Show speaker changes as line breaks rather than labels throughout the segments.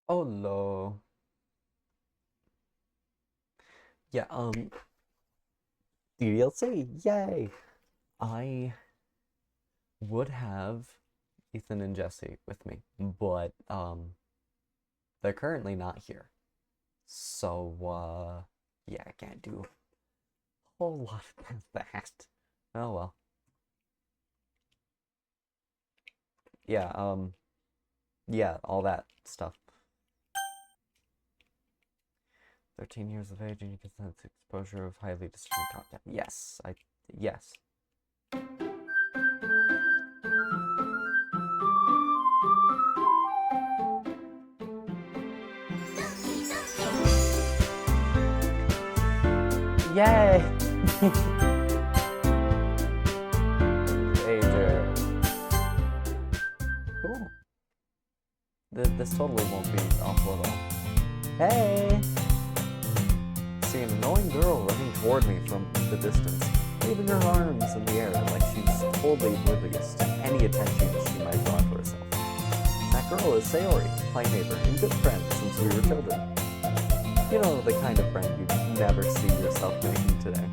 Oh no. Yeah, DDLC, yay! I would have Ethan and Jesse with me, but they're currently not here. So yeah, I can't do a whole lot of that. Oh well. Yeah, yeah, all that stuff. 13 years of age and you consent to exposure of highly disturbing content. Yes. Yay! Ager. Cool. This totally won't be awful at all. Hey! See an annoying girl running toward me from the distance, waving her arms in the air like she's totally oblivious to any attention that she might draw to herself. That girl is Sayori, my neighbor and good friend since we were children. You know, the kind of friend you'd never see yourself making today.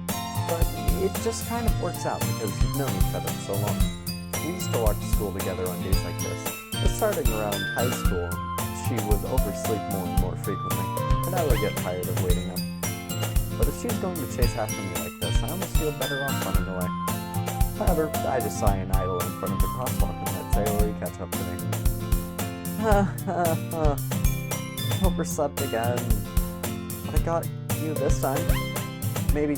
But it just kind of works out because you've known each other so long. We used to walk to school together on days like this. But starting around high school, she would oversleep more and more frequently, and I would get tired of waiting up. But if she's going to chase after me like this, I almost feel better off running away. However, I just sigh and idle in front of the crosswalk and let Sayori catch up to me. Overslept again. But I got you this time. Maybe,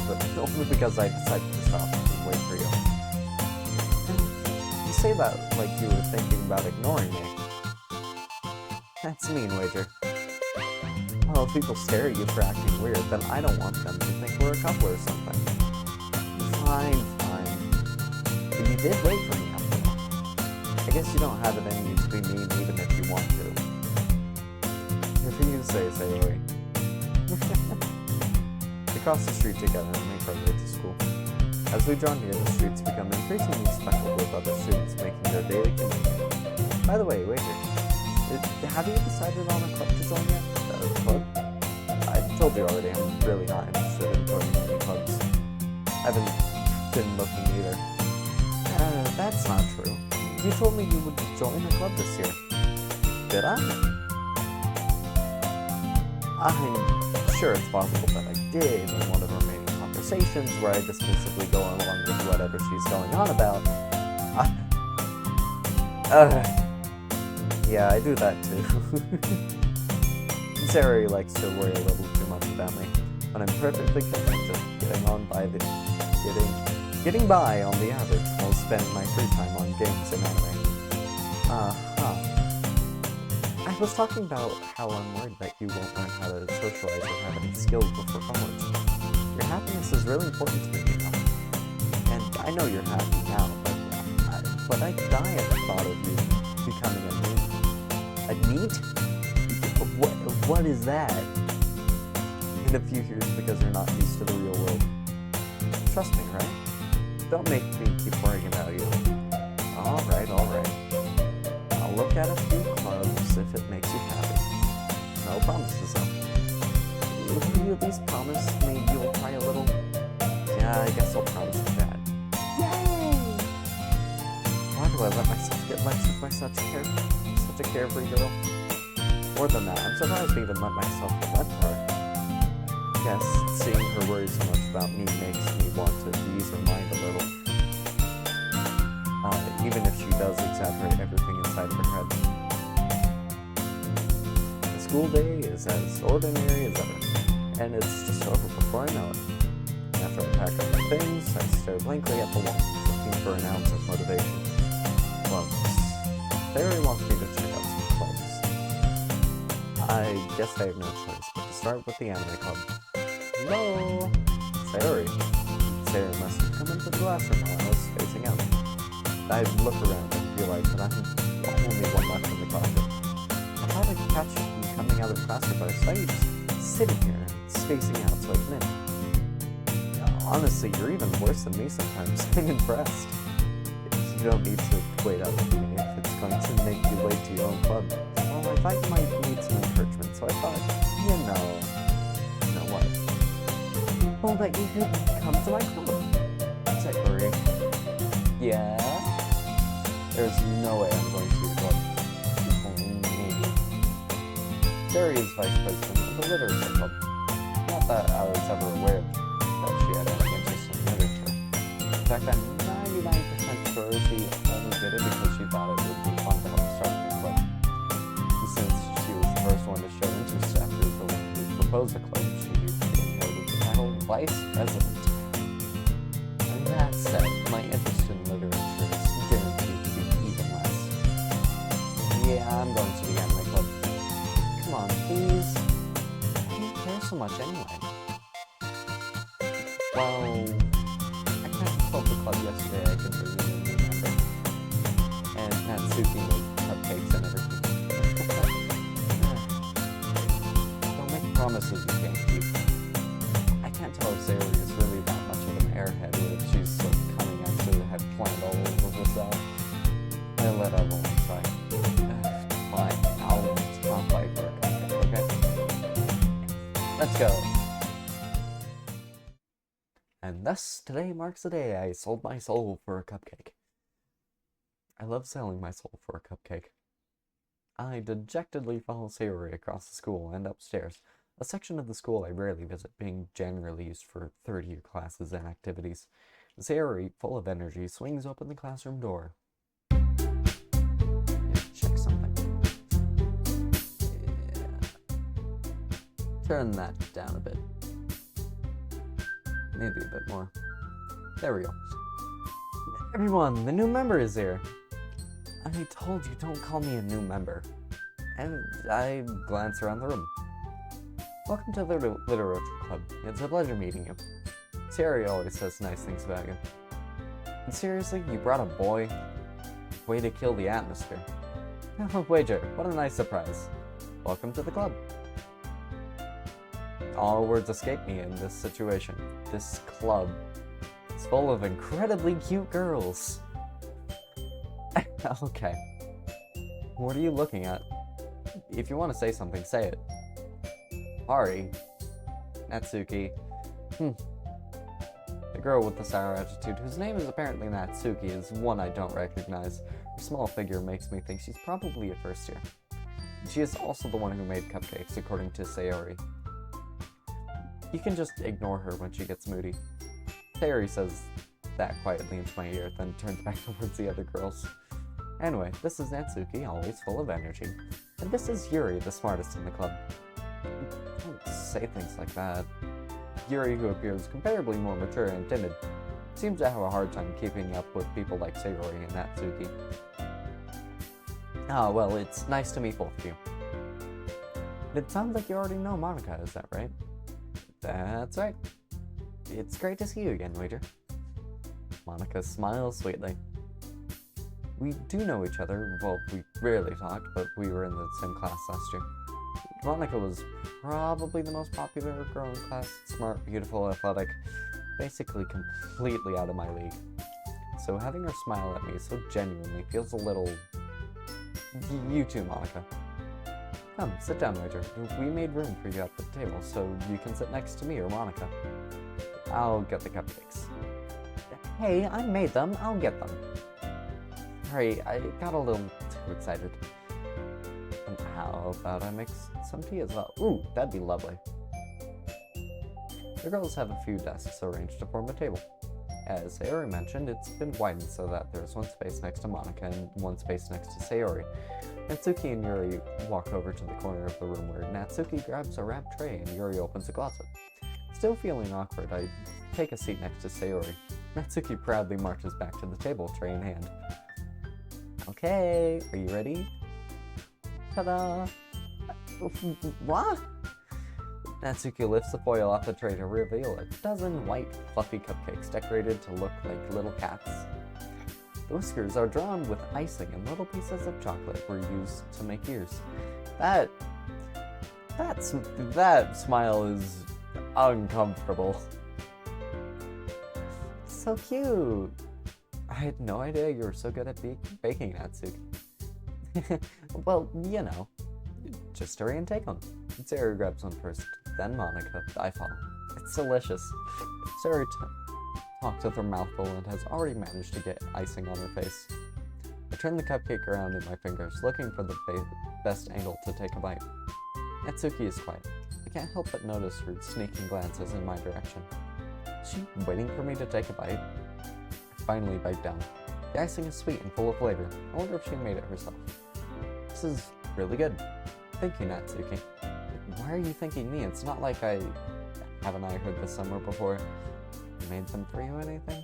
but only because I decided to stop and wait for you. You say that like you were thinking about ignoring me. That's mean, Wager. Well, if people stare at you for acting weird, then I don't want them to think we're a couple or something. Fine. But you did wait for me after all. I guess you don't have it in you to be mean even if you want to. If you say, Sayori. We cross the street together and make our way to school. As we draw near, the streets become increasingly speckled with other students making their daily commute. By the way, Wager, have you decided on a club to join yet? Club? I told you already, I'm really not interested in joining any clubs. I haven't been looking either. That's not true. You told me you would join a club this year. Did I? I'm sure it's possible that I did in one of our remaining conversations where I dismissively go along with whatever she's going on about. Yeah, I do that too. Sayori likes to worry a little too much about me, but I'm perfectly content just getting by on the average while spending my free time on games and anime. I was talking about how I'm worried that you won't learn how to socialize or have any skills before college. Your happiness is really important to me, you know. And I know you're happy now, but I die at the thought of you becoming a NEET. A NEET? What is that? In a few years because you're not used to the real world. Trust me, right? Don't make me keep worrying about you. Alright. I'll look at a few clubs if it makes you happy. No promises though. Will you at least promise me you'll try a little? Yeah, I guess I'll promise you that. Yay! Why do I let myself get lectured by such a carefree girl? More than that, I'm surprised I even let myself relent her. Yes, seeing her worry so much about me makes me want to ease her mind a little. Even if she does exaggerate everything inside of her head. The school day is as ordinary as ever, and it's just over before I know it. After I pack up my things, I stare blankly at the wall, looking for an ounce of motivation. Clubs. Sayori wants me to check out some clubs. I guess I have no choice but to start with the anime club. Hello! Sayori. Sayori must have come into the classroom while I was spacing out. I look around and realize that I'm the only one left in the classroom. I thought I'd catch you coming out of the classroom, but I saw you just sitting here and spacing out so I can. Honestly, you're even worse than me sometimes. I'm impressed. You don't need to wait up with me if it's going to make you late to your own club. Oh, I thought you might need some encouragement, so I thought, you know what? Well, that you could come to my club. Said Yuri. Yeah? There's no way I'm going to your club. Maybe. Yuri is vice president of the literature club. Not that I was ever aware that she had any interest in literature. In fact, I'm 99% sure she only did it because she thought it would be fun to help start a new club. Since she was the first one to show interest after the one who proposed the club, she inherited the title Vice President. And that said, my interest in literature is guaranteed to be even less. Yeah, I'm going to the anime club. Come on, please. Why do you care so much anyway? Well, I kind of told the club yesterday I could bring in a new member. And Natsuki made cupcakes and everything. Don't make promises you can't keep. I can't tell if Sayori is really that much of an airhead or if she's so cunning as to have planned all of this out. I let everyone try. Fine, I'll stop by for a cupcake, okay? Let's go. And thus, today marks the day I sold my soul for a cupcake. I love selling my soul for a cupcake. I dejectedly follow Sayori across the school and upstairs, a section of the school I rarely visit, being generally used for third-year classes and activities. Sayori, full of energy, swings open the classroom door. Check something. Yeah. Turn that down a bit. Maybe a bit more. There we go. Everyone, the new member is here. I told you, don't call me a new member. And I glance around the room. Welcome to the Literature Club. It's a pleasure meeting you. Sayori always says nice things about you. And seriously, you brought a boy? Way to kill the atmosphere. Wager, what a nice surprise. Welcome to the club. All words escape me in this situation. This club is full of incredibly cute girls. Okay. What are you looking at? If you want to say something, say it. Hari. Natsuki. The girl with the sour attitude, whose name is apparently Natsuki, is one I don't recognize. Her small figure makes me think she's probably a first year. She is also the one who made cupcakes, according to Sayori. You can just ignore her when she gets moody. Sayori says that quietly into my ear, then turns back towards the other girls. Anyway, this is Natsuki, always full of energy. And this is Yuri, the smartest in the club. Don't say things like that. Yuri, who appears comparably more mature and timid, seems to have a hard time keeping up with people like Sayori and Natsuki. Ah, well, it's nice to meet both of you. It sounds like you already know Monica, is that right? That's right. It's great to see you again, Wager. Monica smiles sweetly. We do know each other. Well, we rarely talked, but we were in the same class last year. Monica was probably the most popular girl in class. Smart, beautiful, athletic. Basically completely out of my league. So having her smile at me so genuinely feels a little... You too, Monica. Come, sit down, Wager. We made room for you at the table, so you can sit next to me or Monica. I'll get the cupcakes. Hey, I made them. I'll get them. Sorry, I got a little too excited. And how about I mix some tea as well? Ooh, that'd be lovely. The girls have a few desks arranged to form a table. As Sayori mentioned, it's been widened so that there's one space next to Monica and one space next to Sayori. Natsuki and Yuri walk over to the corner of the room where Natsuki grabs a wrapped tray and Yuri opens a closet. Still feeling awkward, I take a seat next to Sayori. Natsuki proudly marches back to the table, tray in hand. Okay, are you ready? Ta-da! What? Natsuki lifts the foil off the tray to reveal a dozen white, fluffy cupcakes decorated to look like little cats. The whiskers are drawn with icing and little pieces of chocolate were used to make ears. That smile is uncomfortable. So cute! I had no idea you were so good at baking, Natsuki. Well, you know. Just hurry and take one. Sayori grabs one first, then Monica. I follow. It's delicious. Sayori talks with her mouth full and has already managed to get icing on her face. I turn the cupcake around in my fingers, looking for the best angle to take a bite. Natsuki is quiet. I can't help but notice her sneaking glances in my direction. Is she waiting for me to take a bite? I finally bite down. The icing is sweet and full of flavor. I wonder if she made it herself. This is really good. Thank you, Natsuki. Why are you thanking me? It's not like haven't I heard this somewhere before? Made them for you or anything?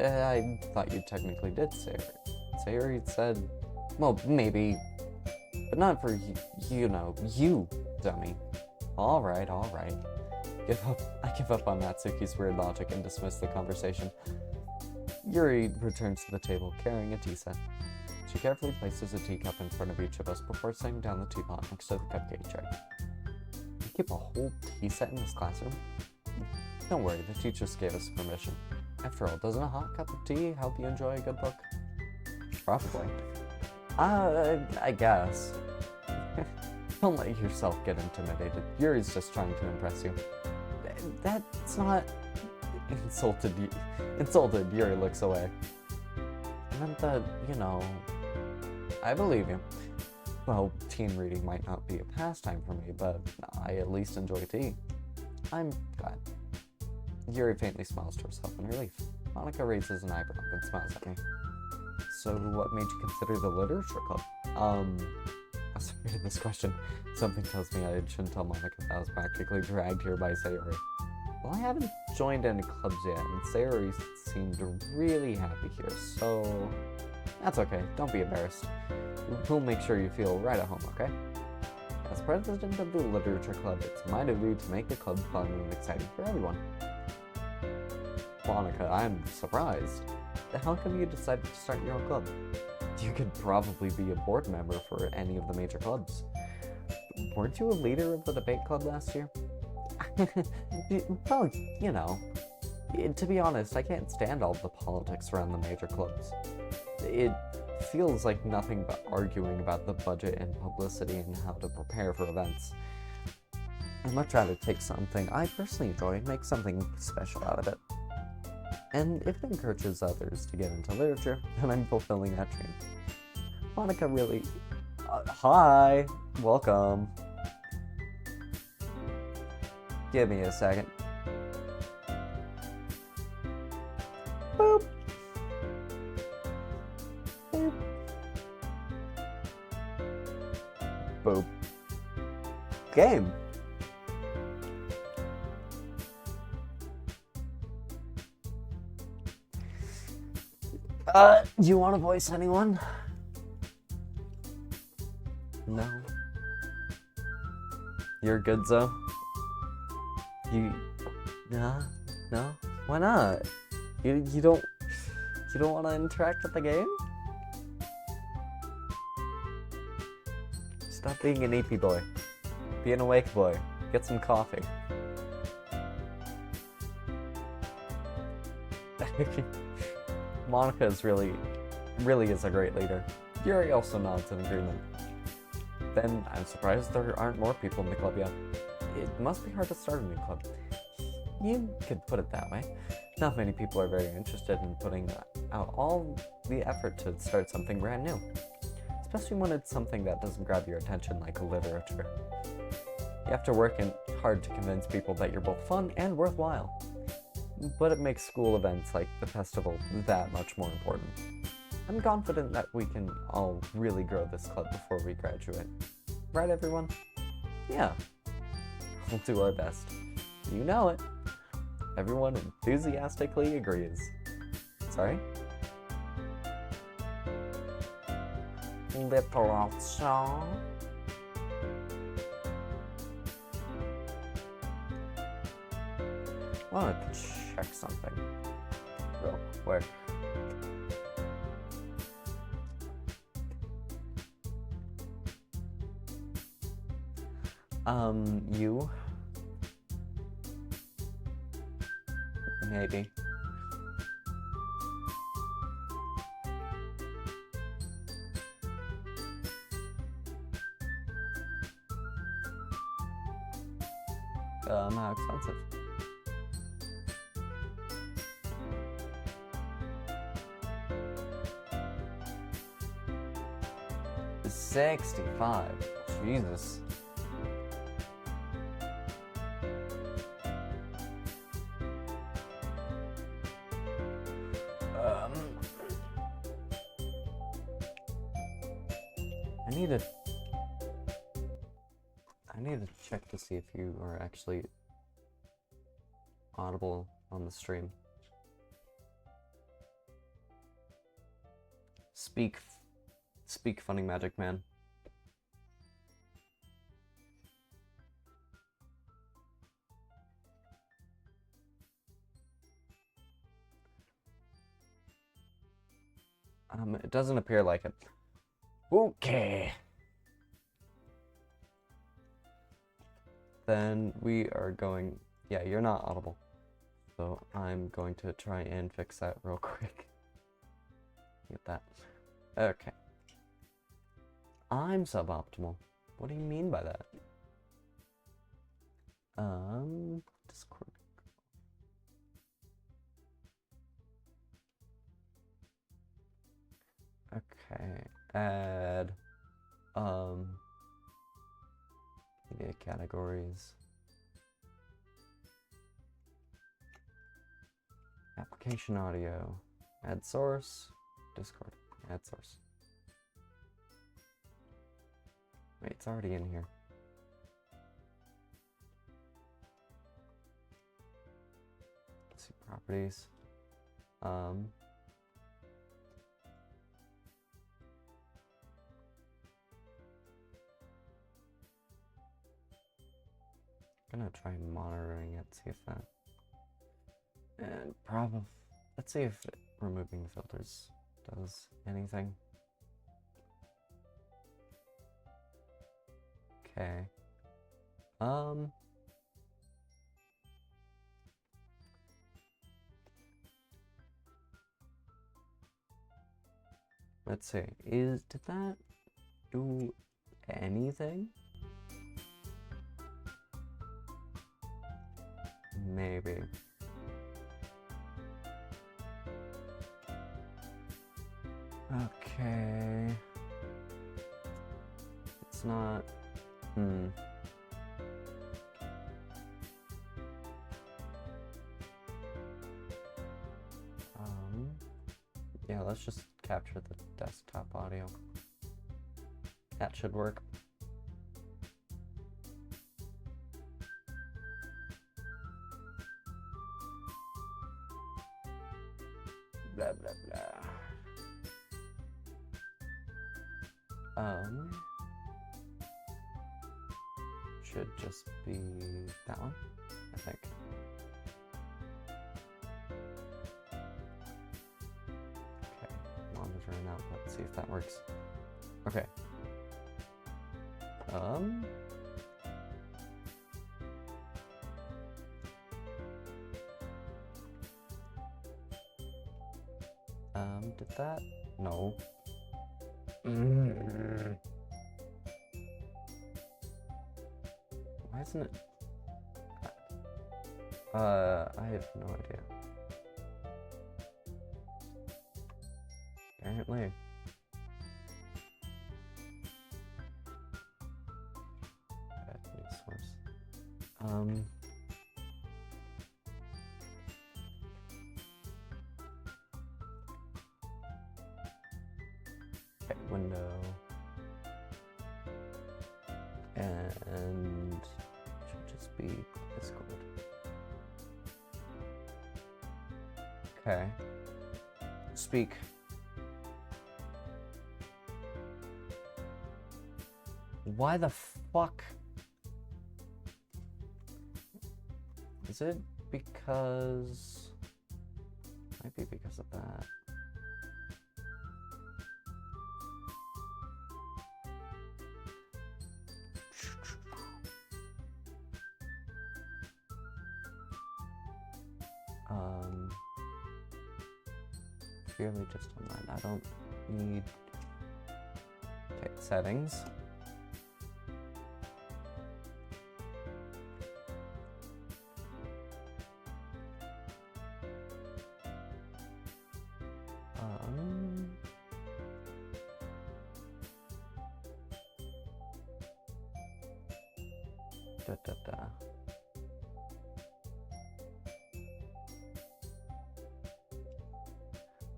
I thought you technically did, Sayori. Sayori said, well, maybe, but not for you know, you, dummy. Alright. I give up on Natsuki's weird logic and dismiss the conversation. Yuri returns to the table, carrying a tea set. She carefully places a teacup in front of each of us before setting down the teapot next to the cupcake tray. You keep a whole tea set in this classroom? Don't worry, the teachers gave us permission. After all, doesn't a hot cup of tea help you enjoy a good book? Probably. I guess. Don't let yourself get intimidated. Yuri's just trying to impress you. That's not... Insulted, Yuri looks away. I meant that, you know... I believe you. Well, teen reading might not be a pastime for me, but I at least enjoy tea. I'm glad. Yuri faintly smiles to herself in relief. Monica raises an eyebrow and smiles at me. So what made you consider the literature club? I was afraid of this question. Something tells me I shouldn't tell Monica that I was practically dragged here by Sayori. Well, I haven't joined any clubs yet, and Sayori seemed really happy here, so... That's okay, don't be embarrassed. We'll make sure you feel right at home, okay? As president of the literature club, it's my duty to make the club fun and exciting for everyone. Monica, I'm surprised. How come you decided to start your own club? You could probably be a board member for any of the major clubs. Weren't you a leader of the debate club last year? Well, you know. To be honest, I can't stand all the politics around the major clubs. It feels like nothing but arguing about the budget and publicity and how to prepare for events. I'd much rather take something I personally enjoy and make something special out of it. And if it encourages others to get into literature, then I'm fulfilling that dream. Monica really... hi! Welcome. Give me a second. Boop. Boop. Boop. Game. Do you want to voice anyone? No. You're good, Zoe? No? Why not? You don't want to interact with the game? Stop being an EP boy. Be an awake boy. Get some coffee. Monica is really is a great leader. Yuri also nods in agreement. Then I'm surprised there aren't more people in the club yet. It must be hard to start a new club. You could put it that way. Not many people are very interested in putting out all the effort to start something brand new. Especially when it's something that doesn't grab your attention like literature. You have to work hard to convince people that you're both fun and worthwhile. But it makes school events like the festival that much more important. I'm confident that we can all really grow this club before we graduate. Right, everyone? Yeah. We'll do our best. You know it. Everyone enthusiastically agrees. Sorry? Literature. I want to check something real quick. You? Maybe. How expensive? $65. Jesus. I need to check to see if you are actually audible on the stream. Speak, funny magic man. It doesn't appear like it. Okay. Then we are going, yeah, you're not audible. So I'm going to try and fix that real quick. Get that. Okay. I'm suboptimal. What do you mean by that? Discord. Okay, add, media categories, application audio, add source, Discord, add source. Wait, it's already in here. Let's see, properties, I'm gonna try monitoring it, see if that, and probably, let's see if removing the filters does anything. Okay. Let's see, did that do anything? Maybe. Okay. It's not. Yeah, let's just capture the desktop audio. That should work. Blah blah blah. Should just be that one, I think. Okay, monitor and output, see if that works. Okay. Did that? No. Why isn't it? I have no idea. Apparently. Add new source. Okay, window. And it should just be Discord. Okay. Speak. Why the fuck? Is it because... Might be because of that. Purely just online. I don't need... Okay, settings.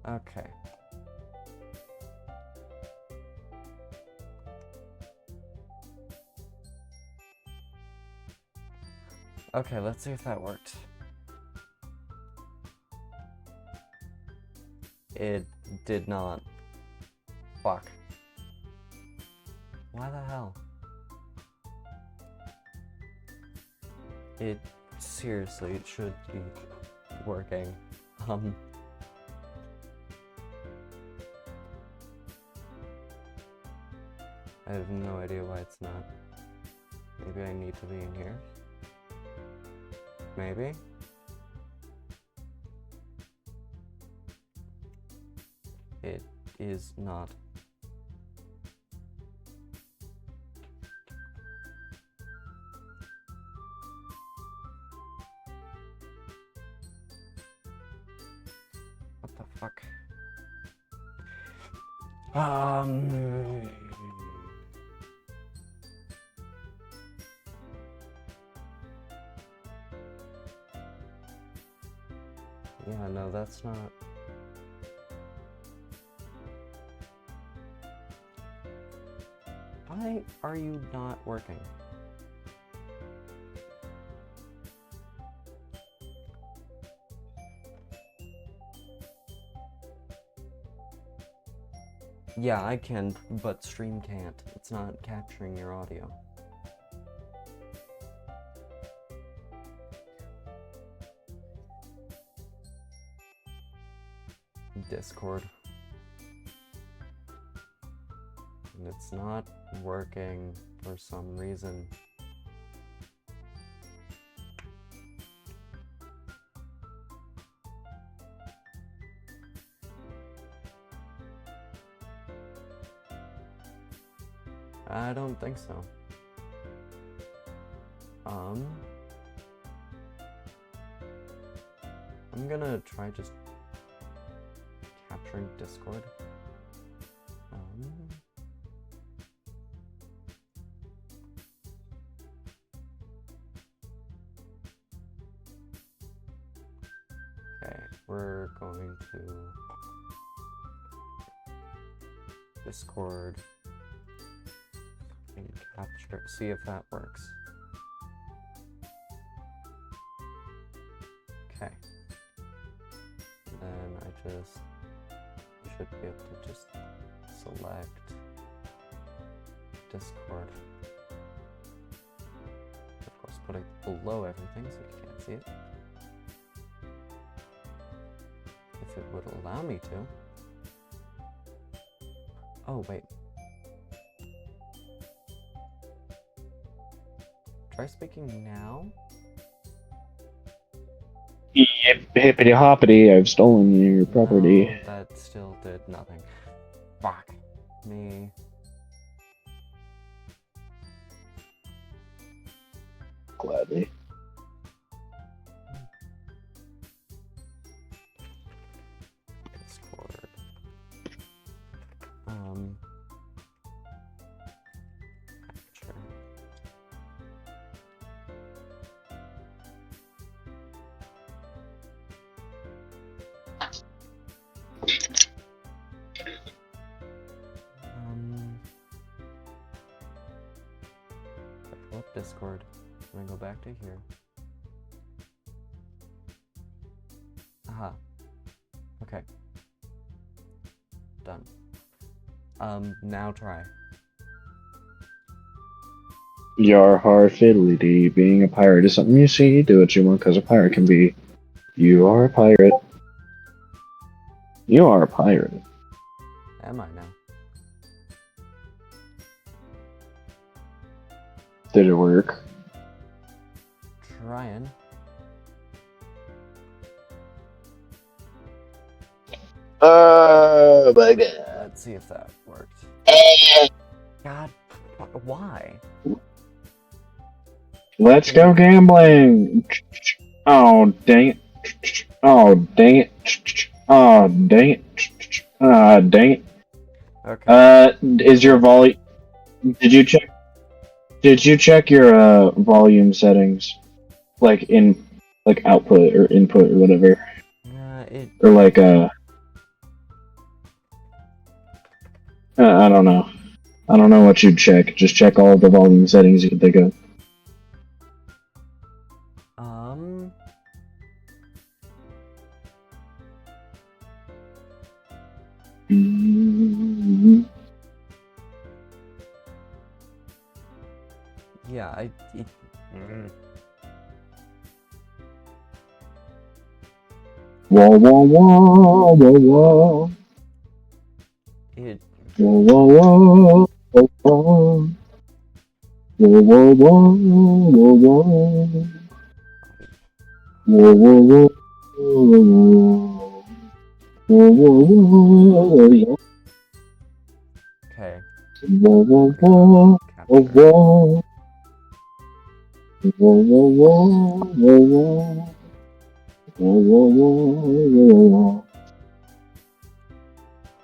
Okay. Okay, let's see if that worked. It did not. Fuck. Why the hell? Seriously, it should be working. I have no idea why it's not. Maybe I need to be in here? Maybe? It is not. What the fuck? Yeah, no, that's not. Why are you not working? Yeah, I can, but stream can't. It's not capturing your audio. Discord. And it's not working for some reason. I don't think so. I'm gonna try just capturing Discord. Okay, we're going to Discord and capture, see if that works. Okay. And then I should be able to just select Discord. Of course, put it below everything so you can't see it. If it would allow me to. Oh, wait. Try speaking now?
Yep, hippity hoppity, I've stolen your property.
No, that still did nothing. Fuck me.
Gladly.
Discord. Capture. What Discord? I'm gonna go back to here. Aha. Okay. Done. Now try.
Yar har fiddly being a pirate is something you see, do what you want because a pirate can be. You are a pirate. You are a pirate.
Am I now?
Did it work?
Trying.
Oh my god.
Let's see if that worked. God, why?
Let's go gambling. Oh, dang it. Oh, dang it. Oh, dang it. Dang it.
Okay.
Is your volley... Did you check? Did you check your volume settings, like in like output or input or whatever,
It.
or like I don't know. I don't know what you'd check. Just check all the volume settings you can think of.
Um. Yeah,
Whoa, whoa, whoa, whoa, whoa.
it.
Whoa, whoa, whoa, whoa, whoa. Whoa, whoa, whoa, whoa, whoa. Whoa, whoa, whoa, whoa, whoa, whoa, whoa,
Okay.
whoa, whoa,
Audio
whoa, whoa,
capture.
whoa. Whoa, whoa, whoa, whoa, whoa. Whoa, whoa, whoa, whoa, whoa.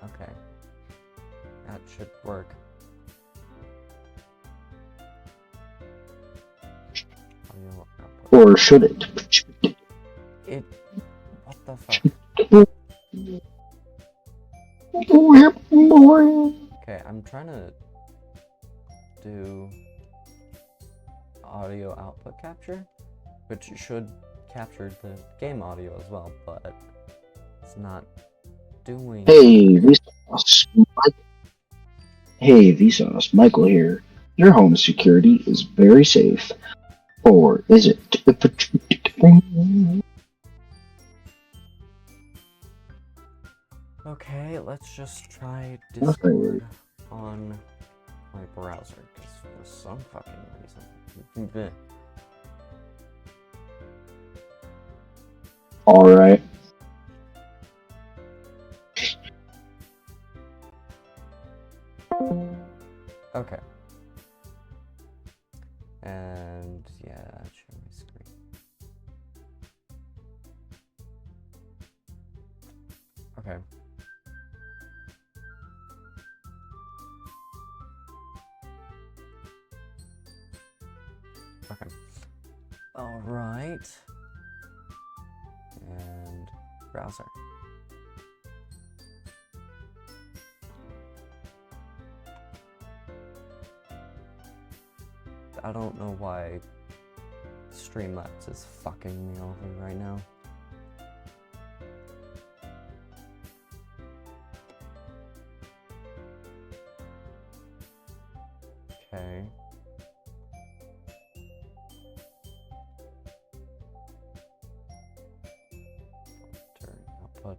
Okay. That should work. Audio output.
Or should it?
It. What the fuck? Okay, I'm trying to do audio output capture, which should capture the game audio as well, but it's not doing
Hey, Vsauce. Hey, Vsauce. Michael here. Your home security is very safe. Or is it?
Okay, let's just try Discord on my browser, because for some fucking reason.
Alright.
Okay. And yeah, share my screen. Okay. Okay. All right. And browser. I don't know why Streamlabs is fucking me over right now. Okay. Turn output.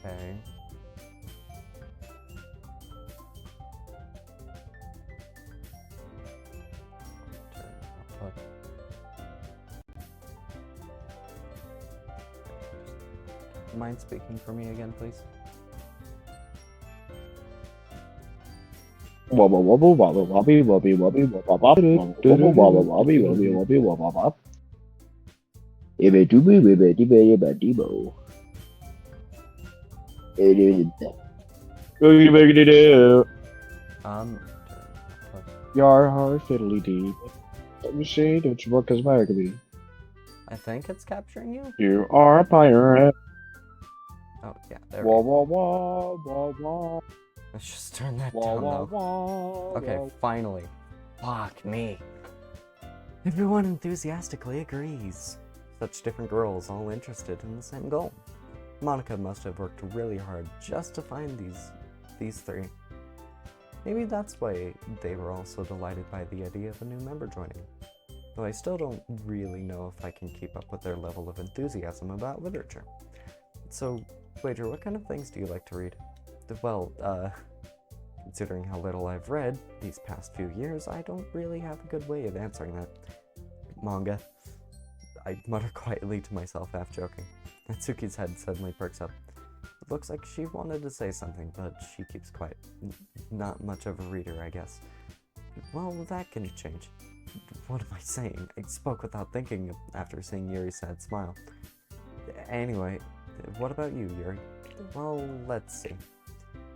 Okay. Turn output. Mind speaking for me again, please?
Wobble wobble wobble wobble wobble wobble wobble wobble wobble wobble wobble wobble wobble wobble. Ibbe dooby wibbe dibbe dibbe dibbo.
Turn output.
Yar har fiddly dee. Let me see, don't you work as Margaby?
I think it's capturing you?
You are a pirate.
Oh, yeah, there we
Wah
go.
wah wah wah wah.
Let's just turn that
Wah
down,
wah
though.
wah.
Okay, finally. Fuck me. Everyone enthusiastically agrees. Such different girls, all interested in the same goal. Monica must have worked really hard just to find these three. Maybe that's why they were all so delighted by the idea of a new member joining. Though I still don't really know if I can keep up with their level of enthusiasm about literature. So, Wager, what kind of things do you like to read? Well, considering how little I've read these past few years, I don't really have a good way of answering that. Manga. I mutter quietly to myself, half joking. Natsuki's head suddenly perks up. It looks like she wanted to say something, but she keeps quiet. Not much of a reader, I guess. Well, that can change. What am I saying? I spoke without thinking after seeing Yuri's sad smile. Anyway, what about you, Yuri? Well, let's see.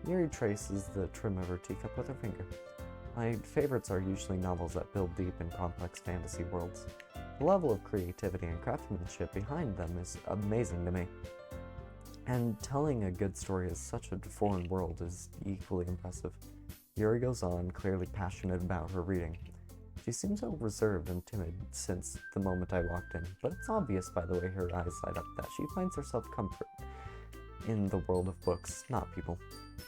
Yuri traces the trim of her teacup with her finger. My favorites are usually novels that build deep and complex fantasy worlds. The level of creativity and craftsmanship behind them is amazing to me. And telling a good story in such a foreign world is equally impressive. Yuri goes on, clearly passionate about her reading. She seems so reserved and timid since the moment I walked in, but it's obvious by the way her eyes light up that she finds herself comfort in the world of books, not people.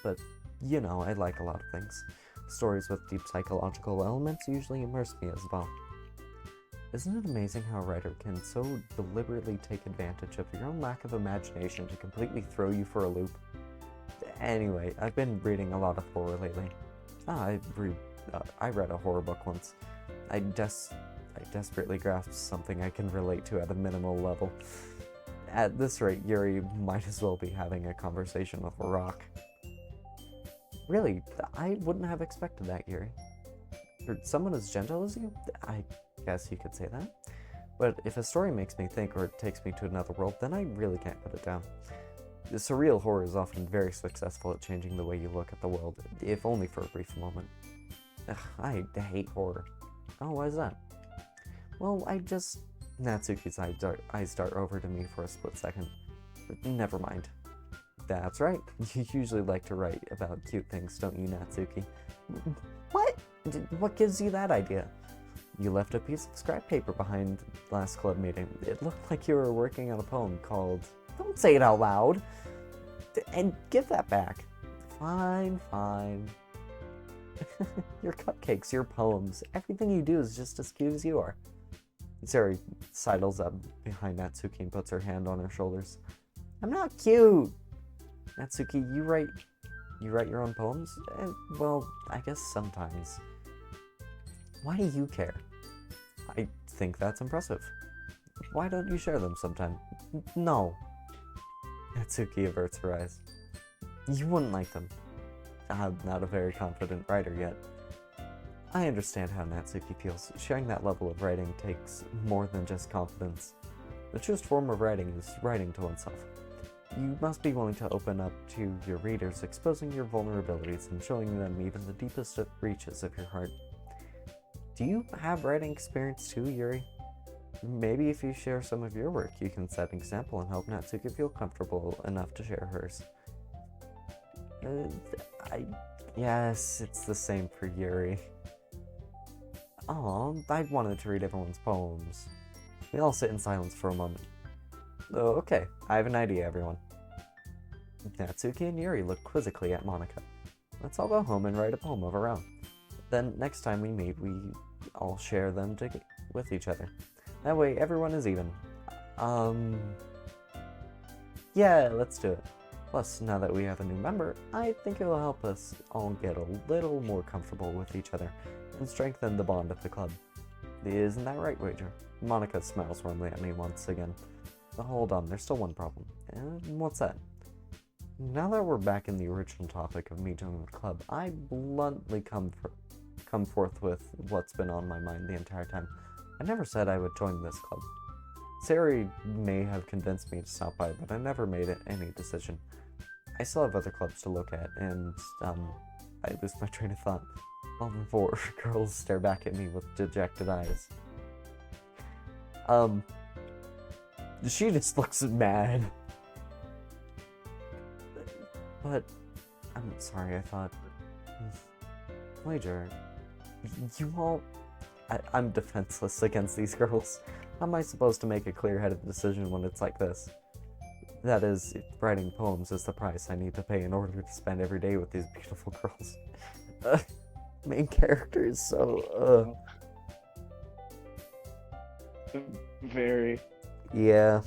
But, you know, I like a lot of things. Stories with deep psychological elements usually immerse me as well. Isn't it amazing how a writer can so deliberately take advantage of your own lack of imagination to completely throw you for a loop? Anyway, I've been reading a lot of horror lately. I read a horror book once. I desperately grasped something I can relate to at a minimal level. At this rate, Yuri might as well be having a conversation with a rock. Really, I wouldn't have expected that, Yuri. For someone as gentle as you, I guess you could say that. But if a story makes me think or takes me to another world, then I really can't put it down. The surreal horror is often very successful at changing the way you look at the world, if only for a brief moment. Ugh, I hate horror. Oh, why is that? Well, Natsuki's eyes dart over to me for a split second. But never mind. That's right. You usually like to write about cute things, don't you, Natsuki? What? What gives you that idea? You left a piece of scrap paper behind last club meeting. It looked like you were working on a poem called... Don't say it out loud! And give that back. Fine. Your cupcakes, your poems, everything you do is just as cute as you are. Sari sidles up behind Natsuki and puts her hand on her shoulders. I'm not cute! Natsuki, you write your own poems? Well, I guess sometimes. Why do you care? I think that's impressive. Why don't you share them sometime? No. Natsuki averts her eyes. You wouldn't like them. I'm not a very confident writer yet. I understand how Natsuki feels. Sharing that level of writing takes more than just confidence. The truest form of writing is writing to oneself. You must be willing to open up to your readers, exposing your vulnerabilities and showing them even the deepest reaches of your heart. Do you have writing experience too, Yuri? Maybe if you share some of your work, you can set an example and help Natsuki feel comfortable enough to share hers. Yes, it's the same for Yuri. Oh, I wanted to read everyone's poems. We all sit in silence for a moment. Oh, okay, I have an idea, everyone. Natsuki and Yuri look quizzically at Monica. Let's all go home and write a poem of our own. Then, next time we meet, we all share them with each other. That way, everyone is even. Yeah, let's do it. Plus, now that we have a new member, I think it will help us all get a little more comfortable with each other and strengthen the bond of the club. Isn't that right, Wager? Monica smiles warmly at me once again. But hold on, there's still one problem. What's that? Now that we're back in the original topic of me joining the club, I bluntly come forth with what's been on my mind the entire time. I never said I would join this club. Sari may have convinced me to stop by, but I never made any decision. I still have other clubs to look at, and, I lose my train of thought. All the four girls stare back at me with dejected eyes. She just looks mad. But, I'm sorry, I thought... Wager, you all... I'm defenseless against these girls. How am I supposed to make a clear-headed decision when it's like this? That is, writing poems is the price I need to pay in order to spend every day with these beautiful girls. Main character is so,
Very.
Yeah.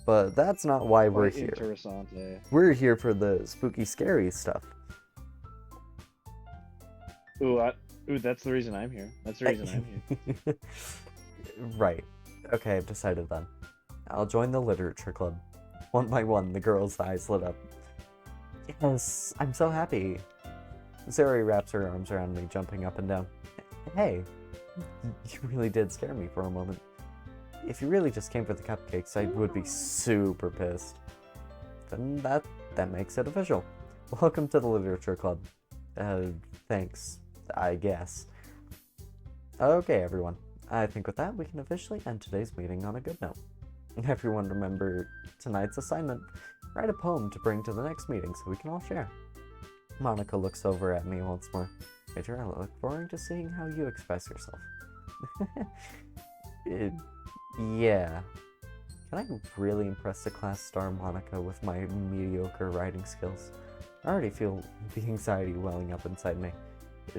But that's not why we're here.
Interessante.
We're here for the spooky, scary stuff.
Ooh, that's the reason I'm here. That's the reason I'm here.
Right. Okay, I've decided then. I'll join the literature club. One by one, the girl's eyes lit up. Yes, I'm so happy. Sayori wraps her arms around me, jumping up and down. Hey, you really did scare me for a moment. If you really just came for the cupcakes, I would be super pissed. Then that makes it official. Welcome to the Literature Club. Thanks, I guess. Okay, everyone. I think with that, we can officially end today's meeting on a good note. Everyone remember tonight's assignment. Write a poem to bring to the next meeting so we can all share. Monica looks over at me once more. Major, I look forward to seeing how you express yourself. Yeah. Can I really impress the class star Monica with my mediocre writing skills? I already feel the anxiety welling up inside me.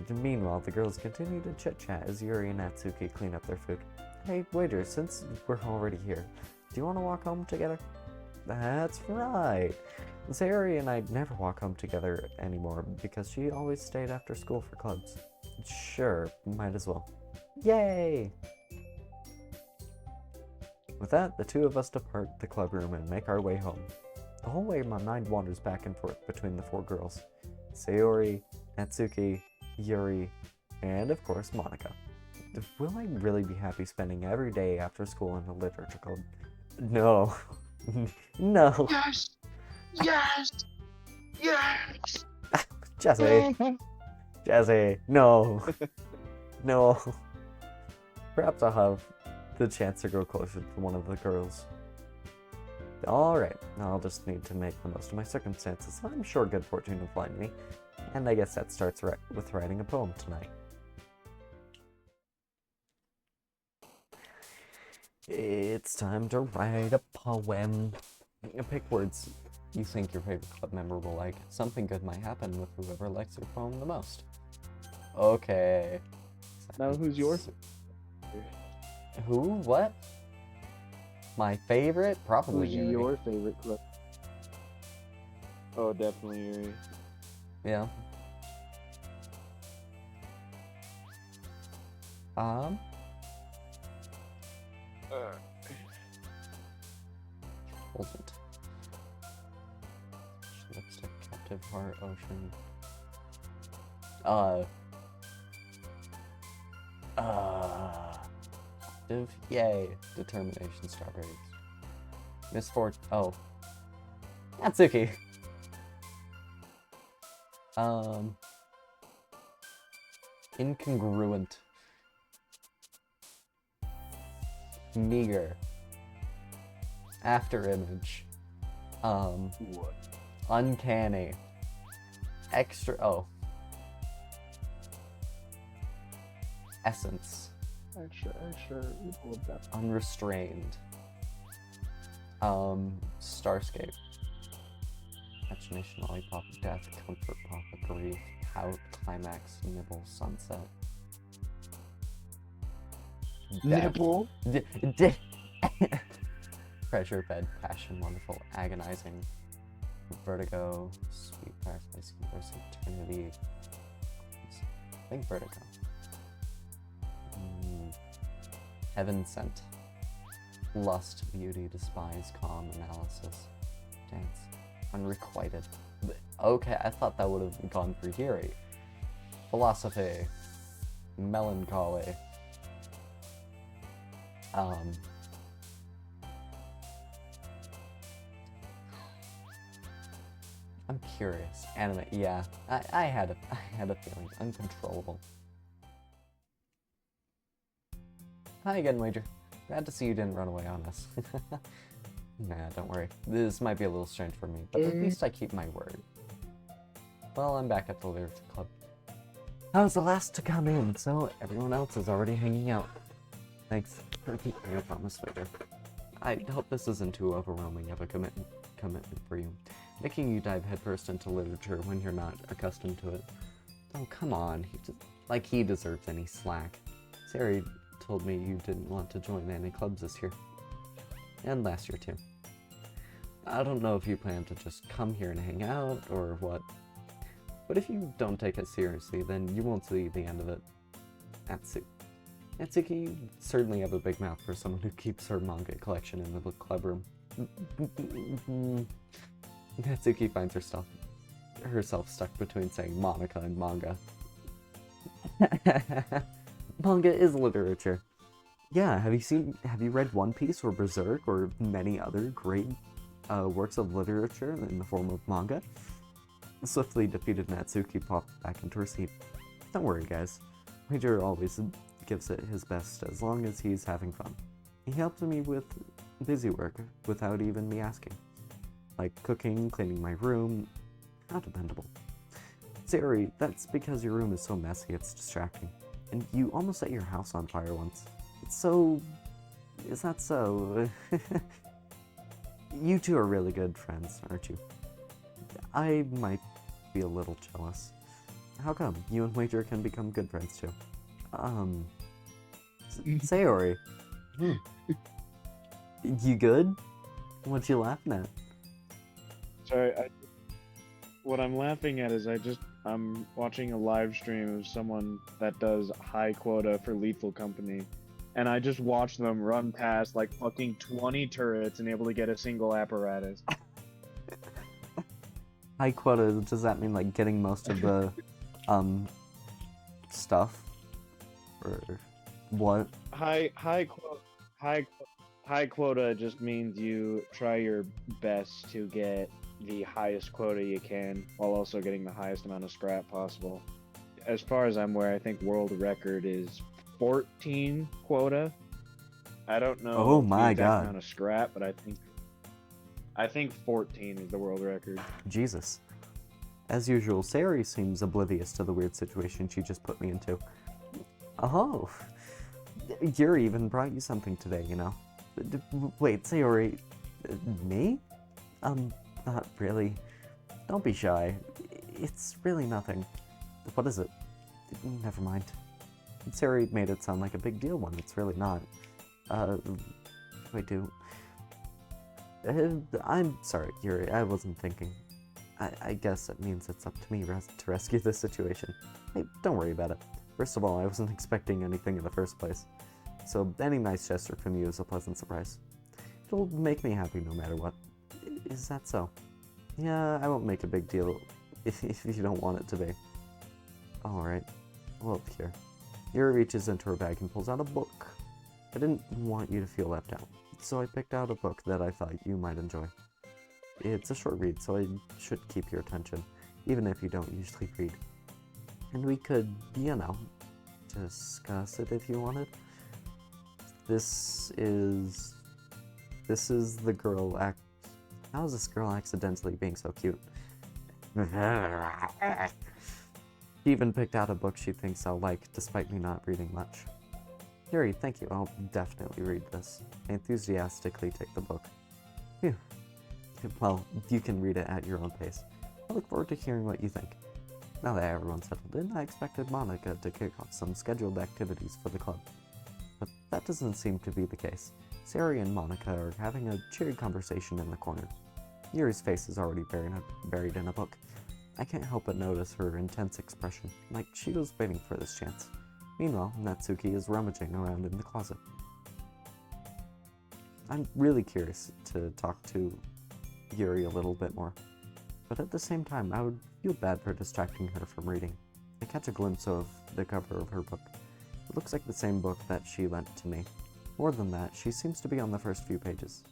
Meanwhile, the girls continue to chit-chat as Yuri and Natsuki clean up their food. Hey, waiter, since we're already here, do you want to walk home together? That's right. Sayori and I never walk home together anymore because she always stayed after school for clubs. Sure, might as well. Yay! With that, the two of us depart the club room and make our way home. The whole way my mind wanders back and forth between the four girls. Sayori, Natsuki, Yuri, and of course Monica. Will I really be happy spending every day after school in the literature club? No. No.
Yes! Yes! Yes!
Jesse. Jesse. No. No. Perhaps I'll have the chance to grow closer to one of the girls. Alright, I'll just need to make the most of my circumstances. I'm sure good fortune will find me. And I guess that starts with writing a poem tonight. It's time to write a poem. Pick words you think your favorite club member will like. Something good might happen with whoever likes your poem the most. Okay.
Now who's yours?
Who? What? My favorite? Probably
Who's
Yuri.
your favorite club? Oh, definitely Yuri.
Yeah. Wasn't. Lipstick, captive heart, ocean. Yay. Determination, strawberries. Misfortune. Oh. Natsuki. Incongruent. Meager. After image.
What?
Uncanny. Extra. Oh. Essence.
Extra.
Unrestrained. Starscape. Imagination, lollipop, death, comfort, papa, grief, pout, climax, nibble, sunset.
Nipple?
Pressure, bed, passion, wonderful, agonizing, vertigo, sweet, paradise, universe, eternity. I think vertigo. Heaven sent. Lust, beauty, despise, calm, analysis, dance, unrequited. Okay, I thought that would have gone for Yuri. Philosophy, melancholy. I'm curious. Anime, yeah. I had a feeling. Uncontrollable. Hi again, Wager. Glad to see you didn't run away on us. Nah, don't worry. This might be a little strange for me, but at least I keep my word. Well, I'm back at the Literature Club. I was the last to come in, so everyone else is already hanging out. Thanks for keeping your promise, Wager. I hope this isn't too overwhelming of a commitment for you, making you dive headfirst into literature when you're not accustomed to it. Oh, come on. He deserves any slack. Sari told me you didn't want to join any clubs this year. And last year, too. I don't know if you plan to just come here and hang out, or what. But if you don't take it seriously, then you won't see the end of it. Natsuki, you certainly have a big mouth for someone who keeps her manga collection in the book club room. Natsuki finds herself stuck between saying Monica and manga. Manga is literature. Yeah, have you read One Piece or Berserk or many other great works of literature in the form of manga? Swiftly defeated Natsuki popped back into her seat. Don't worry, guys. Major always gives it his best as long as he's having fun. He helped me with busy work without even me asking. Like cooking, cleaning my room. How dependable. Yuri, that's because your room is so messy it's distracting. And you almost set your house on fire once. It's so... Is that so? You two are really good friends, aren't you? I might be a little jealous. How come? You and Waiter can become good friends too. Sayori. You good? What you laughing at?
Sorry, what I'm laughing at is I'm watching a live stream of someone that does high quota for Lethal Company, and I just watch them run past like fucking 20 turrets and able to get a single apparatus.
High quota, does that mean like getting most of the stuff? Or what?
High quota just means you try your best to get the highest quota you can while also getting the highest amount of scrap possible. As far as I'm aware, I think world record is 14 quota. I don't know
Oh
the
my
exact
God.
amount of scrap, but I think 14 is the world record.
Jesus. As usual, Sayori seems oblivious to the weird situation she just put me into. Oh, Yuri even brought you something today, you know. Wait, Sayori, me? Not really. Don't be shy. It's really nothing. What is it? Never mind. Sayori made it sound like a big deal when it's really not. Wait, I'm sorry, Yuri, I wasn't thinking. I guess it means it's up to me to rescue this situation. Hey, don't worry about it. First of all, I wasn't expecting anything in the first place. So any nice gesture from you is a pleasant surprise. It'll make me happy no matter what. Is that so? Yeah, I won't make a big deal if you don't want it to be. Alright. Well, here. Yuri reaches into her bag and pulls out a book. I didn't want you to feel left out, so I picked out a book that I thought you might enjoy. It's a short read, so I should keep your attention, even if you don't usually read. And we could, you know, discuss it if you wanted. This is the girl How is this girl accidentally being so cute? She even picked out a book she thinks I'll like, despite me not reading much. Yuri, thank you. I'll definitely read this. I enthusiastically take the book. Phew. Well, you can read it at your own pace. I look forward to hearing what you think. Now that everyone's settled in, I expected Monica to kick off some scheduled activities for the club. But that doesn't seem to be the case. Sayori and Monica are having a cheery conversation in the corner. Yuri's face is already buried in a book. I can't help but notice her intense expression, like she was waiting for this chance. Meanwhile, Natsuki is rummaging around in the closet. I'm really curious to talk to Yuri a little bit more, but at the same time, I would feel bad for distracting her from reading. I catch a glimpse of the cover of her book. It looks like the same book that she lent to me. More than that, she seems to be on the first few pages.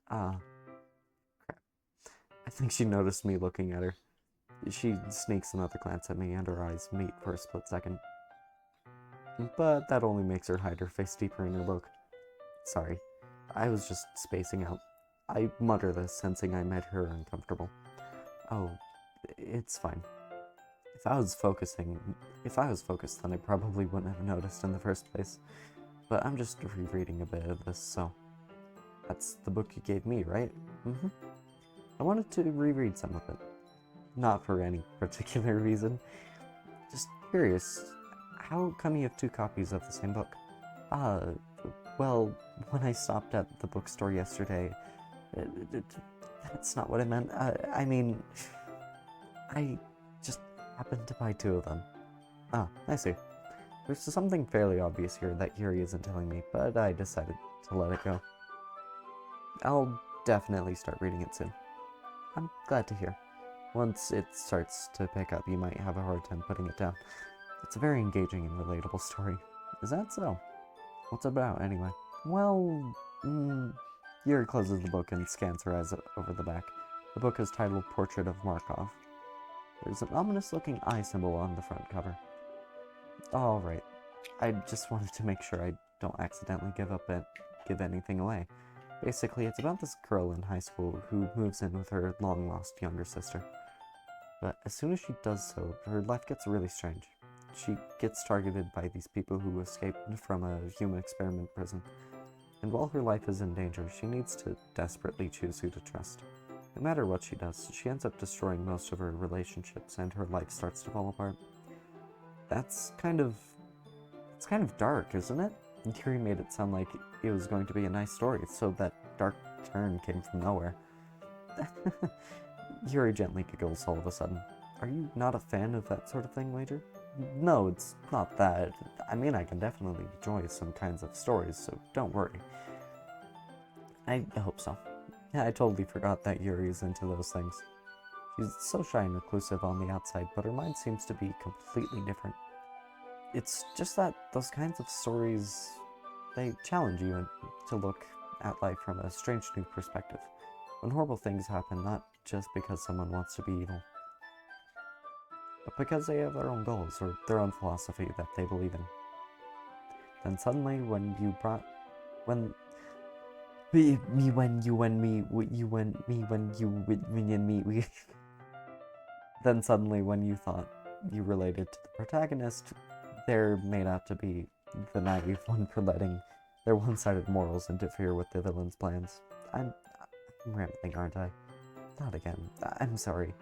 Crap. I think she noticed me looking at her. She sneaks another glance at me and her eyes meet for a split second. But that only makes her hide her face deeper in her book. Sorry, I was just spacing out. I mutter this, sensing I made her uncomfortable. Oh, it's fine. If I was focused, then I probably wouldn't have noticed in the first place. But I'm just rereading a bit of this, so... That's the book you gave me, right? Mm-hmm. I wanted to reread some of it. Not for any particular reason. Just curious, how come you have 2 copies of the same book? Well, when I stopped at the bookstore yesterday... that's not what I meant. I mean... I just happened to buy 2 of them. Ah, I see. There's something fairly obvious here that Yuri isn't telling me, but I decided to let it go. I'll definitely start reading it soon. I'm glad to hear. Once it starts to pick up, you might have a hard time putting it down. It's a very engaging and relatable story. Is that so? What's it about, anyway? Well, Yuri closes the book and scans her eyes over the back. The book is titled Portrait of Markov. There's an ominous-looking eye symbol on the front cover. Alright. I just wanted to make sure I don't accidentally give anything away. Basically, it's about this girl in high school who moves in with her long-lost younger sister. But as soon as she does so, her life gets really strange. She gets targeted by these people who escaped from a human experiment prison. And while her life is in danger, she needs to desperately choose who to trust. No matter what she does, she ends up destroying most of her relationships, and her life starts to fall apart. It's kind of dark, isn't it? Yuri made it sound like it was going to be a nice story, so that dark turn came from nowhere. Yuri gently giggles all of a sudden. Are you not a fan of that sort of thing, Wager? No, it's not that. I mean, I can definitely enjoy some kinds of stories, so don't worry. I hope so. Yeah, I totally forgot that Yuri's into those things. She's so shy and reclusive on the outside, but her mind seems to be completely different. It's just that those kinds of stories, they challenge you to look at life from a strange new perspective. When horrible things happen, not just because someone wants to be evil, but because they have their own goals or their own philosophy that they believe in. Then suddenly, then suddenly when you thought you related to the protagonist, they're made out to be the naive one for letting their one-sided morals interfere with the villain's plans. I'm rambling, aren't I? Not again. I'm sorry.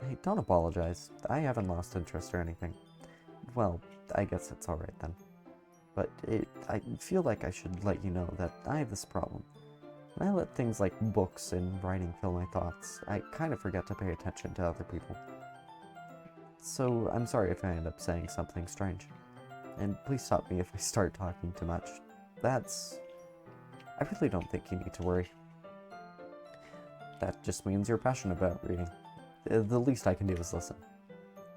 Hey, don't apologize. I haven't lost interest or anything. Well, I guess it's alright then. But I feel like I should let you know that I have this problem. When I let things like books and writing fill my thoughts, I kind of forget to pay attention to other people. So I'm sorry if I end up saying something strange. And please stop me if I start talking too much. I really don't think you need to worry. That just means you're passionate about reading. The least I can do is listen.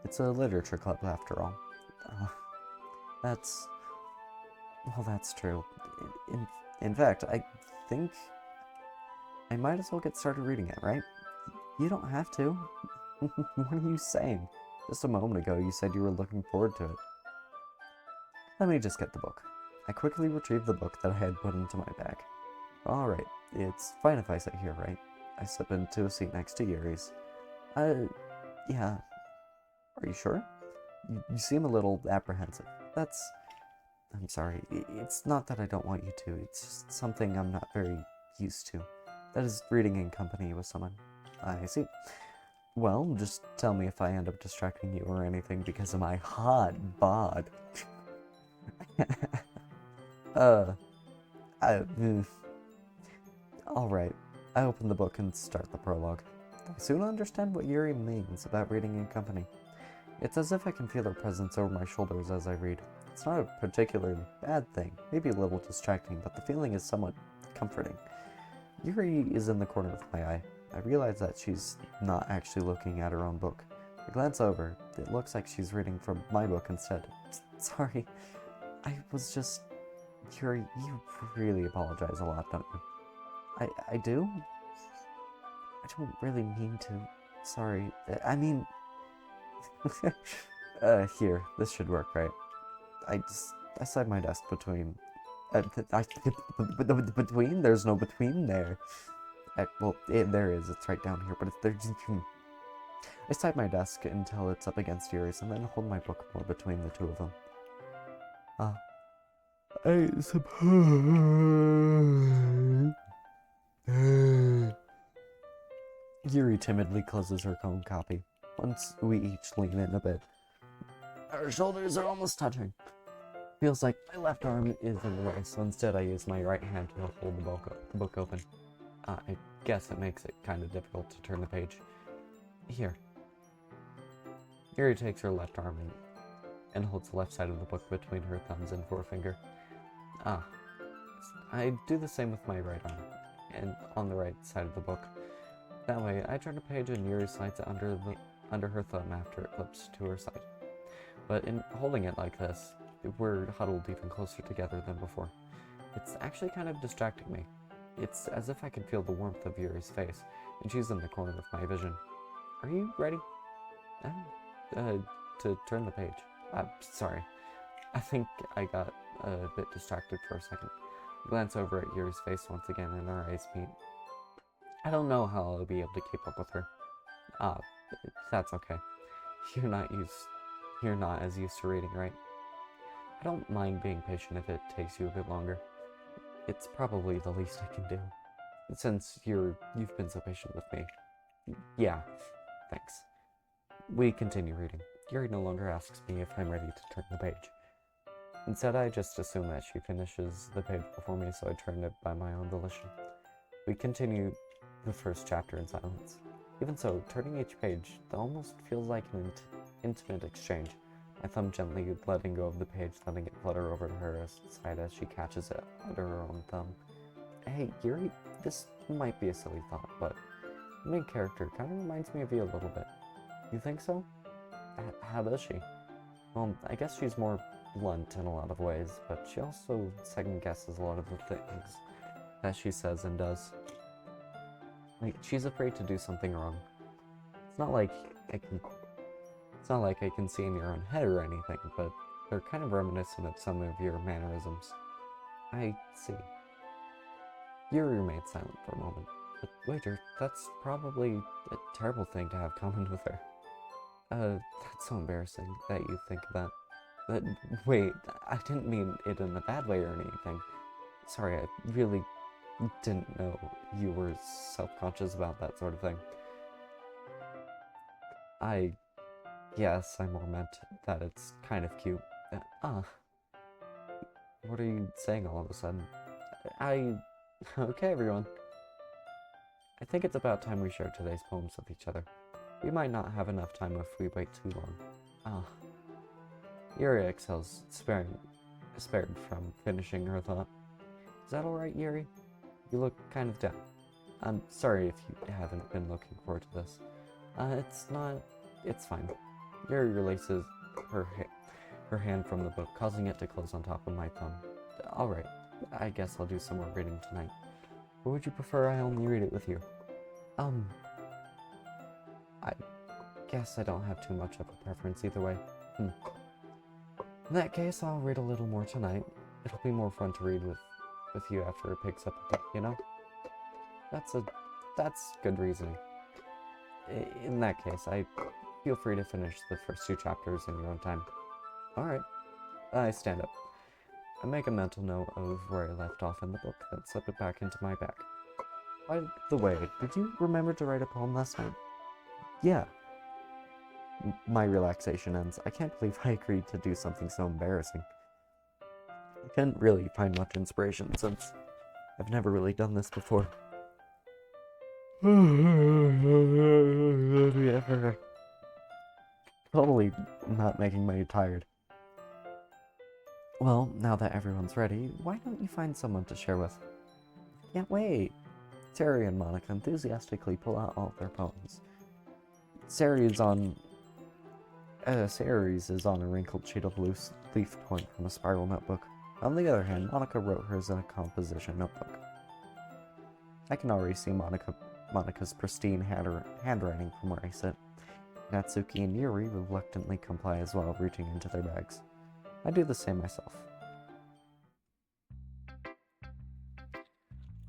It's a literature club after all. That's true. In fact, I think I might as well get started reading it, right? You don't have to. What are you saying? Just a moment ago you said you were looking forward to it. Let me just get the book. I quickly retrieved the book that I had put into my bag. Alright, it's fine if I sit here, right? I slip into a seat next to Yuri's. Yeah. Are you sure? You seem a little apprehensive. I'm sorry. It's not that I don't want you to. It's just something I'm not very used to. That is reading in company with someone. I see. Well, just tell me if I end up distracting you or anything because of my hot bod. Alright. I open the book and start the prologue. I soon understand what Yuri means about reading in company. It's as if I can feel her presence over my shoulders as I read. It's not a particularly bad thing, maybe a little distracting, but the feeling is somewhat comforting. Yuri is in the corner of my eye. I realize that she's not actually looking at her own book. I glance over. It looks like she's reading from my book instead. Sorry. I was just... Yuri, you really apologize a lot, don't you? I do? I don't really mean to. Sorry. I mean... here. This should work, right? I slide my desk between... between? There's no between there. There is. It's right down here, but there's... I slide my desk until it's up against Yuri's, and then hold my book more between the two of them. I suppose... Yuri timidly closes her own copy. Once we each lean in a bit. Our shoulders are almost touching. Feels like my left arm is in the way, so instead I use my right hand to hold the book open. I guess it makes it kind of difficult to turn the page. Here. Yuri takes her left arm and holds the left side of the book between her thumbs and forefinger. I do the same with my right arm, and on the right side of the book. That way, I turn a page and Yuri slides it under her thumb after it flips to her side. But in holding it like this, we're huddled even closer together than before. It's actually kind of distracting me. It's as if I can feel the warmth of Yuri's face, and she's in the corner of my vision. Are you ready? To turn the page. Sorry. I think I got a bit distracted for a second. I glance over at Yuri's face once again and our eyes meet. I don't know how I'll be able to keep up with her. That's okay. You're not as used to reading, right? I don't mind being patient if it takes you a bit longer. It's probably the least I can do. Since you've been so patient with me. Yeah, thanks. We continue reading. Yuri no longer asks me if I'm ready to turn the page. Instead, I just assume that she finishes the page before me, so I turn it by my own volition. We continue the first chapter in silence. Even so, turning each page almost feels like an intimate exchange. My thumb gently letting go of the page, letting it flutter over to her side as she catches it under her own thumb. Hey, Yuri, this might be a silly thought, but the main character kind of reminds me of you a little bit. You think so? How does she? Well, I guess she's more blunt in a lot of ways, but she also second-guesses a lot of the things that she says and does. Like, she's afraid to do something wrong. It's not like I can see in your own head or anything, but they're kind of reminiscent of some of your mannerisms. I see. Yuri remained silent for a moment. But waiter, that's probably a terrible thing to have common with her. That's so embarrassing that you think of that. Wait, I didn't mean it in a bad way or anything. Sorry, I really didn't know you were self-conscious about that sort of thing. Yes, I more meant that it's kind of cute. What are you saying all of a sudden? Okay, everyone. I think it's about time we share today's poems with each other. We might not have enough time if we wait too long. Yuri exhales, spared from finishing her thought. Is that alright, Yuri? You look kind of down. I'm sorry if you haven't been looking forward to this. It's fine. Yuri releases her hand from the book, causing it to close on top of my thumb. Alright, I guess I'll do some more reading tonight. Or would you prefer I only read it with you? I guess I don't have too much of a preference either way. In that case, I'll read a little more tonight. It'll be more fun to read with you after it picks up a bit, you know? That's good reasoning. In that case, feel free to finish the first 2 chapters in your own time. Alright. I stand up. I make a mental note of where I left off in the book, then slip it back into my bag. By the way, did you remember to write a poem last night? Yeah. My relaxation ends. I can't believe I agreed to do something so embarrassing. I couldn't really find much inspiration since I've never really done this before. Totally not making me tired. Well, now that everyone's ready, why don't you find someone to share with? Can't wait! Terry and Monica enthusiastically pull out all of their poems. Ceres is on a wrinkled sheet of loose leaf torn from a spiral notebook. On the other hand, Monica wrote hers in a composition notebook. I can already see Monica's pristine handwriting from where I sit. Natsuki and Yuri reluctantly comply as well, reaching into their bags. I do the same myself.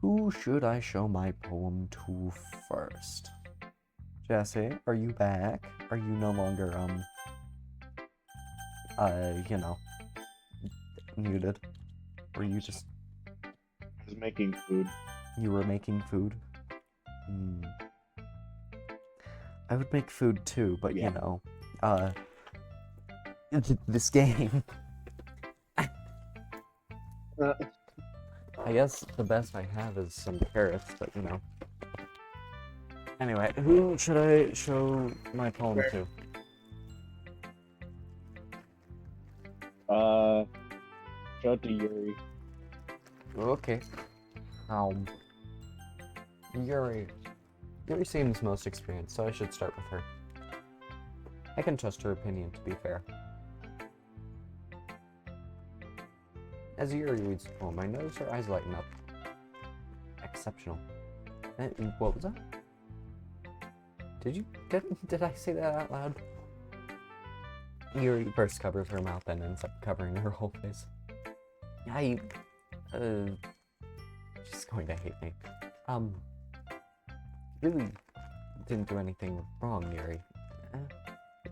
Who should I show my poem to first? Jesse, are you back? Are you no longer, muted? Were you just...
I was making food.
You were making food? I would make food too, but
Yeah.
This game. I guess the best I have is some carrots, but Anyway, who should I show my poem to?
Show it to Yuri.
Okay. Yuri seems most experienced, so I should start with her. I can trust her opinion, to be fair. As Yuri reads the poem, I notice her eyes lighten up. Exceptional. What was that? Did I say that out loud? Yuri first covers her mouth and ends up covering her whole face. She's going to hate me. Really didn't do anything wrong, Yuri.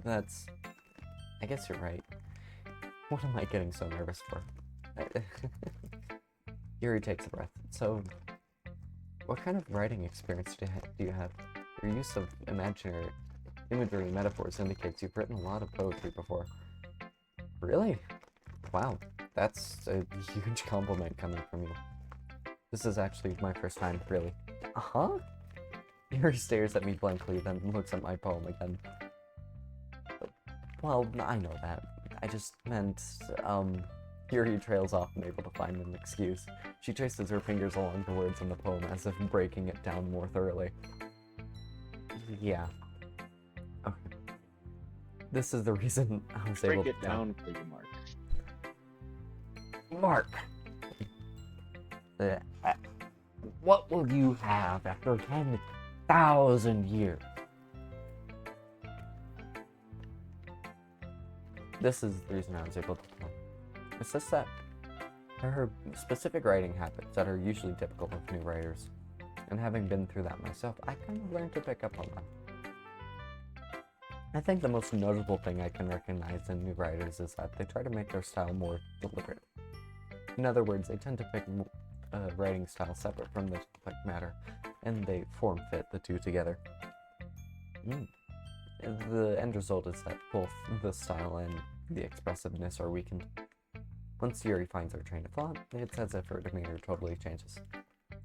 I guess you're right. What am I getting so nervous for? Yuri takes a breath. So, what kind of writing experience do you have? Your use of imaginary imagery and metaphors indicates you've written a lot of poetry before. Really? Wow, that's a huge compliment coming from you. This is actually my first time, really. Uh-huh? Yuri stares at me blankly, then looks at my poem again. Well, I know that. I just meant, Yuri trails off, unable to find an excuse. She traces her fingers along the words in the poem as if breaking it down more thoroughly. Yeah. Okay. This is the reason I was able to
Break it down for you,
Mark!
Mark.
What will you have after 10,000 years? This is the reason I was able to tell. It's just that there are specific writing habits that are usually typical of new writers. And having been through that myself, I kind of learned to pick up on them. I think the most notable thing I can recognize in new writers is that they try to make their style more deliberate. In other words, they tend to pick a writing style separate from the subject matter, and they form-fit the two together. The end result is that both the style and the expressiveness are weakened. Once Yuri finds her train of thought, it's as if her demeanor totally changes.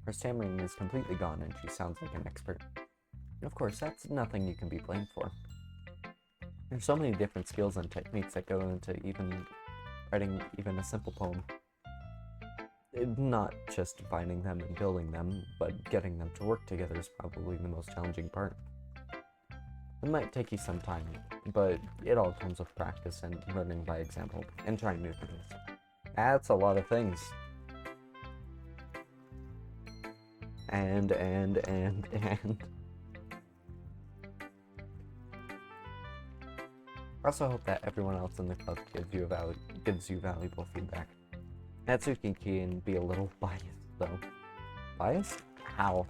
Her stammering is completely gone and she sounds like an expert. Of course, that's nothing you can be blamed for. There's so many different skills and techniques that go into writing even a simple poem. Not just finding them and building them, but getting them to work together is probably the most challenging part. It might take you some time, but it all comes with practice and learning by example, and trying new things. That's a lot of things. And. I also hope that everyone else in the club gives you valuable feedback. Natsuki can be a little biased, though. Biased? How?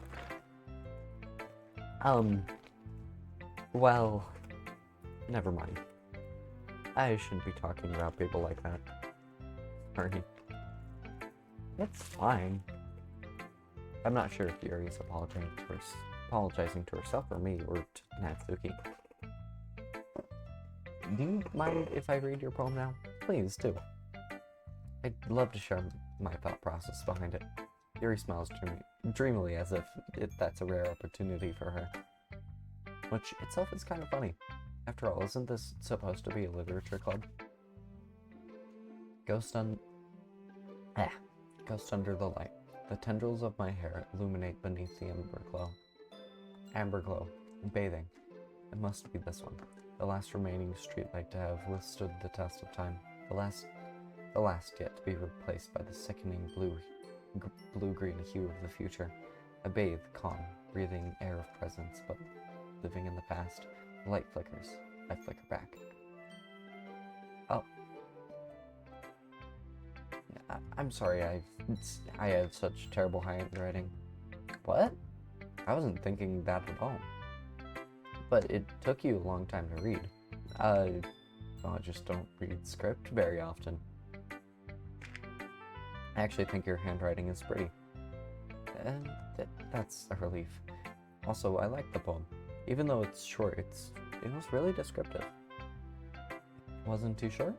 Well, never mind. I shouldn't be talking about people like that. Sorry. It's fine. I'm not sure if Yuri is apologizing to herself or me or to Natsuki. Do you mind if I read your poem now? Please do. I'd love to share my thought process behind it. Yuri smiles dreamily as if that's a rare opportunity for her. Which itself is kind of funny. After all, isn't this supposed to be a literature club? Ghost under the light. The tendrils of my hair illuminate beneath the amber glow. Amber glow. Bathing. It must be this one. The last remaining streetlight to have withstood the test of time. The last yet to be replaced by the sickening blue-green hue of the future. I bathe, calm, breathing air of presence, but living in the past. The light flickers. I flicker back. Oh. I'm sorry, I have such terrible handwriting. What? I wasn't thinking that at all. But it took you a long time to read. I just don't read script very often. I actually think your handwriting is pretty. And that's a relief. Also, I like the poem. Even though it's short, it was really descriptive. Wasn't too short?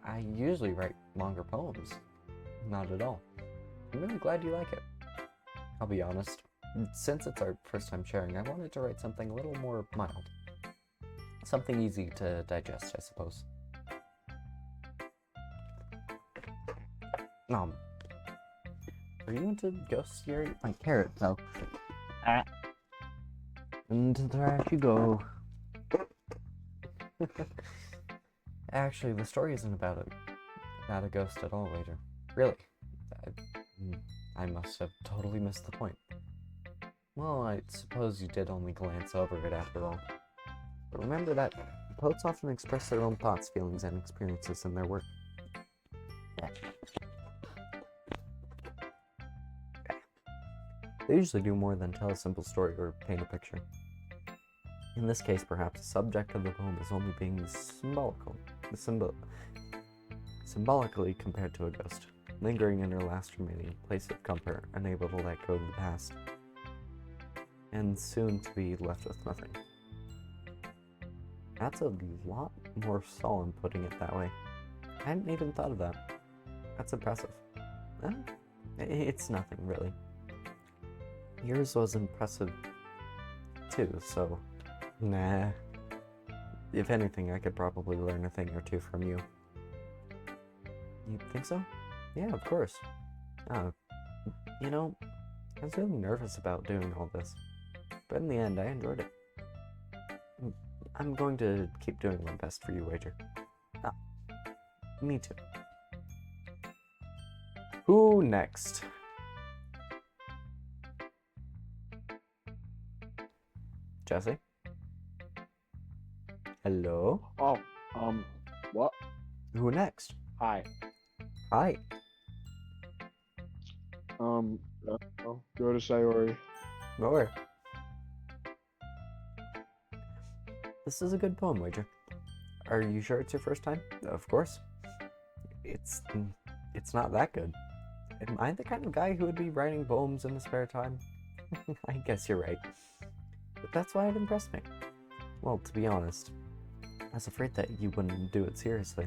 I usually write longer poems. Not at all. I'm really glad you like it. I'll be honest. Since it's our first time sharing, I wanted to write something a little more mild. Something easy to digest, I suppose. Are you into ghosts, Yuri? My carrot fell. Ah. Into the trash you go. Actually, the story isn't about a ghost at all, Waiter. Really. I must have totally missed the point. Well, I suppose you did only glance over it after all. But remember that poets often express their own thoughts, feelings, and experiences in their work. Yeah. They usually do more than tell a simple story or paint a picture. In this case, perhaps the subject of the poem is only being symbolically compared to a ghost, lingering in her last remaining place of comfort, unable to let go of the past, and soon to be left with nothing. That's a lot more solemn putting it that way. I hadn't even thought of that. That's impressive. It's nothing, really. Yours was impressive, too, so... Nah. If anything, I could probably learn a thing or two from you. You think so? Yeah, of course. You know, I was really nervous about doing all this, but in the end, I enjoyed it. I'm going to keep doing my best for you, Wager. Me too. Who next? Jesse? Hello?
Oh, what?
Who next?
Hi.
Hi.
I'll go to Sayori.
Where? This is a good poem, Wager. Are you sure it's your first time? Of course. It's not that good. Am I the kind of guy who would be writing poems in his spare time? I guess you're right. But that's why it impressed me. Well, to be honest, I was afraid that you wouldn't do it seriously,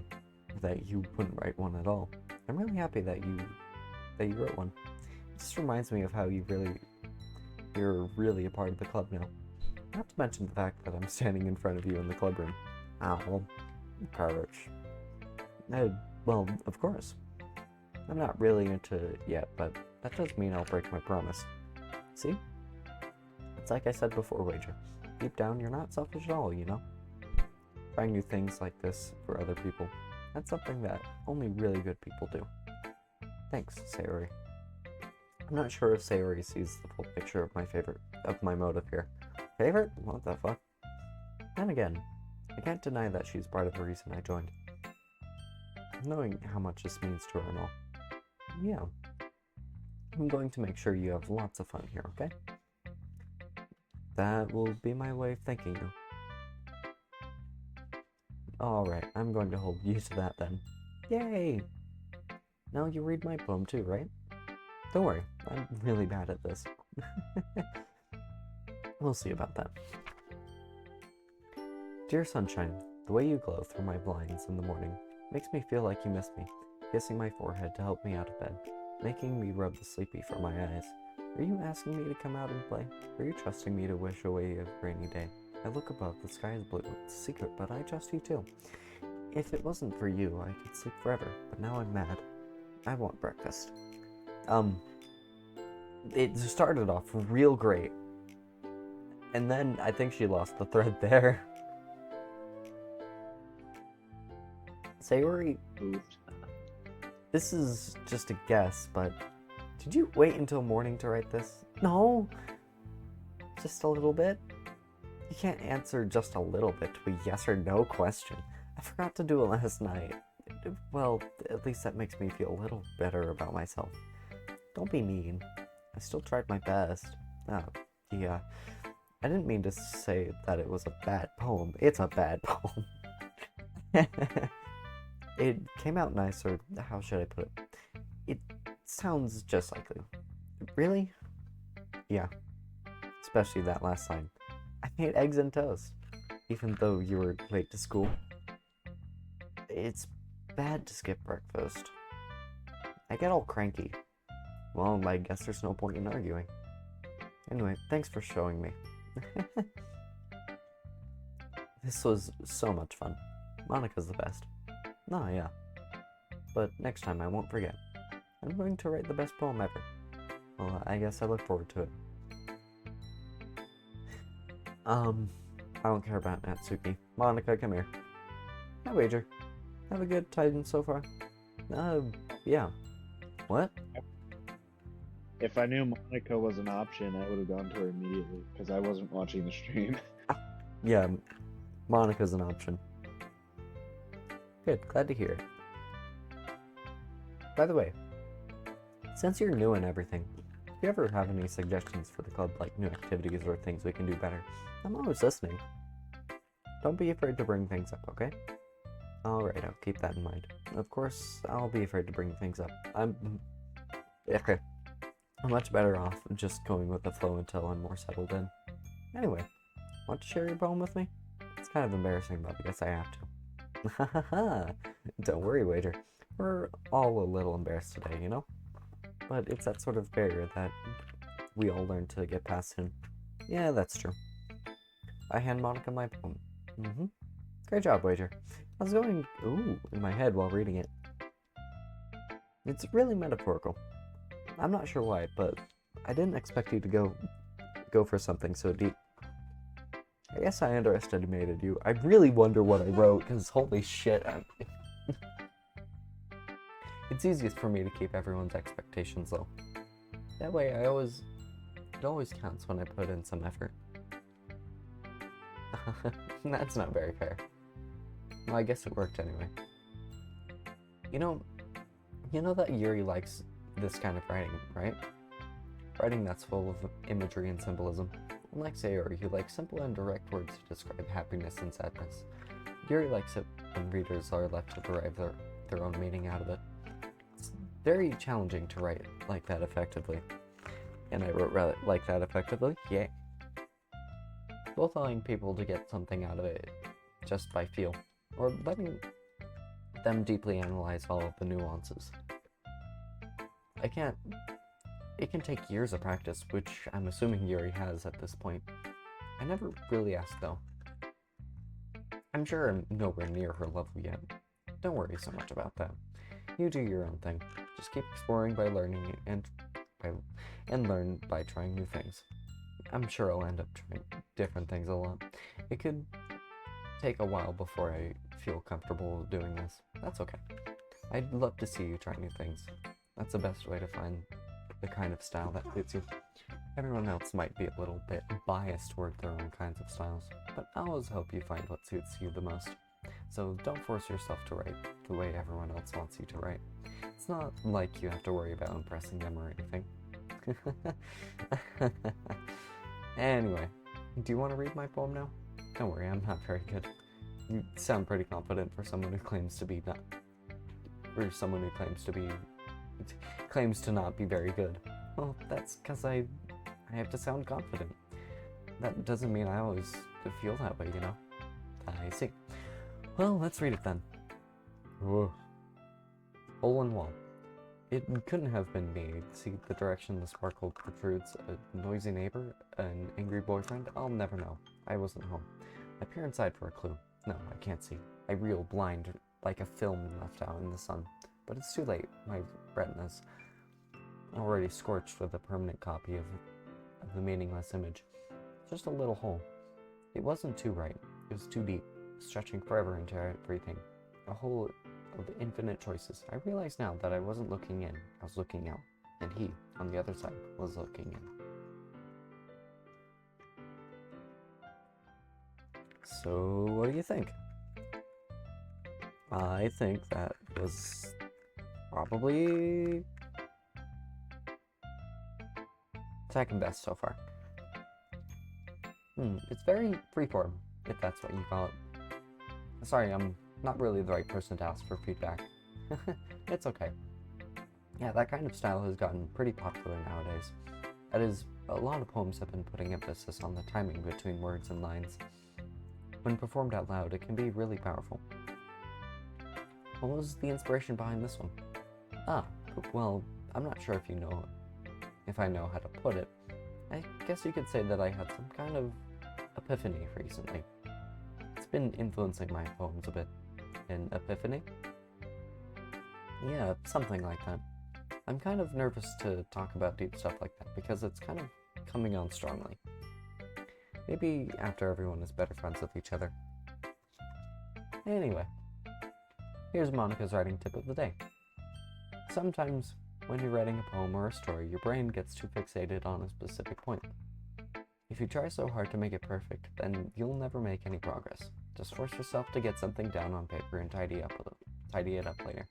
that you wouldn't write one at all. I'm really happy that you wrote one. It just reminds me of how you're really a part of the club now. Not to mention the fact that I'm standing in front of you in the club room. Well, courage. Well, of course. I'm not really into it yet, but that doesn't mean I'll break my promise. See? It's like I said before, Wager. Deep down, you're not selfish at all, you know? Trying new things like this for other people, that's something that only really good people do. Thanks, Sayori. I'm not sure if Sayori sees the full picture of my motive here. Favorite? What the fuck? Then again, I can't deny that she's part of the reason I joined. Knowing how much this means to her and all. Yeah. I'm going to make sure you have lots of fun here, okay? That will be my way of thanking you. Alright, I'm going to hold you to that then. Yay! Now you read my poem too, right? Don't worry, I'm really bad at this. We'll see about that. Dear sunshine, the way you glow through my blinds in the morning makes me feel like you miss me, kissing my forehead to help me out of bed, making me rub the sleepy from my eyes. Are you asking me to come out and play? Are you trusting me to wish away a rainy day? I look above, the sky is blue. It's a secret, but I trust you too. If it wasn't for you, I could sleep forever, but now I'm mad. I want breakfast. It started off real great. And then I think she lost the thread there. Sayori, this is just a guess, but did you wait until morning to write this? No. Just a little bit? You can't answer just a little bit to a yes or no question. I forgot to do it last night. Well, at least that makes me feel a little better about myself. Don't be mean. I still tried my best. Yeah. I didn't mean to say that it was a bad poem. It's a bad poem. It came out nice, or how should I put it? It sounds just like you. Really? Yeah. Especially that last line. I made eggs and toast, even though you were late to school. It's bad to skip breakfast. I get all cranky. Well, I guess there's no point in arguing. Anyway, thanks for showing me. This was so much fun. Monica's the best. Oh, yeah. But next time I won't forget. I'm going to write the best poem ever. Well, I guess I look forward to it. I don't care about Natsuki. Monica, come here. Hi, Wager. Have a good time so far? Yeah. What?
If I knew Monica was an option, I would have gone to her immediately because I wasn't watching the stream.
Yeah, Monica's an option. Good, glad to hear it. By the way, since you're new and everything, if you ever have any suggestions for the club, like new activities or things we can do better, I'm always listening. Don't be afraid to bring things up, okay? Alright, I'll keep that in mind. Of course, I'll be afraid to bring things up. I'm much better off just going with the flow until I'm more settled in. Anyway, want to share your poem with me? It's kind of embarrassing, but I guess I have to. Don't worry, Wager. We're all a little embarrassed today, you know? But it's that sort of barrier that we all learn to get past soon. Yeah, that's true. I hand Monica my poem. Great job, Wager. I was going, in my head while reading it. It's really metaphorical. I'm not sure why, but I didn't expect you to go for something so deep. I guess I underestimated you. I really wonder what I wrote, because holy shit, It's easiest for me to keep everyone's expectations low. That way, it always counts when I put in some effort. That's not very fair. Well, I guess it worked anyway. You know that Yuri likes this kind of writing, right? Writing that's full of imagery and symbolism. Unlike Sayori, who likes simple and direct words to describe happiness and sadness. Yuri likes it when readers are left to derive their own meaning out of it. It's very challenging to write like that effectively. And I wrote like that effectively, yay. Both allowing people to get something out of it just by feel, or letting them deeply analyze all of the nuances. It can take years of practice, which I'm assuming Yuri has at this point. I never really asked though. I'm sure I'm nowhere near her level yet. Don't worry so much about that. You do your own thing. Just keep exploring by learning and learn by trying new things. I'm sure I'll end up trying different things a lot. It could take a while before I feel comfortable doing this. That's okay. I'd love to see you try new things. That's the best way to find the kind of style that fits you. Everyone else might be a little bit biased toward their own kinds of styles, but I always hope you find what suits you the most. So don't force yourself to write the way everyone else wants you to write. It's not like you have to worry about impressing them or anything. Anyway, do you want to read my poem now? Don't worry, I'm not very good. You sound pretty confident for someone who claims to not be very good. Well, that's because I have to sound confident. That doesn't mean I always feel that way, you know? I see. Well, let's read it then. Whoa. Hole in wall. It couldn't have been me. See the direction the sparkle protrudes, a noisy neighbor, an angry boyfriend? I'll never know. I wasn't home. I peer inside for a clue. No, I can't see. I reel blind like a film left out in the sun. But it's too late. My retina's already scorched with a permanent copy of the meaningless image. Just a little hole. It wasn't too right. It was too deep, stretching forever into everything. A hole of infinite choices. I realize now that I wasn't looking in, I was looking out. And he, on the other side, was looking in. So, what do you think? I think that was probably second best so far. It's very freeform, if that's what you call it. Sorry, I'm not really the right person to ask for feedback. It's okay. Yeah, that kind of style has gotten pretty popular nowadays. That is, a lot of poems have been putting emphasis on the timing between words and lines. When performed out loud, it can be really powerful. What was the inspiration behind this one? Well, I'm not sure if I know how to put it. I guess you could say that I had some kind of epiphany recently. It's been influencing my poems a bit. An epiphany? Yeah, something like that. I'm kind of nervous to talk about deep stuff like that because it's kind of coming on strongly. Maybe after everyone is better friends with each other. Anyway, here's Monica's writing tip of the day. Sometimes, when you're writing a poem or a story, your brain gets too fixated on a specific point. If you try so hard to make it perfect, then you'll never make any progress. Just force yourself to get something down on paper and tidy it up later.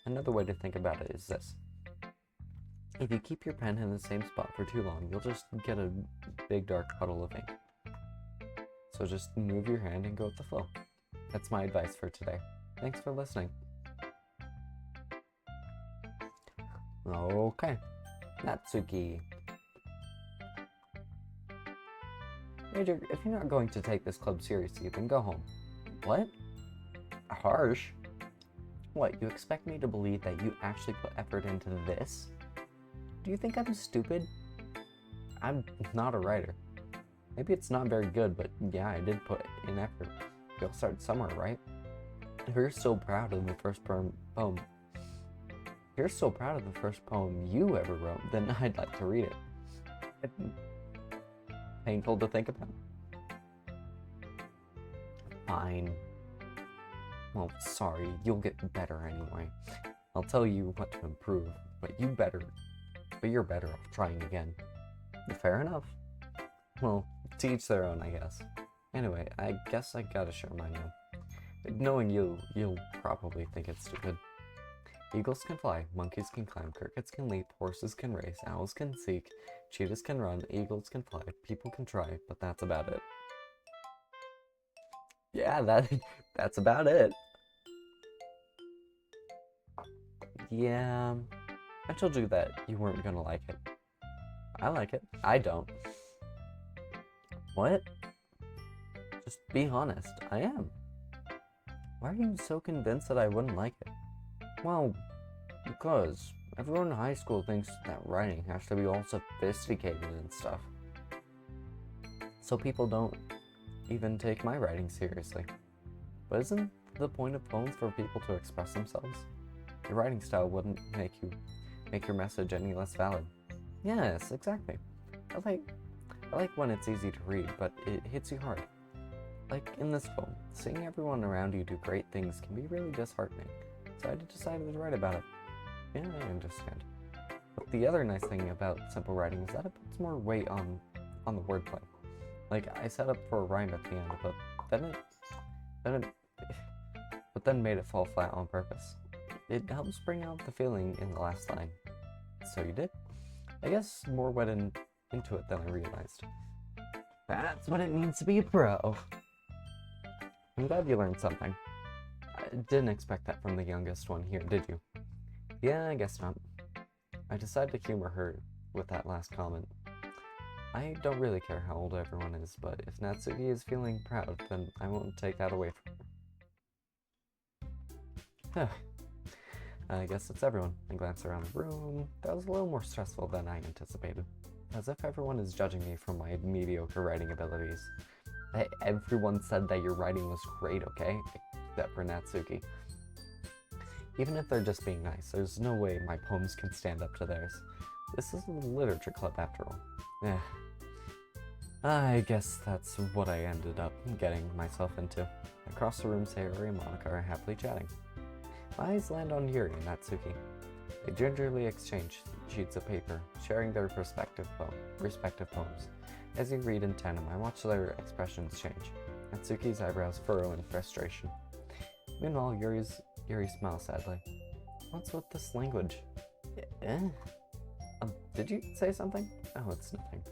Another way to think about it is this. If you keep your pen in the same spot for too long, you'll just get a big dark puddle of ink. So just move your hand and go with the flow. That's my advice for today. Thanks for listening. Okay, Natsuki. Major, if you're not going to take this club seriously, then go home. What? Harsh? What, you expect me to believe that you actually put effort into this? Do you think I'm stupid? I'm not a writer. Maybe it's not very good, but yeah, I did put in effort. You'll start somewhere, right? If you're so proud of the first poem you ever wrote, then I'd like to read it. It's painful to think about. Fine. Well, sorry, you'll get better anyway. I'll tell you what to improve, but you're better off trying again. Fair enough. Well, to each their own, I guess. Anyway, I guess I gotta share mine now. Knowing you'll probably think it's stupid. Eagles can fly, monkeys can climb, crickets can leap, horses can race, owls can seek, cheetahs can run, eagles can fly, people can try, but that's about it. Yeah, that's about it. Yeah, I told you that you weren't gonna like it. I like it. I don't. What? Just be honest. I am. Why are you so convinced that I wouldn't like it? Well, because everyone in high school thinks that writing has to be all sophisticated and stuff. So people don't even take my writing seriously. But isn't the point of poems for people to express themselves? Your writing style wouldn't make your message any less valid. Yes, exactly. I like when it's easy to read, but it hits you hard. Like in this poem, seeing everyone around you do great things can be really disheartening. So I decided to write about it. Yeah, I understand. But the other nice thing about simple writing is that it puts more weight on the wordplay. Like I set up for a rhyme at the end, but then made it fall flat on purpose. It helps bring out the feeling in the last line. So you did? I guess more went into it than I realized. That's what it means to be a pro. I'm glad you learned something. I didn't expect that from the youngest one here, did you? Yeah, I guess not. I decided to humor her with that last comment. I don't really care how old everyone is, but if Natsuki is feeling proud, then I won't take that away from her. I guess it's everyone. I glance around the room. That was a little more stressful than I anticipated. As if everyone is judging me for my mediocre writing abilities. Everyone said that your writing was great, okay? Except for Natsuki. Even if they're just being nice, there's no way my poems can stand up to theirs. This is a literature club after all. I guess that's what I ended up getting myself into. Across the room, Sayori and Monica are happily chatting. My eyes land on Yuri and Natsuki. They gingerly exchange sheets of paper, sharing their respective poems. As you read in tandem, I watch their expressions change. Natsuki's eyebrows furrow in frustration. Meanwhile, Yuri smiles sadly. What's with this language? Did you say something? Oh, it's nothing.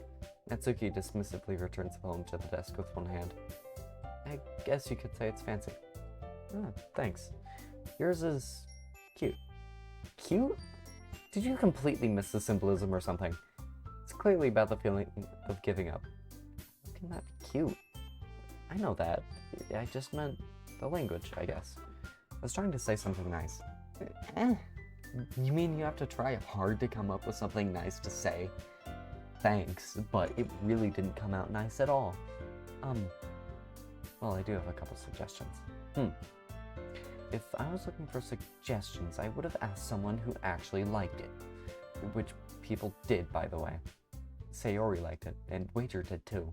Natsuki dismissively returns the poem to the desk with one hand. I guess you could say it's fancy. Ah, thanks. Yours is cute. Cute? Did you completely miss the symbolism or something? It's clearly about the feeling of giving up. How can that be cute? I know that. I just meant the language, I guess. I was trying to say something nice. You mean you have to try hard to come up with something nice to say? Thanks, but it really didn't come out nice at all. Well, I do have a couple suggestions. if I was looking for suggestions, I would have asked someone who actually liked it. Which people did, by the way. Sayori liked it, and Wager did too.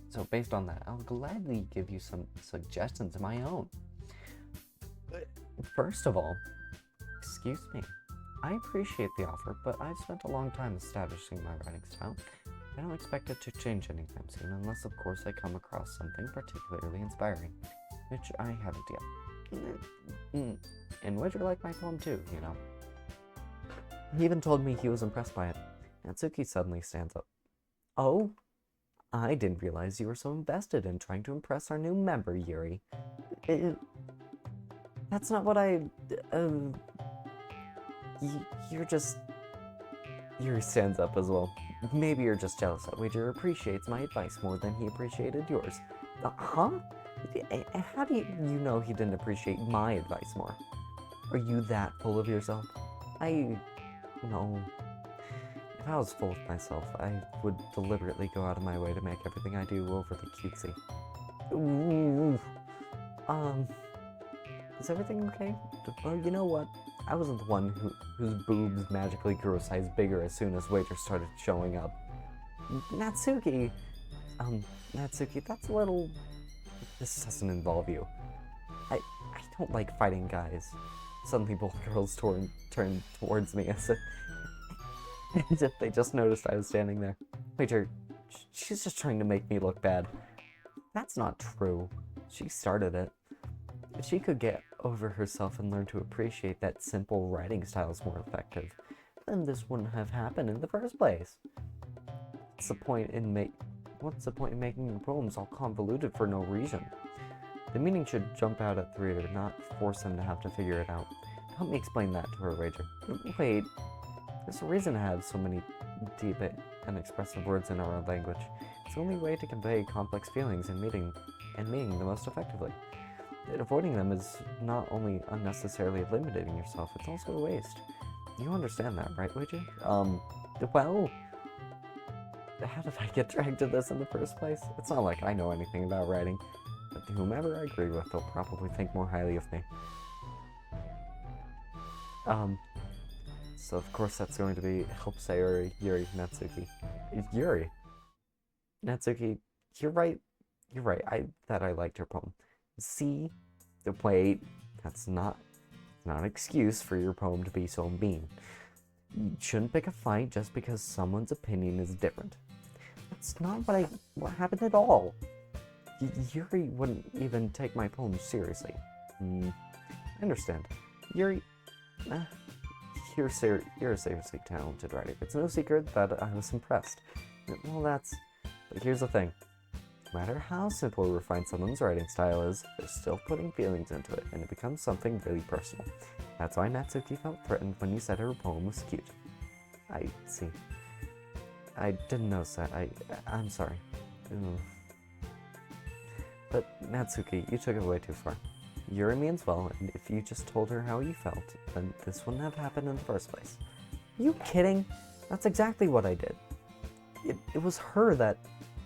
So based on that, I'll gladly give you some suggestions of my own. First of all, excuse me. I appreciate the offer, but I've spent a long time establishing my writing style. I don't expect it to change anytime soon, unless of course I come across something particularly inspiring, which I haven't yet. And Wager liked my poem too, you know. He even told me he was impressed by it. Natsuki suddenly stands up. Oh? I didn't realize you were so invested in trying to impress our new member, Yuri. That's not what I... You're just... Yuri stands up as well. Maybe you're just jealous that Wager appreciates my advice more than he appreciated yours. Huh? How do you know he didn't appreciate my advice more? Are you that full of yourself? No. If I was full of myself, I would deliberately go out of my way to make everything I do overly cutesy. Ooh. Is everything okay? Well, you know what? I wasn't the one whose boobs magically grew a size bigger as soon as Waiter started showing up. Natsuki, that's a little... This doesn't involve you. I don't like fighting guys. Suddenly both girls turned towards me as if they just noticed I was standing there. Waiter, she's just trying to make me look bad. That's not true. She started it. If she could get over herself and learn to appreciate that simple writing style is more effective, then this wouldn't have happened in the first place. What's the point in making your poems all convoluted for no reason? The meaning should jump out at the reader, not force them to have to figure it out. Help me explain that to her, Wager. Wait, there's a reason to have so many deep and expressive words in our own language. It's the only way to convey complex feelings and meaning the most effectively. Avoiding them is not only unnecessarily eliminating yourself, it's also a waste. You understand that, right, Wager? Well... How did I get dragged to this in the first place? It's not like I know anything about writing, but whomever I agree with, they'll probably think more highly of me. So of course that's going to be help Sayori, Yuri, Natsuki. Yuri! Natsuki, you're right, I liked your poem. See? Wait, that's not an excuse for your poem to be so mean. You shouldn't pick a fight just because someone's opinion is different. That's not what happened at all. Yuri wouldn't even take my poem seriously. I understand. Yuri, you're a seriously talented writer. It's no secret that I was impressed. Well, but here's the thing. No matter how simple or refined someone's writing style is, they're still putting feelings into it, and it becomes something really personal. That's why Natsuki felt threatened when you said her poem was cute. I see. I didn't notice that. I'm sorry. But Natsuki, you took it way too far. Yuri means well, and if you just told her how you felt, then this wouldn't have happened in the first place. Are you kidding? That's exactly what I did. It was her that...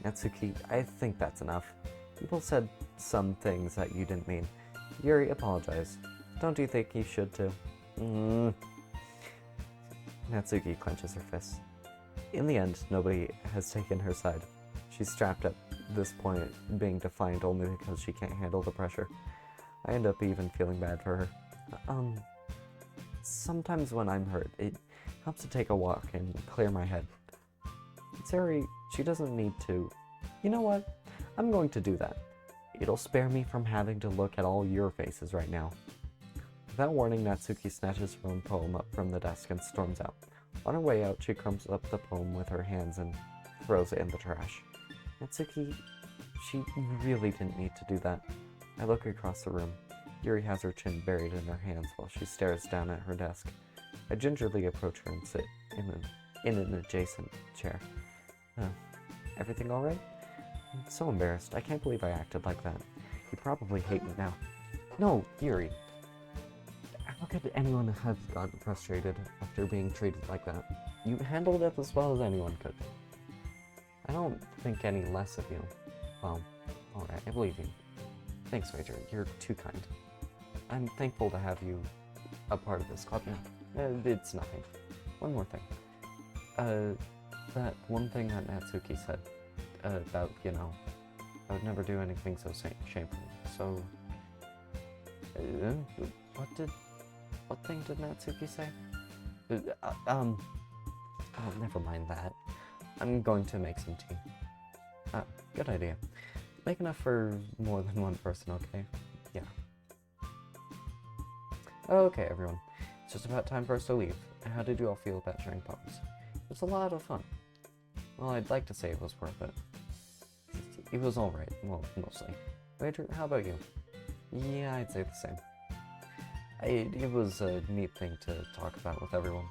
Natsuki, I think that's enough. People said some things that you didn't mean. Yuri, apologize. Don't you think you should too? Natsuki clenches her fists. In the end, nobody has taken her side. She's strapped at this point, being defiant only because she can't handle the pressure. I end up even feeling bad for her. Sometimes when I'm hurt, it helps to take a walk and clear my head. Sayori, she doesn't need to. You know what? I'm going to do that. It'll spare me from having to look at all your faces right now. Without warning, Natsuki snatches her own poem up from the desk and storms out. On her way out, she crumbles up the poem with her hands and throws it in the trash. Natsuki, she really didn't need to do that. I look across the room. Yuri has her chin buried in her hands while she stares down at her desk. I gingerly approach her and sit in an adjacent chair. Everything alright? I'm so embarrassed. I can't believe I acted like that. You probably hate me now. No, Yuri. How could anyone have gotten frustrated after being treated like that? You handled it as well as anyone could. I don't think any less of you. Well, alright, I believe you. Thanks, Major. You're too kind. I'm thankful to have you a part of this club now. It's nothing. One more thing. That one thing that Natsuki said about, you know, I would never do anything so shameful. So, what thing did Natsuki say? Oh, never mind that. I'm going to make some tea. Good idea. Make enough for more than one person, okay? Yeah. Okay, everyone. It's just about time for us to leave. How did you all feel about sharing poems? It was a lot of fun. Well, I'd like to say it was worth it. It was alright. Well, mostly. Waiter, how about you? Yeah, I'd say the same. It was a neat thing to talk about with everyone.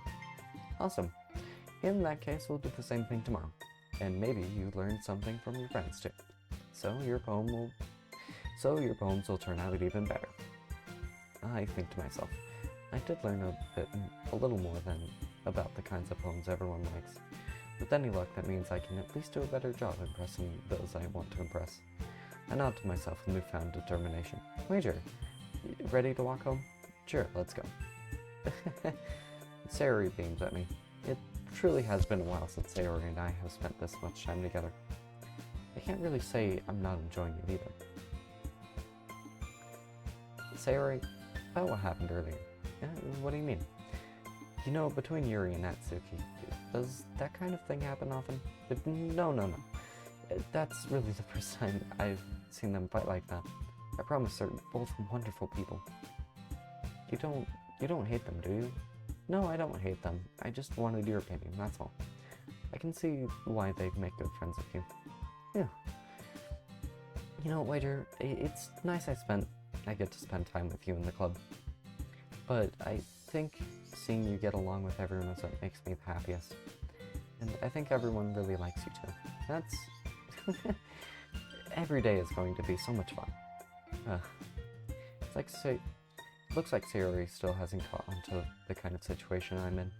Awesome. In that case, we'll do the same thing tomorrow. And maybe you learned something from your friends too. So your poems will turn out even better. I think to myself, I did learn a little more than about the kinds of poems everyone likes. With any luck, that means I can at least do a better job impressing those I want to impress. I nod to myself with newfound determination. Wager, ready to walk home? Sure, let's go. Sayori beams at me. It truly has been a while since Sayori and I have spent this much time together. I can't really say I'm not enjoying it either. Sayori, about what happened earlier. What do you mean? You know, between Yuri and Natsuki, does that kind of thing happen often? No. That's really the first time I've seen them fight like that. I promise they're both wonderful people. You don't hate them, do you? No, I don't hate them. I just wanted your opinion, that's all. I can see why they make good friends with you. Yeah. You know, waiter, it's nice I get to spend time with you in the club. But I think seeing you get along with everyone is what makes me the happiest. And I think everyone really likes you too. That's... Every day is going to be so much fun. Looks like Sayori still hasn't caught on to the kind of situation I'm in.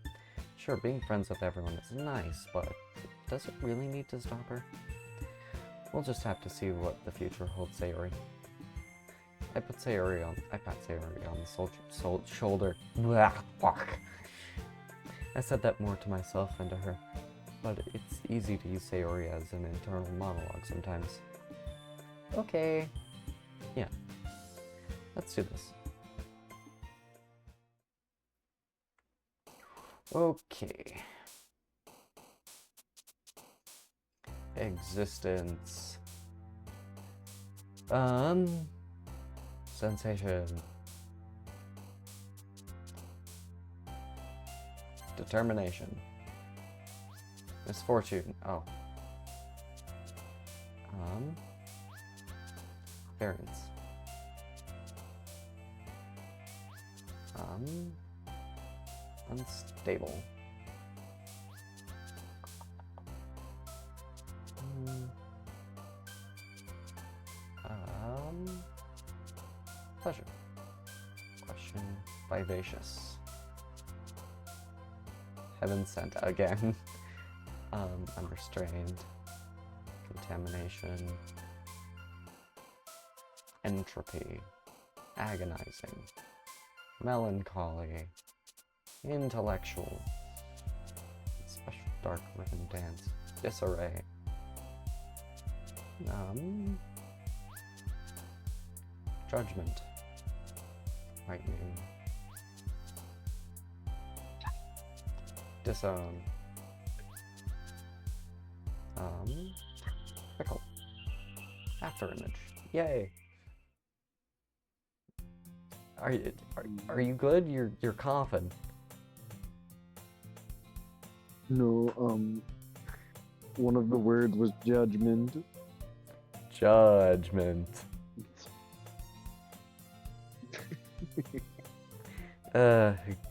Sure, being friends with everyone is nice, but does it really need to stop her? We'll just have to see what the future holds, Sayori. I pat Sayori on the shoulder. Blah, fuck. I said that more to myself than to her, but it's easy to use Sayori as an internal monologue sometimes. Okay. Yeah. Let's do this. Okay. Existence. Sensation. Determination. Misfortune. Oh. Variance. Unstable. Pleasure. Question. Vivacious. Heaven sent again. Unrestrained. Contamination. Entropy. Agonizing. Melancholy. Intellectual. Special dark rhythm dance. Disarray. Judgment. Lightning. Disown. Pickle. Afterimage. Yay. Are you good? You're coughing.
No, one of the words was judgment.
Judgment.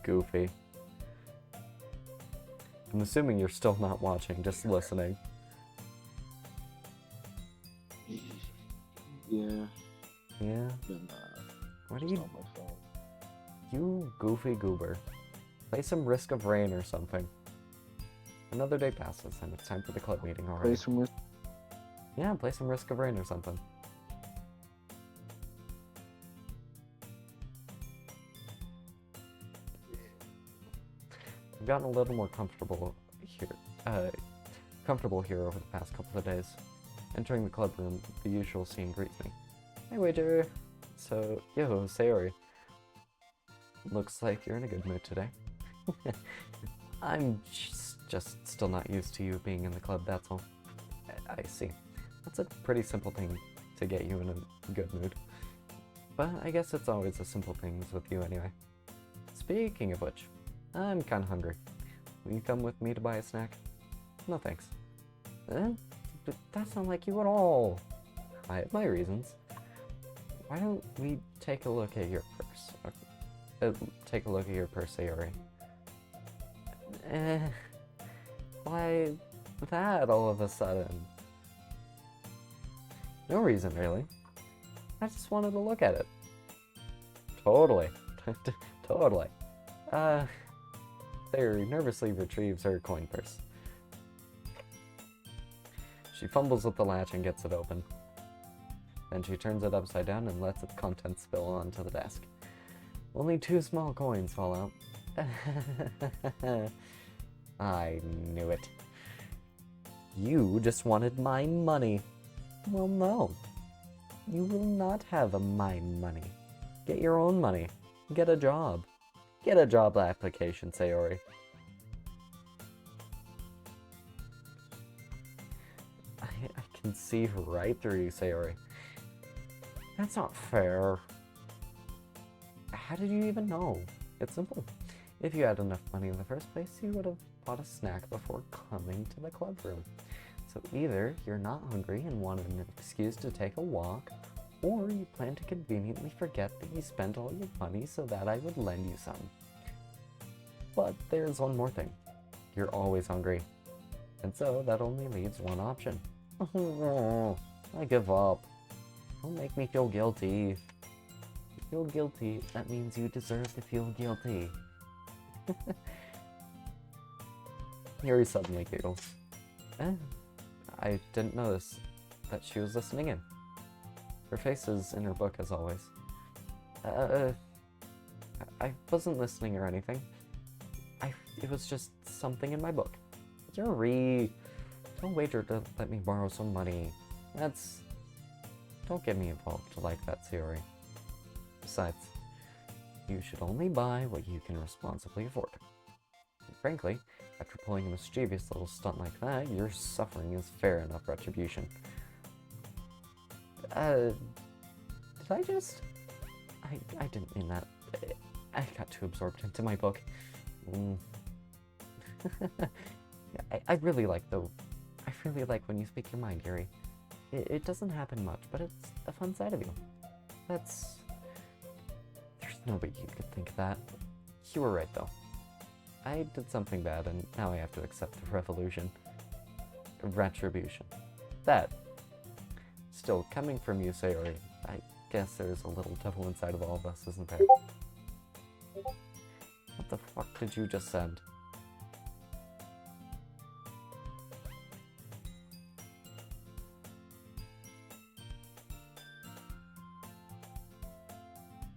Goofy. I'm assuming you're still not watching, just listening.
Yeah.
Yeah?
Then,
What are you...
on my phone.
You goofy goober. Play some Risk of Rain or something. Another day passes, and it's time for the club meeting already.
Play some
Yeah, play some Risk of Rain or something. I've gotten a little more comfortable here over the past couple of days. Entering the club room, the usual scene greets me. Hey, waiter. So, yo, Sayori. Looks like you're in a good mood today. I'm just still not used to you being in the club, that's all. I see. That's a pretty simple thing to get you in a good mood. But I guess it's always the simple things with you anyway. Speaking of which, I'm kinda hungry. Will you come with me to buy a snack? No thanks. That's not like you at all. I have my reasons. Why don't we take a look at your purse? Take a look at your purse, Yuri. Why that all of a sudden? No reason, really. I just wanted to look at it. Totally. Totally. There nervously retrieves her coin purse. She fumbles with the latch and gets it open. Then she turns it upside down and lets its contents spill onto the desk. Only 2 small coins fall out. I knew it. You just wanted my money. Well, no. You will not have my money. Get your own money. Get a job. Get a job application, Sayori. I can see right through you, Sayori. That's not fair. How did you even know? It's simple. If you had enough money in the first place, you would have bought a snack before coming to the club room. So either you're not hungry and wanted an excuse to take a walk, or you plan to conveniently forget that you spent all your money so that I would lend you some. But there's one more thing. You're always hungry. And so that only leaves one option. I give up. Don't make me feel guilty. If you feel guilty, that means you deserve to feel guilty. Yuri suddenly giggles. I didn't notice that she was listening in. Her face is in her book as always. I wasn't listening or anything. It was just something in my book. Yuri, don't wager to let me borrow some money. Don't get me involved like that, Yuri. Besides, you should only buy what you can responsibly afford. And frankly, after pulling a mischievous little stunt like that, your suffering is fair enough retribution. Did I just... I didn't mean that. I got too absorbed into my book. I really like when you speak your mind, Yuri. It doesn't happen much, but it's a fun side of you. There's no way you could think that. You were right, though. I did something bad, and now I have to accept the retribution. That. Still, coming from you, Sayori, I guess there's a little devil inside of all of us, isn't there? What the fuck did you just send?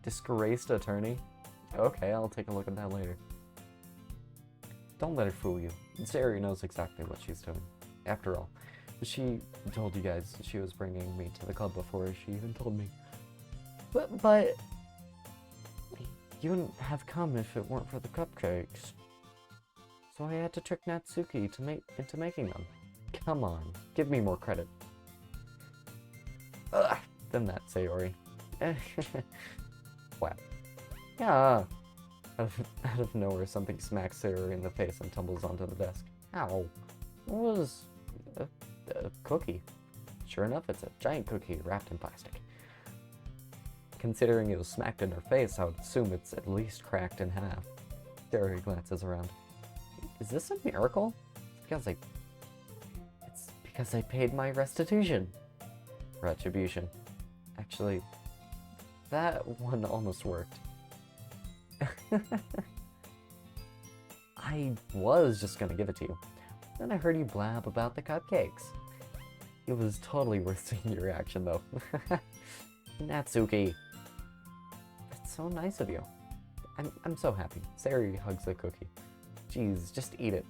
Disgraced attorney? Okay, I'll take a look at that later. Don't let her fool you. Sayori knows exactly what she's doing. After all, she told you guys she was bringing me to the club before she even told me. But you wouldn't have come if it weren't for the cupcakes. So I had to trick Natsuki into making them. Come on, give me more credit. Than that, Sayori. Wow. Yeah. Out of nowhere, something smacks Sayori in the face and tumbles onto the desk. Ow. It was a cookie. Sure enough, it's a giant cookie wrapped in plastic. Considering it was smacked in her face, I would assume it's at least cracked in half. Sayori glances around. Is this a miracle? It's because I paid my restitution. Retribution. Actually, that one almost worked. I was just gonna give it to you. Then I heard you blab about the cupcakes. It was totally worth seeing your reaction, though. Natsuki. That's so nice of you. I'm so happy. Sayori hugs the cookie. Jeez, just eat it.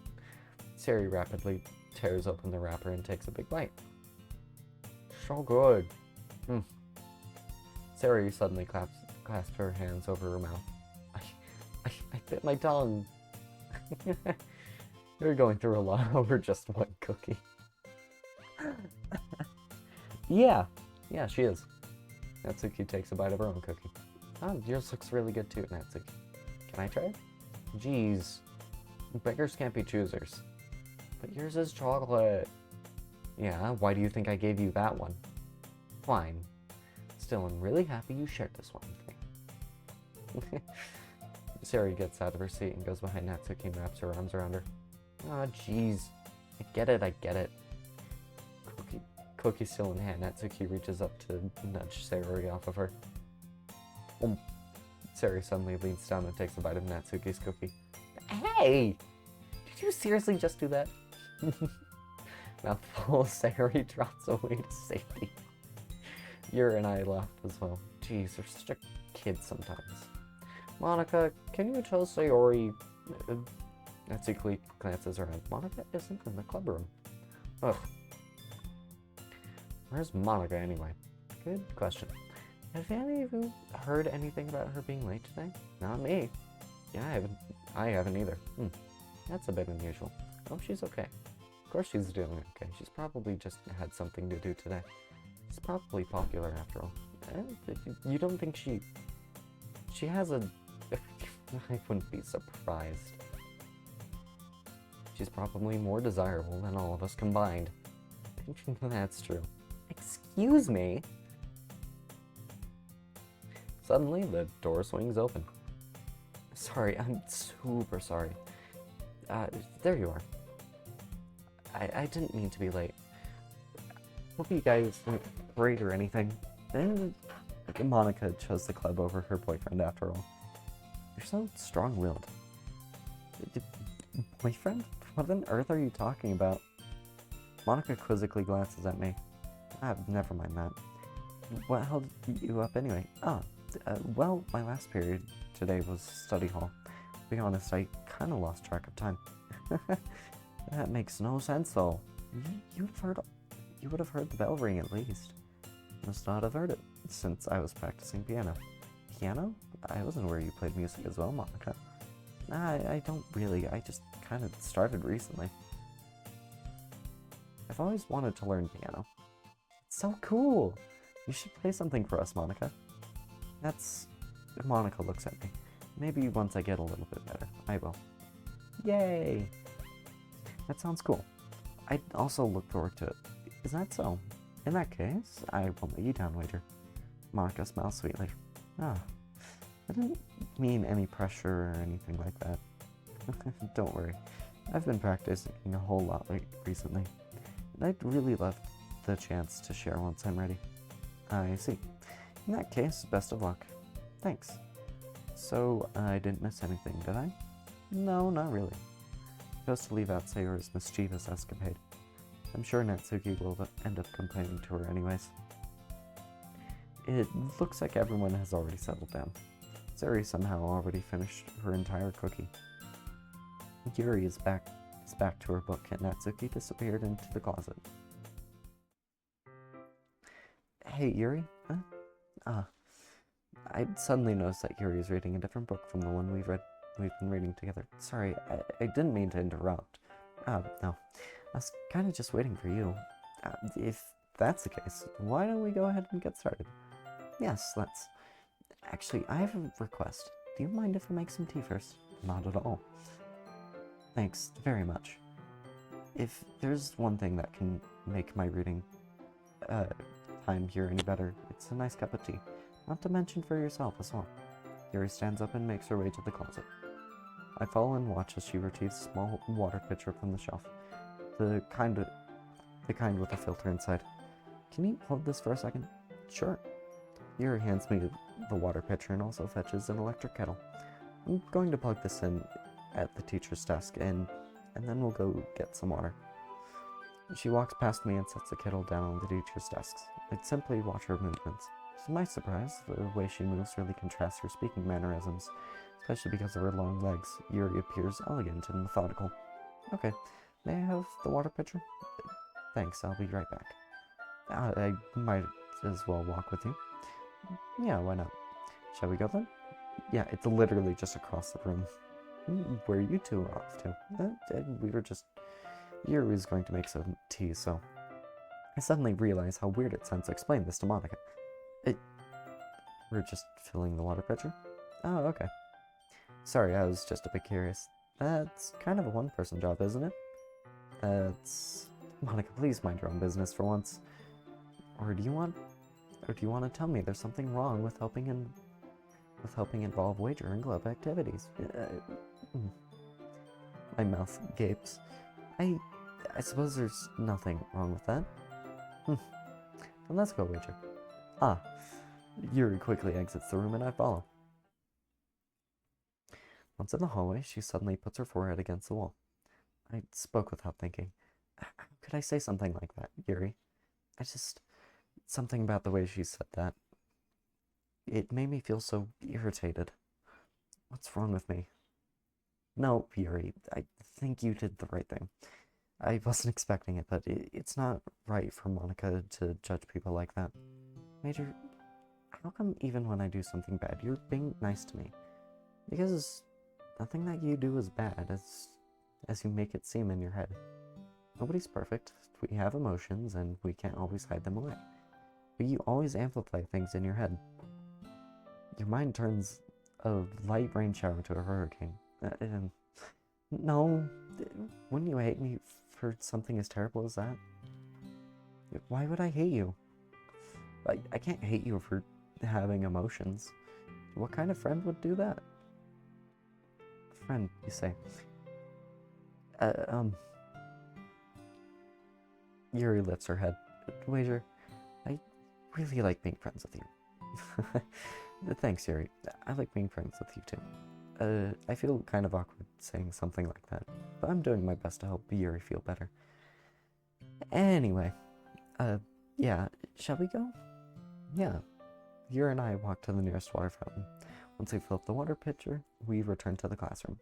Sari rapidly tears open the wrapper and takes a big bite. So good. Sari suddenly clasps her hands over her mouth. I bit my tongue. You're going through a lot over just one cookie. Yeah, she is. Natsuki takes a bite of her own cookie. Oh, yours looks really good too, Natsuki. Can I try it? Jeez. Beggars can't be choosers. But yours is chocolate. Yeah, why do you think I gave you that one? Fine. Still, I'm really happy you shared this one with me. Sari gets out of her seat and goes behind Natsuki and wraps her arms around her. Oh, jeez. I get it. Cookie still in hand, Natsuki reaches up to nudge Sari off of her. Sari suddenly leans down and takes a bite of Natsuki's cookie. Hey! Did you seriously just do that? Mouthful, Sari trots away to safety. Yuri and I laughed as well. Jeez, they're such a kid sometimes. Monica, can you tell Sayori... Natsuki glances around. Monica isn't in the club room. Ugh. Where's Monica anyway? Good question. Have any of you heard anything about her being late today? Not me. Yeah, I haven't either. That's a bit unusual. I hope she's okay. Of course she's doing okay. She's probably just had something to do today. She's probably popular after all. You don't think she has a... I wouldn't be surprised. She's probably more desirable than all of us combined. That's true. Excuse me? Suddenly, the door swings open. Sorry, I'm super sorry. There you are. I didn't mean to be late. Hope you guys weren't worried or anything. Monica chose the club over her boyfriend after all. You're so strong-willed. Boyfriend? What on earth are you talking about? Monica quizzically glances at me. Never mind that. What held you up anyway? Well, my last period today was study hall. To be honest, I kind of lost track of time. That makes no sense, though. You would have heard the bell ring at least. Must not have heard it, since I was practicing piano. Piano? I wasn't aware you played music as well, Monica. I don't really. I just kind of started recently. I've always wanted to learn piano. It's so cool! You should play something for us, Monica. Monica looks at me. Maybe once I get a little bit better, I will. Yay! That sounds cool. I also look forward to it. Is that so? In that case, I won't let you down, wager. Monica smiles sweetly. I didn't mean any pressure or anything like that. Don't worry. I've been practicing a whole lot recently. And I'd really love the chance to share once I'm ready. I see. In that case, best of luck. Thanks. So, I didn't miss anything, did I? No, not really. Just to leave out Sayori's mischievous escapade. I'm sure Natsuki will end up complaining to her anyways. It looks like everyone has already settled down. Sari somehow already finished her entire cookie. Yuri is back to her book, and Natsuki disappeared into the closet. Hey, Yuri? Huh? I suddenly noticed that Yuri is reading a different book from the one we've been reading together. Sorry, I didn't mean to interrupt. No. I was kind of just waiting for you. If that's the case, why don't we go ahead and get started? Yes, let's. Actually, I have a request. Do you mind if I make some tea first? Not at all. Thanks very much. If there's one thing that can make my reading time here any better, it's a nice cup of tea. Not to mention for yourself as well. Yuri stands up and makes her way to the closet. I follow and watch as she retrieves a small water pitcher from the shelf. The kind with a filter inside. Can you hold this for a second? Sure. Yuri hands me the water pitcher and also fetches an electric kettle. I'm going to plug this in at the teacher's desk and then we'll go get some water. She walks past me and sets the kettle down on the teacher's desk. I'd simply watch her movements. To my surprise, the way she moves really contrasts her speaking mannerisms, especially because of her long legs. Yuri appears elegant and methodical. Okay, may I have the water pitcher? Thanks, I'll be right back. I might as well walk with you. Yeah, why not? Shall we go then? Yeah, it's literally just across the room. Where are you two off to? We were just... Yuri was going to make some tea, so... I suddenly realized how weird it sounds to explain this to Monica. We're just filling the water pitcher? Oh, okay. Sorry, I was just a bit curious. That's kind of a one-person job, isn't it? Monica, please mind your own business for once. Or do you want to tell me there's something wrong with helping involve wager and club activities? My mouth gapes. I suppose there's nothing wrong with that. Then let's go wager. Yuri quickly exits the room and I follow. Once in the hallway, she suddenly puts her forehead against the wall. I spoke without thinking. How could I say something like that, Yuri? Something about the way she said that. It made me feel so irritated. What's wrong with me? No, Yuri, I think you did the right thing. I wasn't expecting it, but it's not right for Monica to judge people like that. Major, how come even when I do something bad, you're being nice to me? Because nothing that you do is bad, as you make it seem in your head. Nobody's perfect. We have emotions, and we can't always hide them away. But you always amplify things in your head. Your mind turns a light rain shower into a hurricane. No, wouldn't you hate me for something as terrible as that? Why would I hate you? I can't hate you for having emotions. What kind of friend would do that? Friend, you say. Yuri lifts her head. Wager, I really like being friends with you. Thanks, Yuri. I like being friends with you too. I feel kind of awkward saying something like that, but I'm doing my best to help Yuri feel better. Anyway, yeah, shall we go? Yeah. Yuri and I walk to the nearest water fountain. Once we fill up the water pitcher, we return to the classroom.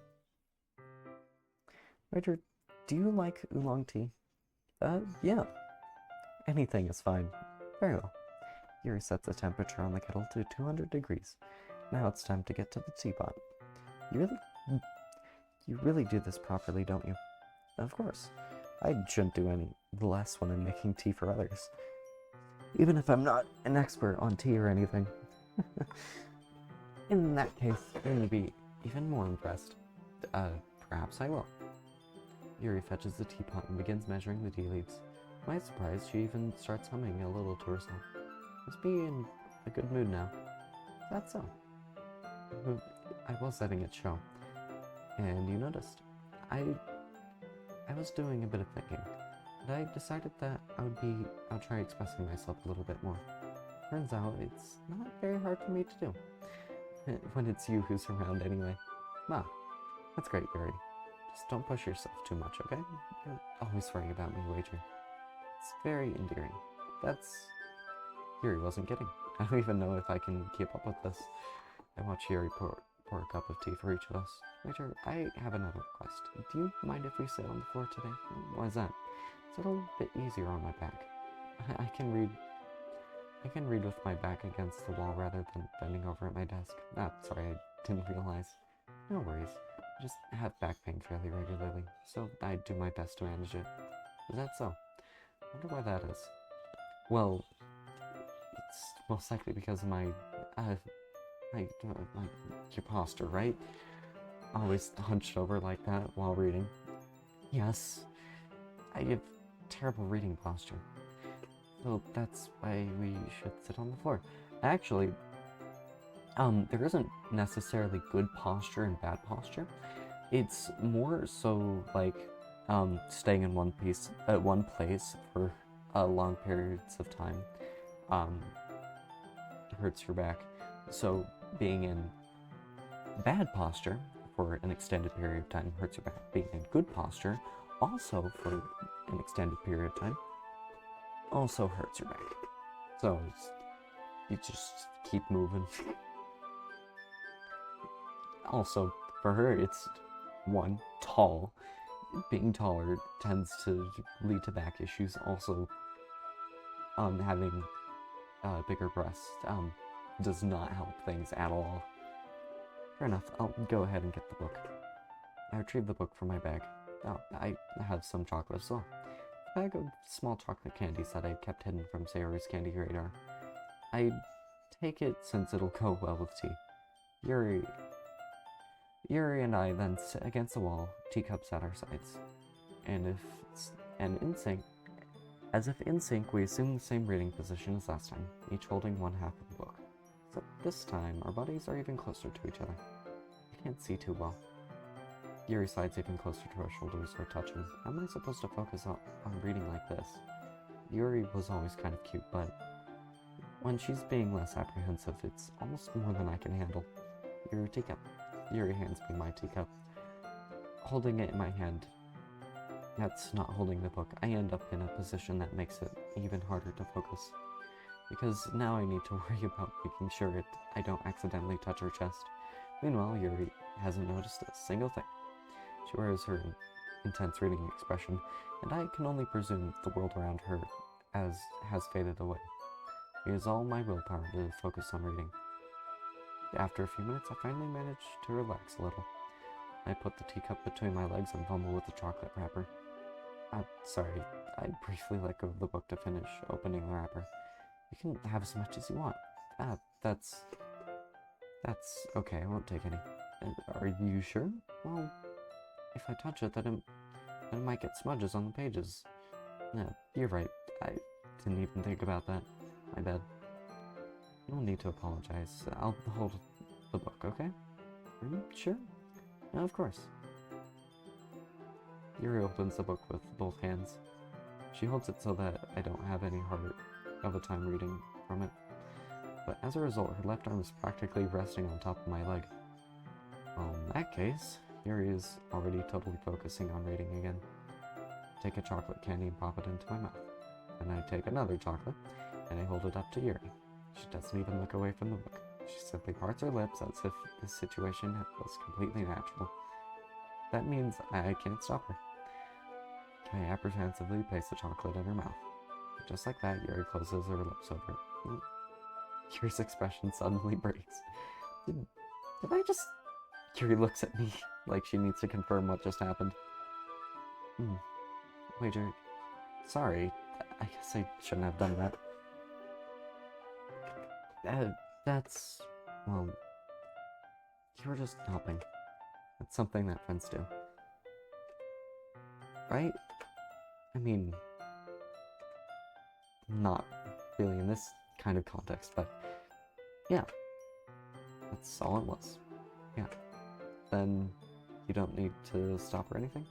Waiter, do you like oolong tea? Yeah. Anything is fine. Very well. Yuri sets the temperature on the kettle to 200 degrees. Now it's time to get to the teapot. You really do this properly, don't you? Of course. I shouldn't do any less when I'm making tea for others. Even if I'm not an expert on tea or anything. In that case, you're going to be even more impressed. Perhaps I will. Yuri fetches the teapot and begins measuring the tea leaves. To my surprise, she even starts humming a little to herself. Must be in a good mood now. That's so. I was letting it show. And you noticed. I was doing a bit of thinking. But I decided that I'll try expressing myself a little bit more. Turns out it's not very hard for me to do. When it's you who's around anyway. Wow, that's great, Yuri. Just don't push yourself too much, okay? You're always worrying about me, Wager. It's very endearing. Yuri wasn't kidding. I don't even know if I can keep up with this. I watch Yuri pour a cup of tea for each of us. Waiter, I have another request. Do you mind if we sit on the floor today? Why is that? It's a little bit easier on my back. I can read with my back against the wall rather than bending over at my desk. Sorry, I didn't realize. No worries. I just have back pain fairly regularly, so I do my best to manage it. Is that so? I wonder why that is. Well, it's most likely because of my your posture, right? Always hunched over like that while reading. Yes, I have terrible reading posture. So that's why we should sit on the floor. Actually, there isn't necessarily good posture and bad posture. It's more so like staying in one place for long periods of time hurts your back. So being in bad posture for an extended period of time hurts your back. Being in good posture also for an extended period of time also hurts your back. So you just keep moving. Also, for her, it's one, tall. Being taller tends to lead to back issues. Also, having bigger breasts does not help things at all. Fair enough, I'll go ahead and get the book. I retrieve the book from my bag. Oh, I have some chocolate as well. A bag of small chocolate candies that I kept hidden from Sayori's candy radar. I take it since it'll go well with tea. Yuri and I then sit against the wall, teacups at our sides. As if in sync, we assume the same reading position as last time, each holding one half of the book. Except this time, our bodies are even closer to each other. I can't see too well. Yuri slides even closer to our shoulders or touching. How am I supposed to focus on reading like this? Yuri was always kind of cute, but when she's being less apprehensive, it's almost more than I can handle. Your teacup. Yuri hands me my teacup. Holding it in my hand, that's not holding the book. I end up in a position that makes it even harder to focus. Because now I need to worry about making sure I don't accidentally touch her chest. Meanwhile, Yuri hasn't noticed a single thing. She wears her intense reading expression, and I can only presume the world around her has faded away. It is all my willpower to focus on reading. After a few minutes, I finally manage to relax a little. I put the teacup between my legs and fumble with the chocolate wrapper. Sorry, I briefly let go of the book to finish opening the wrapper. You can have as much as you want. That's okay, I won't take any. Are you sure? Well, if I touch it, then it might get smudges on the pages. Yeah, you're right. I didn't even think about that. My bad. No need to apologize. I'll hold the book, okay? Are you sure? No, of course. Yuri opens the book with both hands. She holds it so that I don't have any harder of a time reading from it. But as a result, her left arm is practically resting on top of my leg. Well, in that case, Yuri is already totally focusing on reading again. I take a chocolate candy and pop it into my mouth. Then I take another chocolate, and I hold it up to Yuri. She doesn't even look away from the book. She simply parts her lips as if this situation was completely natural. That means I can't stop her. I apprehensively place the chocolate in her mouth. Just like that, Yuri closes her lips over it. Yuri's expression suddenly breaks. Did I just... Yuri looks at me like she needs to confirm what just happened. Waiter, sorry. I guess I shouldn't have done that. That's... well... You were just helping. That's something that friends do. Right? I mean... not really in this kind of context, but... yeah. That's all it was. Yeah. Then... you don't need to stop or anything?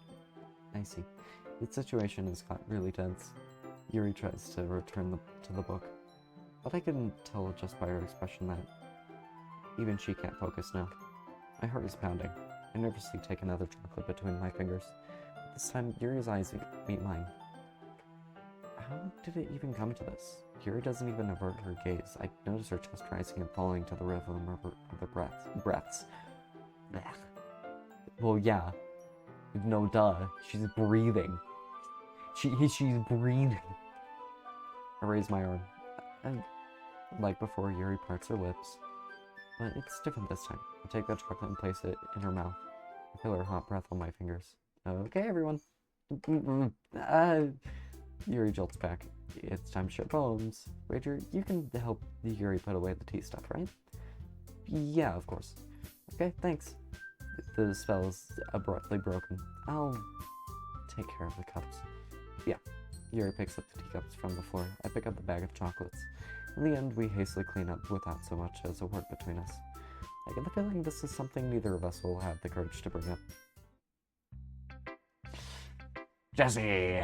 I see. The situation has got really tense. Yuri tries to return to the book, but I can tell just by her expression that even she can't focus now. My heart is pounding. I nervously take another chocolate between my fingers. This time, Yuri's eyes meet mine. How did it even come to this? Yuri doesn't even avert her gaze. I notice her chest rising and falling to the rhythm of her breaths. Blech. Well, yeah. No, duh. She's breathing. She's breathing. I raise my arm. And, like before, Yuri parts her lips. But it's different this time. I take the chocolate and place it in her mouth. I feel her hot breath on my fingers. Okay, everyone. Yuri jolts back. It's time to share poems. Waiter, you can help Yuri put away the tea stuff, right? Yeah, of course. Okay, thanks. The spell is abruptly broken. I'll take care of the cups. Yeah. Yuri picks up the teacups from the floor. I pick up the bag of chocolates. In the end, we hastily clean up without so much as a word between us. I get the feeling this is something neither of us will have the courage to bring up. Jesse!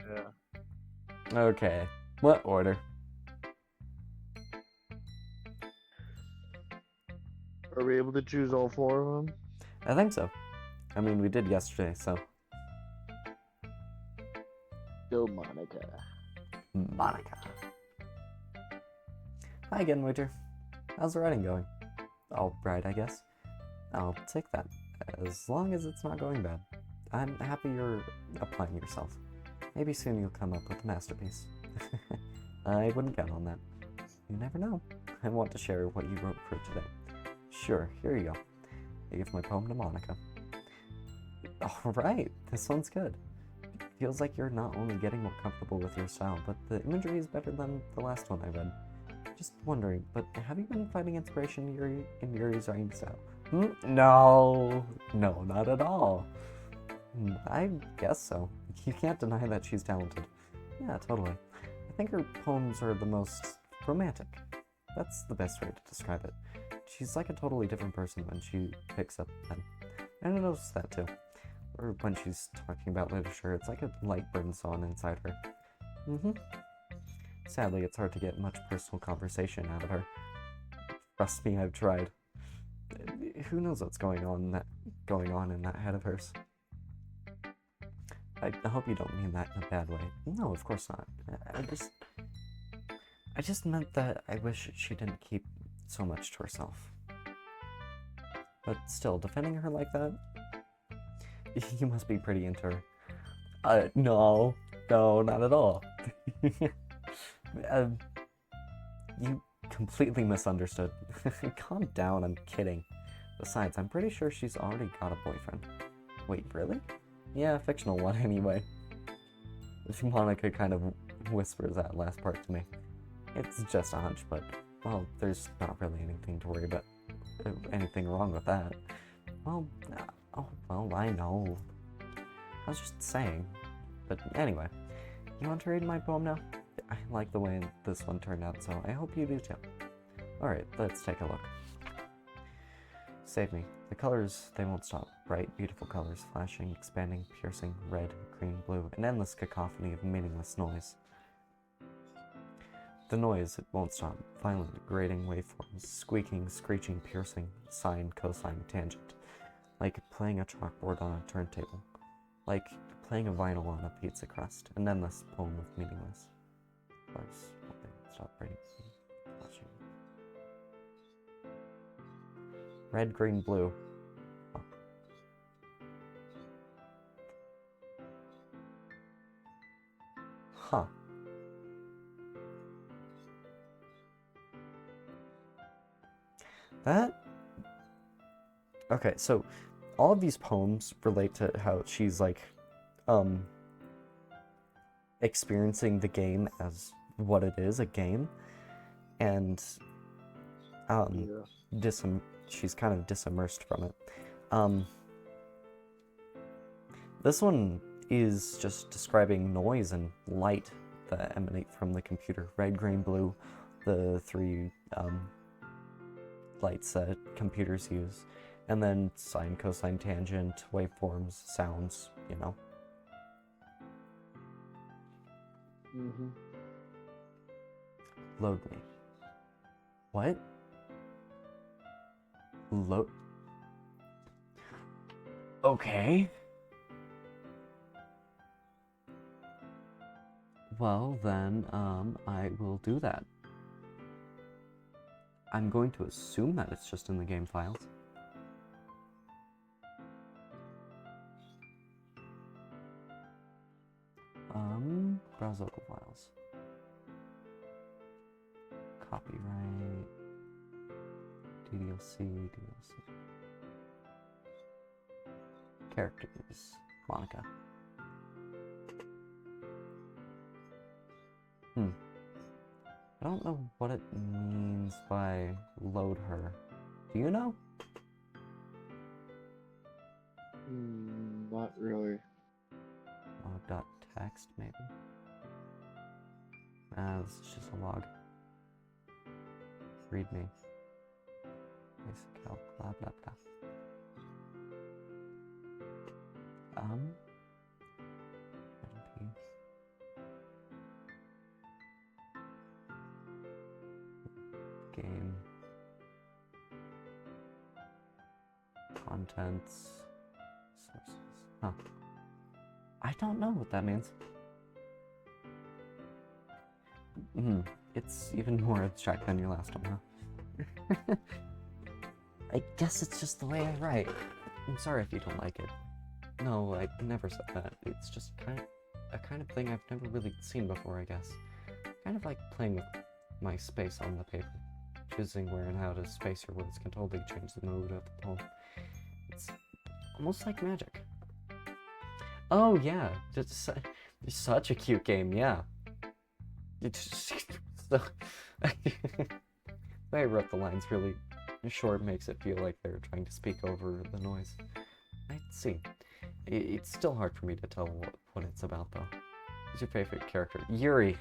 Yeah.
Okay. What order?
Are we able to choose all four of them?
I think so. I mean, we did yesterday, so.
Go, Monica.
Monica. Hi again, Waiter. How's the writing going? All right, I guess. I'll take that, as long as it's not going bad. I'm happy you're applying yourself. Maybe soon you'll come up with a masterpiece. I wouldn't count on that. You never know. I want to share what you wrote for today. Sure, here you go. I give my poem to Monica. Alright, this one's good. Feels like you're not only getting more comfortable with your style, but the imagery is better than the last one I read. Just wondering, but have you been finding inspiration in Yuri's writing style? No, not at all. I guess so. You can't deny that she's talented. Yeah, totally. I think her poems are the most romantic. That's the best way to describe it. She's like a totally different person when she picks up a pen. And I noticed that too. Or when she's talking about literature, it's like a light burns on inside her. Sadly, it's hard to get much personal conversation out of her. Trust me, I've tried. Who knows what's going on in that head of hers? I hope you don't mean that in a bad way. No, of course not. I just meant that I wish she didn't keep so much to herself. But still, defending her like that? You must be pretty into her. No, not at all. You completely misunderstood. Calm down, I'm kidding. Besides, I'm pretty sure she's already got a boyfriend. Wait, really? Yeah, a fictional one anyway. Monica kind of whispers that last part to me. It's just a hunch, but, well, there's not really anything to worry about. Anything wrong with that. Well, I know. I was just saying. But anyway, you want to read my poem now? I like the way this one turned out, so I hope you do too. Alright, let's take a look. Save me. The colors, they won't stop. Bright, beautiful colors, flashing, expanding, piercing, red, green, blue, an endless cacophony of meaningless noise. The noise, it won't stop. Violent, grating waveforms, squeaking, screeching, piercing, sine, cosine, tangent. Like playing a chalkboard on a turntable. Like playing a vinyl on a pizza crust. An endless poem of meaningless. Colors, stop breaking, flashing. Red, green, blue. Oh. Huh. Okay, so all of these poems relate to how she's like, experiencing the game as what it is, a game, and, she's kind of disimmersed from it. This one is just describing noise and light that emanate from the computer. Red, green, blue, the three, lights that computers use. And then sine, cosine, tangent, waveforms, sounds, you know. Load me. What? Load? Okay. Well, then, I will do that. I'm going to assume that it's just in the game files. Browse local files. Copyright. DDLC. Characters. Monica. I don't know what it means by load her. Do you know?
Not really.
Log.text, maybe? This is just a log. Read me. Basic calc, blah blah blah. Game. Contents. Sources. Huh. I don't know what that means. It's even more abstract than your last one, huh? I guess it's just the way I write. I'm sorry if you don't like it. No, I never said that. It's just a kind of thing I've never really seen before, I guess. Kind of like playing with my space on the paper. Choosing where and how to space your words can totally change the mood of the poem. It's almost like magic. Oh yeah, just such a cute game, yeah. It's so the way I wrote the lines really short makes it feel like they're trying to speak over the noise. I see. It's still hard for me to tell what it's about, though. Who's your favorite character? Yuri!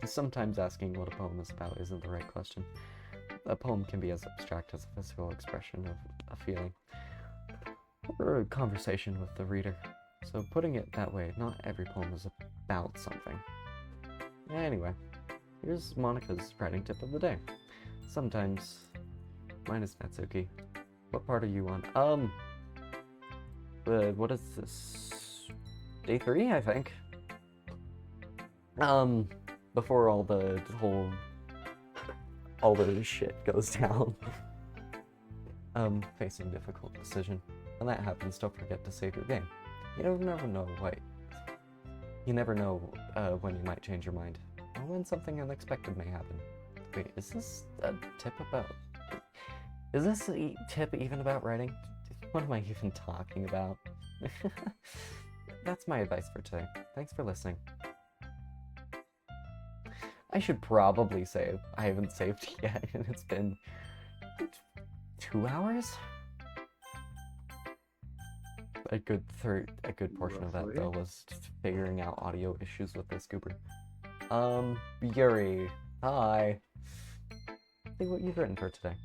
Sometimes asking what a poem is about isn't the right question. A poem can be as abstract as a physical expression of a feeling, or a conversation with the reader. So putting it that way, not every poem is about something. Anyway, here's Monica's writing tip of the day. Sometimes, mine is Natsuki. What part are you on? What is this? Day 3, I think. Before all the shit goes down. Facing difficult decision. When that happens, don't forget to save your game. You never know when you might change your mind, or when something unexpected may happen. Wait, is this a tip about... Is this a tip even about writing? What am I even talking about? That's my advice for today. Thanks for listening. I should probably save. I haven't saved yet, and it's been 2 hours? A good portion of that, though, was figuring out audio issues with this goober. Yuri, hi. See what you've written for today.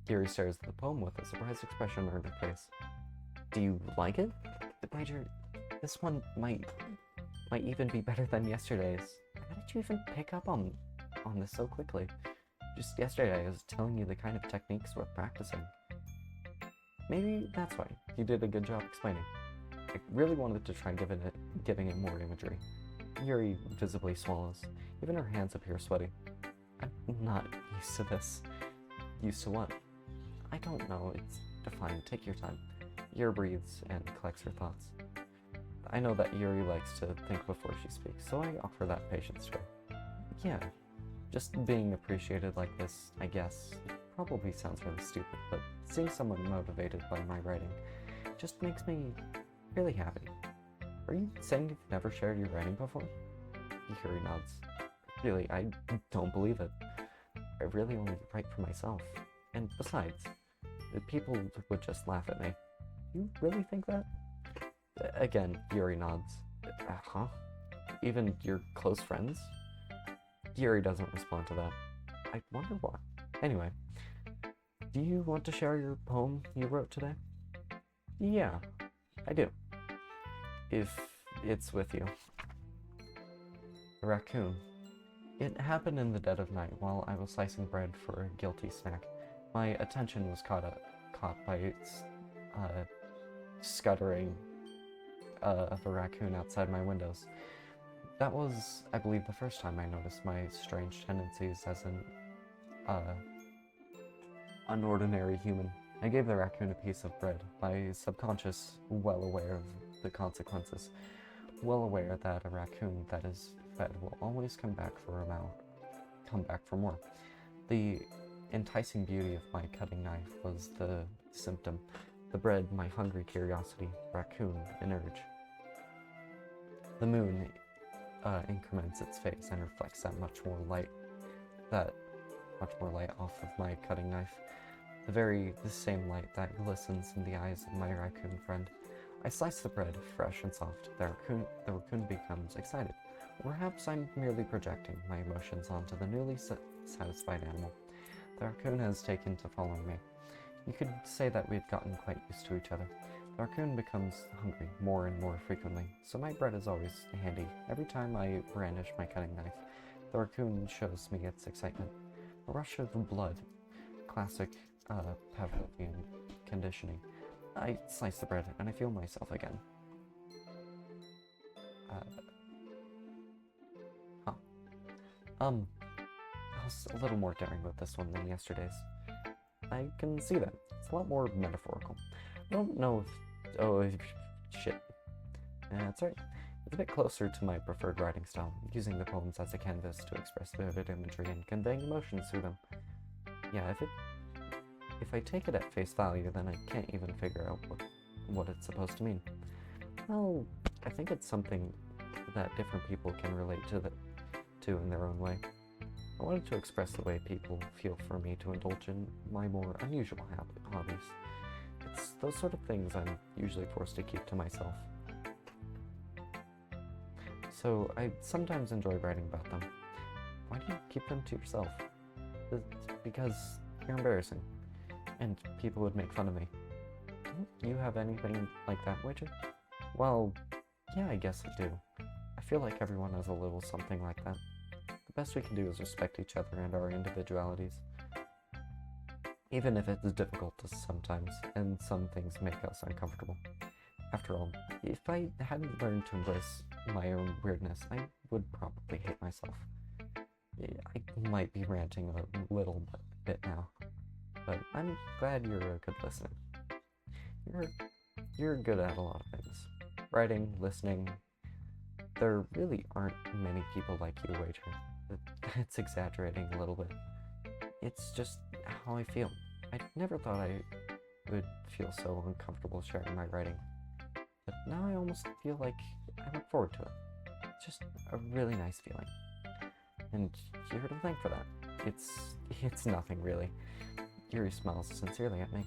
Yuri stares at the poem with a surprised expression on her face. Do you like it? Major, this one might even be better than yesterday's. How did you even pick up on this so quickly? Just yesterday I was telling you the kind of techniques we're practicing. Maybe that's why. You did a good job explaining. I really wanted to try giving it more imagery. Yuri visibly swallows. Even her hands appear sweaty. I'm not used to this. Used to what? I don't know. It's defined. Take your time. Yuri breathes and collects her thoughts. I know that Yuri likes to think before she speaks, so I offer that patience to her. Yeah, just being appreciated like this, I guess. It probably sounds really stupid, but seeing someone motivated by my writing just makes me really happy. Are you saying you've never shared your writing before? Yuri nods. Really, I don't believe it. I really only write for myself. And besides, the people would just laugh at me. You really think that? Again, Yuri nods. Huh? Even your close friends? Yuri doesn't respond to that. I wonder why. Anyway, do you want to share your poem you wrote today? Yeah, I do. If it's with you. A raccoon. It happened in the dead of night while I was slicing bread for a guilty snack. My attention was caught by its scuttering of a raccoon outside my windows. That was, I believe, the first time I noticed my strange tendencies as an unordinary human. I gave the raccoon a piece of bread, my subconscious well aware of the consequences, well aware that a raccoon that is fed will always come back for more. The enticing beauty of my cutting knife was the symptom. The bread, my hungry curiosity, raccoon, an urge. The moon increments its face and reflects that much more light off of my cutting knife. The same light that glistens in the eyes of my raccoon friend. I slice the bread, fresh and soft. The raccoon becomes excited. Perhaps I'm merely projecting my emotions onto the newly satisfied animal. The raccoon has taken to following me. You could say that we've gotten quite used to each other. The raccoon becomes hungry more and more frequently, so my bread is always handy. Every time I brandish my cutting knife, the raccoon shows me its excitement. A rush of blood, classic Pavlovian conditioning. I slice the bread and I feel myself again. Huh. I was a little more daring with this one than yesterday's. I can see that. It's a lot more metaphorical. I don't know if... Oh, shit. That's right. It's a bit closer to my preferred writing style, using the poems as a canvas to express vivid imagery and conveying emotions through them. Yeah, if I take it at face value, then I can't even figure out what it's supposed to mean. Well, I think it's something that different people can relate to in their own way. I wanted to express the way people feel for me to indulge in my more unusual hobbies. It's those sort of things I'm usually forced to keep to myself. So I sometimes enjoy writing about them. Why do you keep them to yourself? It's because you're embarrassing, and people would make fun of me. Don't you have anything like that, Witcher? Well, yeah, I guess I do. I feel like everyone has a little something like that. The best we can do is respect each other and our individualities. Even if it's difficult to sometimes, and some things make us uncomfortable. After all, if I hadn't learned to embrace my own weirdness, I would probably hate myself. I might be ranting a little bit now, but I'm glad you're a good listener. You're good at a lot of things. Writing, listening. There really aren't many people like you, Waiter. It's exaggerating a little bit. It's just how I feel. I never thought I would feel so uncomfortable sharing my writing. But now I almost feel like I look forward to it. It's just a really nice feeling. And you're to thank for that. It's nothing, really. Yuri smiles sincerely at me.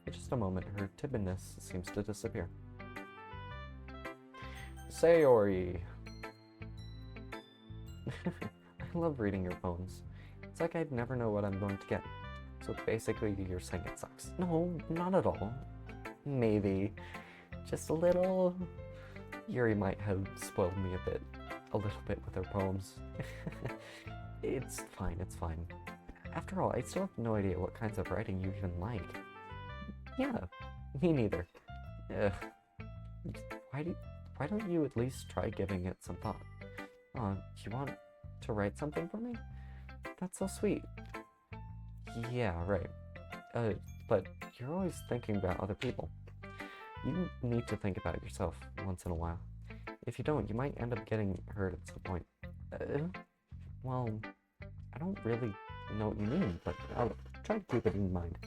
For just a moment, her timidness seems to disappear. Sayori! I love reading your poems. It's like I'd never know what I'm going to get. So basically, you're saying it sucks. No, not at all. Maybe. Just a little. Yuri might have spoiled me a little bit with her poems. It's fine, it's fine. After all, I still have no idea what kinds of writing you even like. Yeah, me neither. Why don't you at least try giving it some thought? You want to write something for me? That's so sweet. Yeah, right. But you're always thinking about other people. You need to think about yourself once in a while. If you don't, you might end up getting hurt at some point. Well, I don't really know what you mean, but I'll try to keep it in mind.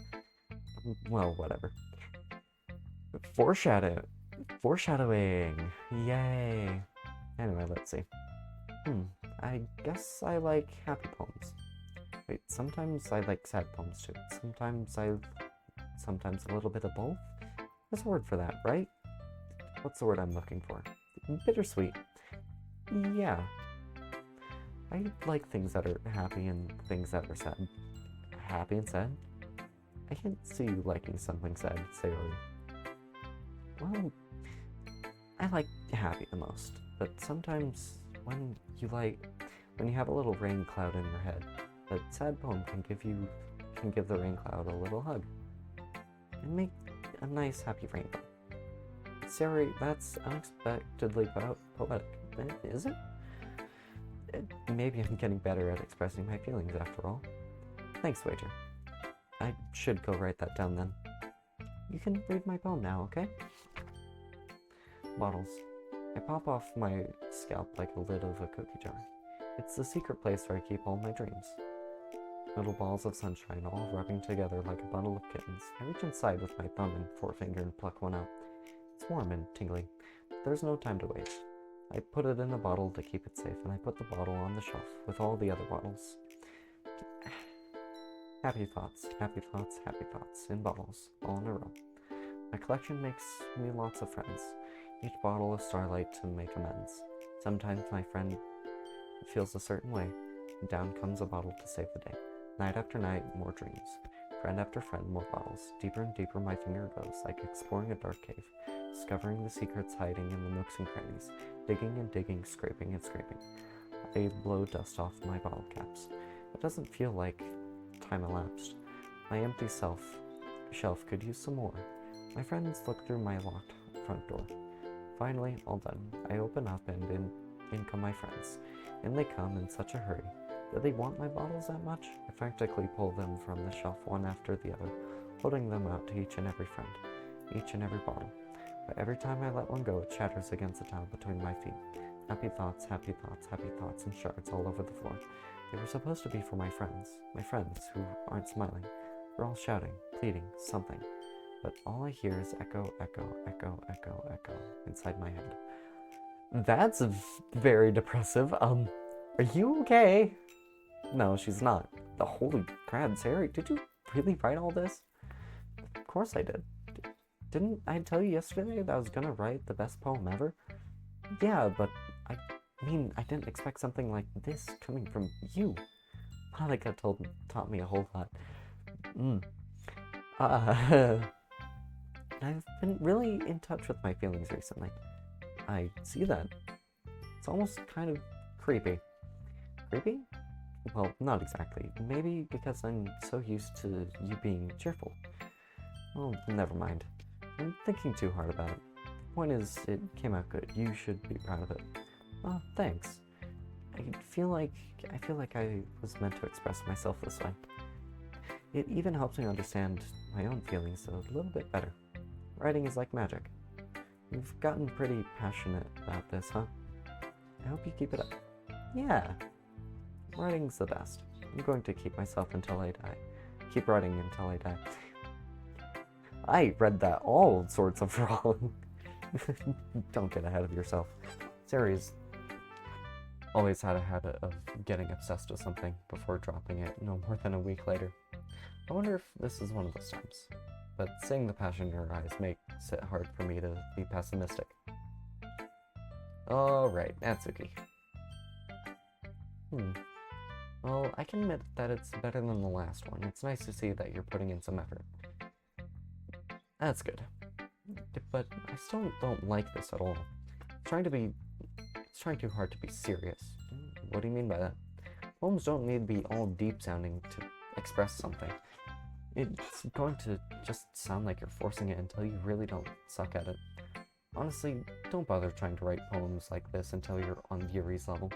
Well, whatever. Foreshadowing! Yay! Anyway, let's see. I guess I like happy poems. Wait, sometimes I like sad poems too. Sometimes a little bit of both? There's a word for that, right? What's the word I'm looking for? Bittersweet. Yeah. I like things that are happy and things that are sad. Happy and sad? I can't see you liking something sad, Sayori. Well, I like happy the most, but sometimes when you have a little rain cloud in your head, that sad poem can give the rain cloud a little hug and make a nice happy rainbow. Sorry, that's unexpectedly poetic, is it? Maybe I'm getting better at expressing my feelings after all. Thanks, Waiter. I should go write that down then. You can read my poem now, okay? Bottles. I pop off my scalp like a lid of a cookie jar. It's the secret place where I keep all my dreams. Little balls of sunshine all rubbing together like a bundle of kittens. I reach inside with my thumb and forefinger and pluck one out. It's warm and tingly. There's no time to waste. I put it in a bottle to keep it safe, and I put the bottle on the shelf with all the other bottles. Happy thoughts, happy thoughts, happy thoughts, in bottles, all in a row. My collection makes me lots of friends. Each bottle a starlight to make amends. Sometimes my friend feels a certain way, and down comes a bottle to save the day. Night after night, more dreams. Friend after friend, more bottles. Deeper and deeper my finger goes, like exploring a dark cave, discovering the secrets hiding in the nooks and crannies, digging and digging, scraping and scraping. I blow dust off my bottle caps. It doesn't feel like time elapsed. My empty shelf could use some more. My friends look through my locked front door, Finally, all done. I open up and in come my friends. In they come in such a hurry. Do they want my bottles that much? I practically pull them from the shelf one after the other, holding them out to each and every friend, each and every bottle. But every time I let one go, it shatters against the tile between my feet. Happy thoughts, and shards all over the floor. They were supposed to be for my friends who aren't smiling. They're all shouting, pleading, something. But all I hear is echo, echo, echo, echo, echo inside my head. That's very depressive. Are you okay? No, she's not. The holy crap, Sarah, did you really write all this? Of course I did. Didn't I tell you yesterday that I was gonna write the best poem ever? Yeah, but I didn't expect something like this coming from you. Monica taught me a whole lot. I've been really in touch with my feelings recently. I see that. It's almost kind of creepy. Creepy? Well, not exactly. Maybe because I'm so used to you being cheerful. Well, never mind. I'm thinking too hard about it. The point is, it came out good. You should be proud of it. Oh, thanks. I feel like I was meant to express myself this way. It even helps me understand my own feelings a little bit better. Writing is like magic. You've gotten pretty passionate about this, huh? I hope you keep it up. Yeah. Writing's the best. I'm going to keep myself until I die. Keep writing until I die. I read that all sorts of wrong. Don't get ahead of yourself. Series always had a habit of getting obsessed with something before dropping it no more than a week later. I wonder if this is one of those times. But seeing the passion in her eyes makes it hard for me to be pessimistic. Alright, Natsuki. Well, I can admit that it's better than the last one. It's nice to see that you're putting in some effort. That's good. But I still don't like this at all. It's trying too hard to be serious. What do you mean by that? Poems don't need to be all deep sounding to express something. It's going to just sound like you're forcing it until you really don't suck at it. Honestly, don't bother trying to write poems like this until you're on Yuri's level.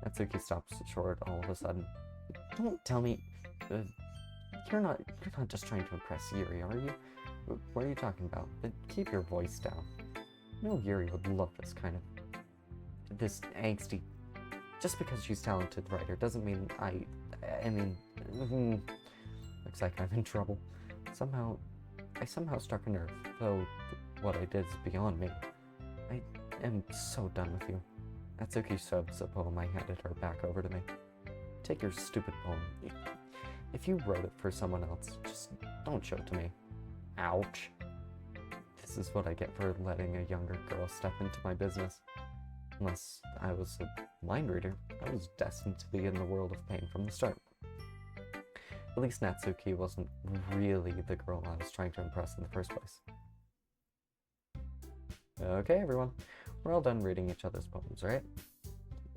Natsuki stops short all of a sudden. Don't tell me... you're not just trying to impress Yuri, are you? What are you talking about? Keep your voice down. I know Yuri would love this kind of... this angsty... Just because she's a talented writer doesn't mean I mean... Looks like I'm in trouble. I somehow struck a nerve, though what I did is beyond me. I am so done with you. Natsuki shoves a poem I handed her back over to me. Take your stupid poem. If you wrote it for someone else, just don't show it to me. Ouch. This is what I get for letting a younger girl step into my business. Unless I was a mind reader, I was destined to be in the world of pain from the start. At least Natsuki wasn't really the girl I was trying to impress in the first place. Okay, everyone. We're all done reading each other's poems, right?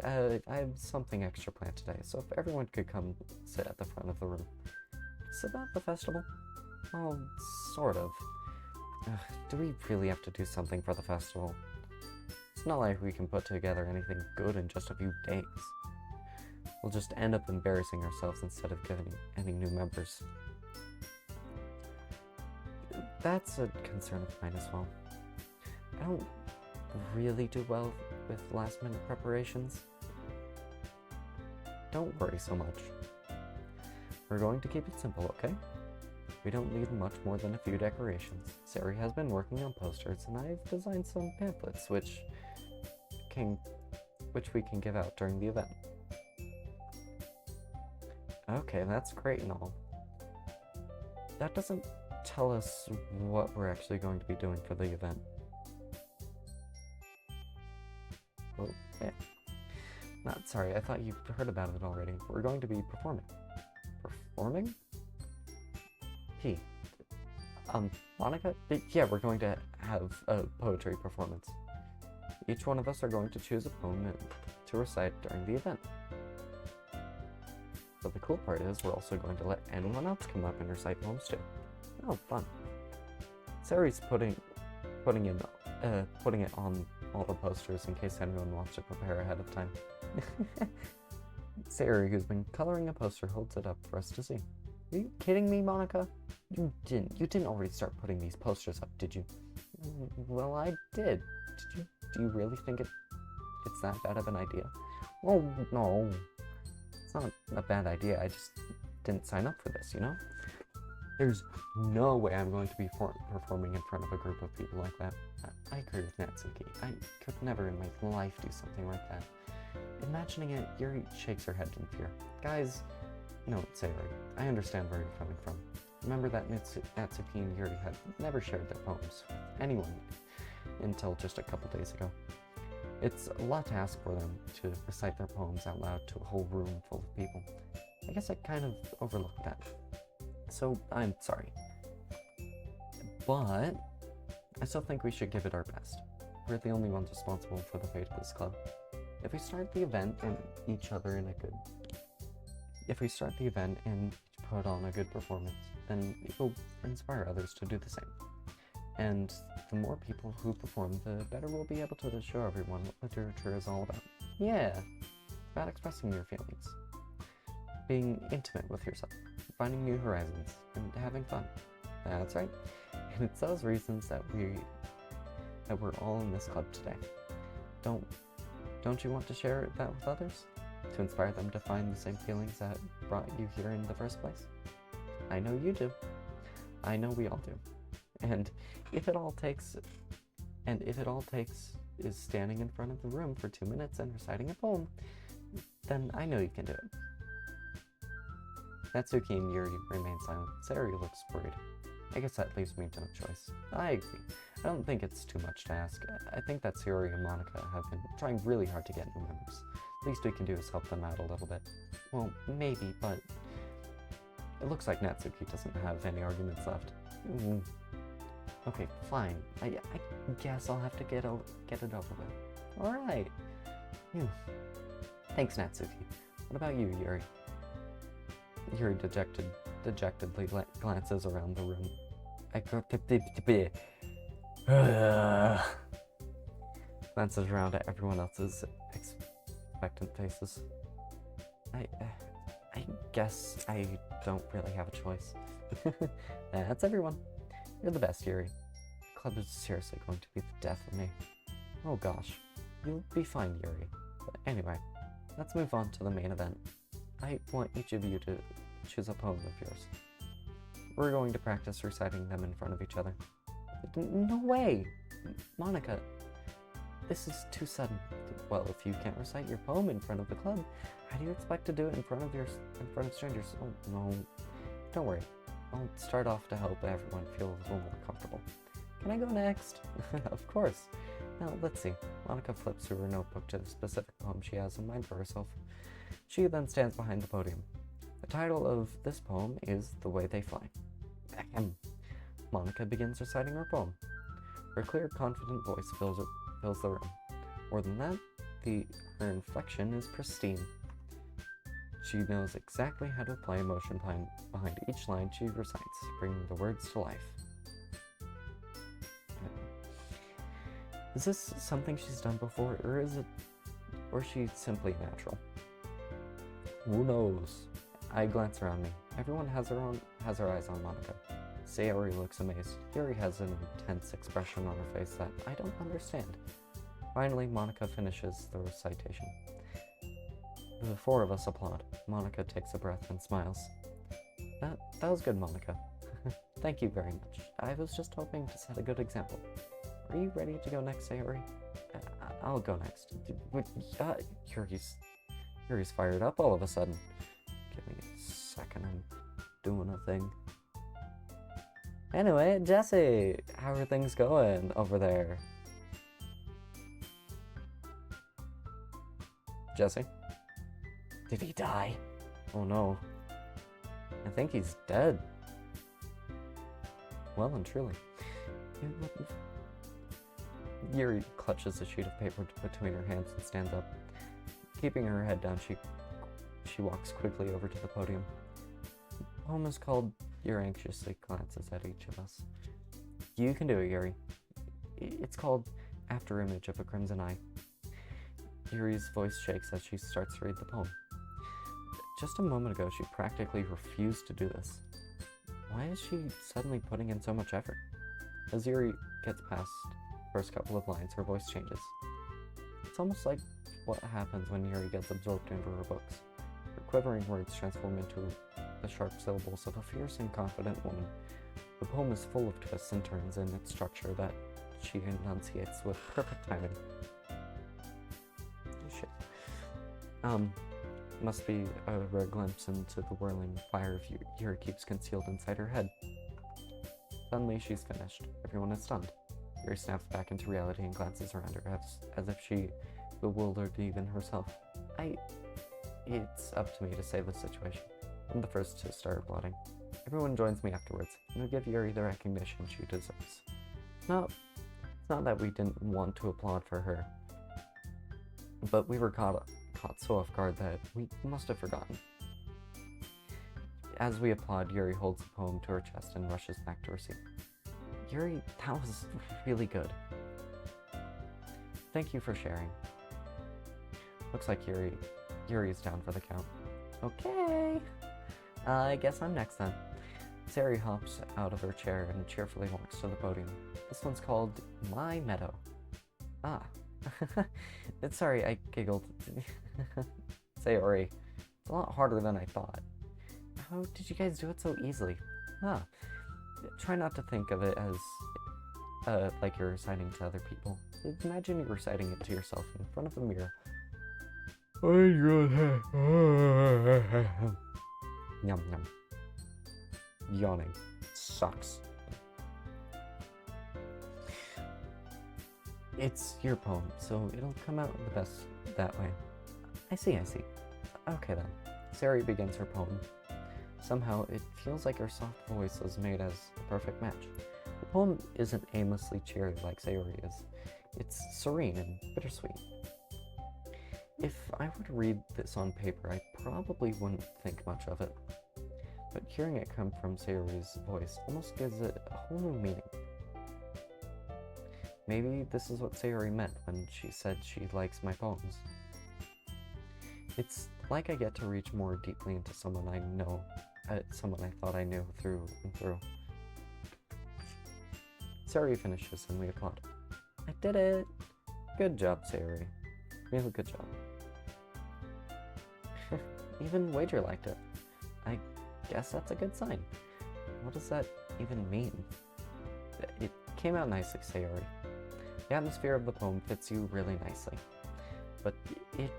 I have something extra planned today, so if everyone could come sit at the front of the room. Sit at the festival? Well, sort of. Do we really have to do something for the festival? It's not like we can put together anything good in just a few days. We'll just end up embarrassing ourselves instead of getting any new members. That's a concern of mine as well. I don't really do well with last-minute preparations. Don't worry so much. We're going to keep it simple, okay? We don't need much more than a few decorations. Sari has been working on posters, and I've designed some pamphlets which we can give out during the event. Okay, that's great and all. That doesn't tell us what we're actually going to be doing for the event. Oh, yeah. Not sorry, I thought you heard about it already. We're going to be performing. Performing? Monica? Yeah, we're going to have a poetry performance. Each one of us are going to choose a poem to recite during the event. But the cool part is we're also going to let anyone else come up and recite poems too. Oh, fun. Sari's putting in putting it on all the posters in case anyone wants to prepare ahead of time. Sayori, who's been coloring a poster, holds it up for us to see. Are you kidding me, Monica? You didn't already start putting these posters up, did you? Well, I did. Do you really think it's that bad of an idea? Well, no. It's not a bad idea, I just didn't sign up for this, you know? There's no way I'm going to be performing in front of a group of people like that. I agree with Natsuki. I could never in my life do something like that. Imagining it, Yuri shakes her head in fear. Guys, no, Sayori, I understand where you're coming from. Remember that Natsuki and Yuri had never shared their poems. Anyone, until just a couple days ago. It's a lot to ask for them to recite their poems out loud to a whole room full of people. I guess I kind of overlooked that. So, I'm sorry. But I still think we should give it our best. We're the only ones responsible for the fate of this club. If we start the event and put on a good performance, then it will inspire others to do the same. And the more people who perform, the better we'll be able to show everyone what literature is all about. Yeah, about expressing your feelings, being intimate with yourself, finding new horizons, and having fun. That's right. And it's those reasons that we're all in this club today. Don't you want to share that with others? To inspire them to find the same feelings that brought you here in the first place? I know you do. I know we all do. And if it all takes is standing in front of the room for 2 minutes and reciting a poem, then I know you can do it. Natsuki and Yuri remain silent. Sayori looks worried. I guess that leaves me to no choice. I agree. I don't think it's too much to ask. I think that Sayori and Monica have been trying really hard to get new members. Least we can do is help them out a little bit. Well, maybe, but it looks like Natsuki doesn't have any arguments left. Okay, fine. I guess I'll have to get it over with. Alright. Thanks, Natsuki. What about you, Yuri? Yuri dejectedly glances around the room. Glances around at everyone else's expectant faces. I guess I don't really have a choice. That's everyone. You're the best, Yuri. The club is seriously going to be the death of me. Oh gosh. You'll be fine, Yuri. But anyway, let's move on to the main event. I want each of you to choose a poem of yours. We're going to practice reciting them in front of each other. No way! Monica, this is too sudden. Well, if you can't recite your poem in front of the club, how do you expect to do it in front of strangers? Oh, no. Don't worry. I'll start off to help everyone feel a little more comfortable. Can I go next? Of course. Now, let's see. Monica flips through her notebook to the specific poem she has in mind for herself. She then stands behind the podium. The title of this poem is The Way They Fly. Ahem. Monica begins reciting her poem. Her clear, confident voice fills the room. More than that, her inflection is pristine. She knows exactly how to apply emotion behind each line she recites, bringing the words to life. Is this something she's done before, or is she simply natural? Who knows? I glance around me. Everyone has her eyes on Monica. Sayori looks amazed. Yuri has an intense expression on her face that I don't understand. Finally, Monica finishes the recitation. The four of us applaud. Monica takes a breath and smiles. That was good, Monica. Thank you very much. I was just hoping to set a good example. Are you ready to go next, Sayori? I'll go next. Yuri's fired up all of a sudden. Give me a second, I'm doing a thing. Anyway, Jesse, how are things going over there? Jesse? Did he die? Oh no. I think he's dead. Well and truly. Yuri clutches a sheet of paper between her hands and stands up. Keeping her head down, she walks quickly over to the podium. The poem is called Yuri anxiously glances at each of us. You can do it, Yuri. It's called After Image of a Crimson Eye. Yuri's voice shakes as she starts to read the poem. Just a moment ago, she practically refused to do this. Why is she suddenly putting in so much effort? As Yuri gets past the first couple of lines, her voice changes. It's almost like what happens when Yuri gets absorbed into her books. Her quivering words transform into the sharp syllables of a fierce and confident woman. The poem is full of twists and turns in its structure that she enunciates with perfect timing. Shit. Must be a rare glimpse into the whirling fire Yuri keeps concealed inside her head. Suddenly, she's finished. Everyone is stunned. Yuri snaps back into reality and glances around her as if she bewildered even herself. It's up to me to save the situation. I'm the first to start applauding. Everyone joins me afterwards, and we give Yuri the recognition she deserves. It's not that we didn't want to applaud for her, but we were caught so off guard that we must have forgotten. As we applaud, Yuri holds the poem to her chest and rushes back to her seat. Yuri, that was really good. Thank you for sharing. Looks like Yuri's down for the count. Okay. I guess I'm next then. Sari hops out of her chair and cheerfully walks to the podium. This one's called My Meadow. Ah. Sorry, I giggled. Sayori, it's a lot harder than I thought. How did you guys do it so easily? Ah. Try not to think of it as like you're reciting to other people. Imagine you're reciting it to yourself in front of a mirror. Yum yum. Yawning. Sucks. It's your poem, so it'll come out the best that way. I see. Okay then. Sari begins her poem. Somehow, it feels like her soft voice was made as a perfect match. The poem isn't aimlessly cheery like Sayori is. It's serene and bittersweet. If I were to read this on paper, I probably wouldn't think much of it. But hearing it come from Sayori's voice almost gives it a whole new meaning. Maybe this is what Sayori meant when she said she likes my poems. It's like I get to reach more deeply into someone I know, someone I thought I knew through and through. Sayori finishes and we applaud. I did it! Good job, Sayori. Really good job. Even Wager liked it. I guess that's a good sign. What does that even mean? It came out nicely, Sayori. The atmosphere of the poem fits you really nicely. But it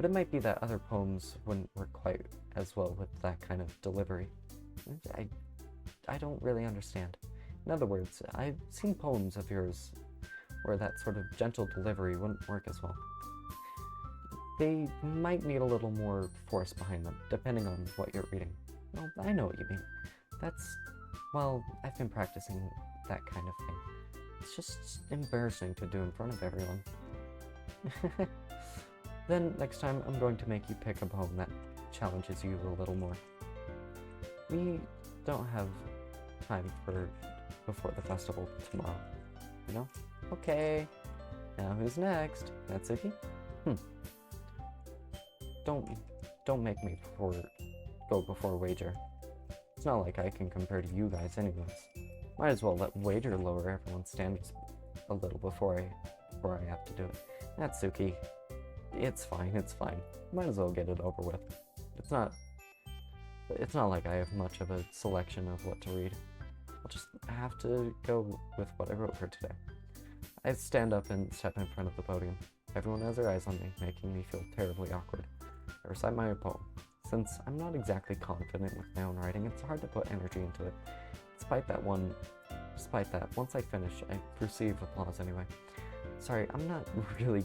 might be that other poems wouldn't work quite as well with that kind of delivery. I don't really understand. In other words, I've seen poems of yours where that sort of gentle delivery wouldn't work as well. They might need a little more force behind them, depending on what you're reading. Well, I know what you mean. I've been practicing that kind of thing. It's just embarrassing to do in front of everyone. Then next time I'm going to make you pick a poem that challenges you a little more. We don't have time before the festival tomorrow, you know? Okay, now who's next? Natsuki? Don't make me go before Wager. It's not like I can compare to you guys anyways. Might as well let Wager lower everyone's standards a little before I have to do it. Natsuki, it's fine. Might as well get it over with. It's not like I have much of a selection of what to read. I'll just have to go with what I wrote for today. I stand up and step in front of the podium. Everyone has their eyes on me, making me feel terribly awkward. I recite my poem. Since I'm not exactly confident with my own writing, it's hard to put energy into it. Despite that, once I finish, I receive applause anyway. Sorry, I'm not really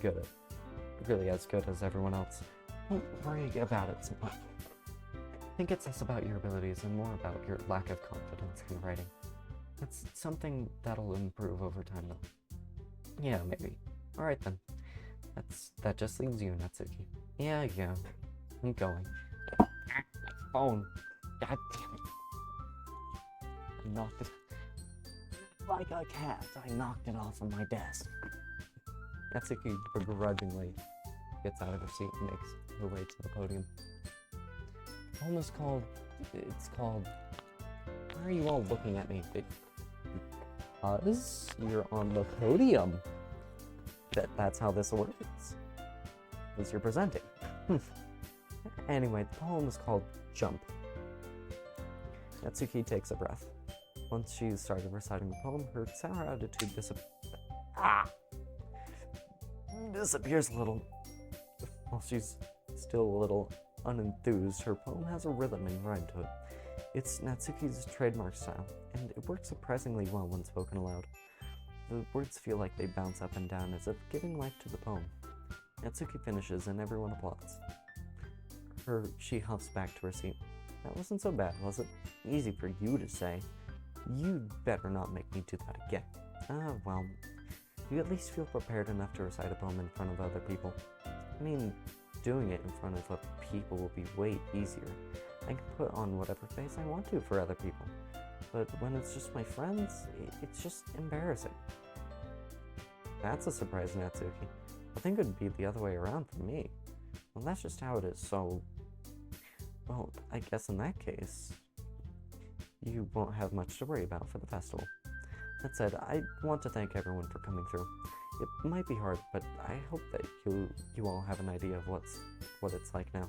as good as everyone else. Don't worry about it so much. I think it's less about your abilities and more about your lack of confidence in writing. It's something that'll improve over time though. Yeah, maybe. Alright then. That just leaves you, Natsuki. Yeah. I'm going. Phone. God damn it. I knocked it. like a cat, I knocked it off of my desk. Natsuki begrudgingly gets out of her seat and makes her way to the podium. The poem is called... It's called... Why are you all looking at me? Because you're on the podium. That's how this works. Because you're presenting. Anyway, the poem is called Jump. Natsuki takes a breath. Once she started reciting the poem, her sour attitude disappears a little. While she's still a little unenthused, her poem has a rhythm and rhyme to it. It's Natsuki's trademark style, and it works surprisingly well when spoken aloud. The words feel like they bounce up and down as if giving life to the poem. Natsuki finishes and everyone applauds. She huffs back to her seat. That wasn't so bad, was it? Easy for you to say. You'd better not make me do that again. Well, you at least feel prepared enough to recite a poem in front of other people. I mean, doing it in front of other people will be way easier. I can put on whatever face I want to for other people. But when it's just my friends, it's just embarrassing. That's a surprise, Natsuki. I think it would be the other way around for me. Well, that's just how it is, so... Well, I guess in that case, you won't have much to worry about for the festival. That said, I want to thank everyone for coming through. It might be hard, but I hope that you all have an idea of what it's like now.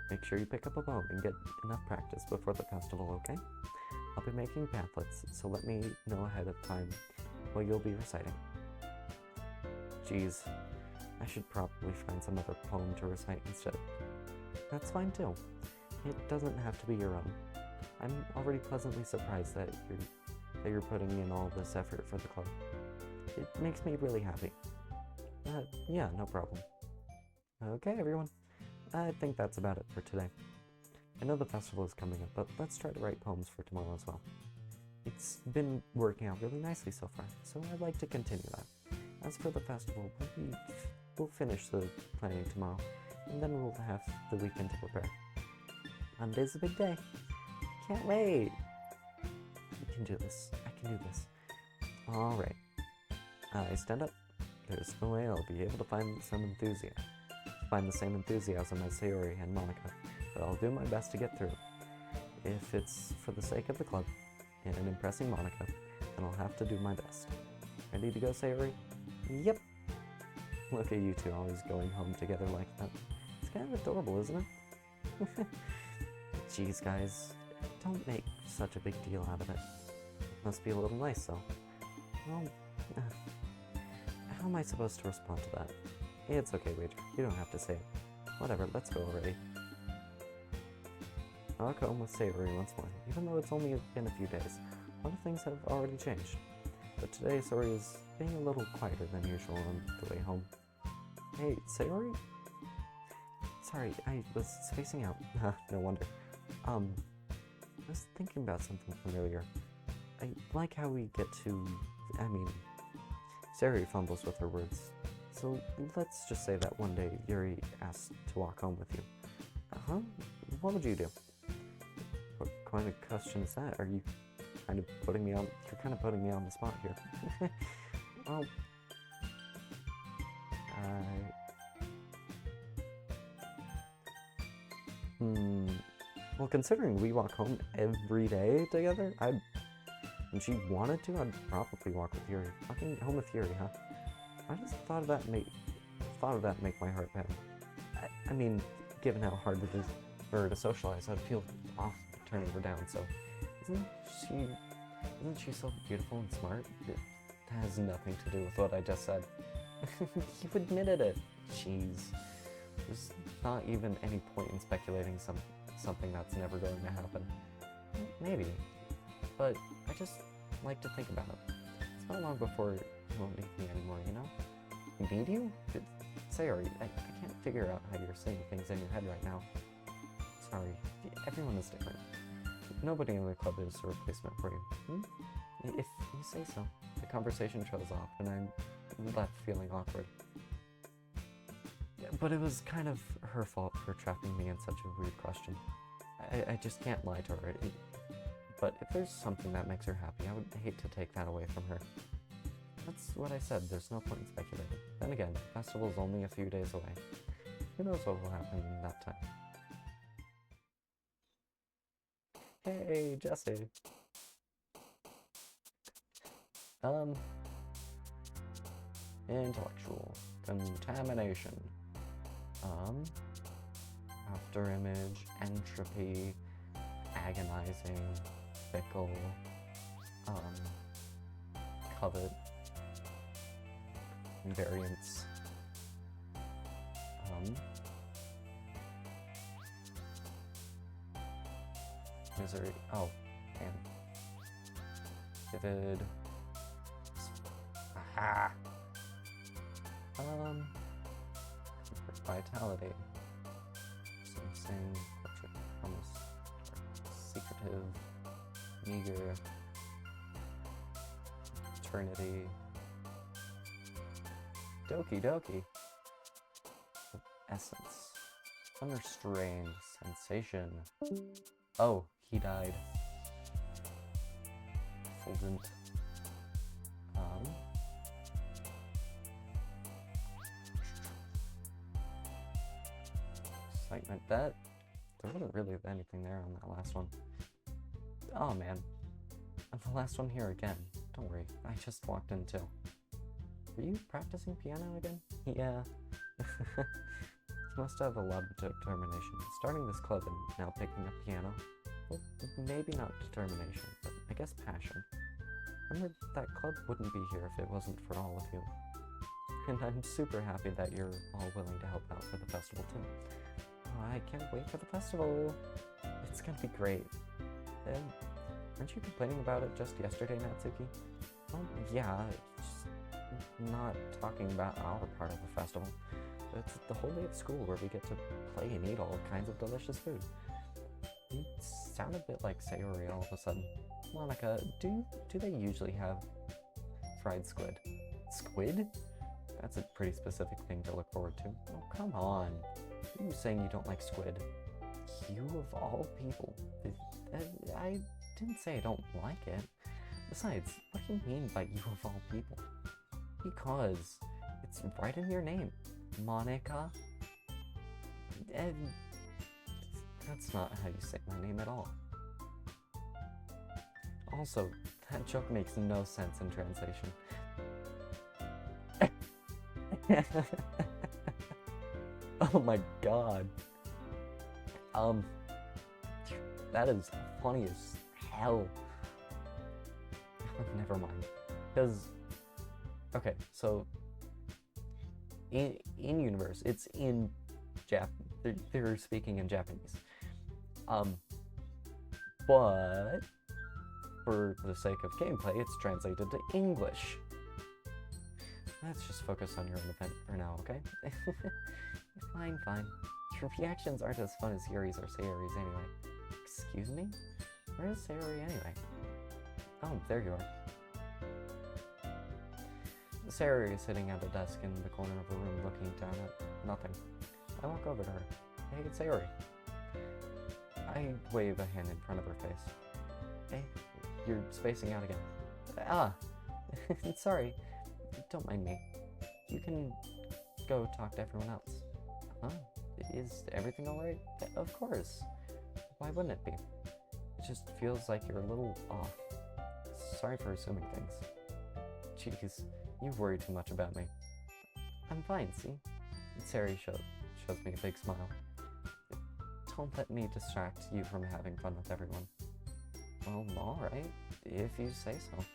Make sure you pick up a bow and get enough practice before the festival, okay? I'll be making pamphlets, so let me know ahead of time what you'll be reciting. Geez, I should probably find some other poem to recite instead. That's fine too. It doesn't have to be your own. I'm already pleasantly surprised that you're putting in all this effort for the club. It makes me really happy. Yeah, no problem. Okay, everyone. I think that's about it for today. I know the festival is coming up, but let's try to write poems for tomorrow as well. It's been working out really nicely so far, so I'd like to continue that. As for the festival, we'll finish the planning tomorrow, and then we'll have the weekend to prepare. Monday's a big day. Can't wait. You can do this. I can do this. Alright. I stand up. There's no way I'll be able to find the same enthusiasm as Sayori and Monica, but I'll do my best to get through. If it's for the sake of the club and impressing Monica, then I'll have to do my best. Ready to go, Sayori? Yep. Look at you two always going home together like that. It's kind of adorable, isn't it? Jeez, guys, don't make such a big deal out of it. Must be a little nice, though. Well, how am I supposed to respond to that? It's okay, Wager. You don't have to say it. Whatever, let's go already. I'll go home with Savory once more. Even though it's only been a few days, a lot of things have already changed. But today, Savory is being a little quieter than usual on the way home. Hey, Savory? Sorry, I was spacing out. No wonder. I was thinking about something familiar. I like how we get to... Sayori fumbles with her words. So let's just say that one day Yuri asked to walk home with you. Huh? What would you do? What kind of question is that? Are you kind of putting me on... You're kind of putting me on the spot here. Well... Well, considering we walk home every day together, and she wanted to, I'd probably walk with Yuri. Walking home with Yuri, huh? I just thought of that make my heart pound. I mean, given how hard it is for her to socialize, I'd feel off turning her down, so... Isn't she so beautiful and smart? It has nothing to do with what I just said. You admitted it. Jeez. There's not even any point in speculating something that's never going to happen. Maybe. But I just like to think about it. It's not long before you won't need me anymore, you know? Need you? Sayori, I can't figure out how you're saying things in your head right now. Sorry, everyone is different. Nobody in the club is a replacement for you. If you say so. The conversation trails off, and I'm left feeling awkward. But it was kind of her fault for trapping me in such a weird question. I just can't lie to her. but if there's something that makes her happy, I would hate to take that away from her. That's what I said, there's no point in speculating. Then again, the festival's only a few days away. Who knows what will happen in that time? Hey, Jesse. Intellectual contamination. After image, entropy, agonizing, fickle, covet, invariance, misery, oh, and vivid, aha, vitality, sensing, portrait, almost secretive, meager, eternity, doki doki, essence, unrestrained, sensation, oh, he died, fulgent, excitement, there wasn't really anything there on that last one. Oh man, I'm the last one here again. Don't worry, I just walked in too. Were you practicing piano again? Yeah. You must have a lot of determination. Starting this club and now picking up piano. Well, maybe not determination, but I guess passion. Remember, that club wouldn't be here if it wasn't for all of you. And I'm super happy that you're all willing to help out for the festival too. Oh, I can't wait for the festival. It's gonna be great. Weren't you complaining about it just yesterday, Natsuki? Well, yeah, just not talking about our part of the festival. It's the whole day of school where we get to play and eat all kinds of delicious food. You sound a bit like Sayori all of a sudden. Monica, do they usually have fried squid? Squid? That's a pretty specific thing to look forward to. Oh, come on. You saying you don't like squid? You of all people. I didn't say I don't like it. Besides, what do you mean by you of all people? Because it's right in your name. Monica. That's not how you say my name at all. Also, that joke makes no sense in translation. Oh my god. That is funny as hell. Never mind. Because, okay, so in universe, it's in they're speaking in Japanese. But for the sake of gameplay, it's translated to English. Let's just focus on your own event for now, okay? Fine. Your reactions aren't as fun as Yuri's or Sayori's anyway. Excuse me? Where is Sayori anyway? Oh, there you are. Sayori is sitting at a desk in the corner of a room looking down at nothing. I walk over to her. Hey, it's Sayori. I wave a hand in front of her face. Hey, you're spacing out again. Ah! Sorry. Don't mind me. You can go talk to everyone else. Huh? Is everything alright? Of course. Why wouldn't it be? It just feels like you're a little off. Sorry for assuming things. Jeez, you worry too much about me. I'm fine, see? Sari shows me a big smile. Don't let me distract you from having fun with everyone. Well, alright, if you say so.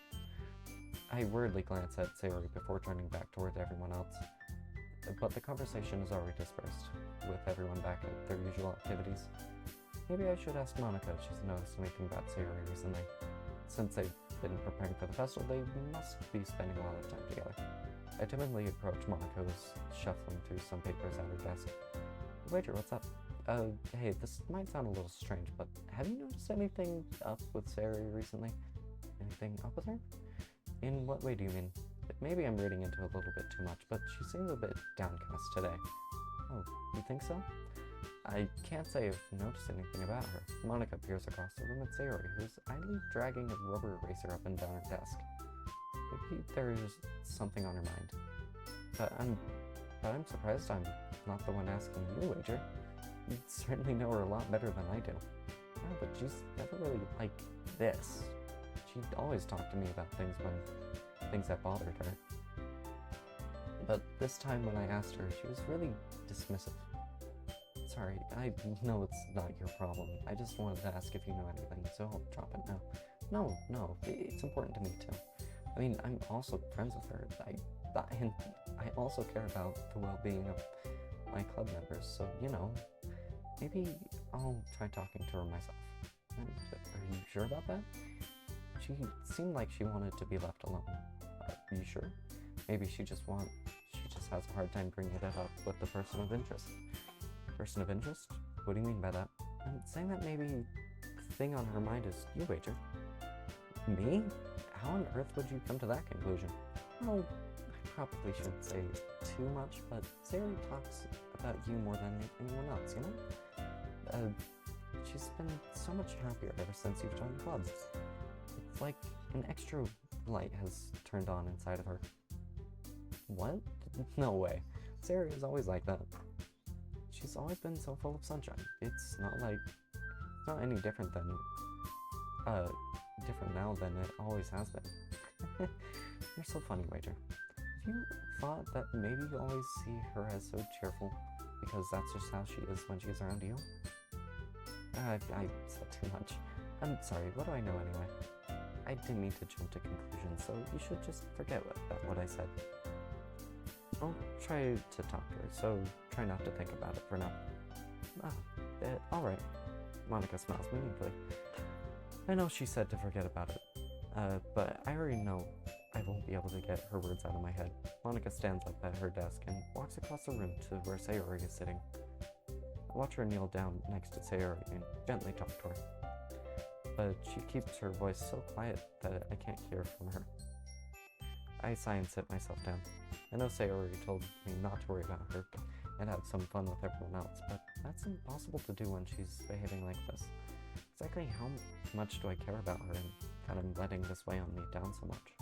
I worriedly glance at Sayori before turning back towards everyone else. But the conversation is already dispersed, with everyone back at their usual activities. Maybe I should ask Monica if she's noticed anything about Sayori recently. Since they've been preparing for the festival, they must be spending a lot of time together. I timidly approach Monica, who's shuffling through some papers at her desk. Waiter, what's up? Hey, this might sound a little strange, but have you noticed anything up with Sayori recently? Anything up with her? In what way do you mean? Maybe I'm reading into it a little bit too much, but she seems a bit downcast today. Oh, you think so? I can't say I've noticed anything about her. Monica peers across the room at Sayori, who's idly dragging a rubber eraser up and down her desk. Maybe there's something on her mind. But I'm surprised I'm not the one asking you, Wager. You certainly know her a lot better than I do. Yeah, but she's never really like this. She'd always talk to me about things that bothered her. But this time when I asked her, she was really dismissive. Sorry, I know it's not your problem. I just wanted to ask if you knew anything, so I'll drop it now. No, it's important to me too. I mean, I'm also friends with her. I also care about the well-being of my club members, so, maybe I'll try talking to her myself. Are you sure about that? She seemed like she wanted to be left alone. Are you sure? Maybe she just has a hard time bringing it up with the person of interest. Person of interest? What do you mean by that? I'm saying that maybe the thing on her mind is you, Wager. Me? How on earth would you come to that conclusion? Well, I probably shouldn't say too much, but Sayori talks about you more than anyone else, She's been so much happier ever since you've joined the club. It's like an extra light has turned on inside of her. What? No way. Sayori is always like that. She's always been so full of sunshine. It's not any different now than it always has been. You're so funny, Wager. Have you thought that maybe you always see her as so cheerful because that's just how she is when she's around you? I said too much. I'm sorry, what do I know anyway? I didn't mean to jump to conclusions, so you should just forget what I said. I'll try to talk to her, so try not to think about it for now. Alright. Monica smiles meaningfully. I know she said to forget about it, but I already know I won't be able to get her words out of my head. Monica stands up at her desk and walks across the room to where Sayori is sitting. I watch her kneel down next to Sayori and gently talk to her. But she keeps her voice so quiet that I can't hear from her. I sigh and sit myself down. I know Sayori told me not to worry about her and have some fun with everyone else, but that's impossible to do when she's behaving like this. Exactly how much do I care about her and that I'm letting this weigh on me down so much?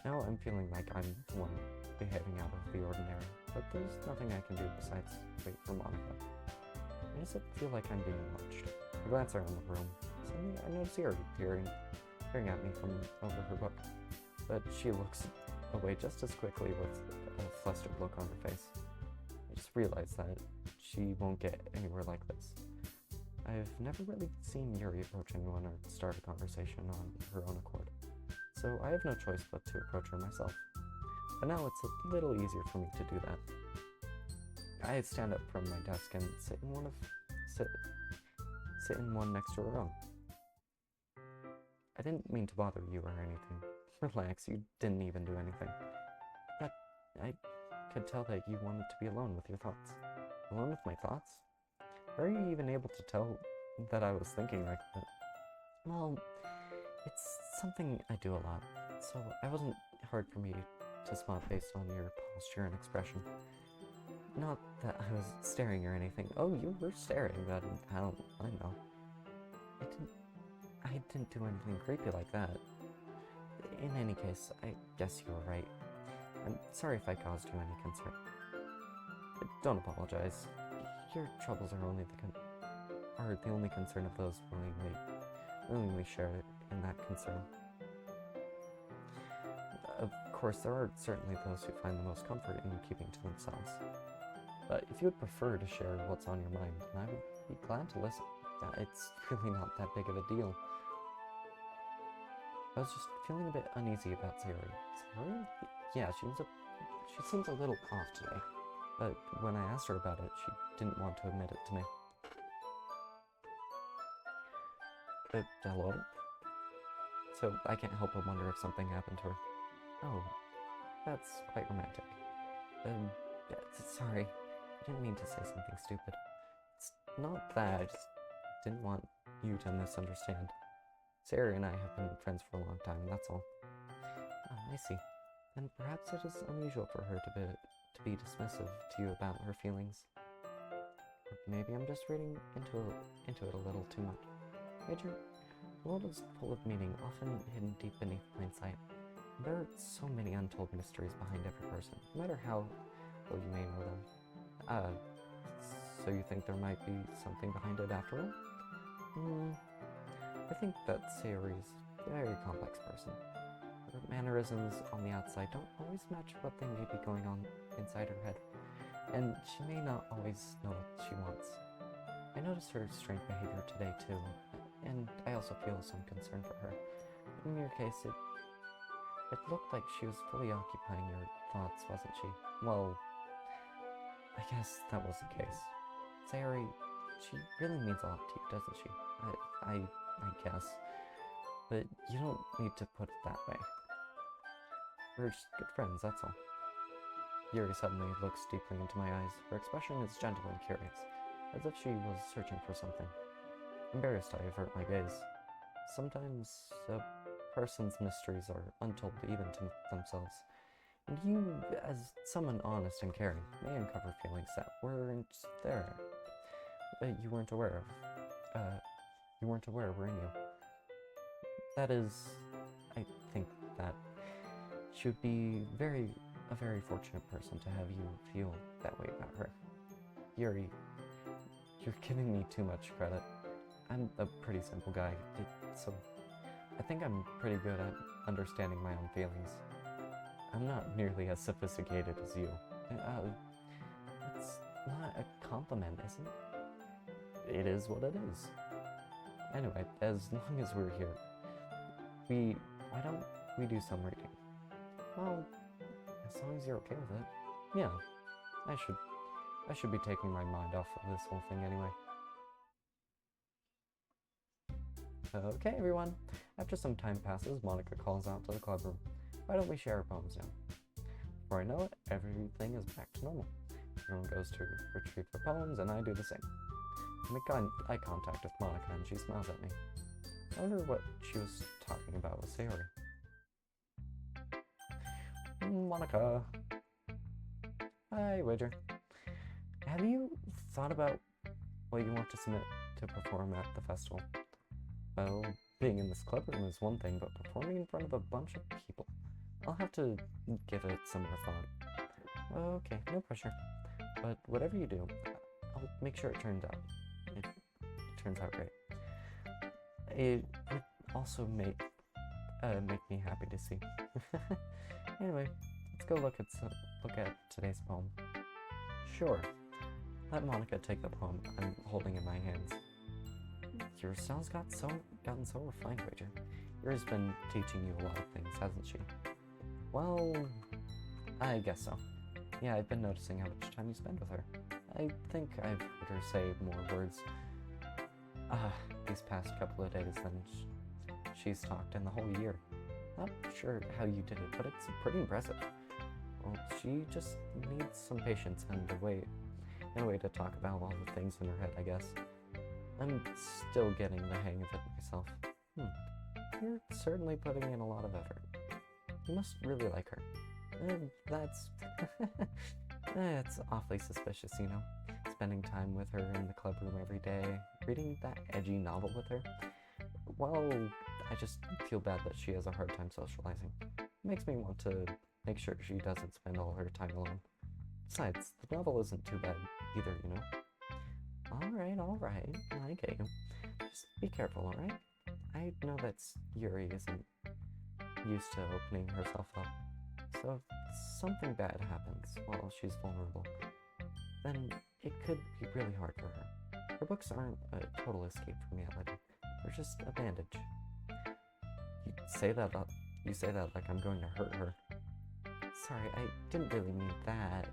Now I'm feeling like I'm the one behaving out of the ordinary, but there's nothing I can do besides wait for Monica. Why does it feel like I'm being watched? I glance around the room. Suddenly I notice Yuri peering at me from over her book, but she looks away just as quickly with a flustered look on her face. I just realized that she won't get anywhere like this. I've never really seen Yuri approach anyone or start a conversation on her own accord, so I have no choice but to approach her myself. But now it's a little easier for me to do that. I stand up from my desk and sit in one next to her own. I didn't mean to bother you or anything. Relax, you didn't even do anything. But I could tell that you wanted to be alone with your thoughts. Alone with my thoughts? How are you even able to tell that I was thinking like that? Well, it's something I do a lot, so it wasn't hard for me to spot based on your posture and expression. Not that I was staring or anything. Oh, you were staring, but I know. I didn't do anything creepy like that. In any case, I guess you were right. I'm sorry if I caused you any concern. Don't apologize. Your troubles are the only concern of those willingly share in that concern. Of course, there are certainly those who find the most comfort in keeping to themselves. But if you would prefer to share what's on your mind, then I would be glad to listen. It's really not that big of a deal. I was just feeling a bit uneasy about Sayori. Sayori? Yeah, she seems a little off today. But when I asked her about it, she didn't want to admit it to me. Hello? So I can't help but wonder if something happened to her. Oh, that's quite romantic. Sorry, I didn't mean to say something stupid. It's not that, I just didn't want you to misunderstand. Sayori and I have been friends for a long time, that's all. Oh, I see. And perhaps it is unusual for her to be dismissive to you about her feelings. Or maybe I'm just reading into it a little too much. Major, the world is full of meaning, often hidden deep beneath plain sight. There are so many untold mysteries behind every person, no matter how well you may know them. So you think there might be something behind it after all? I think that Sayori's a very complex person. Her mannerisms on the outside don't always match what they may be going on inside her head, and she may not always know what she wants. I noticed her strange behavior today too, and I also feel some concern for her. In your case, it looked like she was fully occupying your thoughts, wasn't she? Well, I guess that was the case. Sayori, she really means a lot to you, doesn't she? I guess. But you don't need to put it that way. We're just good friends, that's all. Yuri suddenly looks deeply into my eyes. Her expression is gentle and curious, as if she was searching for something. Embarrassed, I avert my gaze. Sometimes a person's mysteries are untold even to themselves, and you, as someone honest and caring, may uncover feelings that weren't there. You weren't aware of. You weren't aware were in you. That is, I think that she would be a very fortunate person to have you feel that way about her. Yuri, you're giving me too much credit. I'm a pretty simple guy, so I think I'm pretty good at understanding my own feelings. I'm not nearly as sophisticated as you. It's not a compliment, is it? It is what it is. Anyway, as long as we're here, why don't we do some reading? Well, as long as you're okay with it. Yeah, I should be taking my mind off of this whole thing anyway. Okay, everyone. After some time passes, Monica calls out to the club room. Why don't we share our poems now? Before I know it, everything is back to normal. Everyone goes to retrieve their poems, and I do the same. I make eye contact with Monica, and she smiles at me. I wonder what she was talking about with Sayori. Monica. Hi, Wager. Have you thought about what you want to submit to perform at the festival? Well, being in this club room is one thing, but performing in front of a bunch of people, I'll have to give it some more thought. Okay, no pressure. But whatever you do, I'll make sure it turns out great. It would also make me happy to see. Anyway, let's go look at today's poem. Sure. Let Monica take the poem I'm holding in my hands. Your style's gotten so refined, Wager. Yuri's been teaching you a lot of things, hasn't she? Well, I guess so. Yeah, I've been noticing how much time you spend with her. I think I've heard her say more words these past couple of days than she's talked in the whole year. Not sure how you did it, but it's pretty impressive. Well, she just needs some patience and a way to talk about all the things in her head, I guess. I'm still getting the hang of it myself. You're certainly putting in a lot of effort. You must really like her. That's... it's awfully suspicious, you know? Spending time with her in the club room every day, reading that edgy novel with her. Well, I just feel bad that she has a hard time socializing. It makes me want to make sure she doesn't spend all her time alone. Besides, the novel isn't too bad either, you know? Alright, I get you. Just be careful, alright? I know that Yuri isn't used to opening herself up, so if something bad happens while she's vulnerable, then it could be really hard for her. Her books aren't a total escape from reality. They're just a bandage. You say that like I'm going to hurt her. Sorry, I didn't really mean that.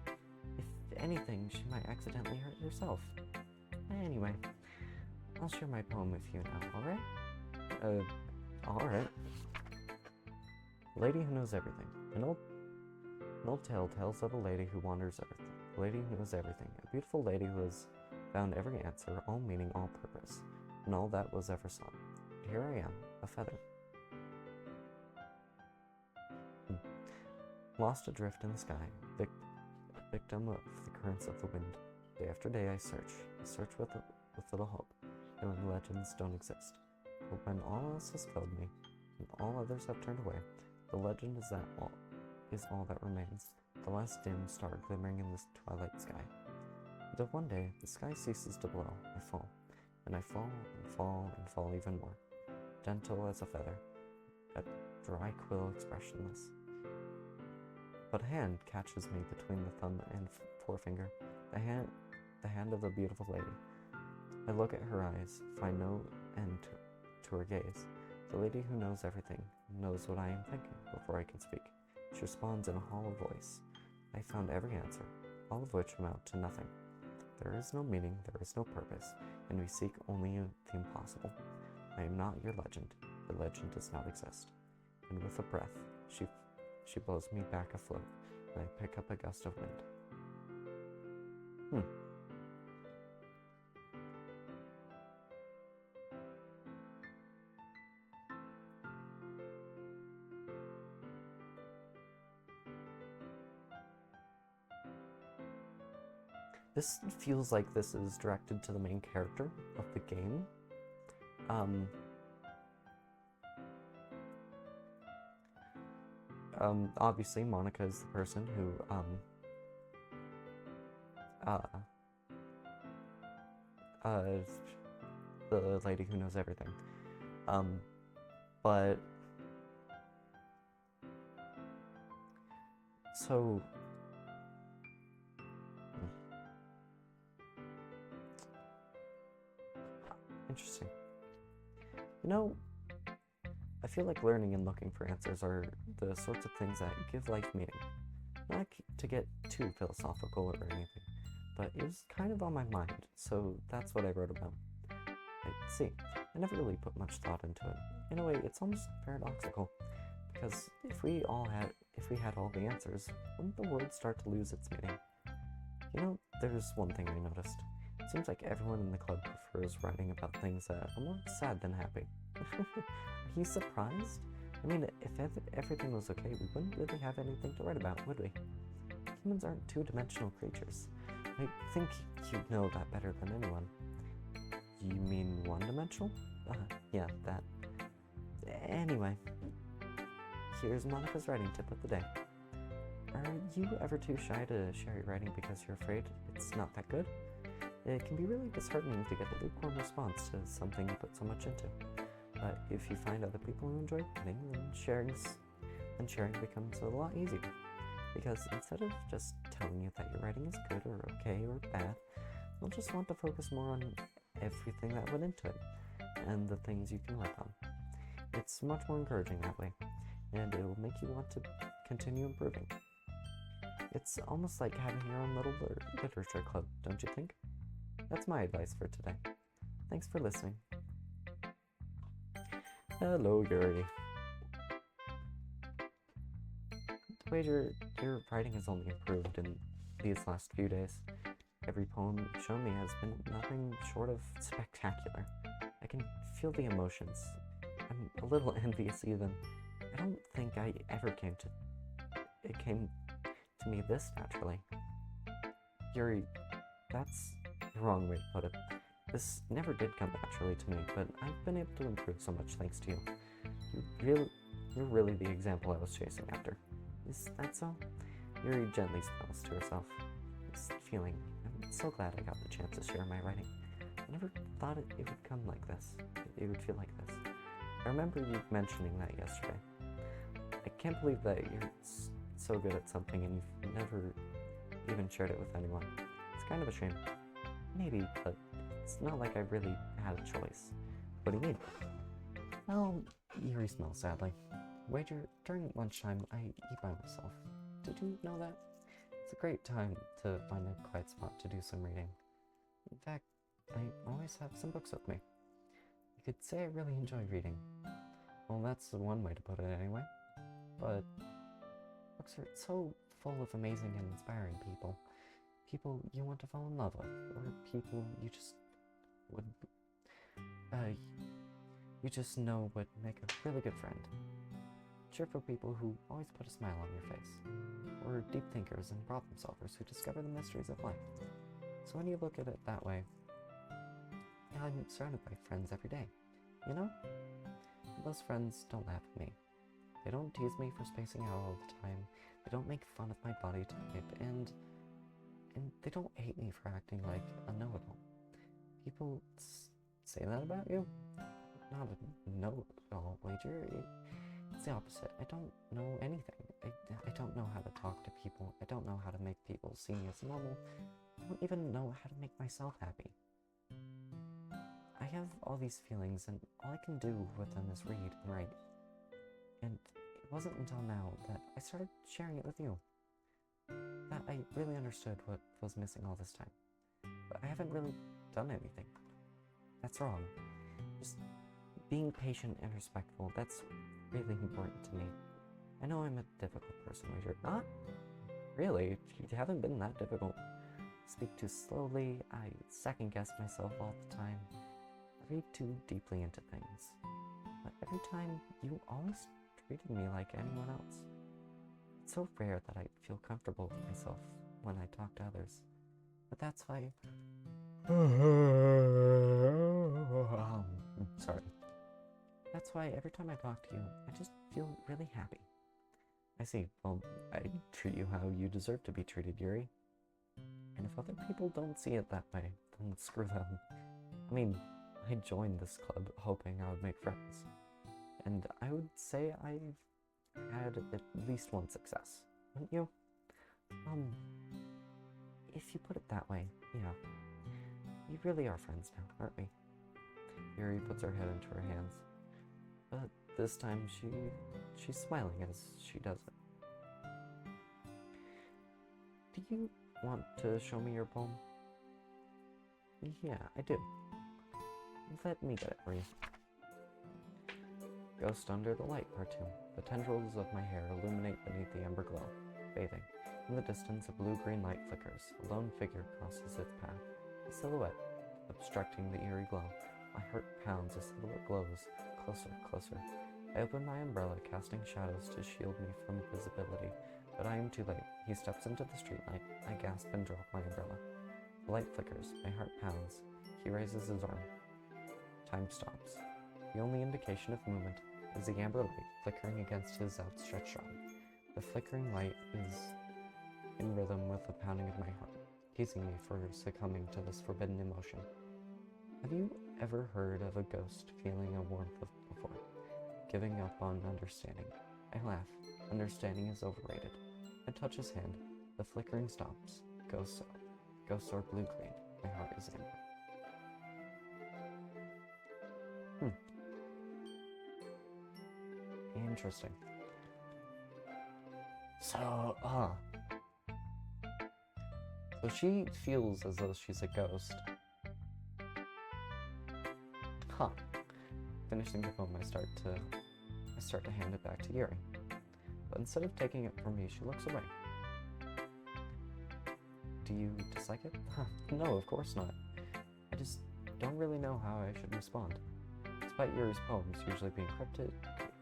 If anything, she might accidentally hurt herself. Anyway, I'll share my poem with you now, alright? Alright. Lady Who Knows Everything. An old tale tells of a lady who wanders everything. A lady who knows everything. A beautiful lady who has found every answer, all meaning, all purpose, and all that was ever sought. Here I am, a feather. Lost adrift in the sky, victim of the currents of the wind, Day after day I search with little hope, knowing legends don't exist. But when all else has failed me, and all others have turned away, the legend is all that remains, the last dim star glimmering in this twilight sky. Until one day, the sky ceases to blow, I fall, and I fall and fall and fall even more, gentle as a feather, a dry quill expressionless. But a hand catches me between the thumb and forefinger, the hand of a beautiful lady. I look at her eyes, find no end to her gaze. The lady who knows everything, knows what I am thinking before I can speak. She responds in a hollow voice. I found every answer, all of which amount to nothing. There is no meaning, there is no purpose, and we seek only the impossible. I am not your legend. The legend does not exist. And with a breath, she blows me back afloat, and I pick up a gust of wind. This feels like this is directed to the main character of the game. Obviously, Monica is the person who, the lady who knows everything. But, so, interesting. You know, I feel like learning and looking for answers are the sorts of things that give life meaning. Not to get too philosophical or anything, but it was kind of on my mind, so that's what I wrote about. See, I never really put much thought into it. In a way, it's almost paradoxical, because if we had all the answers, wouldn't the world start to lose its meaning? You know, there's one thing I noticed. It seems like everyone in the club prefers writing about things that are more sad than happy. Are you surprised? I mean, if everything was okay, we wouldn't really have anything to write about, would we? Humans aren't two-dimensional creatures. I think you'd know that better than anyone. You mean one-dimensional? Yeah, that. Anyway, here's Monica's writing tip of the day. Are you ever too shy to share your writing because you're afraid it's not that good? It can be really disheartening to get a lukewarm response to something you put so much into. But if you find other people who enjoy writing, then sharing becomes a lot easier. Because instead of just telling you that your writing is good or okay or bad, they'll just want to focus more on everything that went into it and the things you can work on. It's much more encouraging that way, and it will make you want to continue improving. It's almost like having your own little literature club, don't you think? That's my advice for today. Thanks for listening. Hello, Yuri. Wager, your writing has only improved in these last few days. Every poem you've shown me has been nothing short of spectacular. I can feel the emotions. I'm a little envious even. I don't think it came to me this naturally. Yuri, that's the wrong way to put it. This never did come naturally to me, but I've been able to improve so much thanks to you. You're really the example I was chasing after. Is that so? Yuri gently smiles to herself. This feeling, I'm so glad I got the chance to share my writing. I never thought it would come like this. It would feel like this. I remember you mentioning that yesterday. I can't believe that you're so good at something and you've never even shared it with anyone. It's kind of a shame. Maybe, but it's not like I really had a choice. What do you mean? Well, Yuri smiles sadly. Wager, during lunchtime, I eat by myself. Did you know that? It's a great time to find a quiet spot to do some reading. In fact, I always have some books with me. You could say I really enjoy reading. Well, that's one way to put it anyway. But books are so full of amazing and inspiring people. People you want to fall in love with, or people you just know would make a really good friend. Cheerful people who always put a smile on your face, or deep thinkers and problem solvers who discover the mysteries of life. So when you look at it that way, yeah, I'm surrounded by friends every day, you know? Those friends don't laugh at me. They don't tease me for spacing out all the time. They don't make fun of my body type, and they don't hate me for acting like a know-it-all. People say that about you? Not a know-it-all, wager. It's the opposite. I don't know anything. I don't know how to talk to people. I don't know how to make people see me as normal. I don't even know how to make myself happy. I have all these feelings, and all I can do with them is read and write. And it wasn't until now that I started sharing it with you that I really understood what was missing all this time. But I haven't really done anything. That's wrong. Just being patient and respectful, that's really important to me. I know I'm a difficult person, Wager. Not really. You haven't been that difficult. I speak too slowly, I second-guess myself all the time. I read too deeply into things. But every time, you always treated me like anyone else. It's so rare that I feel comfortable with myself when I talk to others. But that's why... sorry. That's why every time I talk to you, I just feel really happy. I see. Well, I treat you how you deserve to be treated, Yuri. And if other people don't see it that way, then screw them. I mean, I joined this club hoping I would make friends. And I would say I've had at least one success, wouldn't you? If you put it that way, yeah. We really are friends now, aren't we? Yuri puts her head into her hands. But this time she's smiling as she does it. Do you want to show me your poem? Yeah, I do. Let me get it for you. Ghost under the light, Part 2. The tendrils of my hair illuminate beneath the amber glow, bathing. In the distance, a blue-green light flickers. A lone figure crosses its path. A silhouette, obstructing the eerie glow. My heart pounds as the silhouette glows. Closer, closer. I open my umbrella, casting shadows to shield me from visibility. But I am too late. He steps into the streetlight. I gasp and drop my umbrella. The light flickers. My heart pounds. He raises his arm. Time stops. The only indication of movement is the amber light flickering against his outstretched arm. The flickering light is in rhythm with the pounding of my heart, teasing me for succumbing to this forbidden emotion. Have you ever heard of a ghost feeling a warmth before? Giving up on understanding. I laugh. Understanding is overrated. I touch his hand. The flickering stops. Ghosts are blue-green. My heart is amber. Interesting. So she feels as though she's a ghost. Huh. Finishing the poem, I start to hand it back to Yuri. But instead of taking it from me, she looks away. Do you dislike it? No, of course not. I just don't really know how I should respond. Despite Yuri's poems usually being cryptic,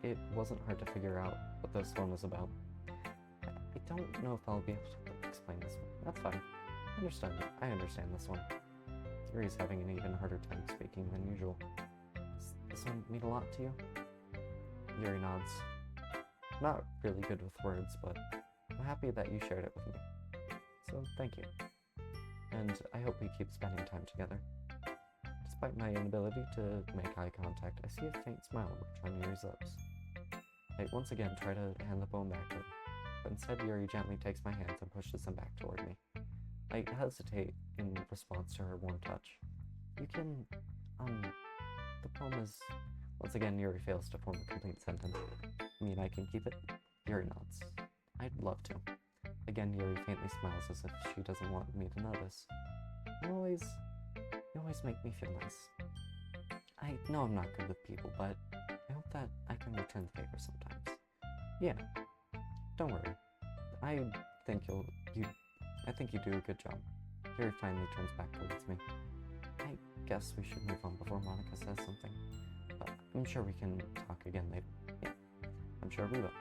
it wasn't hard to figure out what this one was about. I don't know if I'll be able to explain this one. That's fine. I understand this one. Yuri's having an even harder time speaking than usual. Does this one mean a lot to you? Yuri nods. Not really good with words, but I'm happy that you shared it with me. So thank you. And I hope we keep spending time together. Despite my inability to make eye contact, I see a faint smile on Yuri's lips. I once again try to hand the poem back to her, but instead Yuri gently takes my hands and pushes them back toward me. I hesitate in response to her warm touch. You can, the poem is... Once again, Yuri fails to form a complete sentence. I mean, I can keep it? Yuri nods. I'd love to. Again, Yuri faintly smiles as if she doesn't want me to notice. You always make me feel nice. I know I'm not good with people, but I hope that I can return the favor sometimes. Yeah, don't worry. I think you do a good job. Yuri finally turns back towards me. I guess we should move on before Monica says something. But I'm sure we can talk again later. Yeah, I'm sure we will.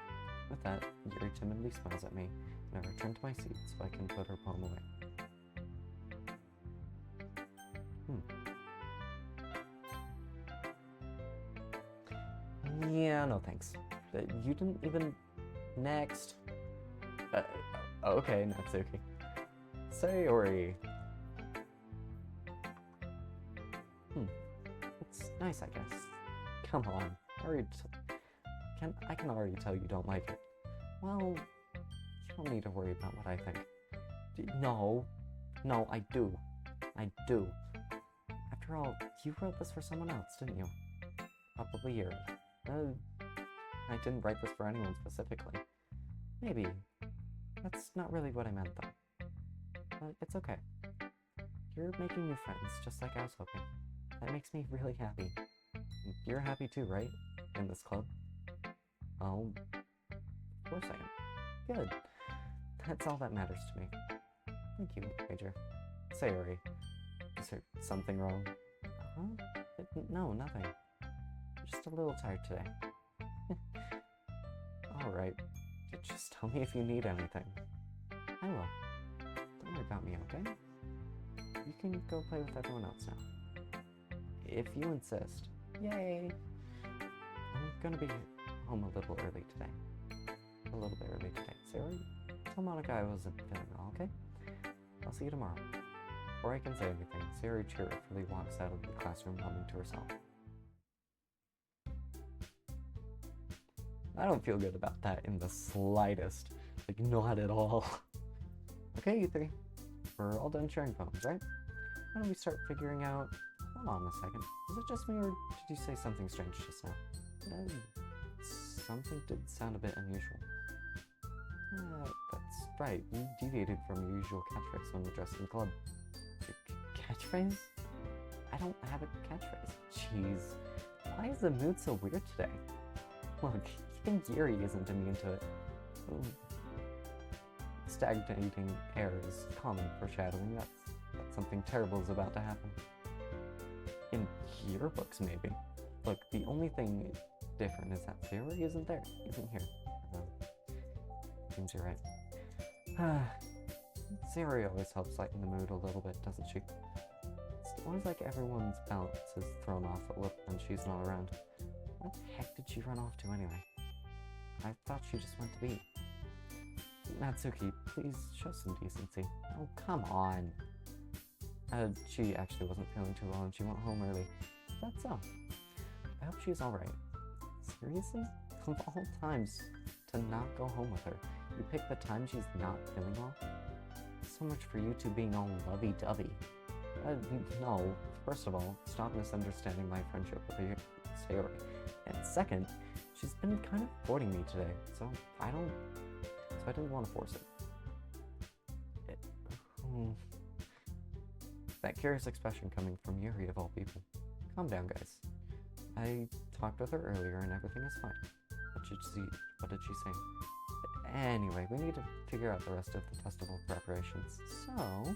With that, Yuri timidly smiles at me, and I return to my seat so I can put her poem away. Yeah, no thanks. You didn't even... Next. Okay, Natsuki. Sayori. It's nice, I guess. Come on. I can already tell you don't like it. Well, you don't need to worry about what I think. No, I do. I do. After all, you wrote this for someone else, didn't you? Probably Yuri. I didn't write this for anyone specifically. Maybe. That's not really what I meant, though. But it's okay. You're making new friends, just like I was hoping. That makes me really happy. You're happy too, right? In this club? Oh, of course I am. Good. That's all that matters to me. Thank you, Major. Sayori. Is there something wrong? Huh? No, nothing. Just a little tired today. Alright. Just tell me if you need anything. I will. Don't worry about me, okay? You can go play with everyone else now. If you insist. Yay! I'm gonna be home a little early today. A little bit early today. Sayori, tell Monica I wasn't feeling well, okay? I'll see you tomorrow. Before I can say anything, Sayori cheerfully walks out of the classroom humming to herself. I don't feel good about that in the slightest. Like, not at all. Okay, you three. We're all done sharing poems, right? Why don't we start figuring out... Hold on a second. Was it just me, or did you say something strange just now? Something did sound a bit unusual. That's right. You deviated from your usual catchphrase when addressing the club. Catchphrase? I don't have a catchphrase. Jeez. Why is the mood so weird today? Look, even Yuri isn't immune to it. Stagnating air is common foreshadowing that something terrible is about to happen. In your books, maybe. Look, the only thing different is that Yuri isn't here. Seems you're right. Sayori always helps lighten the mood a little bit, doesn't she? It's always like everyone's balance is thrown off a little when she's not around. What the heck did she run off to anyway? I thought she just went to be. Natsuki, please show some decency. Oh, come on. She actually wasn't feeling too well and she went home early. That's so. I hope she's alright. Seriously? Of all times to not go home with her, you pick the time she's not feeling well? So much for you two being all lovey-dovey. No. First of all, stop misunderstanding my friendship with Sayori. And second, she's been kind of courting me today, so I didn't want to force it. That curious expression coming from Yuri of all people. Calm down, guys. I talked with her earlier and everything is fine. What did she say? Anyway, we need to figure out the rest of the festival preparations. So,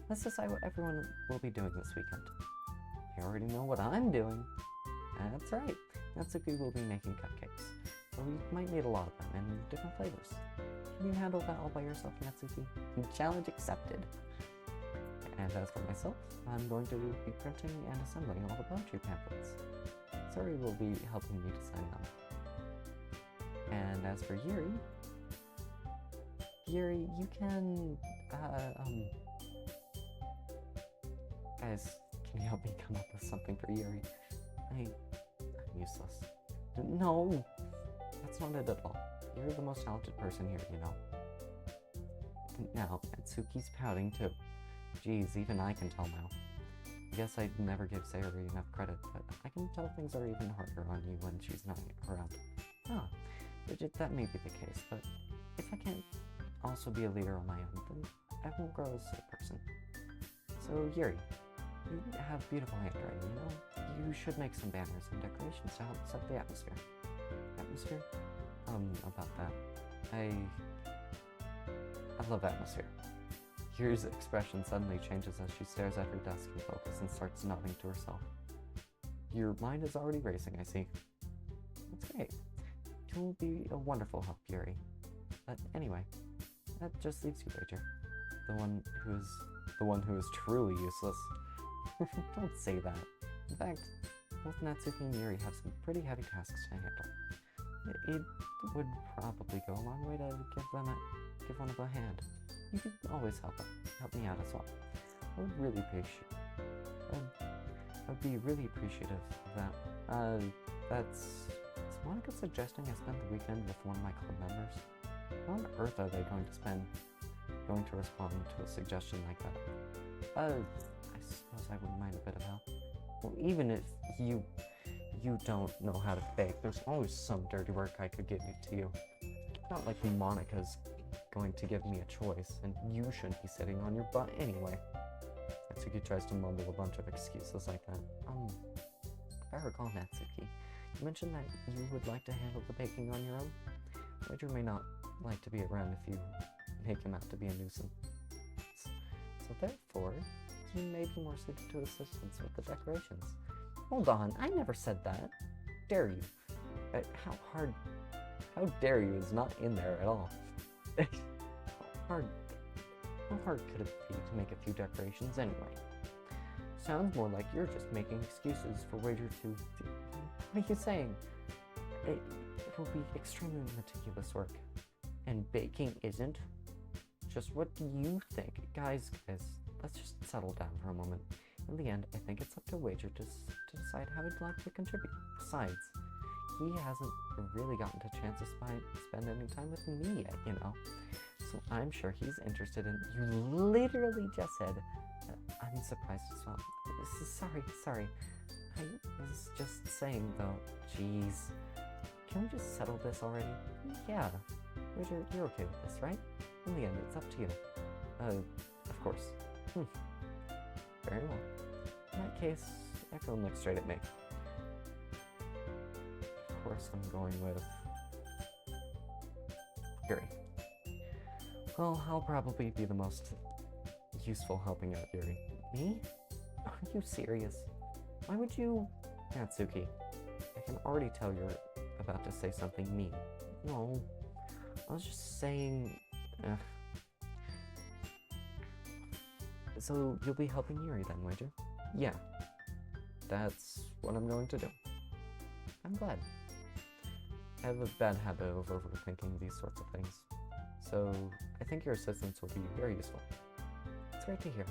let's decide what everyone will be doing this weekend. You already know what I'm doing. That's right. Natsuki will be making cupcakes. So we might need a lot of them and different flavors. Can you handle that all by yourself, Natsuki? Challenge accepted. And as for myself, I'm going to be printing and assembling all the poetry pamphlets. Sari will be helping me design them. And as for Yuri, you can, guys, can you help me come up with something for Yuri? I'm useless. No, that's not it at all. You're the most talented person here, you know. Now, Natsuki's pouting too. Jeez, even I can tell now. I guess I'd never give Sayori enough credit, but I can tell things are even harder on you when she's not around. That may be the case, but if I can't also be a leader on my own, then I won't grow as a person. So, Yuri, you have beautiful handwriting, you know? You should make some banners and decorations to help set the atmosphere. Atmosphere? About that. I love atmosphere. Yuri's expression suddenly changes as she stares at her desk in focus and starts nodding to herself. Your mind is already racing, I see. That's great. You'll be a wonderful help, Yuri. But anyway, that just leaves you, Rager. The one who is truly useless. Don't say that. In fact, both Natsuki and Yuri have some pretty heavy tasks to handle. It would probably go a long way to give one of a hand. You could always help me out as well. I would really appreciate. I'd be really appreciative of that. Is Monica suggesting I spend the weekend with one of my club members? How on earth are they going to respond to a suggestion like that? I suppose I wouldn't mind a bit of help. Well, even if you don't know how to bake, there's always some dirty work I could give to you. Not like Monica's going to give me a choice, and you shouldn't be sitting on your butt anyway. Natsuki tries to mumble a bunch of excuses like that. If I recall, Natsuki, you mentioned that you would like to handle the baking on your own. Wager may not like to be around if you make him out to be a nuisance. So therefore, he may be more suited to assistance with the decorations. Hold on, I never said that. Dare you? How dare you is not in there at all. How hard could it be to make a few decorations anyway? Sounds more like you're just making excuses for Wager to... What are you saying? It will be extremely meticulous work. And baking isn't? Just what do you think? Guys, let's just settle down for a moment. In the end, I think it's up to Wager to decide how he'd like to contribute. Besides, he hasn't really gotten a chance to spend any time with me yet, you know? So I'm sure he's interested in... You literally just said... I'm surprised as well. Sorry. I was just saying, though. Jeez. Can we just settle this already? Yeah. Wager, you're okay with this, right? In the end, it's up to you. Of course. Very well. In that case, everyone looks straight at me. Of course, I'm going with... Yuri. Well, I'll probably be the most useful helping out Yuri. Me? Are you serious? Why would you... Natsuki, I can already tell you're about to say something mean. No, I was just saying... So, you'll be helping Yuri then, Wager? Yeah. That's what I'm going to do. I'm glad. I have a bad habit of overthinking these sorts of things. So, I think your assistance will be very useful. It's great to hear.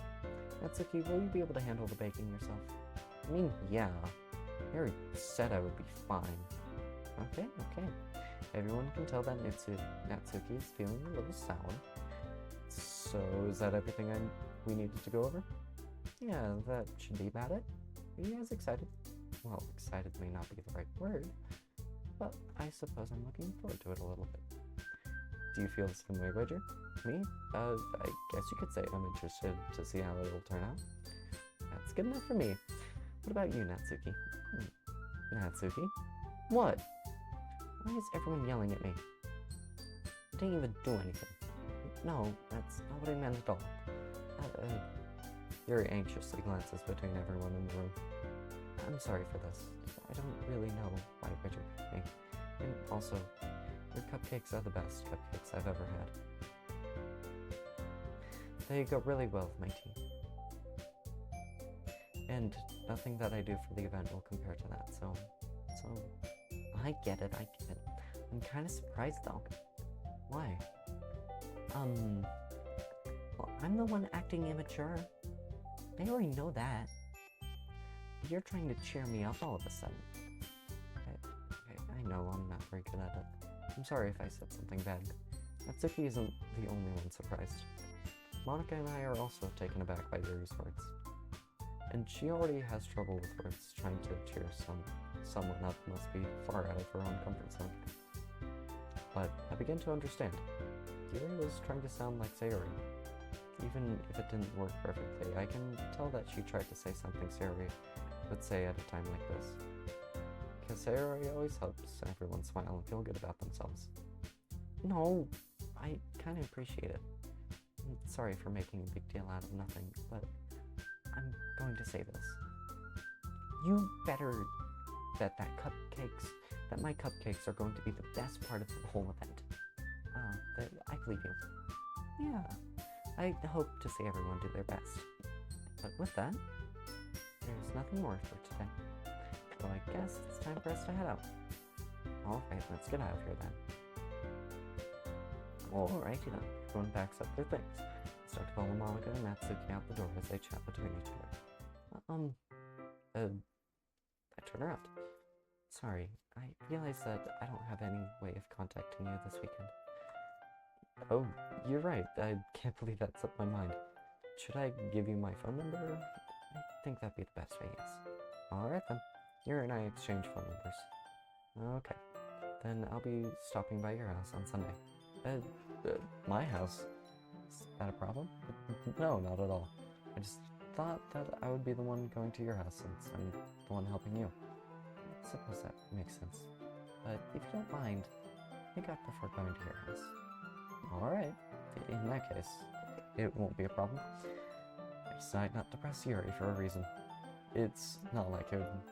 Natsuki, will you be able to handle the baking yourself? I mean, yeah. I already said I would be fine. Okay. Everyone can tell that Natsuki is feeling a little sour. So, is that everything we needed to go over? Yeah, that should be about it. Are you guys excited? Well, excited may not be the right word, but I suppose I'm looking forward to it a little bit. Do you feel the same way, Wager? Me? I guess you could say I'm interested to see how it'll turn out. That's good enough for me. What about you, Natsuki? Natsuki? What? Why is everyone yelling at me? I didn't even do anything. No, that's not what I meant at all. Yuri anxiously glances between everyone in the room. I'm sorry for this. I don't really know why Wager picked me. And also, your cupcakes are the best cupcakes I've ever had. They go really well with my tea. And nothing that I do for the event will compare to that, so I get it. I'm kind of surprised though. Why? Well, I'm the one acting immature. They already know that. You're trying to cheer me up all of a sudden. I know I'm not very good at it. I'm sorry if I said something bad. Natsuki isn't the only one surprised. Monica and I are also taken aback by Yuri's words. And she already has trouble with words. Trying to cheer someone up must be far out of her own comfort zone. But I begin to understand. Yuri was trying to sound like Sayori. Even if it didn't work perfectly, I can tell that she tried to say something Sayori would say at a time like this. Because Sayori always helps everyone smile and feel good about themselves. No, I kind of appreciate it. I'm sorry for making a big deal out of nothing, but I'm going to say this. You better bet that my cupcakes are going to be the best part of the whole event. I believe you. Yeah, I hope to see everyone do their best. But with that, there's nothing more for today. so I guess it's time for us to head out. Alright, let's get out of here then. Alrighty then, everyone backs up their things. Start to follow Monica and Natsuki out the door as they chat between each other. I turn around. Sorry, I realize that I don't have any way of contacting you this weekend. Oh, you're right. I can't believe that slipped my mind. Should I give you my phone number? I think that'd be the best way, yes. Alright then. Yuri and I exchange phone numbers. Okay. Then I'll be stopping by your house on Sunday. My house? Is that a problem? No, not at all. I just thought that I would be the one going to your house since I'm the one helping you. I suppose that makes sense. But if you don't mind, I think I'd prefer going to your house. Alright. In that case, it won't be a problem. I decided not to press Yuri for a reason. It's not like it would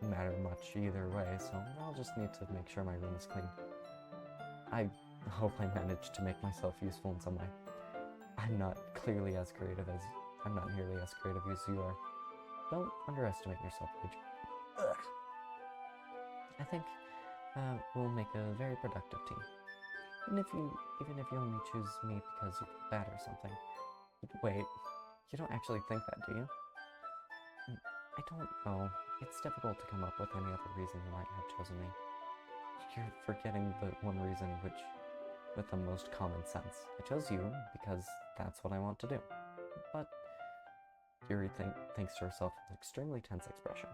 matter much either way, so I'll just need to make sure my room is clean. I hope I managed to make myself useful in some way. I'm not nearly as creative as you are. Don't underestimate yourself, Paige. Ugh. I think we'll make a very productive team. Even if you only choose me because you feel bad or something. Wait, you don't actually think that, do you? I don't know. It's difficult to come up with any other reason you might have chosen me. You're forgetting the one reason with the most common sense. I chose you because that's what I want to do. But Yuri thinks to herself with an extremely tense expression.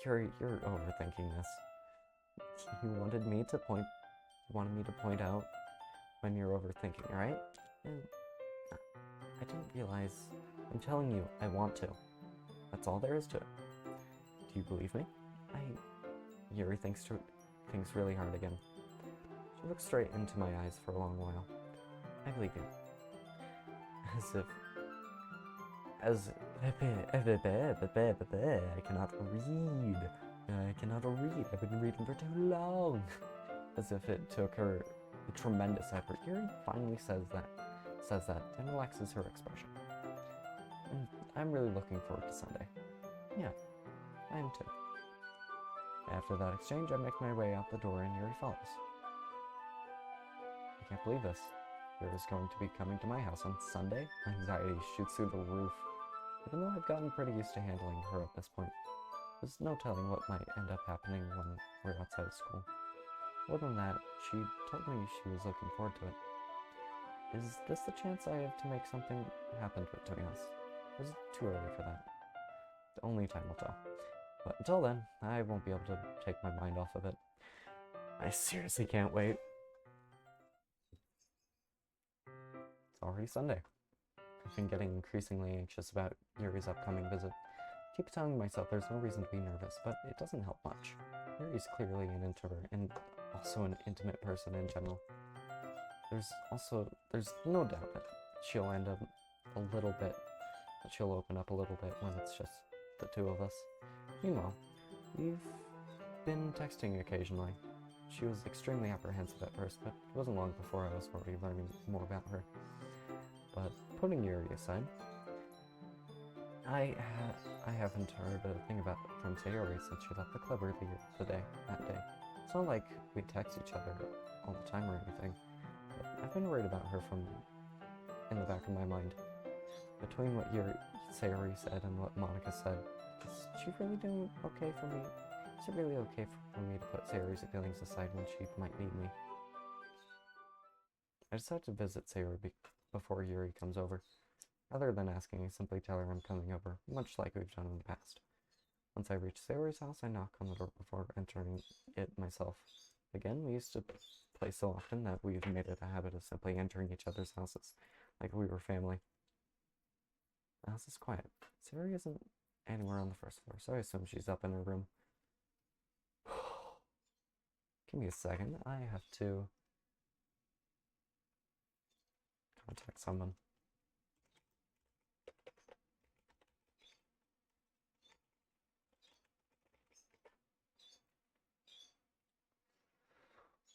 Yuri, you're overthinking this. You wanted me to point out when you're overthinking, right? I didn't realize. I'm telling you, I want to. That's all there is to it. Do you believe me? Yuri thinks really hard again. She looks straight into my eyes for a long while. I believe you. I cannot read. I've been reading for too long. As if it took her a tremendous effort. Yuri finally says that and relaxes her expression. And I'm really looking forward to Sunday. Yeah, I am too. After that exchange, I make my way out the door and Yuri follows. I can't believe this. Yuri's going to be coming to my house on Sunday. Anxiety shoots through the roof. Even though I've gotten pretty used to handling her at this point, there's no telling what might end up happening when we're outside of school. More than that, she told me she was looking forward to it. Is this the chance I have to make something happen between us? Or is it too early for that? Only time will tell. But until then, I won't be able to take my mind off of it. I seriously can't wait. It's already Sunday. I've been getting increasingly anxious about Yuri's upcoming visit. I keep telling myself there's no reason to be nervous, but it doesn't help much. Yuri's clearly an introvert, and also an intimate person in general. There's no doubt that she'll open up a little bit when it's just the two of us. Meanwhile, we've been texting occasionally. She was extremely apprehensive at first, but it wasn't long before I was already learning more about her. But putting Yuri aside, I haven't heard a thing from Sayori since she left the club earlier that day. It's not like we text each other all the time or anything, but I've been worried about her in the back of my mind. Between what Sayori said and what Monica said, is she really doing okay for me? Is it really okay for me to put Sayori's feelings aside when she might need me? I decided to visit Sayori before Yuri comes over. Rather than asking, I simply tell her I'm coming over, much like we've done in the past. Once I reach Sayori's house, I knock on the door before entering it myself. Again, we used to play so often that we've made it a habit of simply entering each other's houses, like we were family. The house is quiet. Sayori isn't anywhere on the first floor, so I assume she's up in her room. Give me a second, I have to contact someone.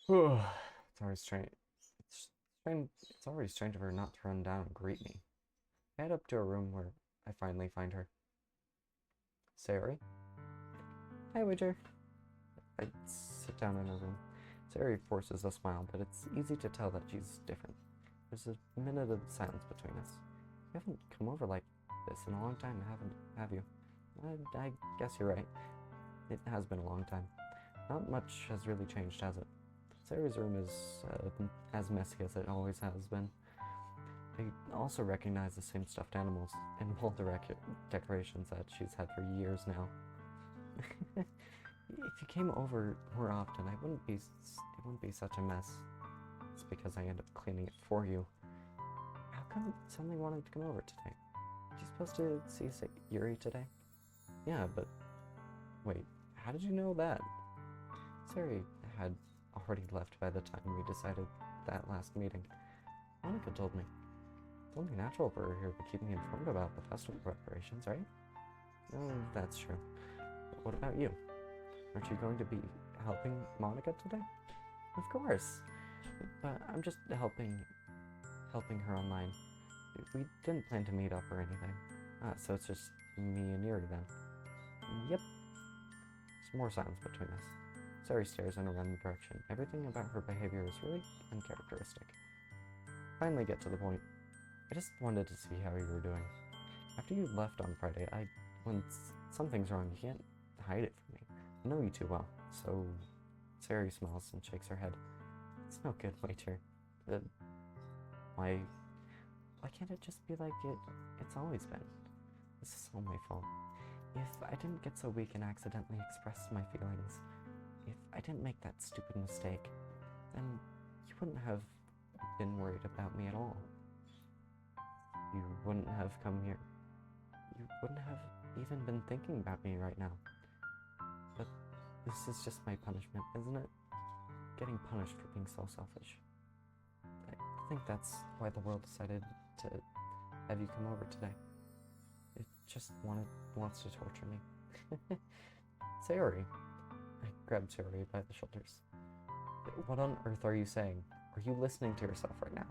It's always strange. It's always strange of her not to run down and greet me. I head up to a room where I finally find her. Sayori? Hi, Wager. I sit down in her room. Sari forces a smile, but it's easy to tell that she's different. There's a minute of silence between us. You haven't come over like this in a long time, have you? I guess you're right. It has been a long time. Not much has really changed, has it? Sari's room is as messy as it always has been. I also recognize the same stuffed animals and wall decorations that she's had for years now. If you came over more often, it wouldn't be such a mess. It's because I end up cleaning it for you. How come suddenly wanted to come over today? You supposed to see Yuri today? Yeah, but wait, how did you know that? Sari had already left by the time we decided that last meeting. Monica told me. It's only natural for her here to keep me informed about the festival preparations, right? Oh, that's true. But what about you? Aren't you going to be helping Monica today? Of course. But I'm just helping her online. We didn't plan to meet up or anything. So it's just me and Yuri then. Yep. There's more silence between us. Sari stares in a random direction. Everything about her behavior is really uncharacteristic. Finally get to the point. I just wanted to see how you were doing. After you left on Friday, when something's wrong, you can't hide it from me. I know you too well. So, Sari smiles and shakes her head. It's no good, Waiter. Why can't it just be like it's always been? This is all my fault. If I didn't get so weak and accidentally express my feelings, if I didn't make that stupid mistake, then you wouldn't have been worried about me at all. You wouldn't have come here. You wouldn't have even been thinking about me right now. But this is just my punishment, isn't it? Getting punished for being so selfish. I think that's why the world decided to have you come over today. It just wants to torture me. Sayori. I grabbed Sayori by the shoulders. What on earth are you saying? Are you listening to yourself right now?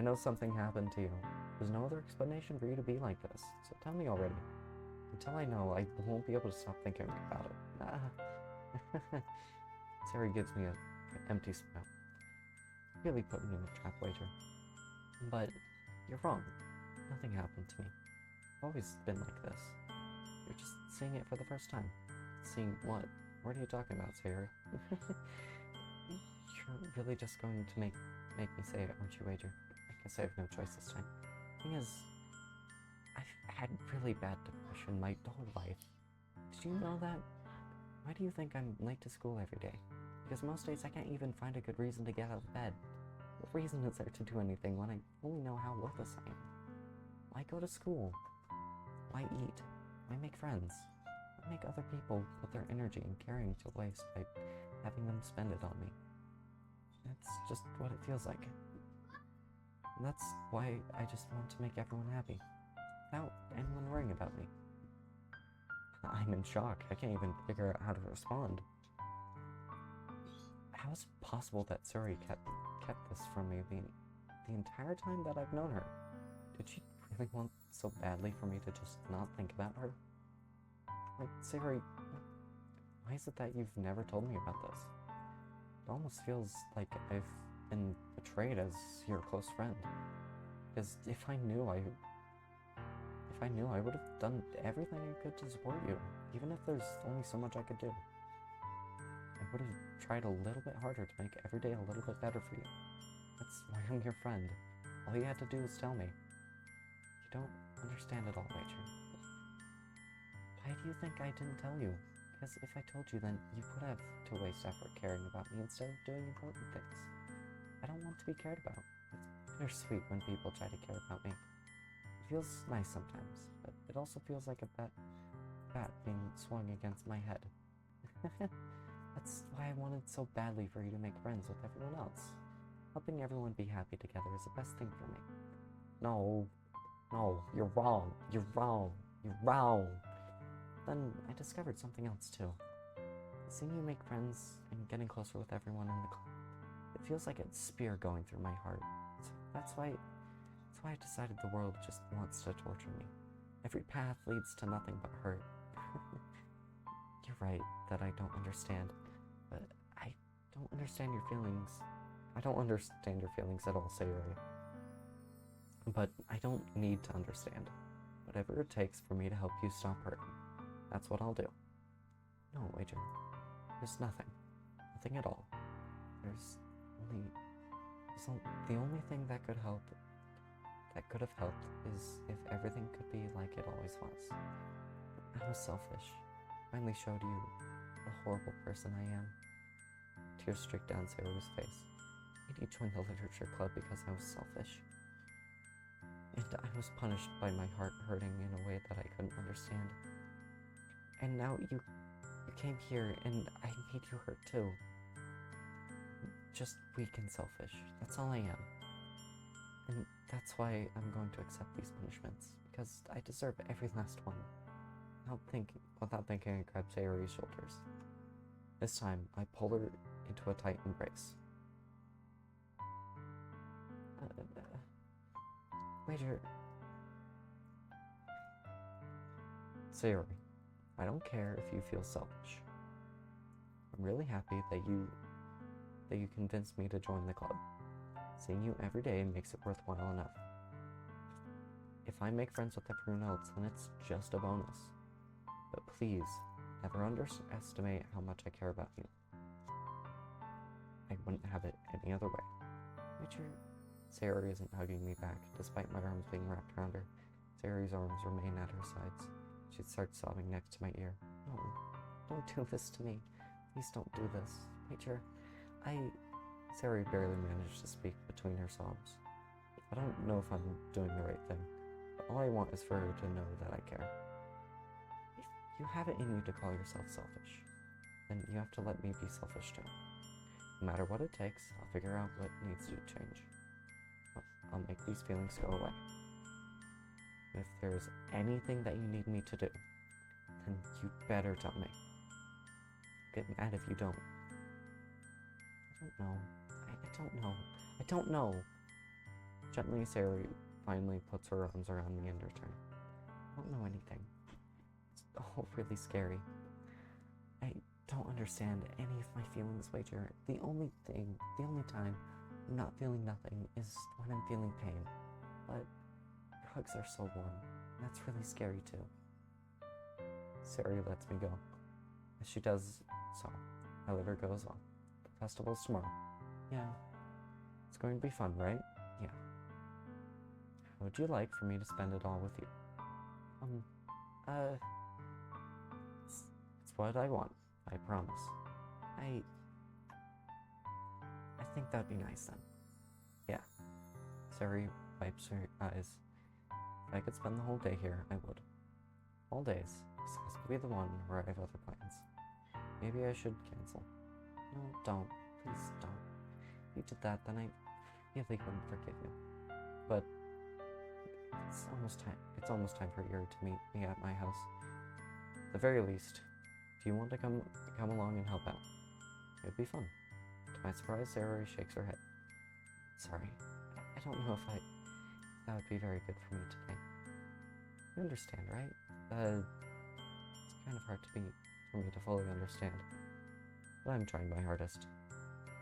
I know something happened to you. There's no other explanation for you to be like this, so tell me already. Until I know, I won't be able to stop thinking about it. Sayori gives me an empty smile. Really put me in a trap, Waiter. But you're wrong. Nothing happened to me. I've always been like this. You're just seeing it for the first time. Seeing what? What are you talking about, Sayori? You're really just going to make me say it, aren't you, Wager? I guess I have no choice this time. Thing is, I've had really bad depression my whole life. Did you know that? Why do you think I'm late to school every day? Because most days I can't even find a good reason to get out of bed. What reason is there to do anything when I only know how worthless I am? Why go to school? Why eat? Why make friends? Why make other people put their energy and caring to waste by having them spend it on me? That's just what it feels like. And that's why I just want to make everyone happy, without anyone worrying about me. I'm in shock. I can't even figure out how to respond. How is it possible that Suri kept this from me the entire time that I've known her? Did she really want so badly for me to just not think about her? Like, Suri, why is it that you've never told me about this? It almost feels like I've been betrayed as your close friend. Because if I knew, I would have done everything I could to support you, even if there's only so much I could do. I would have tried a little bit harder to make every day a little bit better for you. That's why I'm your friend. All you had to do was tell me. You don't understand it all, Rachel. Why do you think I didn't tell you? Because if I told you, then you would have to waste effort caring about me instead of doing important things. I don't want to be cared about. It's bittersweet when people try to care about me. It feels nice sometimes, but it also feels like a bat being swung against my head. That's why I wanted so badly for you to make friends with everyone else. Helping everyone be happy together is the best thing for me. No, you're wrong. You're wrong. You're wrong. Then I discovered something else too. Seeing you make friends and getting closer with everyone in the club, it feels like a spear going through my heart. So that's why I decided the world just wants to torture me. Every path leads to nothing but hurt. You're right that I don't understand, but I don't understand your feelings. I don't understand your feelings at all, Sayori. But I don't need to understand. Whatever it takes for me to help you stop hurting, that's what I'll do. No, Wager. There's nothing. Nothing at all. The only thing that could have helped is if everything could be like it always was. I was selfish. Finally showed you the horrible person I am. Tears streaked down Sayori's face. I need to join the literature club because I was selfish. And I was punished by my heart hurting in a way that I couldn't understand. And now you came here and I made you hurt too. Just weak and selfish. That's all I am. And that's why I'm going to accept these punishments, because I deserve every last one. Without thinking, I grabbed Sayori's shoulders. This time, I pulled her into a tight embrace. Waiter. Sayori, I don't care if you feel selfish. I'm really happy that you convinced me to join the club. Seeing you every day makes it worthwhile enough. If I make friends with everyone else, then it's just a bonus. But please, never underestimate how much I care about you. I wouldn't have it any other way. Waiter. Sayori isn't hugging me back, despite my arms being wrapped around her. Sayori's arms remain at her sides. She starts sobbing next to my ear. No, don't do this to me. Please don't do this. Waiter, Sayori barely managed to speak between her sobs. I don't know if I'm doing the right thing, but all I want is for her to know that I care. If you have it in you to call yourself selfish, then you have to let me be selfish too. No matter what it takes, I'll figure out what needs to change. I'll make these feelings go away. If there's anything that you need me to do, then you better tell me. I'll get mad if you don't. I don't know. Gently, Sayori finally puts her arms around me in return. I don't know anything. It's all really scary. I don't understand any of my feelings, Wager. The only time I'm not feeling nothing is when I'm feeling pain. But your hugs are so warm, and that's really scary too. Sayori lets me go. As she does so, I let her go as well. The festival's tomorrow. Yeah. It's going to be fun, right? Yeah. How would you like for me to spend it all with you? It's what I want, I promise. I think that'd be nice then. Yeah. Sayori wipes her eyes. If I could spend the whole day here, I would. All days. This has to be the one where I have other plans. Maybe I should cancel. No, don't. Please don't. If you did that, then I really couldn't forgive you. But it's almost time for Yuri to meet me at my house. At the very least, do you want to come along and help out? It'd be fun. To my surprise, Sayori shakes her head. Sorry, I don't know if that would be very good for me today. You understand, right? It's kind of hard for me to fully understand. But I'm trying my hardest.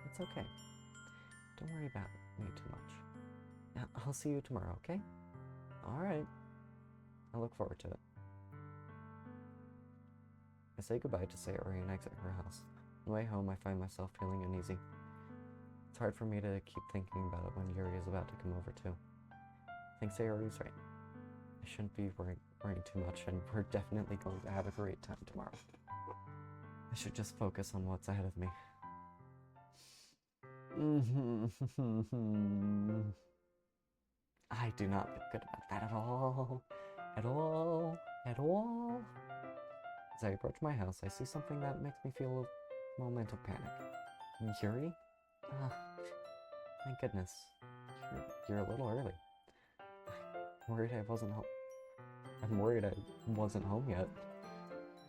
It's okay. Don't worry about me too much. I'll see you tomorrow, okay? Alright. I look forward to it. I say goodbye to Sayori and exit her house. On the way home, I find myself feeling uneasy. It's hard for me to keep thinking about it when Yuri is about to come over too. I think Sayori's right. I shouldn't be worrying too much, and we're definitely going to have a great time tomorrow. I should just focus on what's ahead of me. I do not feel good about that at all. At all. At all. As I approach my house, I see something that makes me feel a moment of panic. Yuri? Thank goodness. You're a little early. I'm worried I wasn't home yet.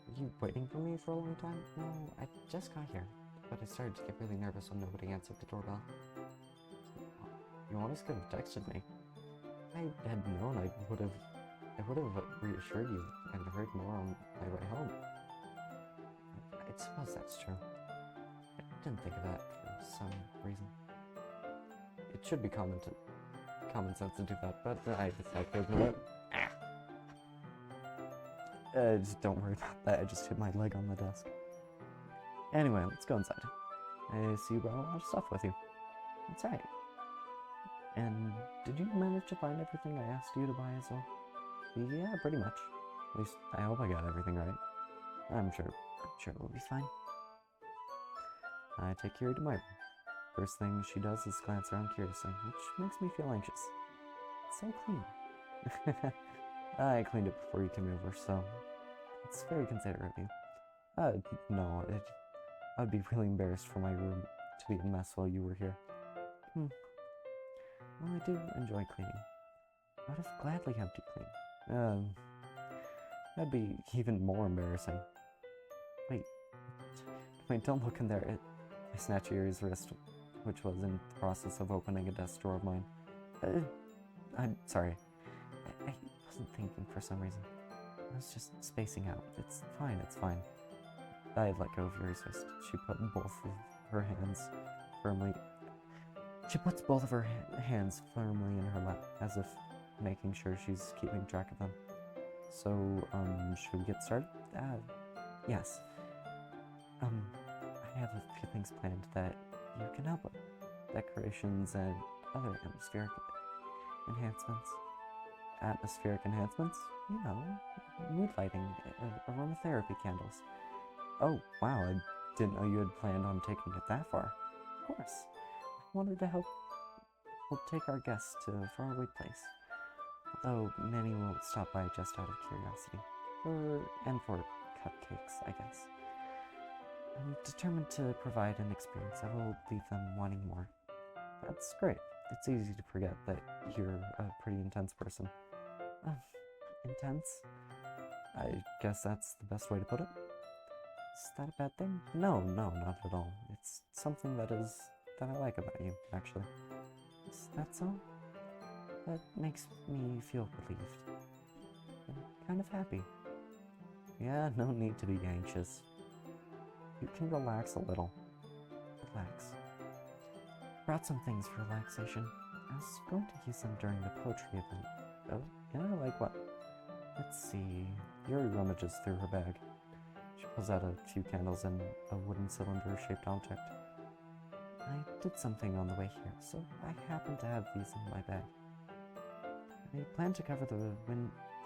Were you waiting for me for a long time? No, I just got here. But I started to get really nervous when nobody answered the doorbell. You always could have texted me. If I had known, I would have reassured you and heard more on my way home. suppose that's true. I didn't think of that for some reason. It should be common sense to do that, but I decided to ignore it. Just don't worry about that. I just hit my leg on the desk. Anyway, let's go inside. I see you brought a lot of stuff with you. That's right. And did you manage to find everything I asked you to buy as well? Yeah, pretty much. At least I hope I got everything right. I'm sure it will be fine. I take Yuri to my room. First thing she does is glance around curiously, which makes me feel anxious. It's so clean. I cleaned it before you came over, so it's very considerate of you. No, I would be really embarrassed for my room to be a mess while you were here. Well, I do enjoy cleaning. I would have gladly helped you clean. That'd be even more embarrassing. Wait, don't look in there. I snatched Yuri's wrist, which was in the process of opening a desk drawer of mine. I'm sorry. I wasn't thinking for some reason. I was just spacing out. It's fine. I let go of Yuri's wrist. She put both of her hands firmly... She puts both of her hands firmly in her lap, as if making sure she's keeping track of them. So, should we get started? Yes. I have a few things planned that you can help with. Decorations and other atmospheric enhancements. Atmospheric enhancements? You know, mood lighting, aromatherapy candles. Oh, wow, I didn't know you had planned on taking it that far. Of course. I wanted to help take our guests to a faraway place. Although many will stop by just out of curiosity. For cupcakes, I guess. I'm determined to provide an experience that will leave them wanting more. That's great. It's easy to forget that you're a pretty intense person. Intense? I guess that's the best way to put it. Is that a bad thing? No, not at all. It's something that I like about you, actually. Is that so? That makes me feel relieved. And kind of happy. Yeah, no need to be anxious. You can relax a little. Relax. Brought some things for relaxation. I was going to use them during the poetry event. Oh, yeah, like what? Let's see. Yuri rummages through her bag. She pulls out a few candles and a wooden cylinder-shaped object. I did something on the way here, so I happen to have these in my bag. I plan to cover the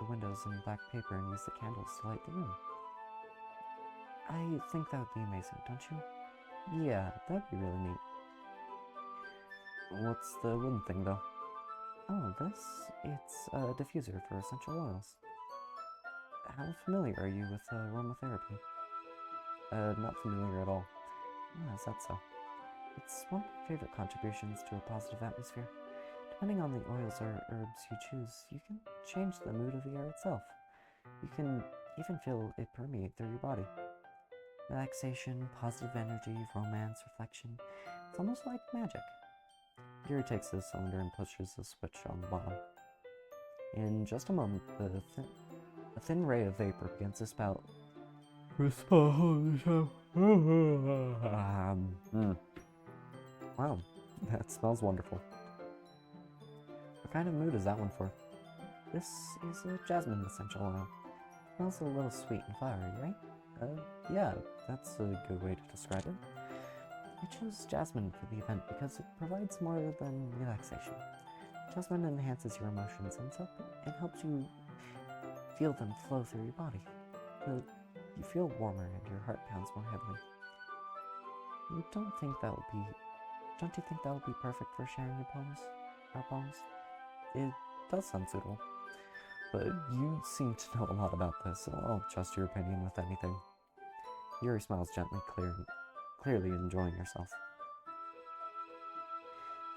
windows in black paper and use the candles to light the room. I think that would be amazing, don't you? Yeah, that'd be really neat. What's the wooden thing, though? Oh, it's a diffuser for essential oils. How familiar are you with aromatherapy? Not familiar at all. Oh, is that so? It's one of my favorite contributions to a positive atmosphere. Depending on the oils or herbs you choose, you can change the mood of the air itself. You can even feel it permeate through your body. Relaxation, positive energy, romance, reflection. It's almost like magic. Yuri takes the cylinder and pushes the switch on the bottom. In just a moment, a thin ray of vapor begins to spout. Wow, that smells wonderful. What kind of mood is that one for? This is a jasmine essential oil. It smells a little sweet and flowery, right? Yeah, that's a good way to describe it. I chose jasmine for the event because it provides more than relaxation. Jasmine enhances your emotions and helps you feel them flow through your body. You feel warmer and your heart pounds more heavily. Don't you think that would be perfect for sharing our poems? It does sound suitable. But you seem to know a lot about this, so I'll trust your opinion with anything. Yuri smiles gently, clearly enjoying herself.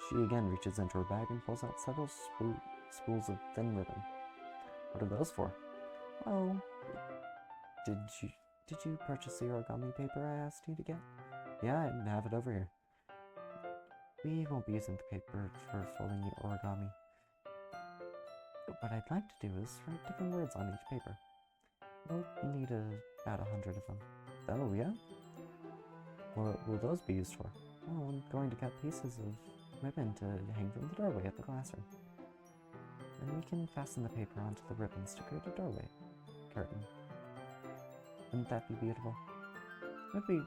She again reaches into her bag and pulls out several spools of thin ribbon. What are those for? Oh, did you purchase the origami paper I asked you to get? Yeah, I have it over here. We won't be using the paper for folding the origami. What I'd like to do is write different words on each paper. We'll need about 100 of them. Oh, yeah? What will those be used for? Well, I'm going to cut pieces of ribbon to hang from the doorway of the classroom. Then we can fasten the paper onto the ribbons to create a doorway curtain. Wouldn't that be beautiful? It would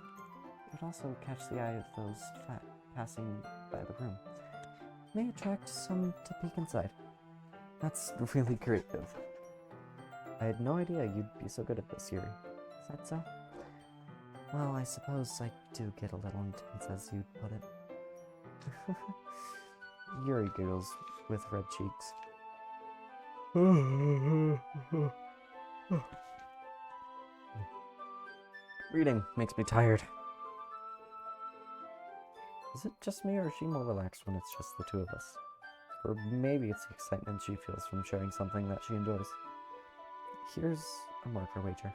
also catch the eye of those passing by the room. May attract some to peek inside. That's really creative. I had no idea you'd be so good at this, Yuri. Is that so? Well, I suppose I do get a little intense, as you'd put it. Yuri giggles with red cheeks. Reading makes me tired. Is it just me, or is she more relaxed when it's just the two of us? Or maybe it's the excitement she feels from sharing something that she enjoys. Here's a marker wager.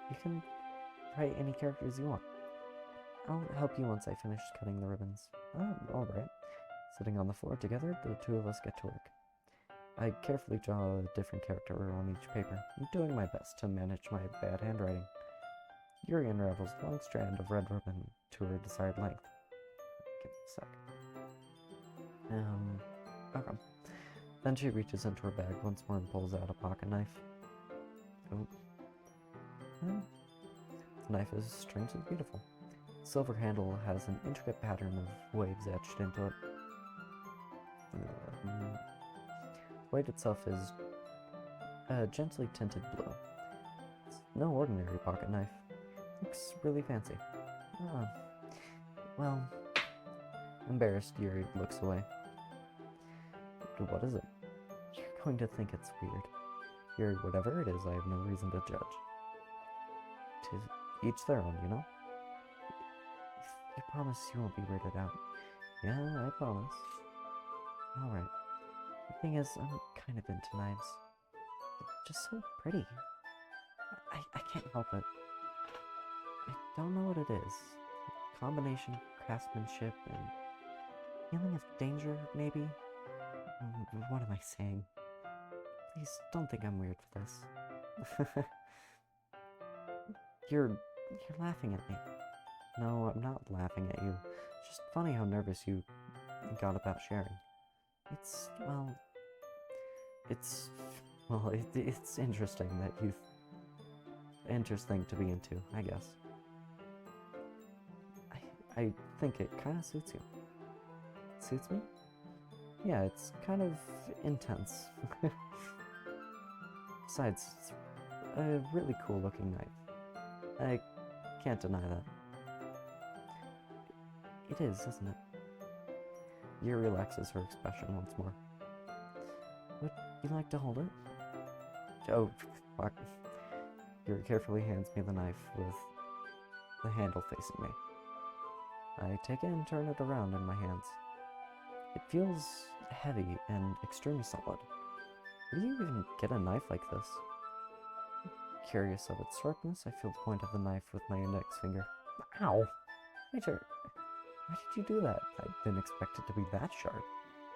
You can write any characters you want. I'll help you once I finish cutting the ribbons. Oh, alright. Sitting on the floor together, the two of us get to work. I carefully draw a different character on each paper, doing my best to manage my bad handwriting. Yuri unravels a long strand of red ribbon to her desired length. Give me a sec. Okay. Then she reaches into her bag once more and pulls out a pocket knife. Oh. The knife is strangely beautiful. The silver handle has an intricate pattern of waves etched into it. The blade itself is gently tinted blue. It's no ordinary pocket knife. Looks really fancy. Oh. Well, embarrassed, Yuri looks away. What is it? You're going to think it's weird. Yuri, whatever it is, I have no reason to judge. 'Tis each their own, you know? You promise you won't be weirded out. Yeah, I promise. Alright. The thing is, I'm kind of into knives. They're just so pretty. I can't help it. I don't know what it is. Combination of craftsmanship and feeling of danger, maybe? What am I saying? Please don't think I'm weird for this. You're laughing at me. No, I'm not laughing at you. It's just funny how nervous you got about sharing. It's interesting that you've interesting to be into, I guess. I think it kind of suits you. Suits me? Yeah, it's kind of intense. Besides, it's a really cool looking knife. I can't deny that. It is, isn't it? Yuri relaxes her expression once more. Would you like to hold it? Oh, fuck. Yuri carefully hands me the knife with the handle facing me. I take it and turn it around in my hands. It feels heavy and extremely solid. Where do you even get a knife like this? Curious of its sharpness, I feel the point of the knife with my index finger. Ow! Major, why did you do that? I didn't expect it to be that sharp.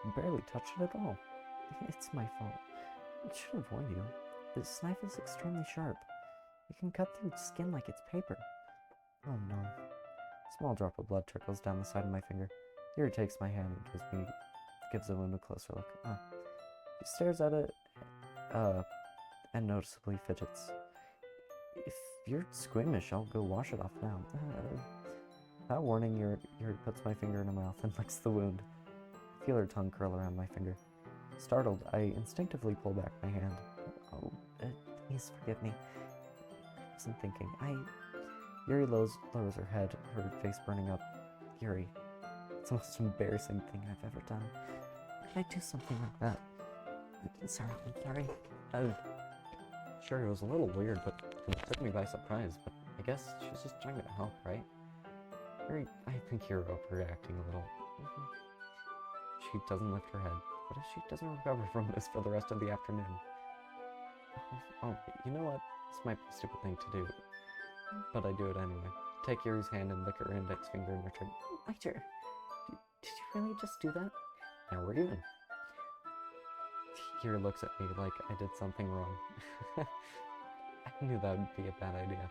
I barely touched it at all. It's my fault. I should have warned you. This knife is extremely sharp. It can cut through skin like it's paper. Oh no. A small drop of blood trickles down the side of my finger. Yuri takes my hand and gives the wound a closer look. She stares at it, and noticeably fidgets. If you're squeamish, I'll go wash it off now. Without warning, Yuri puts my finger in her mouth and licks the wound. I feel her tongue curl around my finger. Startled, I instinctively pull back my hand. Oh, please forgive me. I wasn't thinking. Yuri lowers her head, her face burning up. Yuri, it's the most embarrassing thing I've ever done. Why did I do something like that? I'm sorry. Sure, it was a little weird, but it took me by surprise, but I guess she's just trying to help, right? Yuri, I think you're overreacting a little. She doesn't lift her head. What if she doesn't recover from this for the rest of the afternoon? Oh, you know what? This might be a stupid thing to do, but I do it anyway. Take Yuri's hand and lick her index finger in return. Lighter, did you really just do that? Now we're even. Yuri looks at me like I did something wrong. I knew that would be a bad idea.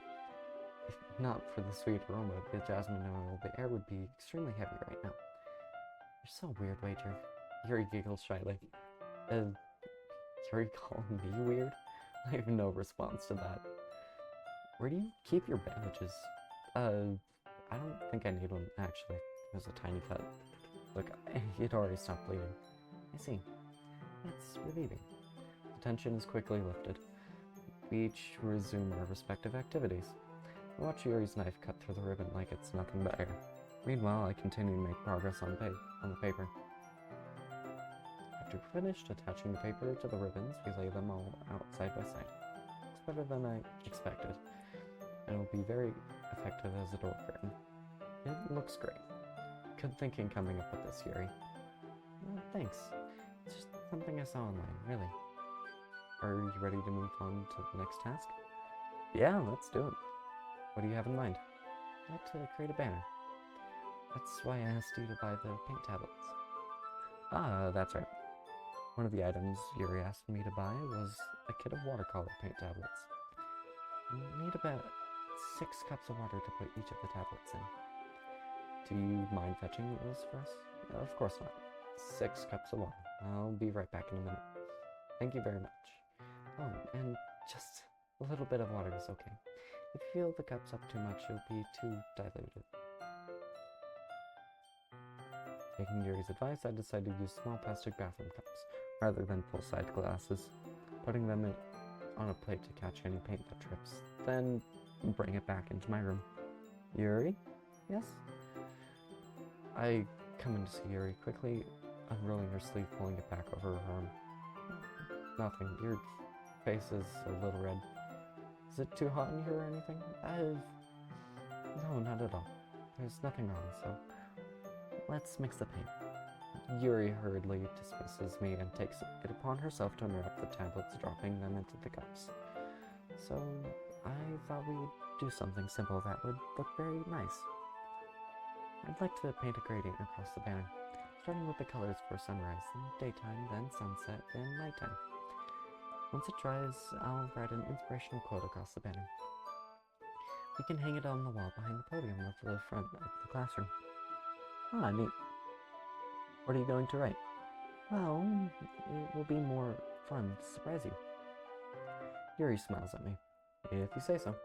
If not for the sweet aroma of the jasmine oil, the air would be extremely heavy right now. You're so weird, Wager. Yuri giggles shyly. Yuri calling me weird? I have no response to that. Where do you keep your bandages? I don't think I need one, actually. It was a tiny cut. Look, it already stopped bleeding. I see. That's relieving. The tension is quickly lifted. We each resume our respective activities. I watch Yuri's knife cut through the ribbon like it's nothing but air. Meanwhile, I continue to make progress on the paper. After finished attaching the paper to the ribbons, we lay them all out side by side. It's better than I expected, and it will be very effective as a door curtain. It looks great. Good thinking coming up with this, Yuri. Thanks. It's just something I saw online, really. Are you ready to move on to the next task? Yeah, let's do it. What do you have in mind? I'd like to create a banner. That's why I asked you to buy the paint tablets. Ah, that's right. One of the items Yuri asked me to buy was a kit of watercolor paint tablets. We need about 6 cups of water to put each of the tablets in. Do you mind fetching those for us? Of course not. 6 cups of water. I'll be right back in a minute. Thank you very much. Oh, and just a little bit of water is okay. If you feel the cup's up too much, it'll be too diluted. Taking Yuri's advice, I decided to use small plastic bathroom cups rather than full-size glasses, putting them on a plate to catch any paint that drips, then bring it back into my room. Yuri? Yes? I come in to see Yuri, quickly unrolling her sleeve, pulling it back over her arm. Nothing. Your face is a little red. Is it too hot in here or anything? No, not at all. There's nothing wrong, so let's mix the paint. Yuri hurriedly dismisses me and takes it upon herself to unwrap the tablets, dropping them into the cups. So I thought we would do something simple that would look very nice. I'd like to paint a gradient across the banner, starting with the colors for sunrise, then daytime, then sunset, then nighttime. Once it dries, I'll write an inspirational quote across the banner. We can hang it on the wall behind the podium of the front of the classroom. Ah, neat. What are you going to write? Well, it will be more fun to surprise you. Yuri smiles at me. If you say so.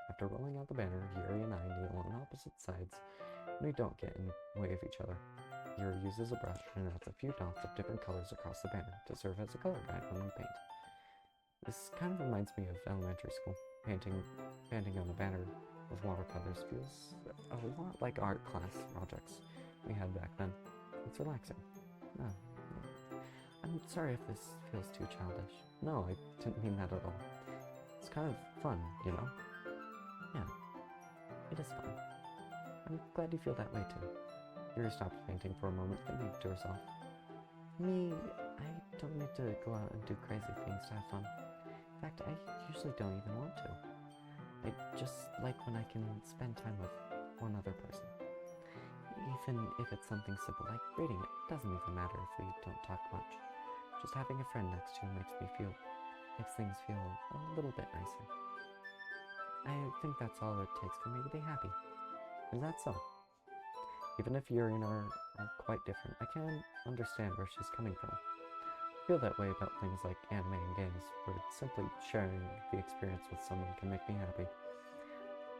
After rolling out the banner, Yuri and I kneel on opposite sides, and we don't get in the way of each other. Yuri uses a brush and adds a few dots of different colors across the banner to serve as a color guide when we paint. This kind of reminds me of elementary school. Painting on a banner with watercolors feels a lot like art class projects we had back then. It's relaxing. No, I'm sorry if this feels too childish. No, I didn't mean that at all. It's kind of fun, you know? Yeah, it is fun. I'm glad you feel that way too. Yuri stopped painting for a moment, thinking to herself. Me, I don't need to go out and do crazy things to have fun. In fact, I usually don't even want to. I just like when I can spend time with one other person. Even if it's something simple like reading it, doesn't even matter if we don't talk much. Just having a friend next to you makes things feel a little bit nicer. I think that's all it takes for me to be happy. Is that so? Even if Yuri and I are quite different, I can understand where she's coming from. I feel that way about things like anime and games, where simply sharing the experience with someone can make me happy.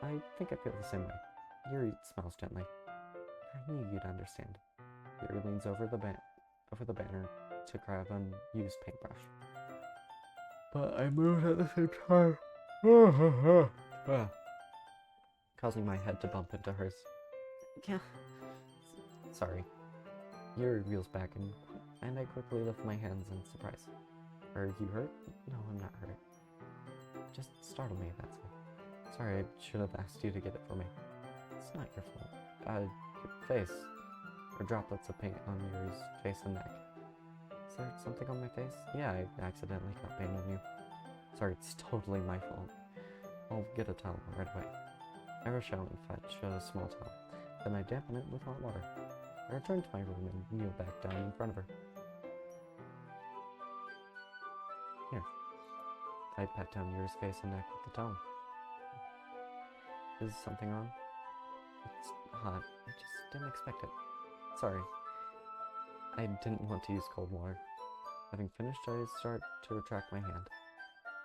I think I feel the same way. Yuri smiles gently. I knew you'd understand. Yuri leans over the banner to grab an unused paintbrush. But I moved at the same time. Causing my head to bump into hers. Yeah. Sorry. Yuri reels back and I quickly lift my hands in surprise. Are you hurt? No, I'm not hurt. Just startled me, that's all. Sorry, I should have asked you to get it for me. It's not your fault. Your face. Or droplets of paint on Yuri's face and neck. Is there something on my face? Yeah, I accidentally got paint on you. Sorry, it's totally my fault. I'll get a towel right away. I rush out and fetch a small towel. Then I dampen it with hot water. I return to my room and kneel back down in front of her. Here. I pat down Yuri's face and neck with the towel. Is something wrong? It's hot. I just didn't expect it. Sorry. I didn't want to use cold water. Having finished, I start to retract my hand.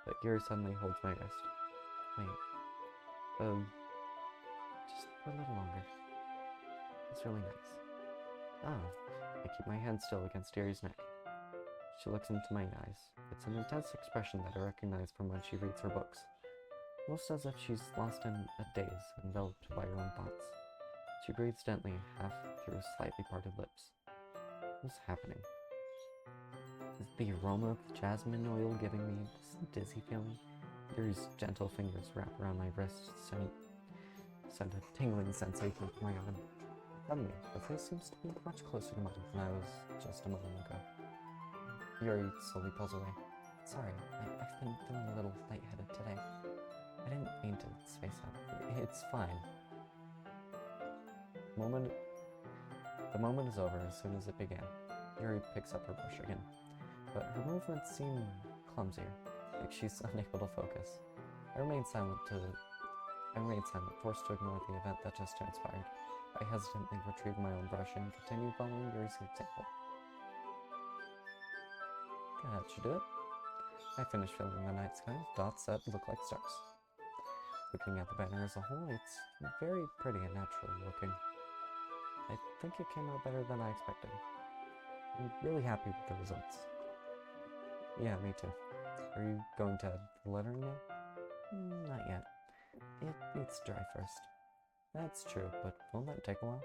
But Yuri suddenly holds my wrist. Wait. Just for a little longer. It's really nice. I keep my hand still against Yuri's neck. She looks into my eyes. It's an intense expression that I recognize from when she reads her books. Almost as if she's lost in a daze, enveloped by her own thoughts. She breathes gently, half through slightly parted lips. What's happening? Is the aroma of jasmine oil giving me this dizzy feeling? Yuri's gentle fingers wrap around my wrist, send a tingling sensation to my arm. Suddenly, the face seems to be much closer to mine than I was just a moment ago. Yuri slowly pulls away. Sorry, I've been feeling a little lightheaded today. I didn't mean to space out. It's fine. The moment is over as soon as it began. Yuri picks up her brush again, but her movements seem clumsier, like she's unable to focus. I remain silent, forced to ignore the event that just transpired. I hesitantly retrieved my own brush and continued following Yuri's example. That should do it. I finished filling the night sky with dots that look like stars. Looking at the banner as a whole, it's very pretty and natural looking. I think it came out better than I expected. I'm really happy with the results. Yeah, me too. Are you going to add the lettering now? Not yet. It needs to dry first. That's true, but won't that take a while?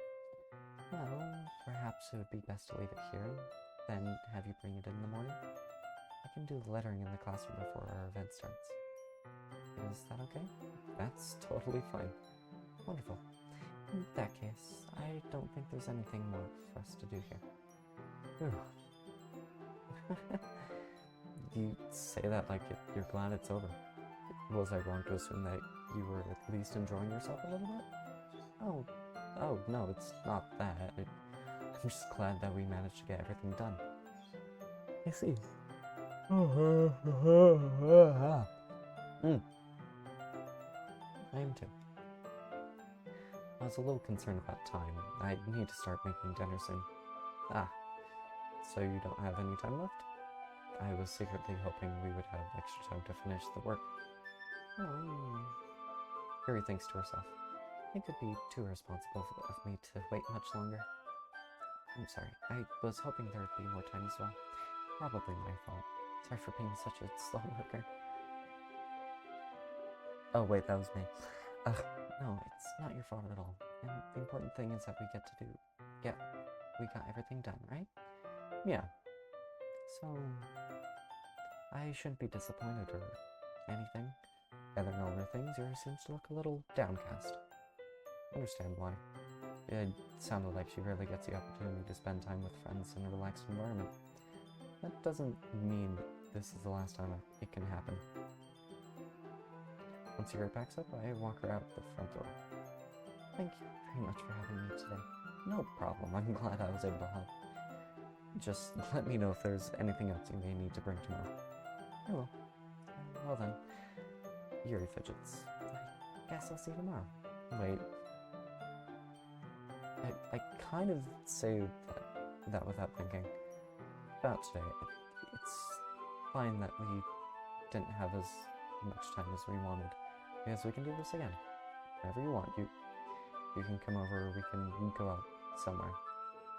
Well, perhaps it would be best to leave it here, then have you bring it in the morning. I can do the lettering in the classroom before our event starts. Is that okay? That's totally fine. Wonderful. In that case, I don't think there's anything more for us to do here. You say that like you're glad it's over. Was I wrong to assume that you were at least enjoying yourself a little bit? Oh, no, it's not that. I'm just glad that we managed to get everything done. I see. I am too. I was a little concerned about time. I need to start making dinner soon. So you don't have any time left? I was secretly hoping we would have extra time to finish the work. Yuri thinks to herself. It could be too irresponsible of me to wait much longer. I'm sorry. I was hoping there would be more time as well. Probably my fault. Sorry for being such a slow worker. Oh wait, that was me. No, it's not your fault at all. And the important thing is that we got everything done, right? Yeah. So, I shouldn't be disappointed or anything. Gathering all her things, Yuri seems to look a little downcast. I understand why. It sounded like she rarely gets the opportunity to spend time with friends in a relaxed environment. That doesn't mean this is the last time it can happen. Once Yuri packs up, I walk her out the front door. Thank you very much for having me today. No problem, I'm glad I was able to help. Just let me know if there's anything else you may need to bring tomorrow. I will. Well then. Yuri fidgets. I guess I'll see you tomorrow. Wait. I kind of say that without thinking. About today, it's fine that we didn't have as much time as we wanted, because we can do this again. Whenever you want, you can come over, we can go out somewhere.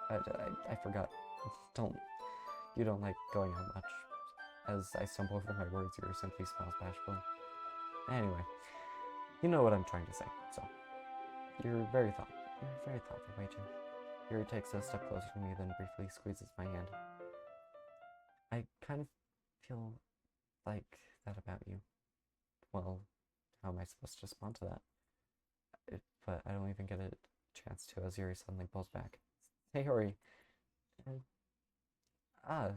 I forgot. You don't like going out much. As I stumble over my words, Yuri simply smiles bashfully. Anyway, you know what I'm trying to say, so. You're very thoughtful, Wei-chan. Yuri takes a step closer to me, then briefly squeezes my hand. I kind of feel like that about you. Well, how am I supposed to respond to that? But I don't even get a chance to as Yuri suddenly pulls back. Sayori. Hi,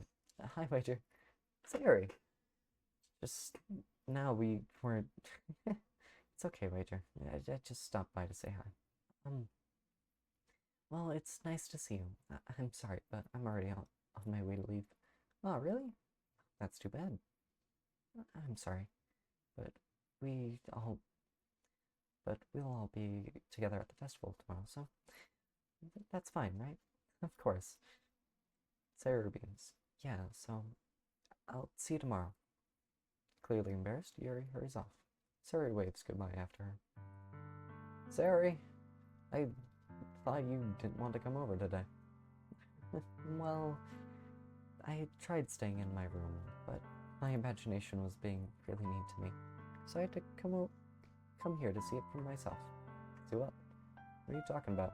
Waiter. Sayori. Just now we weren't. It's okay, Waiter. I just stopped by to say hi. Well, it's nice to see you. I'm sorry, but I'm already on my way to leave. Oh, really? That's too bad. I'm sorry, but but we'll all be together at the festival tomorrow, so that's fine, right? Of course. Sarah beams. Yeah, so I'll see you tomorrow. Clearly embarrassed, Yuri hurries off. Sari waves goodbye after her. Sari, I thought you didn't want to come over today. Well, I tried staying in my room, but my imagination was being really mean to me, so I had to come here to see it for myself. See what? What are you talking about?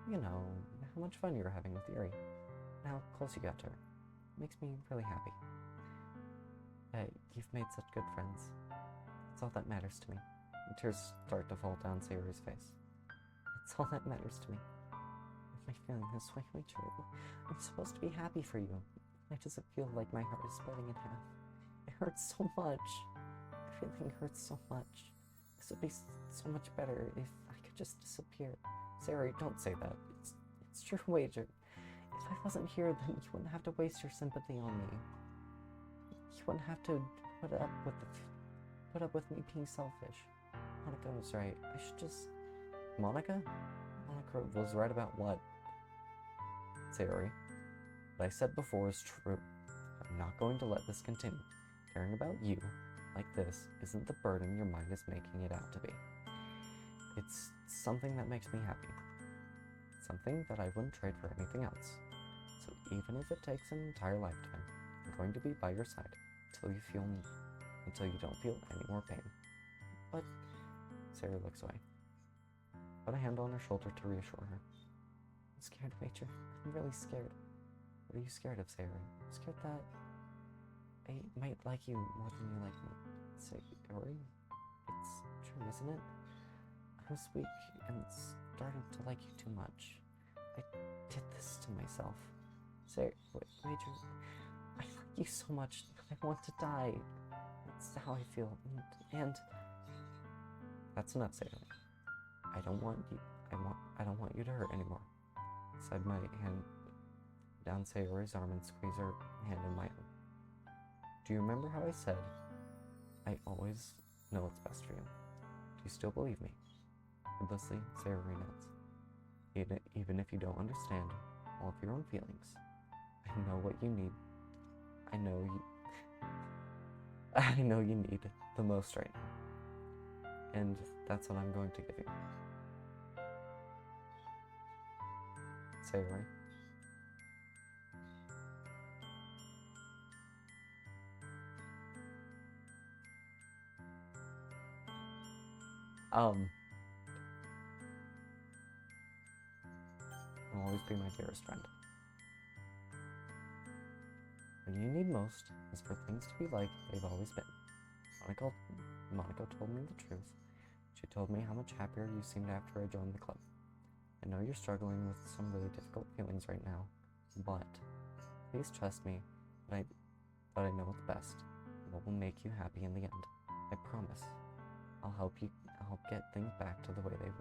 You know, how much fun you were having with Yuri, and how close you got to her. It makes me really happy. You've made such good friends. It's all that matters to me. And tears start to fall down Sayori's face. It's all that matters to me. Am I feeling this way, true? I'm supposed to be happy for you. Why does it feel like my heart is splitting in half? It hurts so much. Everything hurts so much. This would be so much better if I could just disappear. Sayori, don't say that. It's true, Wager. If I wasn't here, then you wouldn't have to waste your sympathy on me. You wouldn't have to put up with me being selfish. Monica was right. I should just... Monica? Monica was right about what? Sayori, what I said before is true. I'm not going to let this continue. Caring about you, like this, isn't the burden your mind is making it out to be. It's something that makes me happy. Something that I wouldn't trade for anything else. So even if it takes an entire lifetime, I'm going to be by your side until you don't feel any more pain. But Sarah looks away. Put a hand on her shoulder to reassure her. I'm scared, Major. I'm really scared. What are you scared of, Sarah? I'm scared that I might like you more than you like me. Sayori, it's true, isn't it? I was weak and started to like you too much. I did this to myself. Major, I like you so much. I want to die. That's how I feel. And that's enough, Sayori. I don't want you to hurt anymore. Slide my hand down Sayori's arm and squeeze her hand in my own. Do you remember how I said, I always know what's best for you? Do you still believe me? Wordlessly, Sayori nods. Even if you don't understand all of your own feelings, I know what you need. I know you need the most right now. And that's what I'm going to give you. Sayori. Will always be my dearest friend. When you need most is for things to be like they've always been. Monica told me the truth. She told me how much happier you seemed after I joined the club. I know you're struggling with some really difficult feelings right now, but please trust me that I know what's best and what will make you happy in the end. I promise. I'll help get things back to the way they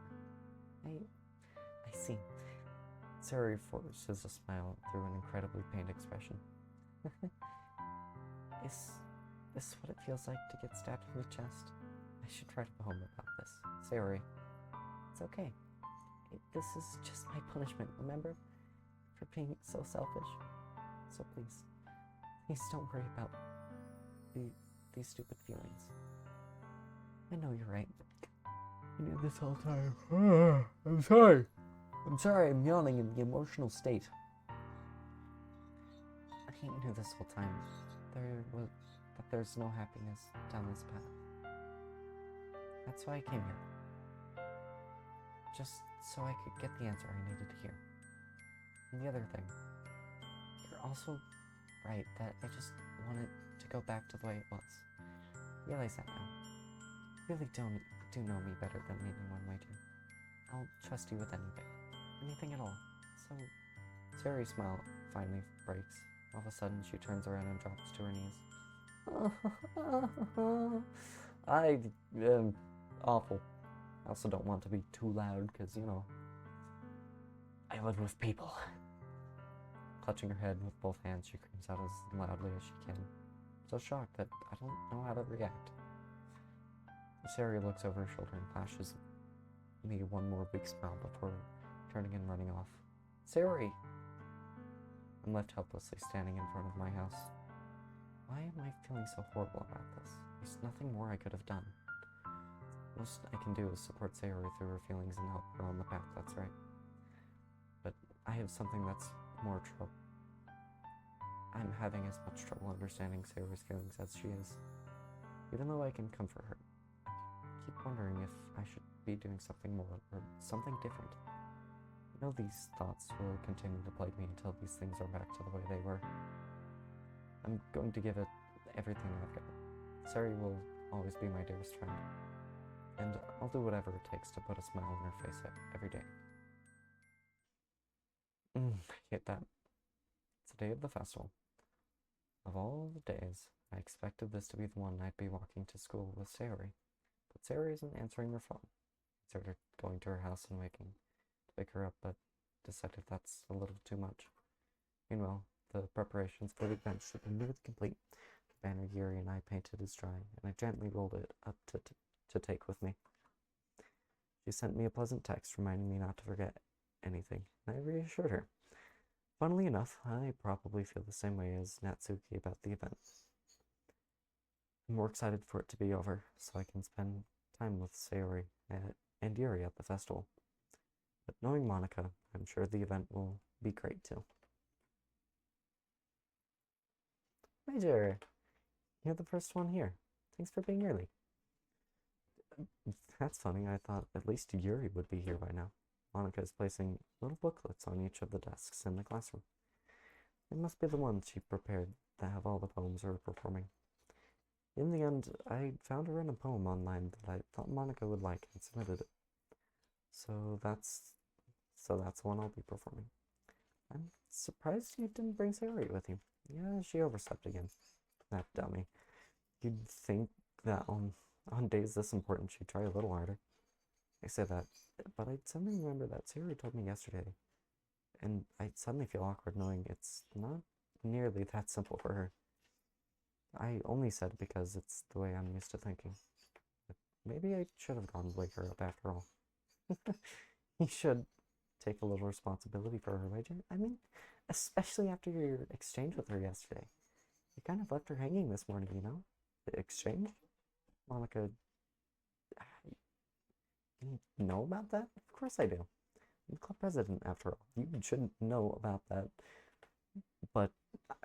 were. I see. Sari forces a smile through an incredibly pained expression. Is this what it feels like to get stabbed in the chest? I should write a poem about this. Sari, it's okay. This is just my punishment, remember? For being so selfish. So please don't worry about these stupid feelings. I know you're right. You knew this whole time. I'm sorry. I'm yawning in the emotional state. I knew this whole time that there's no happiness down this path. That's why I came here. Just so I could get the answer I needed to hear. And the other thing, you're also right that I just wanted to go back to the way it was. Realize that now. You really do know me better than anyone might do. I'll trust you with anything at all. So, Sari's smile finally breaks. All of a sudden, she turns around and drops to her knees. I am awful. I also don't want to be too loud because, you know, I live with people. Clutching her head with both hands, she screams out as loudly as she can. So shocked that I don't know how to react. Sari looks over her shoulder and flashes me one more big smile before turning and running off. Sayori! I'm left helplessly standing in front of my house. Why am I feeling so horrible about this? There's nothing more I could have done. Most I can do is support Sayori through her feelings and help her on the path that's right. But I have something that's more trouble. I'm having as much trouble understanding Sayori's feelings as she is. Even though I can comfort her, I keep wondering if I should be doing something more or something different. I know these thoughts will continue to plague me until these things are back to the way they were. I'm going to give it everything I've got. Sayori will always be my dearest friend, and I'll do whatever it takes to put a smile on her face every day. I hate that. It's the day of the festival. Of all the days, I expected this to be the one I'd be walking to school with Sayori, but Sayori isn't answering her phone. I started going to her house and waking to pick her up, but decided that's a little too much. Meanwhile, the preparations for the event should be nearly complete. The banner Yuri and I painted is dry, and I gently rolled it up to take with me. She sent me a pleasant text reminding me not to forget anything, and I reassured her. Funnily enough, I probably feel the same way as Natsuki about the event. I'm more excited for it to be over, so I can spend time with Sayori and Yuri at the festival. But knowing Monica, I'm sure the event will be great too. Major, you're the first one here. Thanks for being early. That's funny, I thought at least Yuri would be here by now. Monica is placing little booklets on each of the desks in the classroom. It must be the ones she prepared that have all the poems we're performing. In the end, I found a random poem online that I thought Monica would like and submitted it. So that's the one I'll be performing. I'm surprised you didn't bring Sayori with you. Yeah, she overslept again. That dummy. You'd think that on days this important she'd try a little harder. I say that, but I suddenly remember that Sayori told me yesterday, and I suddenly feel awkward knowing it's not nearly that simple for her. I only said it because it's the way I'm used to thinking. But maybe I should have gone and wake her up after all. You should take a little responsibility for her, Major. I mean, especially after your exchange with her yesterday. You kind of left her hanging this morning, you know? The exchange? Monica, you know about that? Of course I do. I'm the club president, after all. You shouldn't know about that. But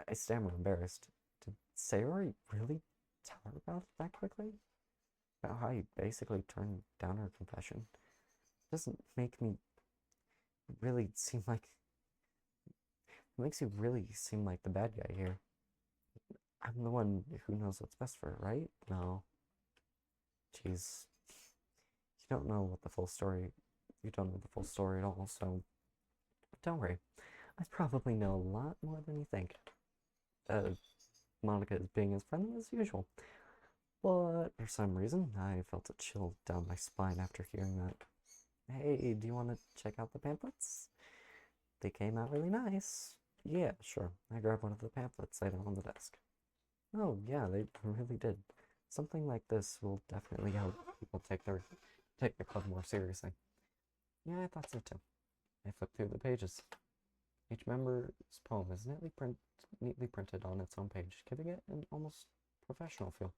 I stammer, embarrassed. Did Sayori really tell her about it that quickly? About how you basically turned down her confession? It doesn't make me really seem like... It makes you really seem like the bad guy here. I'm the one who knows what's best for her, right? No. Jeez. You don't know what the full story... You don't know the full story at all, so... Don't worry. I probably know a lot more than you think. Monica is being as friendly as usual. But for some reason, I felt a chill down my spine after hearing that. Hey, do you want to check out the pamphlets? They came out really nice. Yeah, sure. I grabbed one of the pamphlets laid out on the desk. Oh, yeah, they really did. Something like this will definitely help people take their club more seriously. Yeah, I thought so too. I flipped through the pages. Each member's poem is neatly printed on its own page, giving it an almost professional feel.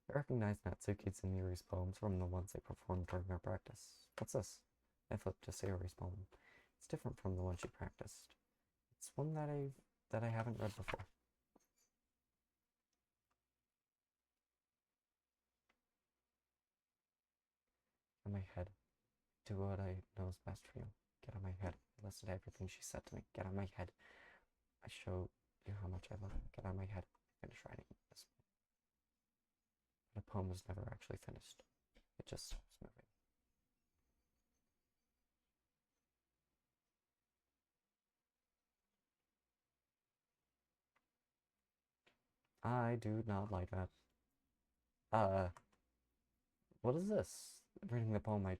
I recognized Natsuki's and Yuri's poems from the ones they performed during our practice. What's this? I flipped to Sayori's poem. It's different from the one she practiced. It's one that I haven't read before. In my head. Do what I know is best for you. Get out of my head. I listened to everything she said to me. Get out of my head. I showed you how much I love you. Get out of my head. Finish writing this. The poem was never actually finished. It just stops moving. I do not like that. What is this? Reading the poem, I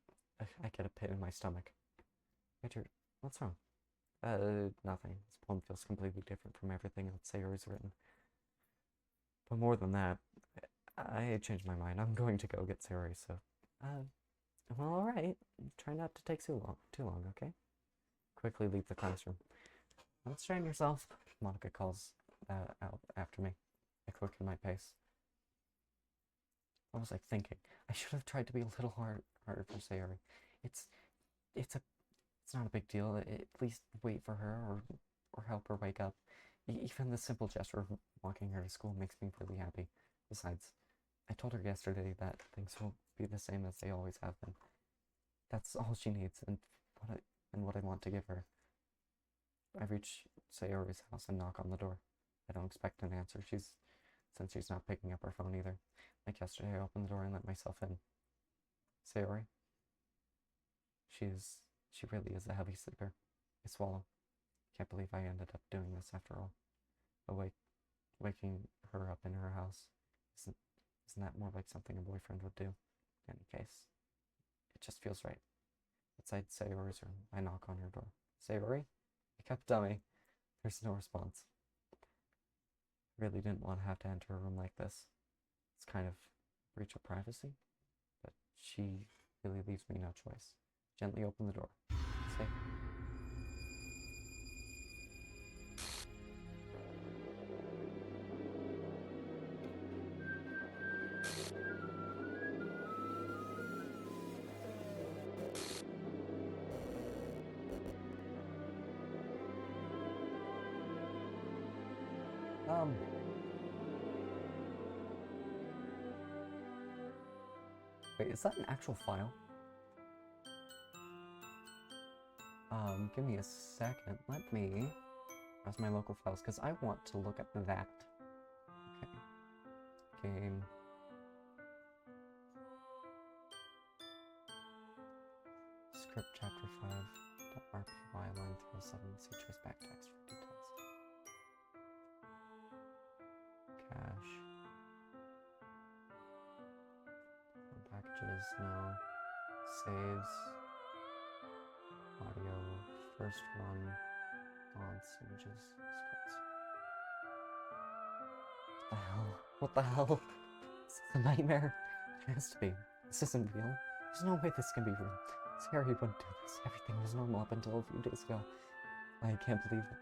get a pit in my stomach. Richard, what's wrong? Nothing. This poem feels completely different from everything else Sayori's written. But more than that, I changed my mind. I'm going to go get Sayori, so, Well, alright. Try not to take too long, okay? Quickly leave the classroom. Don't strain yourself. Monica calls out after me. I quicken my pace. I was like thinking, I should have tried to be a little harder for Sayori. It's it's a it's not a big deal. At least wait for her or help her wake up. Even the simple gesture of walking her to school makes me really happy. Besides, I told her yesterday that things will be the same as they always have been. That's all she needs, and what I want to give her. I reach Sayori's house and knock on the door. I don't expect an answer. Since she's not picking up her phone either. Like yesterday, I opened the door and let myself in. Sayori. She really is a heavy sleeper. I swallow. Can't believe I ended up doing this after all. Waking her up in her house. Isn't that more like something a boyfriend would do? In any case, it just feels right. Outside Sayori's room, I knock on her door. Sayori? Wake up, dummy. There's no response. I really didn't want to have to enter a room like this. It's kind of a breach of privacy, but she really leaves me no choice. Gently open the door. Say, wait, is that an actual file? Give me a second. Let me browse my local files, because I want to look at that. Okay. Game. Script chapter 5. .rpy line 307. See trace back text for details. Cache. No packages, no. Saves. Audio. First run. Fonts, images, scripts. What the hell? What the hell? Is this a nightmare? It has to be. This isn't real. There's no way this can be real. Harry wouldn't do this. Everything was normal up until a few days ago. I can't believe it.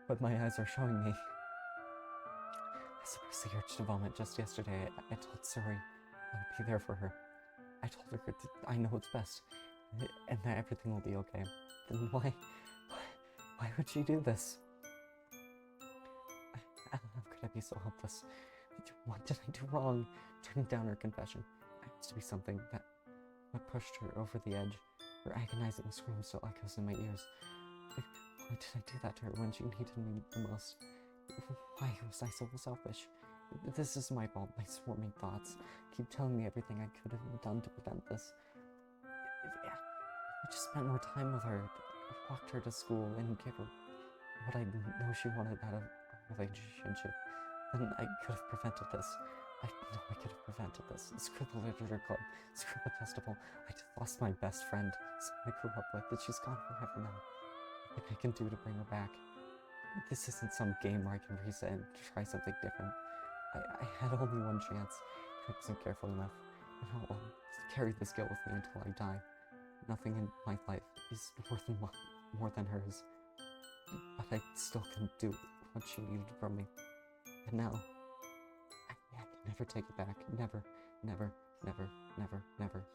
What my eyes are showing me. I suppressed the urge to vomit just yesterday. I told Suri I would be there for her. I told her I know it's best, and that everything will be okay. Then why would she do this? How could I be so helpless? What did I do wrong? Turning down her confession. It has to be something that what pushed her over the edge. Her agonizing scream still echoes in my ears. Why did I do that to her when she needed me the most? Why was I so selfish? This is my fault. My swarming thoughts keep telling me everything I could have done to prevent this. I just spent more time with her, walked her to school, and gave her what I know she wanted out of a relationship. Then I could have prevented this. I know I could have prevented this. Screw the literature club. Screw the festival. I just lost my best friend, someone I grew up with, and she's gone forever now. Nothing I can do to bring her back. This isn't some game where I can reset and try something different. I had only one chance. I wasn't careful enough, and I'll carry this guilt with me until I die. Nothing in my life is more than hers, but I still can do what she needed from me. And now, I can never take it back. Never, never, never, never, never.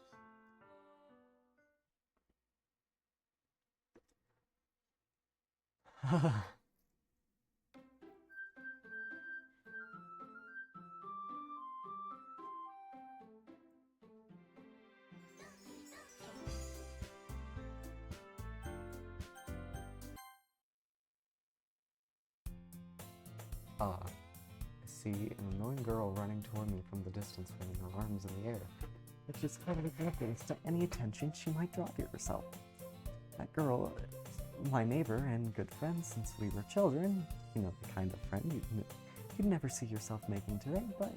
I see an annoying girl running toward me from the distance, waving her arms in the air. It's just kind of oblivious to any attention she might draw to herself. That girl, my neighbor and good friend since we were children, you know, the kind of friend you'd never see yourself making today, but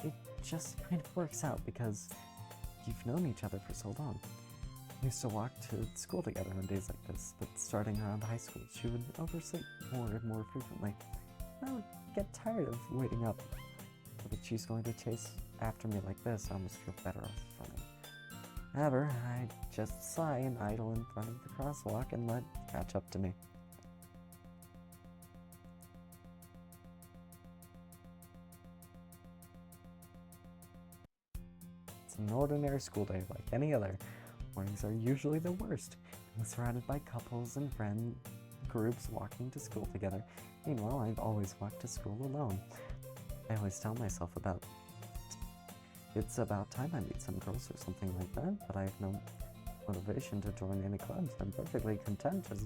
it just kind of works out because you've known each other for so long. We used to walk to school together on days like this, but starting around high school, she would oversleep more and more frequently. I would get tired of waiting up, but if she's going to chase after me like this, I almost feel better off running. However, I just sigh and idle in front of the crosswalk and let it catch up to me. It's an ordinary school day like any other. Mornings are usually the worst. I'm surrounded by couples and friend groups walking to school together. Meanwhile, I've always walked to school alone. I always tell myself it's about time I meet some girls or something like that, but I have no motivation to join any clubs. I'm perfectly content as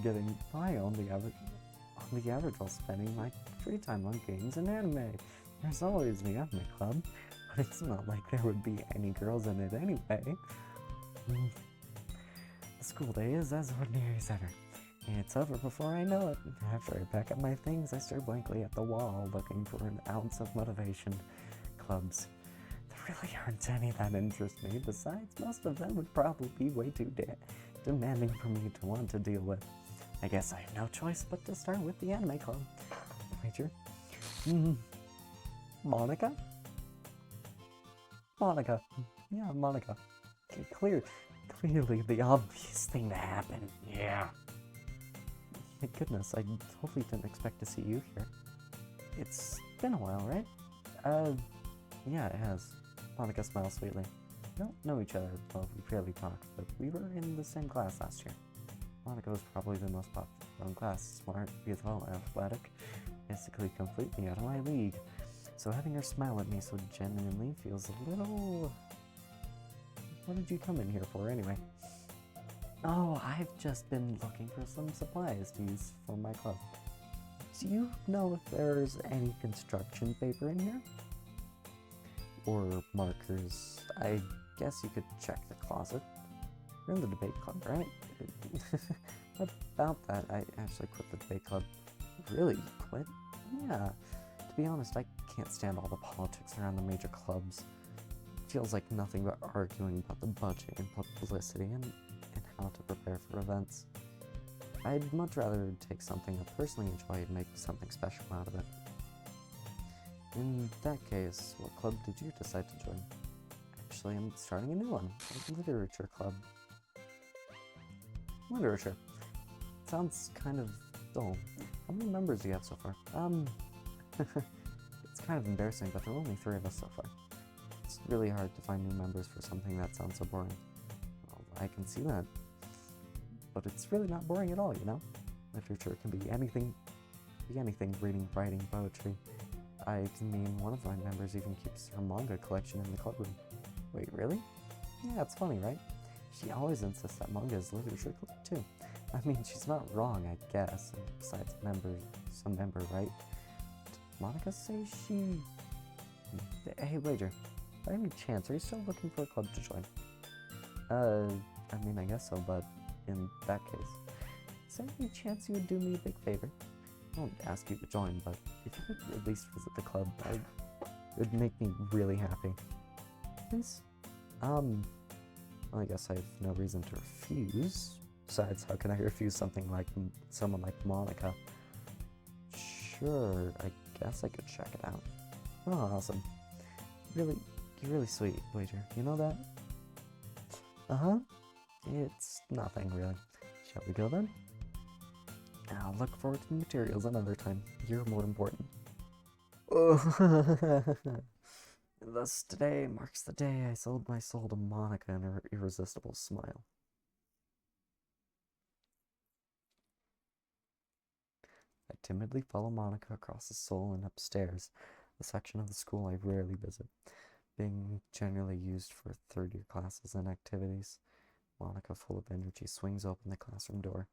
getting by on the average while spending my free time on games and anime. There's always the anime club, but it's not like there would be any girls in it anyway. The school day is as ordinary as ever. It's over before I know it. After I pack up my things, I stare blankly at the wall, looking for an ounce of motivation. Clubs. There really aren't any that interest me. Besides, most of them would probably be way too demanding for me to want to deal with. I guess I have no choice but to start with the anime club. Wager. Monica? Monica. Yeah, Monica. Clearly the obvious thing to happen. Yeah. My goodness, I totally didn't expect to see you here. It's been a while, right? Yeah, it has. Monica smiles sweetly. We don't know each other, well, we rarely talk, but we were in the same class last year. Monica was probably the most popular in class, smart, beautiful, athletic, basically completely out of my league. So having her smile at me so genuinely feels a little... What did you come in here for, anyway? Oh, I've just been looking for some supplies to use for my club. Do you know if there's any construction paper in here? Or markers? I guess you could check the closet. You're in the debate club, right? About that, I actually quit the debate club. Really? You quit? Yeah. To be honest, I can't stand all the politics around the major clubs. It feels like nothing but arguing about the budget and publicity and how to prepare for events. I'd much rather take something I personally enjoy and make something special out of it. In that case, what club did you decide to join? Actually, I'm starting a new one, a literature club. Literature. Sounds kind of dull. How many members do you have so far? It's kind of embarrassing, but there are only 3 of us so far. It's really hard to find new members for something that sounds so boring. Well, I can see that. But it's really not boring at all, you know? Literature can be anything, reading, writing, poetry. I mean, one of my members even keeps her manga collection in the club room. Wait, really? Yeah, it's funny, right? She always insists that manga is literature club too. I mean, she's not wrong, I guess. And besides, some member, right? Did Monica say she... Hey, Wager, by any chance, are you still looking for a club to join? I mean, I guess so, but in that case, is there any chance you would do me a big favor? I won't ask you to join, but if you could at least visit the club, it would make me really happy. Please? Well, I guess I have no reason to refuse. Besides, how can I refuse someone like Monica? Sure, I guess I could check it out. Oh, awesome. You're really sweet, Wager. You know that? Uh-huh. It's nothing, really. Shall we go then? I'll look forward to the materials another time. You're more important. Thus, today marks the day I sold my soul to Monica and her irresistible smile. I timidly follow Monica across the soul and upstairs, the section of the school I rarely visit, being generally used for third-year classes and activities. Monica, full of energy, swings open the classroom door.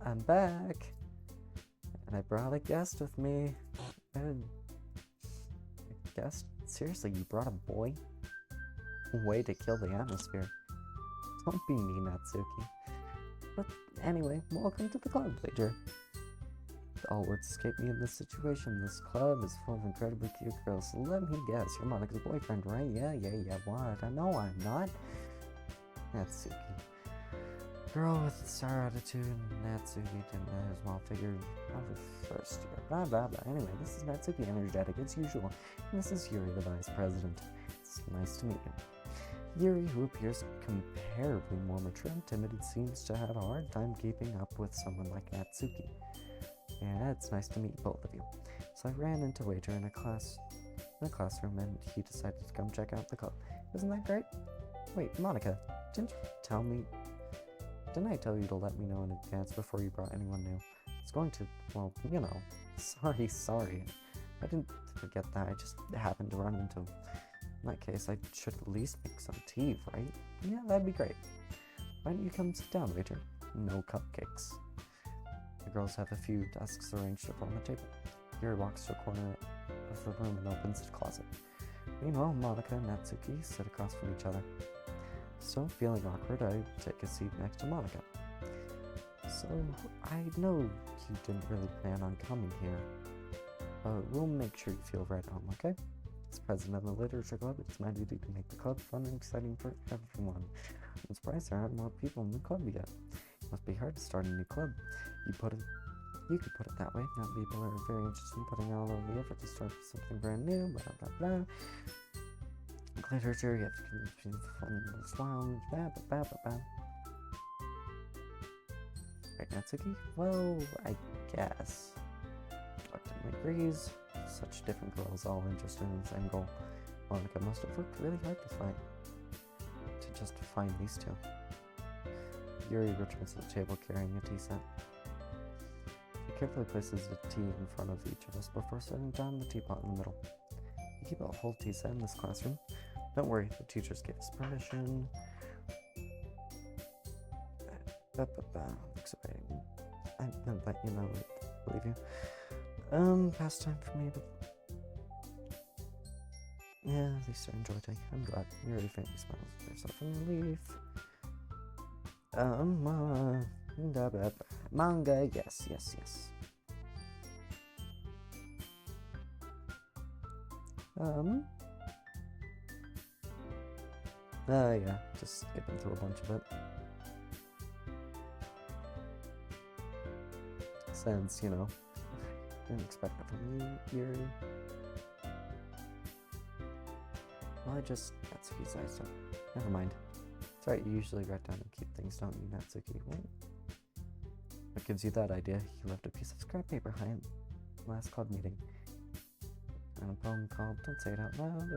I'm back! And I brought a guest with me. A guest? Seriously, you brought a boy? Way to kill the atmosphere. Don't be mean, Natsuki. But anyway, welcome to the club, Wager. All words escape me in this situation. This club is full of incredibly cute girls. So let me guess, you're Monica's boyfriend, right? Yeah, what? I know I'm not. Natsuki. Girl with the star attitude, Natsuki didn't as well figured out the first year. Blah blah blah. Anyway, this is Natsuki, energetic as usual. And this is Yuri, the vice president. It's nice to meet you. Yuri, who appears comparably more mature and timid, seems to have a hard time keeping up with someone like Natsuki. Yeah, it's nice to meet both of you. So I ran into Wager in a classroom, and he decided to come check out the club. Isn't that great? Wait, Monica, didn't you tell me? Didn't I tell you to let me know in advance before you brought anyone new? It's going to, well, you know. Sorry. I didn't forget that. I just happened to run into. In that case, I should at least make some tea, right? Yeah, that'd be great. Why don't you come sit down, Waiter? No cupcakes. The girls have a few desks arranged upon the table. Yuri walks to a corner of the room and opens the closet. Meanwhile, Monica and Natsuki sit across from each other. So, feeling awkward, I take a seat next to Monica. So, I know you didn't really plan on coming here, but we'll make sure you feel right at home, okay? As president of the Literature Club, it's my duty to make the club fun and exciting for everyone. I'm surprised there aren't more people in the club yet. It must be hard to start a new club. You could put it that way. Not people are very interested in putting all of the effort to start something brand new, blah blah blah. Literature, you have to be fun and lounge, blah blah blah blah. Right, Natsuki? Well, I guess. Reluctantly agrees. Such different girls, all interested in the same goal. Monica must have worked really hard to just find these two. Yuri returns to the table carrying a tea set. He carefully places the tea in front of each of us before setting down the teapot in the middle. You keep a whole tea set in this classroom. Don't worry, the teachers gave us permission. Looks away. I know that you know it. I believe you. Pastime for me, but yeah, at least I enjoy taking. I'm glad. Yuri faintly smiles at herself in relief. Manga, yes. Yeah, just skipping through a bunch of it. Since, you know, didn't expect that from you, Yuri. Well, Natsuki's eyes don't. Never mind. It's right, you usually write down and keep things, don't you, Natsuki? What gives you that idea? You left a piece of scrap paper behind last club meeting. And a poem called Don't Say It Out Loud.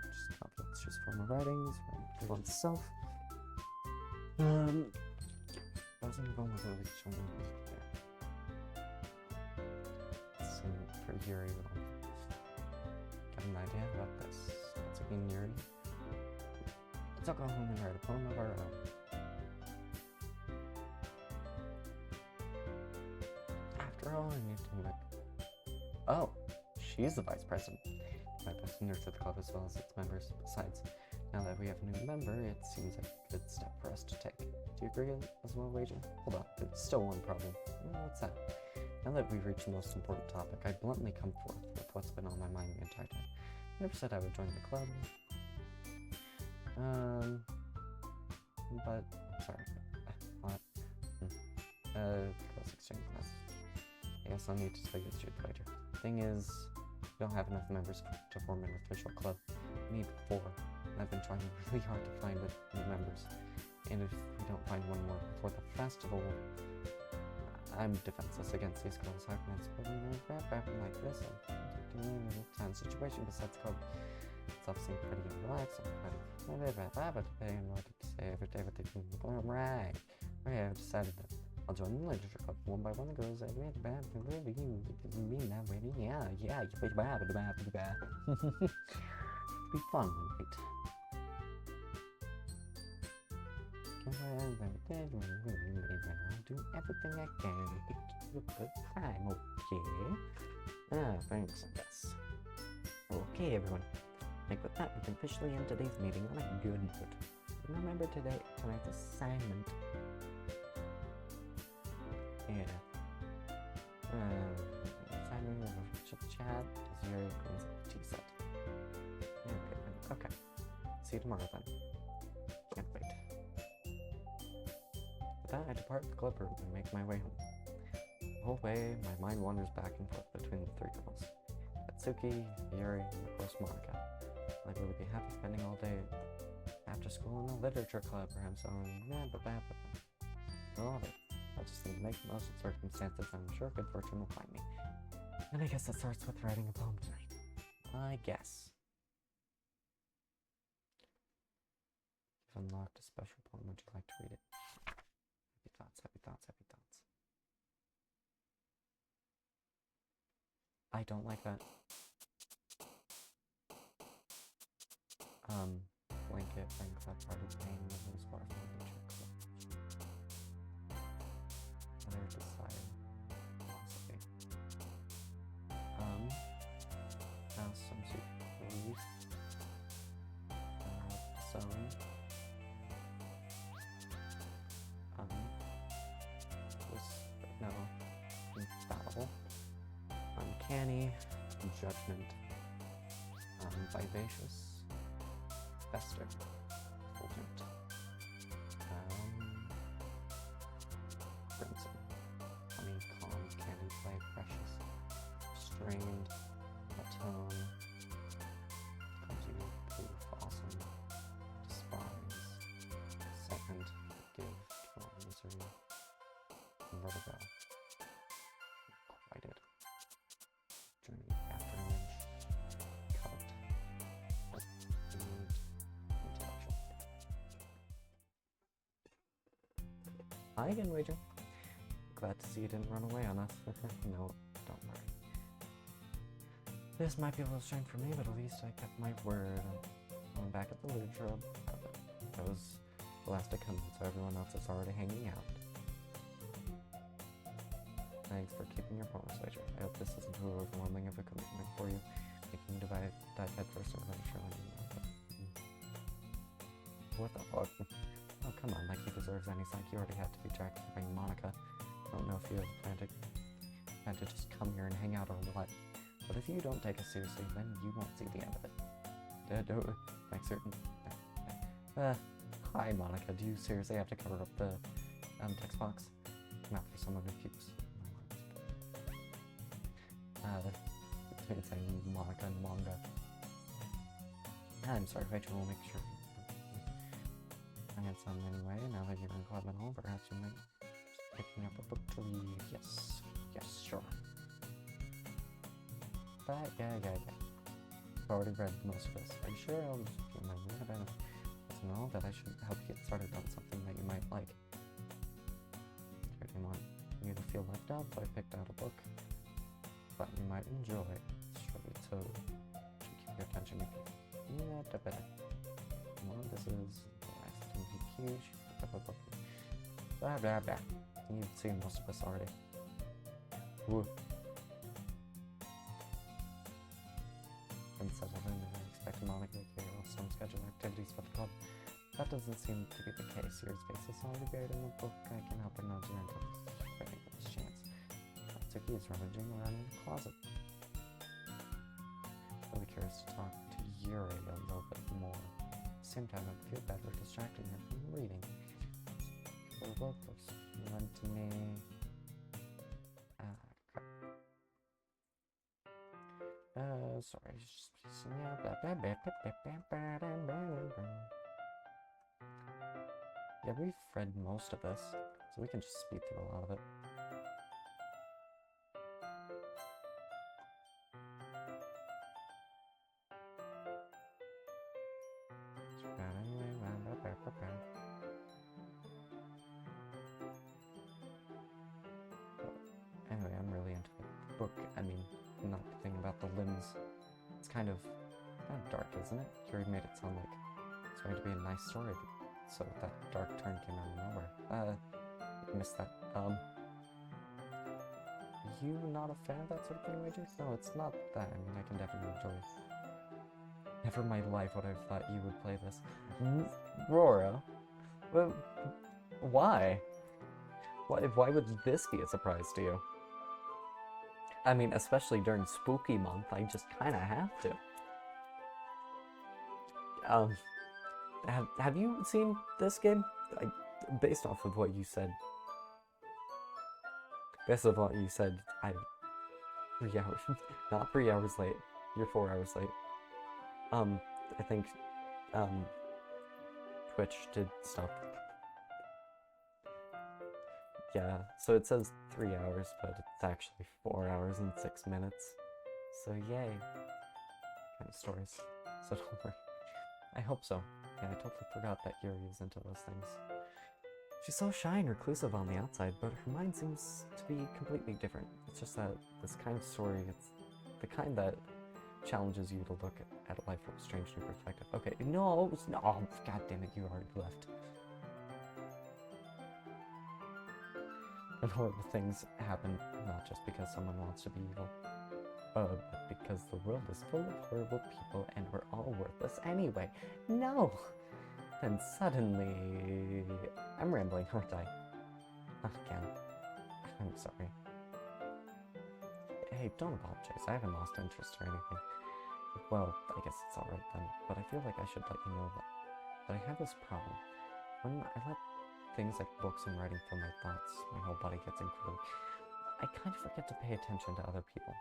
Just confidence, just formal writings, to oneself. Doesn't vulnerability show for Yuri, we'll get an idea about this. Let's begin Yuri. Let's all go home and write a poem of our own. After all, I need to admit. Oh, she's the vice president. My best nurture the club as well as its members. Besides, now that we have a new member, it seems like a good step for us to take. Do you agree as well, Wager? Hold on, there's still one problem. What's that? Now that we've reached the most important topic, I bluntly come forth with what's been on my mind the entire time. I never said I would join the club. But, sorry. What? Girls exchange class. I guess I'll need to tell you the truth later. Thing is, we don't have enough members to form an official club. We need 4. And I've been trying really hard to find new members. And if we don't find one more before the festival, I'm defenseless against these girls. How can I support them like this? I'm in a town situation besides the club. Itself seems pretty relaxed. I'm kind of in what to say every day, but they can right. Okay, I've decided that I'll join the literature club. One by one, the girls I mean that way. Yeah, be fun, right? I'll do everything I can to give you a good time, okay? Thanks, I guess. Okay, everyone. Like with that, we can officially end today's meeting on a good note. Remember tonight's assignment. Assignment of chit-chat is Yuri cleans up the tea set. Okay. See you tomorrow then. Can't wait. With that, I depart the club room and make my way home. whole way, my mind wanders back and forth between the three girls. Atsuki, Yuri, and of course Monica. Like, we would be happy spending all day after school in the literature club, perhaps on all of it. I just need to make the most of circumstances. I'm sure good fortune will find me. And I guess it starts with writing a poem tonight. I guess. You've unlocked a special poem. Would you like to read it? Happy thoughts, happy thoughts, happy thoughts. I don't like that. Blanket, and club party pain, living spark from the check. Other desire. Philosophy. Some soup, please. Some. No. Infallible. Uncanny. Judgment. Vivacious. Festive. Fulgent. Crimson. Honey, calm, candy play, precious. Strained. Atone. Clumsy, proof, awesome. Despise. Second. Give. Kill, misery. Vertigo. Quieted. Journey after image. Cut. Food. Intellectual. Hi again, Wager. Glad to see you didn't run away on us. No, don't worry. This might be a little strange for me, but at least I kept my word. I'm back at the literature club. That was the last to come, so everyone else is already hanging out. Thanks for keeping your promise, Wager. I hope this isn't too overwhelming of a commitment for you, making you dive headfirst into literature on you. What the fuck? Oh, come on, like he deserves any psych. You already had to be jackpotting Monica. I don't know if you have a plan to just come here and hang out or what. But if you don't take us seriously, then you won't see the end of it. Thanks, certain. Hi, Monica. Do you seriously have to cover up the text box? Not for someone who keeps between saying Monica and manga. I'm sorry, Rachel. We'll make sure. I had some anyway. Now that you're in club and all, perhaps you might picking up a book to read. Yes, sure. But yeah. I've already read most of this. Are you sure? I'll just feel my mood about it. So know that I should help you get started on something that you might like. I didn't want you to feel left out, so I picked out a book that you might enjoy. So keep your attention. Yeah, better. Well, this is huge. Blah. You've seen most of this already. Ooh. Been settled in and I expect Monica to carry off some scheduled activities for the club. That doesn't seem to be the case. Yuri's face is already buried in the book. I can help her nudge her into waiting for this chance. Atsuki is rummaging around in the closet. Really curious to talk to Yuri a little bit more. At the same time, I feel bad for distracting her from reading. The book looks fun to me. Sorry, just yeah, we've read most of this, so we can just speed through a lot of it. Anyway, I'm really into the book. I mean, not the thing about the limbs. It's kind of dark, isn't it? Yuri made it sound like it's going to be a nice story, so that dark turn came out of nowhere. Missed that. You not a fan of that sort of thing, Wager? No, it's not that. I mean, I can definitely enjoy it. Never in my life would I have thought you would play this. Rora? Well, why? Why would this be a surprise to you? I mean, especially during Spooky Month, I just kind of have to. Have you seen this game? Based off of what you said. Best of all, you said 3 hours, not 3 hours late. You're 4 hours late. I think, Twitch did stop. Yeah, so it says 3 hours, but it's actually 4 hours and 6 minutes. So yay. Kind of stories. So don't worry. I hope so. Yeah, I totally forgot that Yuri is into those things. She's so shy and reclusive on the outside, but her mind seems to be completely different. It's just that this kind of story, it's the kind that challenges you to look at life from a strange new perspective. Okay, no, oh, god damn it, you already left. And horrible things happen not just because someone wants to be evil, but because the world is full of horrible people and we're all worthless anyway. No! Then suddenly... I'm rambling, aren't I? Again. I'm sorry. Hey, don't apologize. I haven't lost interest or anything. Well, I guess it's alright then, but I feel like I should let you know that I have this problem. When I let things like books and writing fill my thoughts, my whole body gets incredible. I kind of forget to pay attention to other people,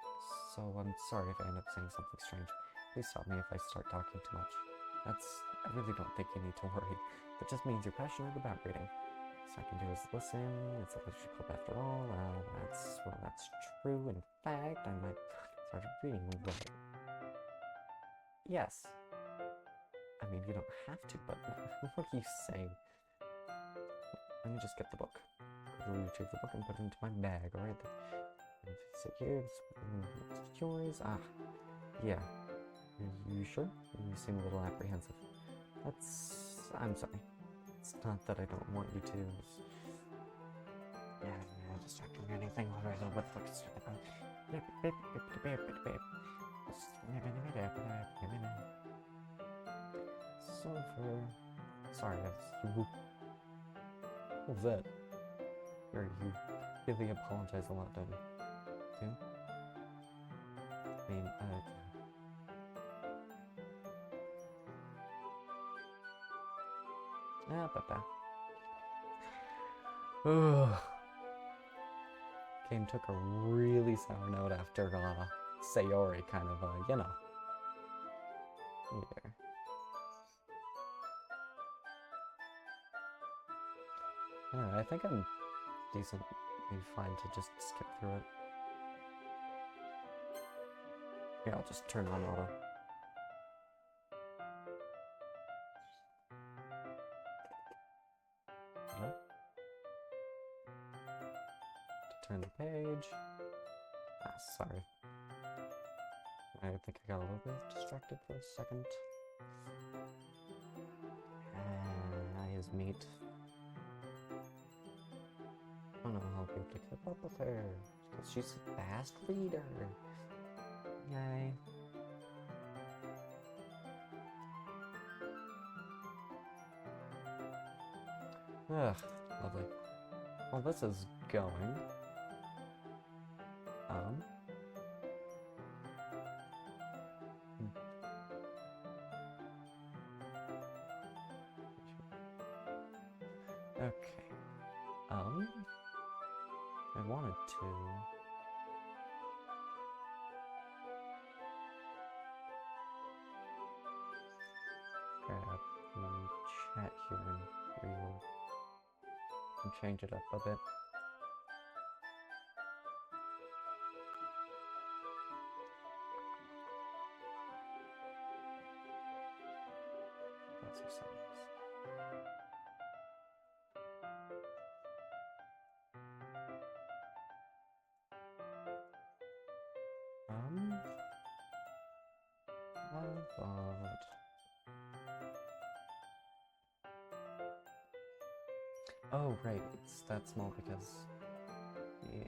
so I'm sorry if I end up saying something strange. Please stop me if I start talking too much. I really don't think you need to worry. That just means you're passionate about reading. So I can do is listen. It's a literature club after all. That's true. In fact, I might start reading right. Yes. I mean, you don't have to, but what are you saying? Let me just get the book. Retrieve the book and put it into my bag, alright? So here, it's yours. Yeah. Are you sure? You seem a little apprehensive. I'm sorry. It's not that I don't want you to. Yeah, distracting or anything. What the book is about. Sorry, what was that? You really apologize a lot, don't you? Too? I mean, Game took a really sour note after, Sayori kind of, you know. Yeah. Anyway, I think I'm decently fine to just skip through it. Yeah, I'll just turn on auto. Hello? To turn the page. Sorry. I think I got a little bit distracted for a second. His meat. I don't know how people to keep up with her, because she's a fast reader. Yay. Ugh, lovely. Well, this is going. Okay. I wanted to... grab the chat here and reload and change it up a bit. That's your settings. Oh, right, it's that small because... Yes.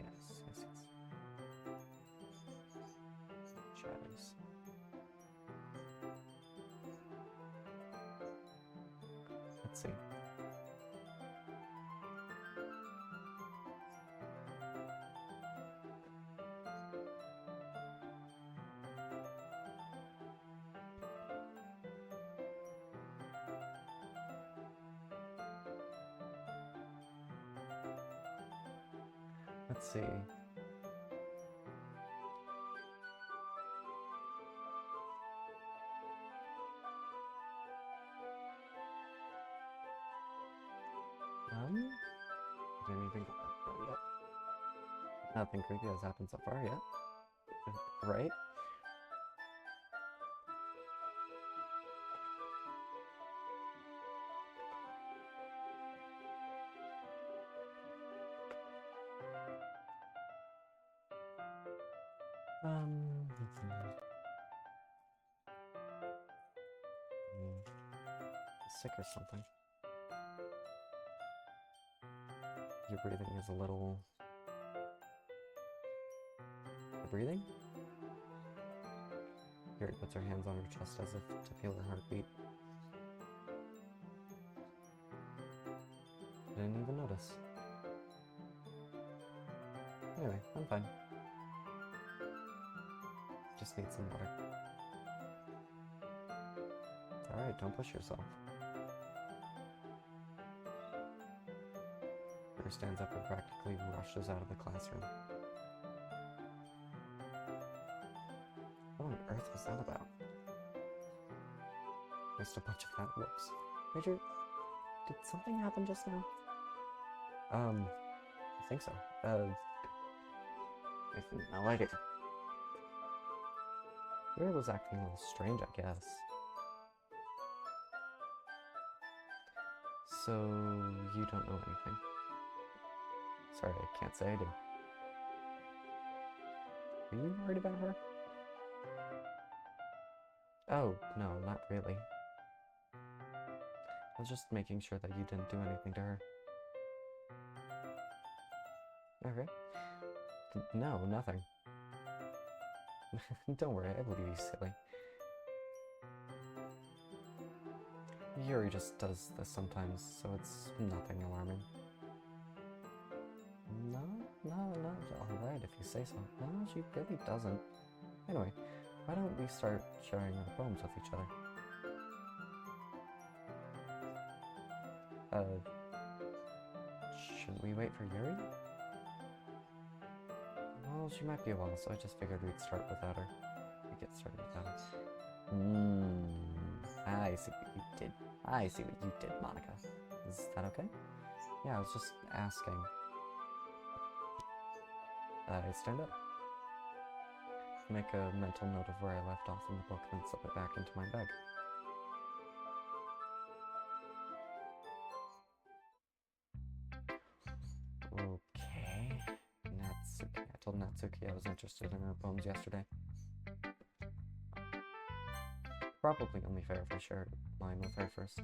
Shadows. Let's see. Let's see. Didn't even get that far yet. Nothing creepy has happened so far yet. Right? Sick or something. Your breathing is a little... Your breathing? Yuri puts her hands on her chest as if to feel her heartbeat. Didn't even notice. Anyway, I'm fine. Just need some water. It's alright, don't push yourself. Yuri stands up and practically rushes out of the classroom. What on earth was that about? Just a bunch of that. Whoops. Major, did something happen just now? I think so. I have no idea. Yuri was acting a little strange, I guess. So, you don't know anything? Sorry, I can't say I do. Are you worried about her? Oh, no, not really. I was just making sure that you didn't do anything to her. Okay. No, nothing. Don't worry, I believe you, silly. Yuri just does this sometimes, so it's nothing alarming. No, alright if you say so. No, she really doesn't. Anyway, why don't we start sharing our poems with each other? Shouldn't we wait for Yuri? Well, she might be a while, so I just figured we'd start without her. We'd get started without her. I see what you did. I see what you did, Monica. Is that okay? Yeah, I was just asking. I stand up. Make a mental note of where I left off in the book, then slip it back into my bag. Okay. Natsuki. I told Natsuki I was interested in her poems yesterday. Probably only fair if I shared mine with her first.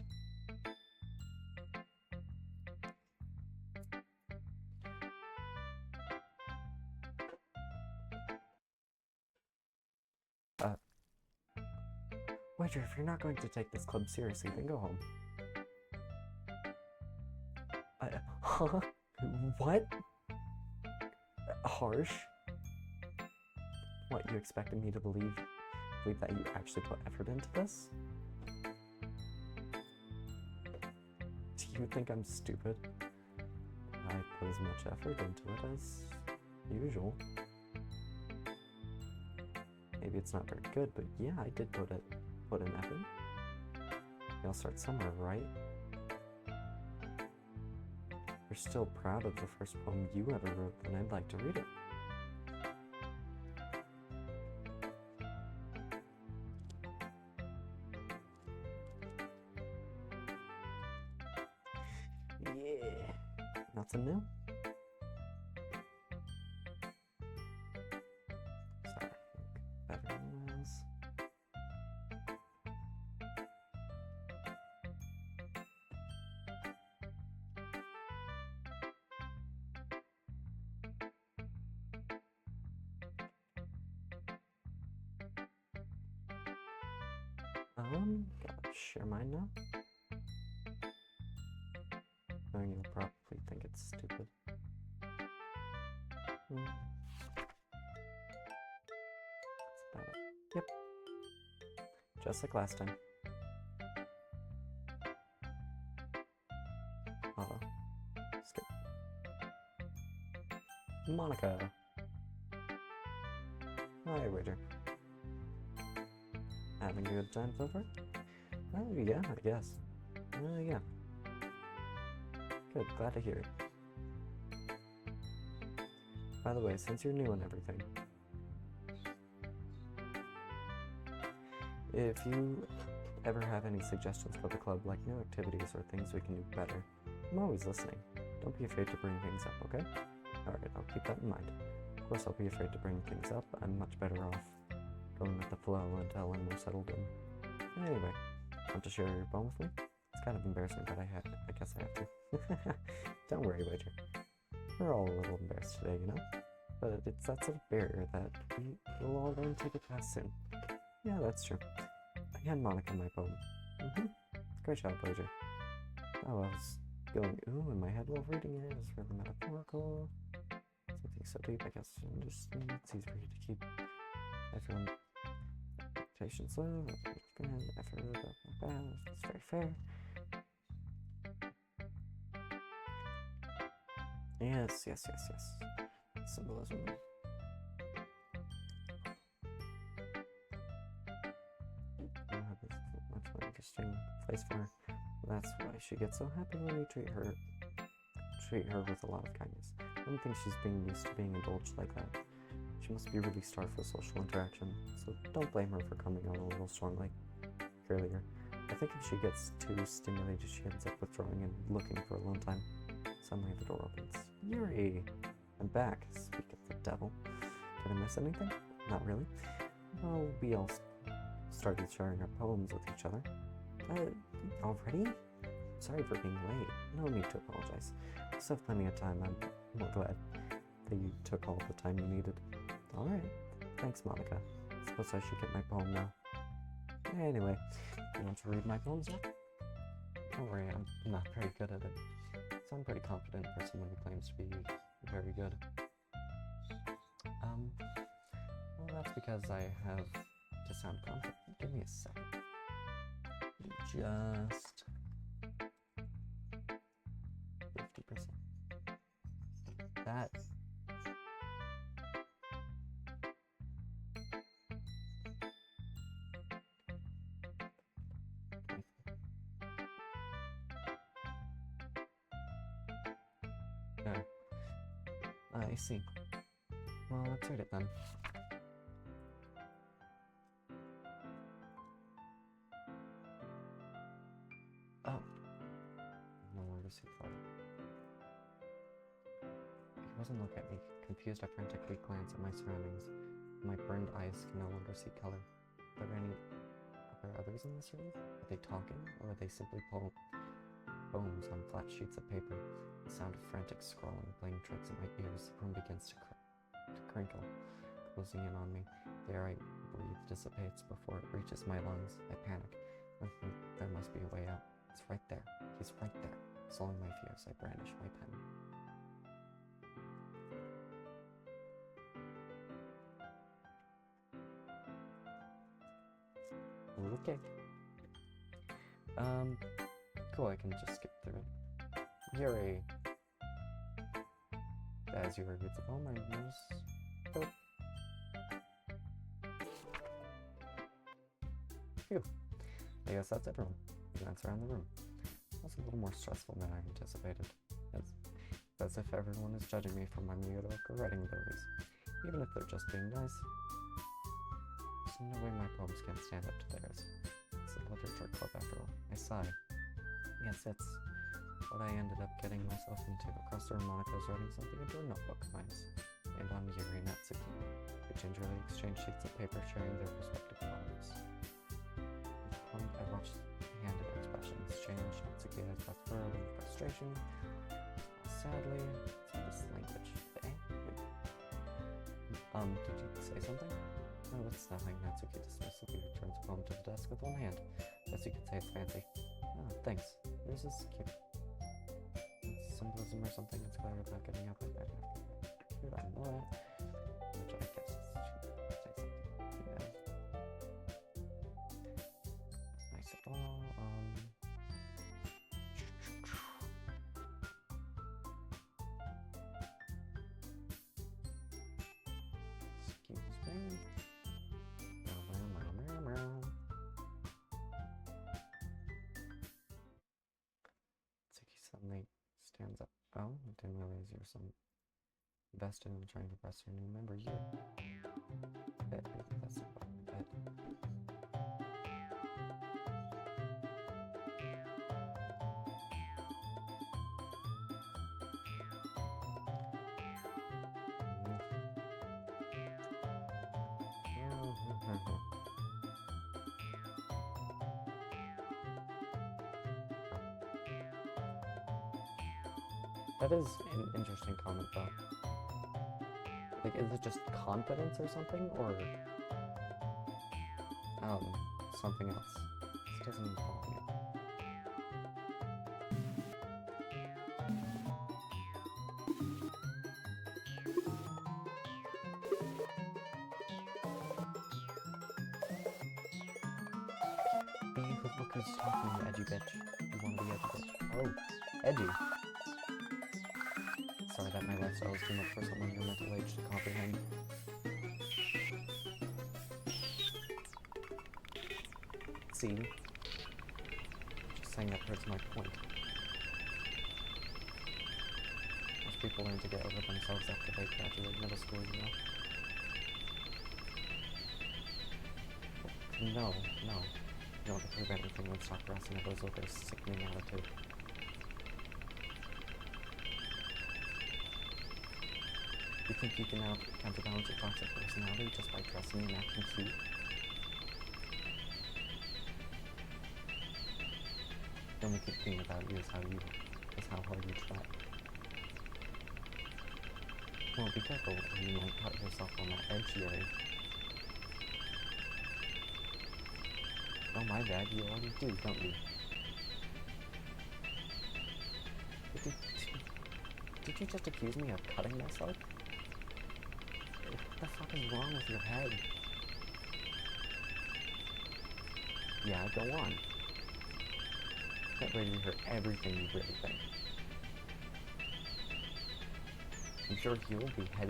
Wager, if you're not going to take this club seriously, then go home. Huh? What? Harsh? What, you expected me to believe that you actually put effort into this? Do you think I'm stupid? I put as much effort into it as usual. Maybe it's not very good, but yeah, I did put in effort. I'll start somewhere, right? If you're still proud of the first poem you ever wrote, then I'd like to read it. Yeah. Nothing new? Sorry, better than this. Gotta share mine now. Knowing you'll probably think it's stupid. That's about it. Yep. Just like last time. Skip. Monica. Hi, waiter. Having a good time so far? Oh, yeah, I guess. Yeah. Good, glad to hear it. By the way, since you're new and everything, if you ever have any suggestions for the club, like new activities or things we can do better, I'm always listening. Don't be afraid to bring things up, okay? Alright, I'll keep that in mind. Of course, I'll be afraid to bring things up. I'm much better off going with the flow until I'm more settled in. Anyway, want to share your poem with me? It's kind of embarrassing, but I guess I have to. Don't worry, waiter. We're all a little embarrassed today, you know? But it's that sort of barrier that we'll all learn to get past soon. Yeah, that's true. I hand Monica my poem. Great job, waiter. Oh, I was going ooh in my head while reading it. It was really metaphorical. Something so deep, I guess. It's easy for you to keep everyone expectations low. Effort about my balance. It's very fair. Yes. Symbolism. This is a much more interesting place for her. That's why she gets so happy when you treat her with a lot of kindness. I don't think she's being used to being indulged like that. She must be really starved for social interaction, so don't blame her for coming on a little strongly earlier. I think if she gets too stimulated, she ends up withdrawing and looking for a long time. Suddenly the door opens. Yuri! I'm back. Speak of the devil. Did I miss anything? Not really. Well, we all started sharing our poems with each other. Already? Sorry for being late. No need to apologize. We still have plenty of time. I'm more glad that you took all the time you needed. Alright. Thanks, Monica. Suppose I should get my poem now. Anyway, you want to read my poems now? Don't worry, I'm not very good at it. So I'm pretty confident for someone who claims to be very good. Well, that's because I have to sound confident. Give me a second. Just 50%. That. There. I see. Well, let's read it then. Oh. No longer see color. He wasn't looking at me. Confused, I frantically glanced at my surroundings. My burned eyes can no longer see color. Are there others in this room? Are they talking, or are they simply poems on flat sheets of paper? The sound of frantic scrawling playing tricks in my ears. The room begins to crinkle, closing in on me. The air I breathe dissipates before it reaches my lungs. I panic. I think there must be a way out. It's right there. He's right there. Slowing my fears, I brandish my pen. Okay. Cool, I can just skip through it. Yuri. As Yuri reads the poem, I notice... Phew. I guess that's everyone. I glance around the room. It was a little more stressful than I anticipated. It's as if everyone is judging me for my music or writing abilities, even if they're just being nice. There's no way my poems can stand up to theirs. It's a literature club after all. I sigh. Yes, it's what I ended up getting myself into. Across the room, Monica was writing something into a notebook of mine, and on Yuri and Natsuki. We gingerly exchanged sheets of paper sharing their respective poems. At the point, I watched the handed expressions change. Natsuki has got furrowed in frustration. Sadly, it's this language. Did you say something? No, it's nothing. Natsuki dismissively returns the poem to the desk with one hand. Guess you could say it's fancy. Oh, thanks. Yours is cute. It's symbolism or something. It's clear without getting up. Cute, I know that. Which I guess should say something. Yeah. Nice at all. stands up. Oh, I didn't realize you were some invested in trying to impress your new member. You. That's not what I bet. That is an interesting comment, though. Like, is it just confidence or something, or something else? This doesn't involve you. Look who's talking, you edgy bitch. You wanna be edgy bitch. Oh, edgy. Sorry that my lifestyle is too much for someone your mental age to comprehend. See? Just saying that proves my point. Most people learn to get over themselves after they graduate middle school, you know? No. You don't have to prove anything when stop harassing others with their sickening attitude. You think you can now counterbalance your toxic personality just by dressing and acting cute? The only good thing about you is how hard you try. Well, be careful or you might cut yourself on that edge, Yuri. Oh, my bad, you already do, don't you? Did you just accuse me of cutting myself? What the fuck is wrong with your head? Yeah, go on. Get ready to hear everything you really think. I'm sure he'll be head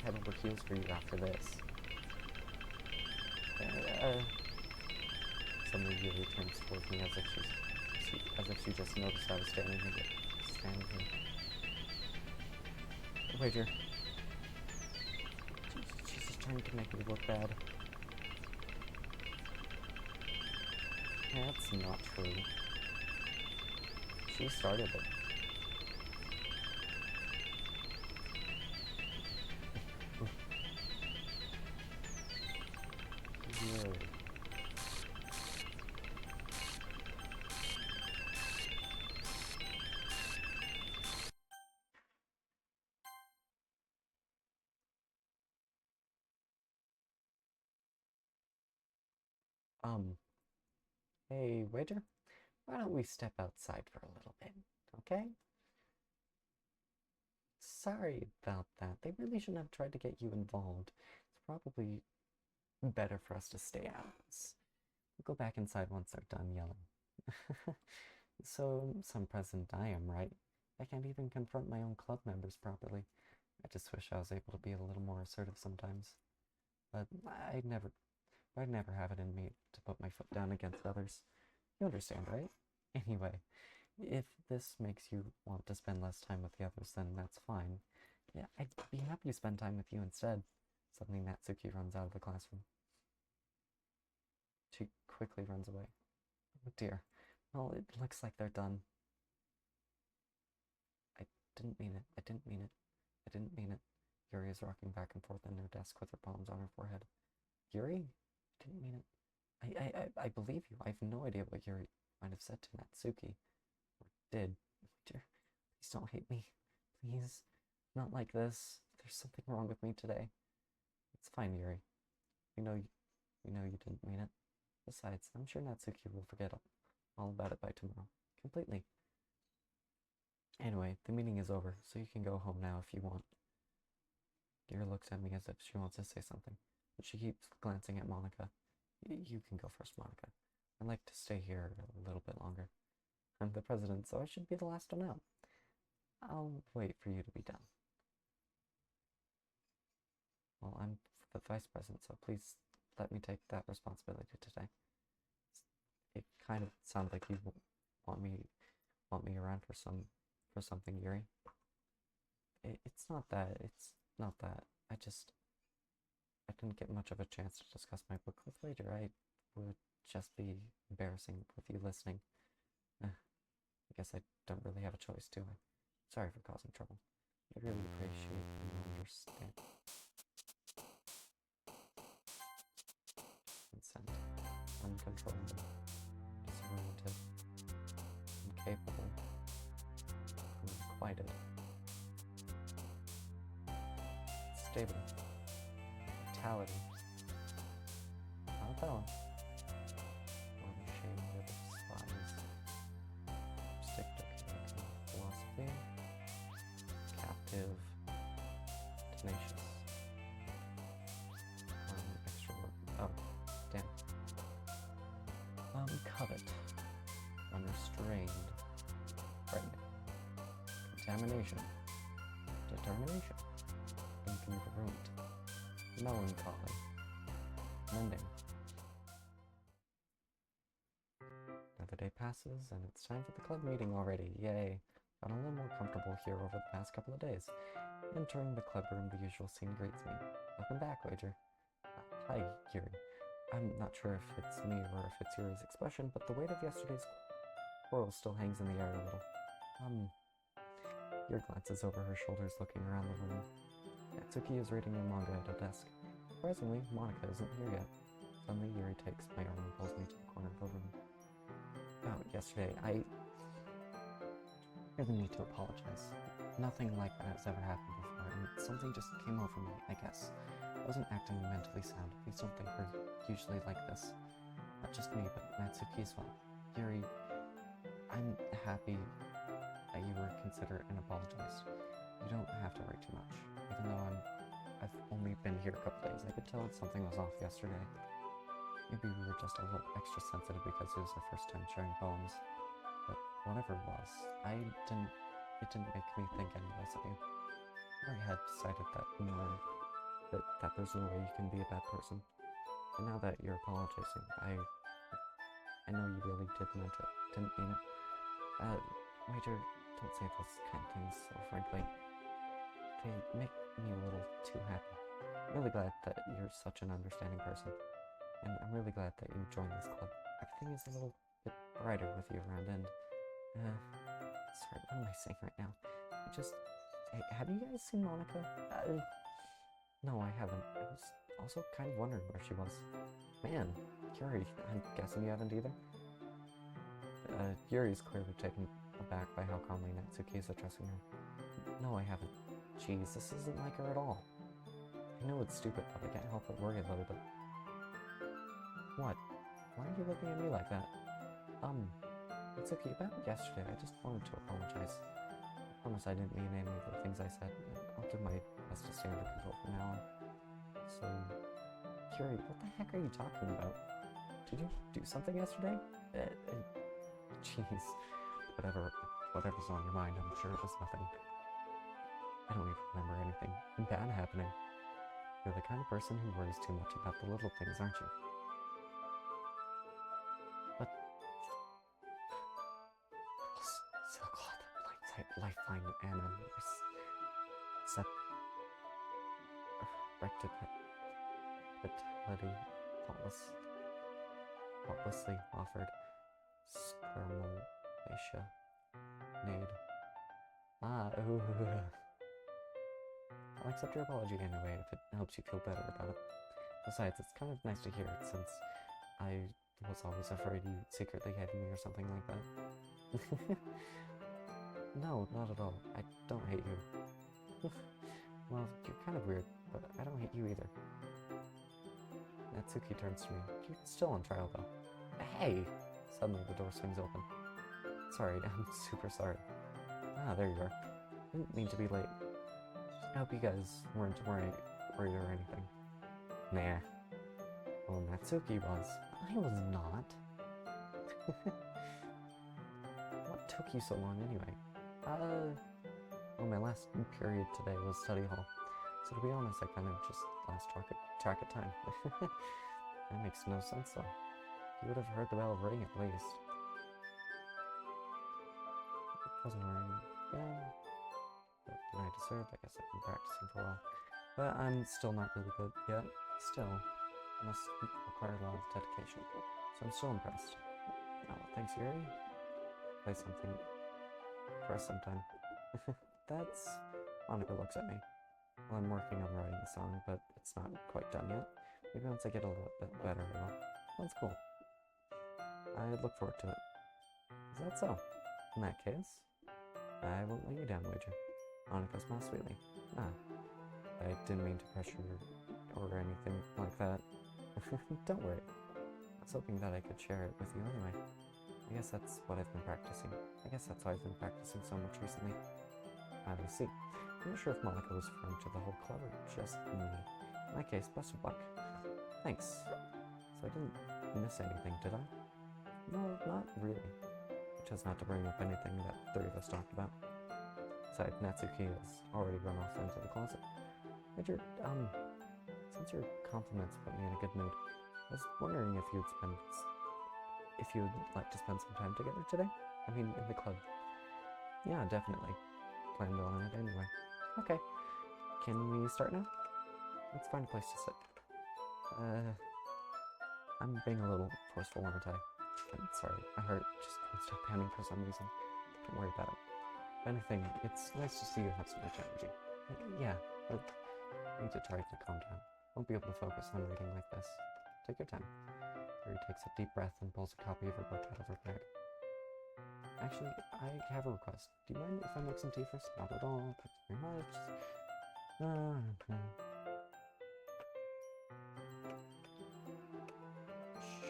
over heels for you after this. Suddenly Yuri turns towards me as if she just noticed I was standing here. Wait here. She's just trying to make me look bad. That's not true. She started it. Yuri. Hey, waiter, why don't we step outside for a little bit, okay? Sorry about that. They really shouldn't have tried to get you involved. It's probably better for us to stay out. We'll go back inside once they're done yelling. So, some president I am, right? I can't even confront my own club members properly. I just wish I was able to be a little more assertive sometimes. But I'd never have it in me to put my foot down against others. You understand, right? Anyway, if this makes you want to spend less time with the others, then that's fine. Yeah, I'd be happy to spend time with you instead. Suddenly Natsuki runs out of the classroom. She quickly runs away. Oh dear. Well, it looks like they're done. I didn't mean it. I didn't mean it. I didn't mean it. Yuri is rocking back and forth in her desk with her palms on her forehead. Yuri? I didn't mean it. I believe you. I have no idea what Yuri might have said to Natsuki. Or did. Dear, please don't hate me. Please. Not like this. There's something wrong with me today. It's fine, Yuri. We know you didn't mean it. Besides, I'm sure Natsuki will forget all about it by tomorrow. Completely. Anyway, the meeting is over, so you can go home now if you want. Yuri looks at me as if she wants to say something, but she keeps glancing at Monica. You can go first, Monica. I'd like to stay here a little bit longer. I'm the president, so I should be the last one out. I'll wait for you to be done. Well, I'm the vice president, so please let me take that responsibility today. It kind of sounds like you want me around for some for something, Yuri. It's not that. It's not that. I didn't get much of a chance to discuss my book with later. I would just be embarrassing with you listening. I guess I don't really have a choice, do I? Sorry for causing trouble. I really appreciate you understand. Consent. Uncontrollable. Disoriented. Incapable. Unquieted. Stable. Vitality. Arabella. Unashamed of despise. Stick to philosophy. Captive. Tenacious. Extra work. Oh, damn. Covet. Unrestrained. Frightening. Contamination. Determination. Incongruent. Melancholy. Mending. Another day passes, and it's time for the club meeting already. Yay. Gotten a little more comfortable here over the past couple of days. Entering the club room, the usual scene greets me. Welcome back, Wager. Hi, Yuri. I'm not sure if it's me or if it's Yuri's expression, but the weight of yesterday's quarrel still hangs in the air a little. Yuri glances over her shoulders, looking around the room. Natsuki is reading a manga at a desk. Surprisingly, Monica isn't here yet. Suddenly, Yuri takes my arm and pulls me to the corner of the room. About yesterday, I really need to apologize. Nothing like that has ever happened before, and something just came over me, I guess. I wasn't acting mentally sound. Please don't think we're usually like this. Not just me, but Natsuki as well. Yuri, I'm happy that you were considerate and apologized. You don't have to worry too much. Even though I've only been here a couple days, I could tell that something was off yesterday. Maybe we were just a little extra sensitive because it was our first time sharing poems. But whatever it was, it didn't make me think any less of you. I had decided that there's no way you can be a bad person. And now that you're apologizing, I know you really didn't mean it. Waiter, don't say those kind of things so frankly. They make me a little too happy. I'm really glad that you're such an understanding person. And I'm really glad that you joined this club. Everything is a little bit brighter with you around, and sorry, what am I saying right now? Hey, have you guys seen Monica? No, I haven't. I was also kind of wondering where she was. Man, Yuri, I'm guessing you haven't either? Yuri's clearly taken aback by how calmly Natsuki is addressing her. No, I haven't. Jeez, this isn't like her at all. I know it's stupid, but I can't help but worry a little bit. What? Why are you looking at me like that? Natsuki, about yesterday, I just wanted to apologize. I promise I didn't mean any of the things I said. I'll do my best to stay under control from now on. So, Yuri, what the heck are you talking about? Did you do something yesterday? Jeez. Whatever's on your mind, I'm sure it was nothing. I don't even remember anything bad happening. You're the kind of person who worries too much about the little things, aren't you? But Silkcloth, Blindsight, Lifeline, and Rectability, thoughtlessly offered, Sclermalacia, Nade. Ooh. I'll accept your apology anyway if it helps you feel better about it. Besides, it's kind of nice to hear it since I was always afraid you secretly hated me or something like that. No, not at all. I don't hate you. Well, you're kind of weird, but I don't hate you either. Natsuki turns to me. You're still on trial, though. Hey! Suddenly, the door swings open. Sorry, I'm super sorry. There you are. Didn't mean to be late. I hope you guys weren't worried or anything. Nah. Well, Natsuki was. I was not. What took you so long anyway? Well, my last period today was study hall. So to be honest, I kind of just lost track of time. That makes no sense though. You would have heard the bell ring at least. It wasn't worrying. Yeah. What can I deserve? I guess I've been practicing for a while. But I'm still not really good yet. Still, must require a lot of dedication. So I'm still impressed. Oh, thanks, Yuri. Play something for us sometime. That's... Monica looks at me. Well, I'm working on writing a song, but it's not quite done yet. Maybe once I get a little bit better, I will. That's cool. I look forward to it. Is that so? In that case, I won't let you down, wager. Monica smiles sweetly. Ah, I didn't mean to pressure or anything like that. Don't worry. I was hoping that I could share it with you anyway. I guess that's what I've been practicing. I guess that's why I've been practicing so much recently. I see. I'm not sure if Monica was referring to the whole club or just me. In that case, best of luck. Thanks. So I didn't miss anything, did I? No, not really. Just not to bring up anything that the three of us talked about. Besides, Natsuki has already run off into the closet. Major, since your compliments put me in a good mood, I was wondering if you'd like to spend some time together today? I mean, in the club. Yeah, definitely. Planned on it anyway. Okay. Can we start now? Let's find a place to sit. I'm being a little forceful, aren't I? I'm sorry, my heart just can't stop pounding for some reason. Don't worry about it. If anything, it's nice to see you have so much energy. Yeah, but I need to try to calm down. Won't be able to focus on reading like this. Take your time. Yuri takes a deep breath and pulls a copy of her book out of her bag. Actually, I have a request. Do you mind if I make some tea first? Not at all. Thanks very much.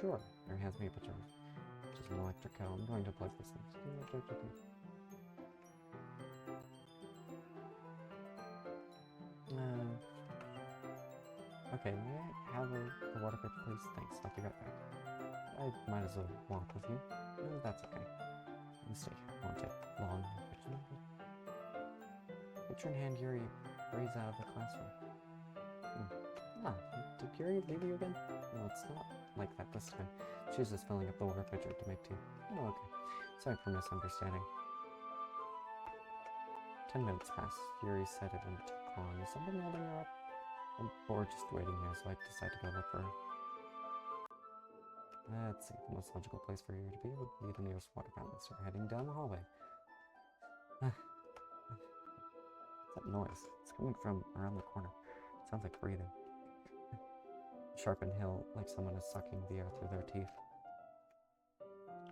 Sure. Yuri hands me a picture of just an electric cow. I'm going to plug this in. Okay, may I have a water pitcher, please? Thanks, I'll be right back. I might as well walk with you. No, that's okay. Let me stay here. It won't take long. Picture in hand, Yuri hurries out of the classroom. Did Yuri leave you again? No, it's not like that this time. She's just filling up the water pitcher to make tea. Oh, okay. Sorry for misunderstanding. 10 minutes pass. Yuri said it wouldn't take long. Is something holding her up? I'm bored just waiting here, so I decide to go look for her. Let's see, the most logical place for Yuri to be would be the nearest water fountain, so we're heading down the hallway. What's that noise? It's coming from around the corner. It sounds like breathing. Sharp and hill, like someone is sucking the air through their teeth.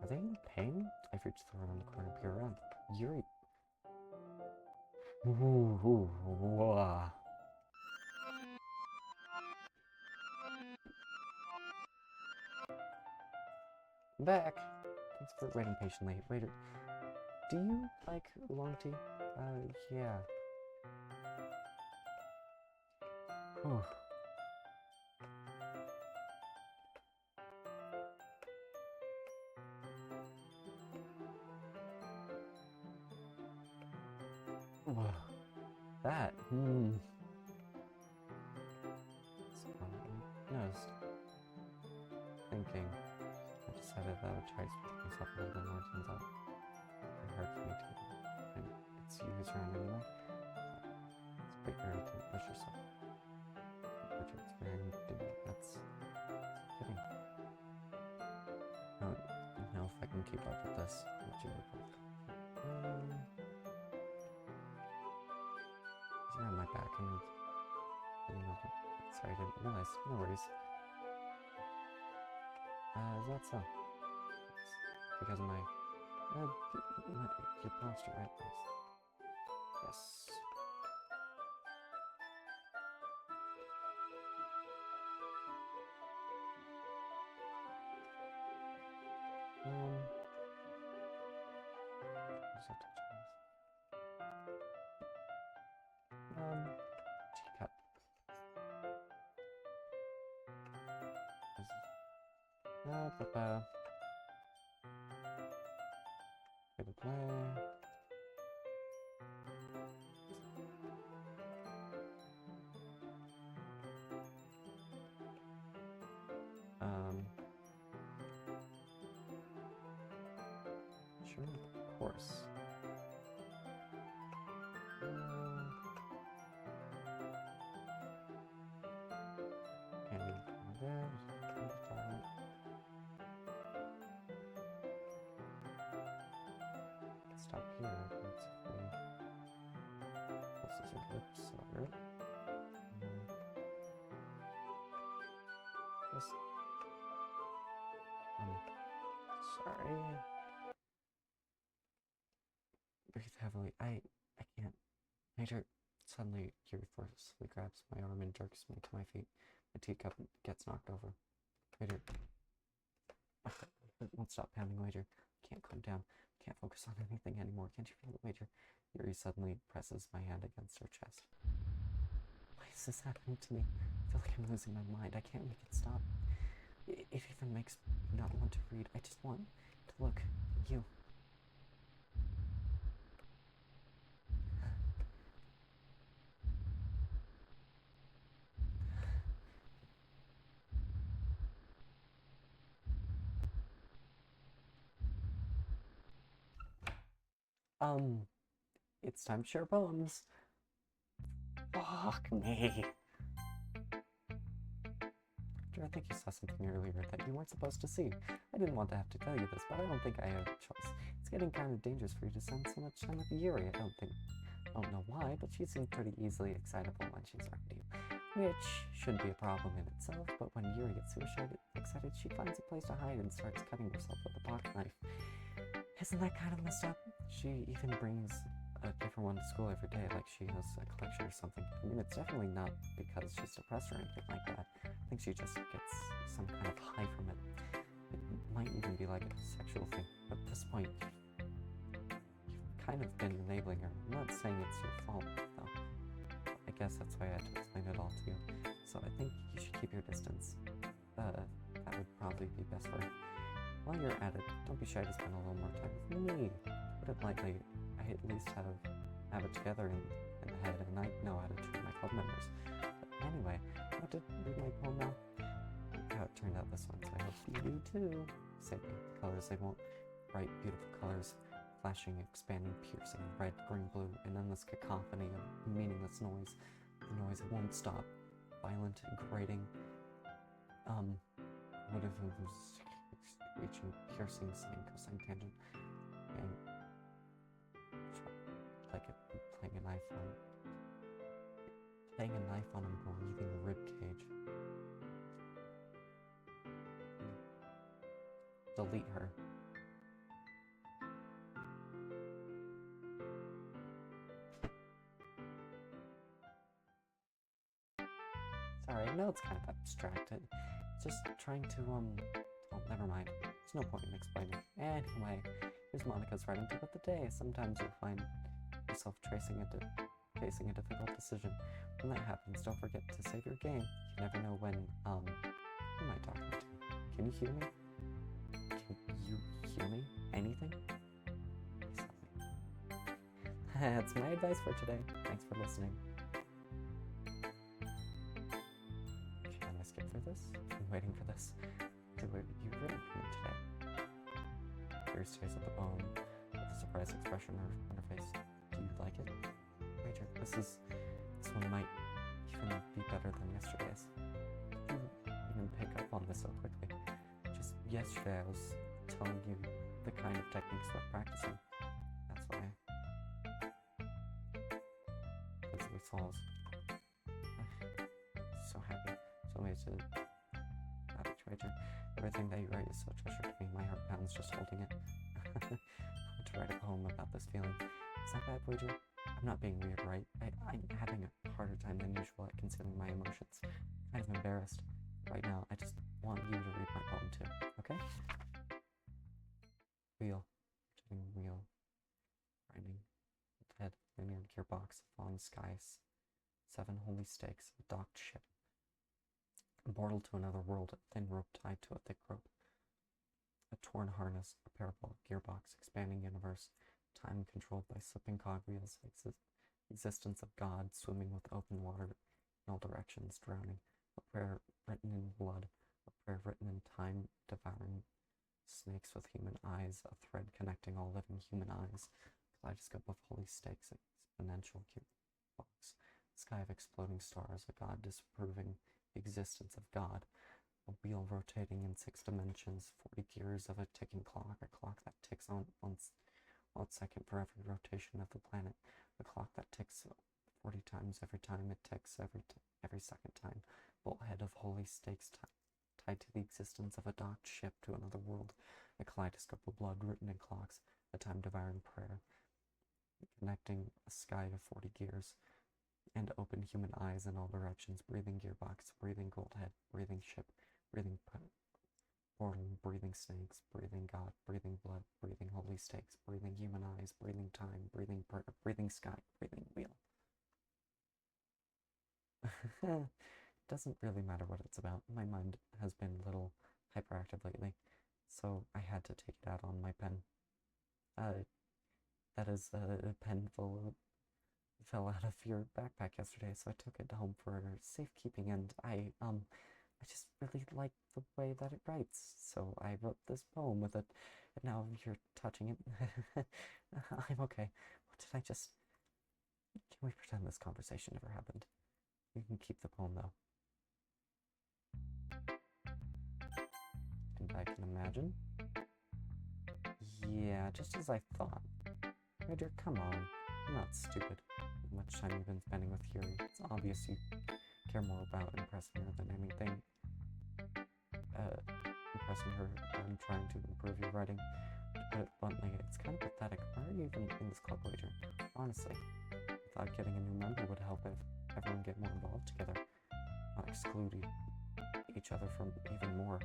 Are they in pain? I reached around the corner and peer around. Yuri. Whoa. Back. Thanks for waiting patiently. Waiter, do you like oolong tea? Yeah. Whew. That, noticed. Thinking, I decided that I would try to speak myself a little bit more. Turns out it's hard for me to, and it's you who's around anyway. It's pretty hard to push yourself. Richard's very that's kidding. I don't know if I can keep up with this. What you report. He's around my back and sorry, I didn't realize. No worries. Is that so? It's because of my your posture, right? Yes. Just have to teacup. Good to play. Sure, of course. Sorry. Just, sorry. Breathe heavily. I can't. Major, suddenly, Yuri forcefully grabs my arm and jerks me to my feet. My teacup gets knocked over. Major, it won't stop pounding, Major. Can't calm down. Can't focus on anything anymore. Can't you feel it, Major? Yuri suddenly presses my hand against her chest. Why is this happening to me? I feel like I'm losing my mind. I can't make it stop. It even makes me not want to read. I just want to look at you. It's time to share poems. Fuck me. I think you saw something earlier that you weren't supposed to see. I didn't want to have to tell you this, but I don't think I have a choice. It's getting kind of dangerous for you to spend so much time with Yuri. I don't know why, but she seems pretty easily excitable when she's around you. Which shouldn't be a problem in itself, but when Yuri gets too excited, she finds a place to hide and starts cutting herself with a pocket knife. Isn't that kind of messed up? She even brings a different one to school every day, like she has a collection or something. I mean, it's definitely not because she's depressed or anything like that. I think she just gets some kind of high from it. It might even be like a sexual thing. But at this point, you've kind of been enabling her. I'm not saying it's your fault, though. I guess that's why I had to explain it all to you. So I think you should keep your distance. That would probably be best for her. While you're at it, don't be shy to spend a little more time with me. Put it lightly, I at least have it together in the head, and I know how to treat my club members. But anyway, how to read my poem now? How it turned out this one, so I hope you do too. Say the colors, they won't. Bright, beautiful colors, flashing, expanding, piercing, red, green, blue, and then this cacophony of meaningless noise. The noise, it won't stop. Violent, grating, what if it was reaching, piercing, sine, cosine, tangent, and like playing a knife on a breathing rib cage. Delete her. Sorry, I know it's kind of abstracted. Just trying to, oh, never mind. There's no point in explaining. Anyway, here's Monica's writing tip of the day. Sometimes you'll find yourself facing a difficult decision. When that happens, don't forget to save your game. You never know when, who am I talking to? Can you hear me? Can you hear me? Anything? That's my advice for today. Thanks for listening. Can I skip through this? I've been waiting for this. Do what you've written for me today. Here stays at the poem with a surprised expression on her face. Do you like it? Rachel, this one might even be better than yesterday's. You even pick up on this so quickly. Just yesterday I was telling you the kind of techniques we're practicing. That's why. Physically falls. So happy. So amazed about it, Rachel. Everything that you write is so treasured to me. My heart pounds just holding it. I want to write a poem about this feeling. Is that bad, Voyager? I'm not being weird, right? I'm having a harder time than usual at concealing my emotions. I'm kind of embarrassed. Right now, I just want you to read my poem too, okay? Wheel. Turning wheel. Grinding. Head. Linear gearbox. Falling skies. 7 holy stakes. A docked ship. A portal to another world. A thin rope tied to a thick rope. A torn harness. A parabolic gearbox. Expanding universe. Time controlled by slipping cogwheels. Existence of God. Swimming with open water in all directions. Drowning. A prayer written in blood. A prayer written in time. Devouring snakes with human eyes. A thread connecting all living human eyes. Kaleidoscope of holy stakes. Exponential gearbox. Sky of exploding stars. A God disproving the existence of God. A wheel rotating in 6 dimensions. 40 gears of a ticking clock. A clock that ticks on one second for every rotation of the planet. A clock that ticks 40 times every time it ticks, every second time. Bolthead of holy stakes tied to the existence of a docked ship to another world, a kaleidoscope of blood written in clocks, a time-devouring prayer, connecting a sky to 40 gears, and open human eyes in all directions, breathing gearbox, breathing goldhead, breathing ship, breathing portal, breathing snakes, breathing God, breathing blood, breathing holy stakes, breathing human eyes, breathing time, breathing prayer, breathing sky, breathing wheel. Doesn't really matter what it's about. My mind has been a little hyperactive lately, so I had to take it out on my pen. That is a pen fell out of your backpack yesterday, so I took it home for safekeeping, and I just really like the way that it writes, so I wrote this poem with it, and now you're touching it. I'm okay. What did I just... Can we pretend this conversation never happened? You can keep the poem, though. And I can imagine. Yeah, just as I thought. Major, come on. You're not stupid. How much time you've been spending with Yuri. It's obvious you care more about impressing her than anything. Impressing her and trying to improve your writing. To put it bluntly, it's kind of pathetic. Why are you even in this club, Wager? Honestly, I thought getting a new member would help if everyone get more involved together, not exclude each other from even more.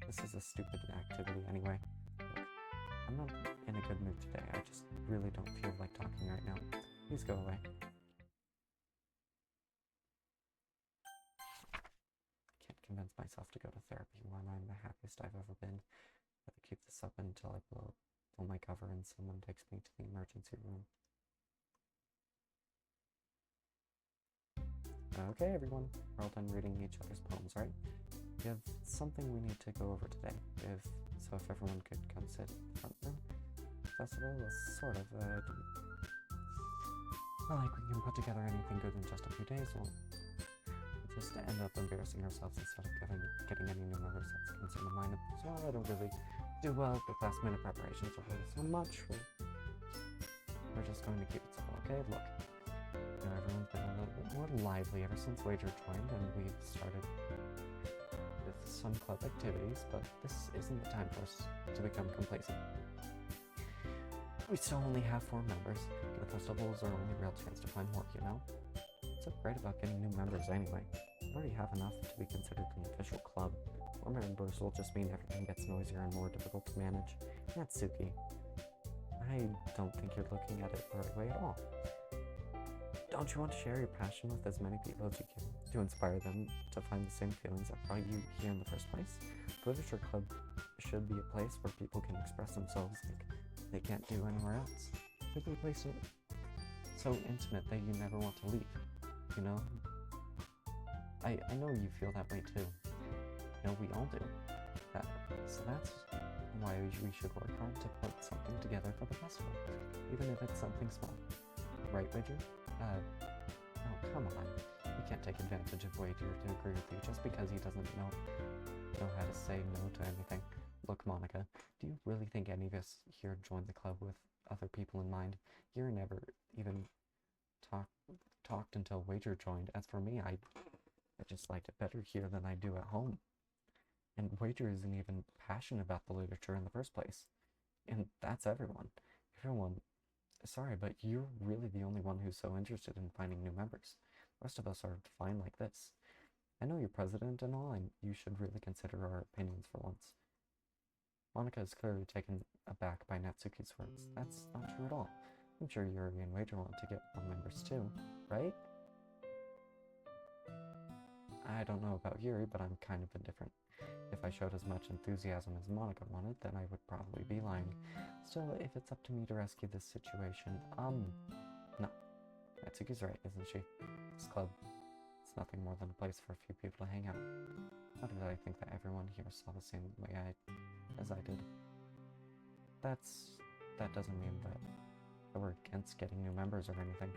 This is a stupid activity anyway. Look, I'm not in a good mood today. I just really don't feel like talking right now. Please go away. Can't convince myself to go to therapy when I'm the happiest I've ever been. I'd rather keep this up until I pull my cover and someone takes me to the emergency room. Okay, everyone. We're all done reading each other's poems, right? We have something we need to go over today. If everyone could come sit in the front room. Festival is sort of, not like we can put together anything good in just a few days. We'll just end up embarrassing ourselves instead of getting any new members. That's a concern of mine. So I don't really do well with last minute preparations or so much. We're just going to keep it simple, okay? Look, you know, everyone's been a little bit more lively ever since Wager joined, and we've started with some club activities, but this isn't the time for us to become complacent. We still only have 4 members. The festivals are only real chance to find more, you know? What's so great about getting new members anyway? We already have enough to be considered an official club. More members will just mean everything gets noisier and more difficult to manage. Natsuki, I don't think you're looking at it the right way at all. Don't you want to share your passion with as many people as you can to inspire them to find the same feelings that brought you here in the first place? The Literature Club should be a place where people can express themselves like they can't do anywhere else. Should be a place so intimate that you never want to leave, you know? I know you feel that way too. You know, we all do. So that's why we should work hard to put something together for the festival, even if it's something small. Right, Wager? Oh, come on. We can't take advantage of Wager to agree with you just because he doesn't know how to say no to anything. Look, Monica, do you really think any of us here joined the club with other people in mind? Yuri never even talked until Wager joined. As for me, I just liked it better here than I do at home. And Wager isn't even passionate about the literature in the first place. And that's everyone. Sorry, but you're really the only one who's so interested in finding new members. The rest of us are fine like this. I know you're president and all, and you should really consider our opinions for once. Monica is clearly taken aback by Natsuki's words. That's not true at all. I'm sure Yuri and Wager want to get more members too, right? I don't know about Yuri, but I'm kind of indifferent. If I showed as much enthusiasm as Monica wanted, then I would probably be lying. Still, if it's up to me to rescue this situation, no. Natsuki's right, isn't she? This club, it's nothing more than a place for a few people to hang out. How did I think that everyone here saw the same way as I did? That doesn't mean that we're against getting new members or anything.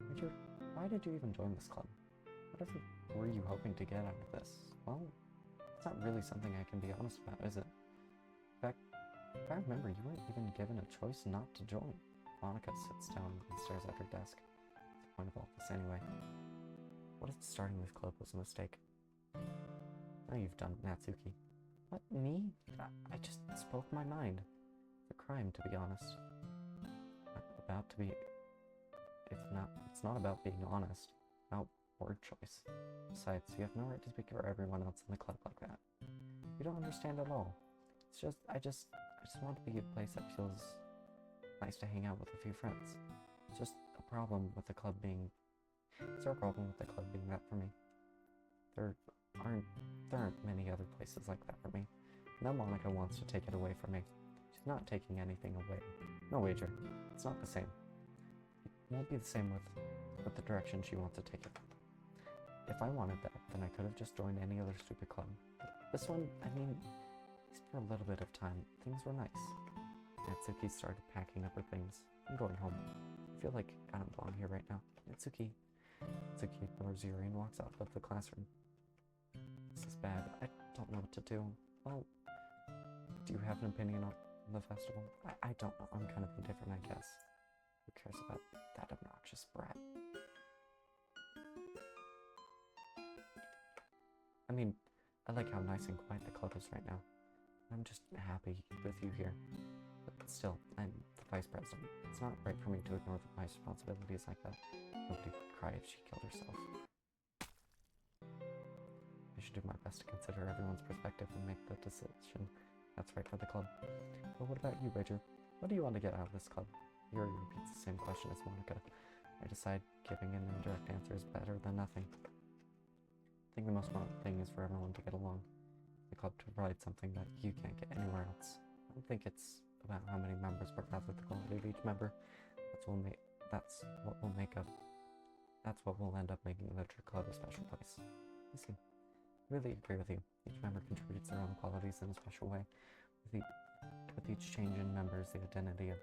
Richard, why did you even join this club? Whatever were you hoping to get out of this? Well, it's not really something I can be honest about, is it? In fact, if I remember, you weren't even given a choice not to join. Monica sits down and stares at her desk. point of all this anyway? What if starting this club was a mistake? Now you've done it, Natsuki. What, me? I just spoke my mind. It's a crime, to be honest. About to be... It's not about being honest. It's about word choice. Besides, you have no right to speak for everyone else in the club like that. You don't understand at all. It's just, I just want to be a place that feels nice to hang out with a few friends. It's just a problem with the club being... It's our problem with the club being that for me. There aren't many other places like that for me. Now Monica wants to take it away from me. She's not taking anything away. No wager. It's not the same. It won't be the same with the direction she wants to take it. If I wanted that, then I could have just joined any other stupid club. But this one, I mean, at least for a little bit of time, things were nice. Natsuki started packing up her things. I'm going home. I feel like I don't belong here right now. Natsuki ignores Yuri and walks out of the classroom. This is bad. I don't know what to do. Well, do you have an opinion on the festival? I don't know. I'm kind of indifferent, I guess. Who cares about that obnoxious brat? I mean, I like how nice and quiet the club is right now. I'm just happy with you here. But still, I'm the vice president. It's not right for me to ignore my responsibilities like that. Nobody would cry if she killed herself. I should do my best to consider everyone's perspective and make the decision that's right for the club. But what about you, Rager? What do you want to get out of this club? Yuri repeats the same question as Monica. I decide giving an indirect answer is better than nothing. I think the most important thing is for everyone to get along. The club to provide something that you can't get anywhere else. I don't think it's about how many members, but rather the quality of each member. That's what will end up making the club a special place. I see. I really agree with you. Each member contributes their own qualities in a special way. With each change in members, the identity of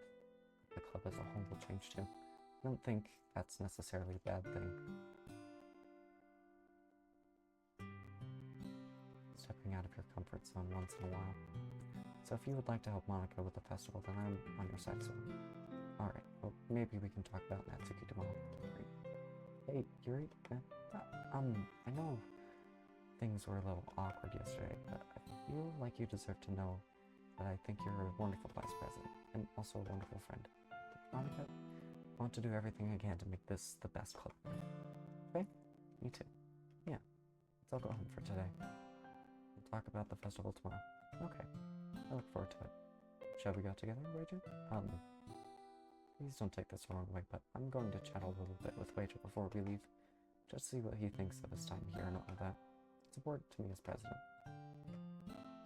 the club as a whole will change too. I don't think that's necessarily a bad thing. Stepping out of your comfort zone once in a while. So if you would like to help Monica with the festival, then I'm on your side, so... Alright, well, maybe we can talk about Natsuki tomorrow. Hey, Yuri? I know things were a little awkward yesterday, but I feel like you deserve to know that I think you're a wonderful vice president, and also a wonderful friend. Monica, I want to do everything I can to make this the best club. Okay? Me too. Yeah. Let's all go home for today. We'll talk about the festival tomorrow. Okay. I look forward to it. Shall we go together, Wager? Please don't take this the wrong way, but I'm going to chat a little bit with Wager before we leave. Just see what he thinks of his time here and all that. It's important to me as president.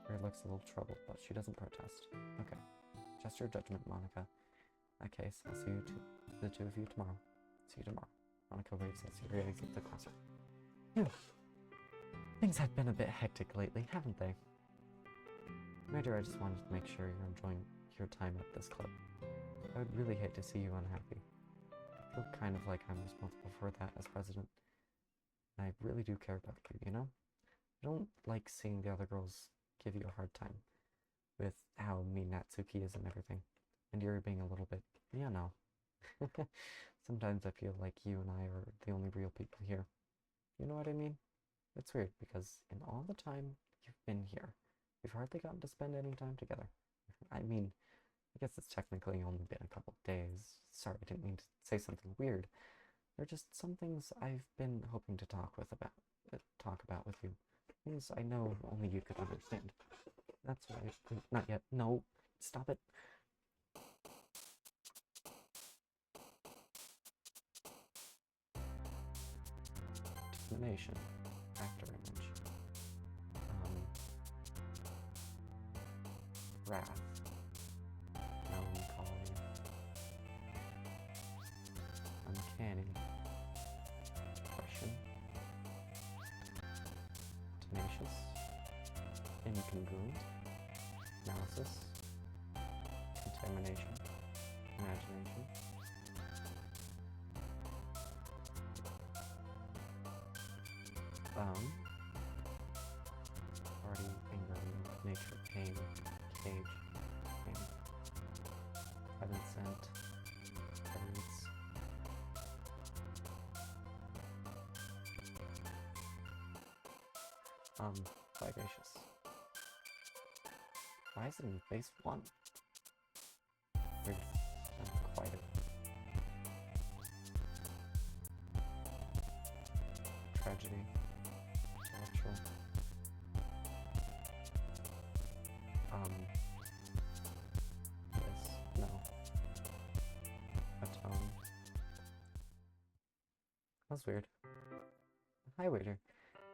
Her looks a little troubled, but she doesn't protest. Okay. Just your judgment, Monica. In that case, I'll see the two of you tomorrow. See you tomorrow. Monica waves as Yuri exits the classroom. Phew. Things have been a bit hectic lately, haven't they? Major, I just wanted to make sure you're enjoying your time at this club. I would really hate to see you unhappy. I feel kind of like I'm responsible for that as president. And I really do care about you, you know? I don't like seeing the other girls give you a hard time with how mean Natsuki is and everything. And you're being a little bit, yeah, no. Sometimes I feel like you and I are the only real people here. You know what I mean? It's weird because in all the time you've been here, we've hardly gotten to spend any time together. I mean, I guess it's technically only been a couple days. Sorry, I didn't mean to say something weird. There are just some things I've been hoping to talk about with you. Things I know only you could understand. That's why not yet. No, stop it. Determination. Actor image. Wrath. Melancholy. Uncanny. Depression. Tenacious. Incongruent. Analysis. Contamination. Imagination. Party, anger, nature, pain, cage, pain, heaven sent, evidence, Vivacious. Rise in base 1. We're quite a tragedy. Natural. Yes, no. Atone. That's weird. Hi, waiter.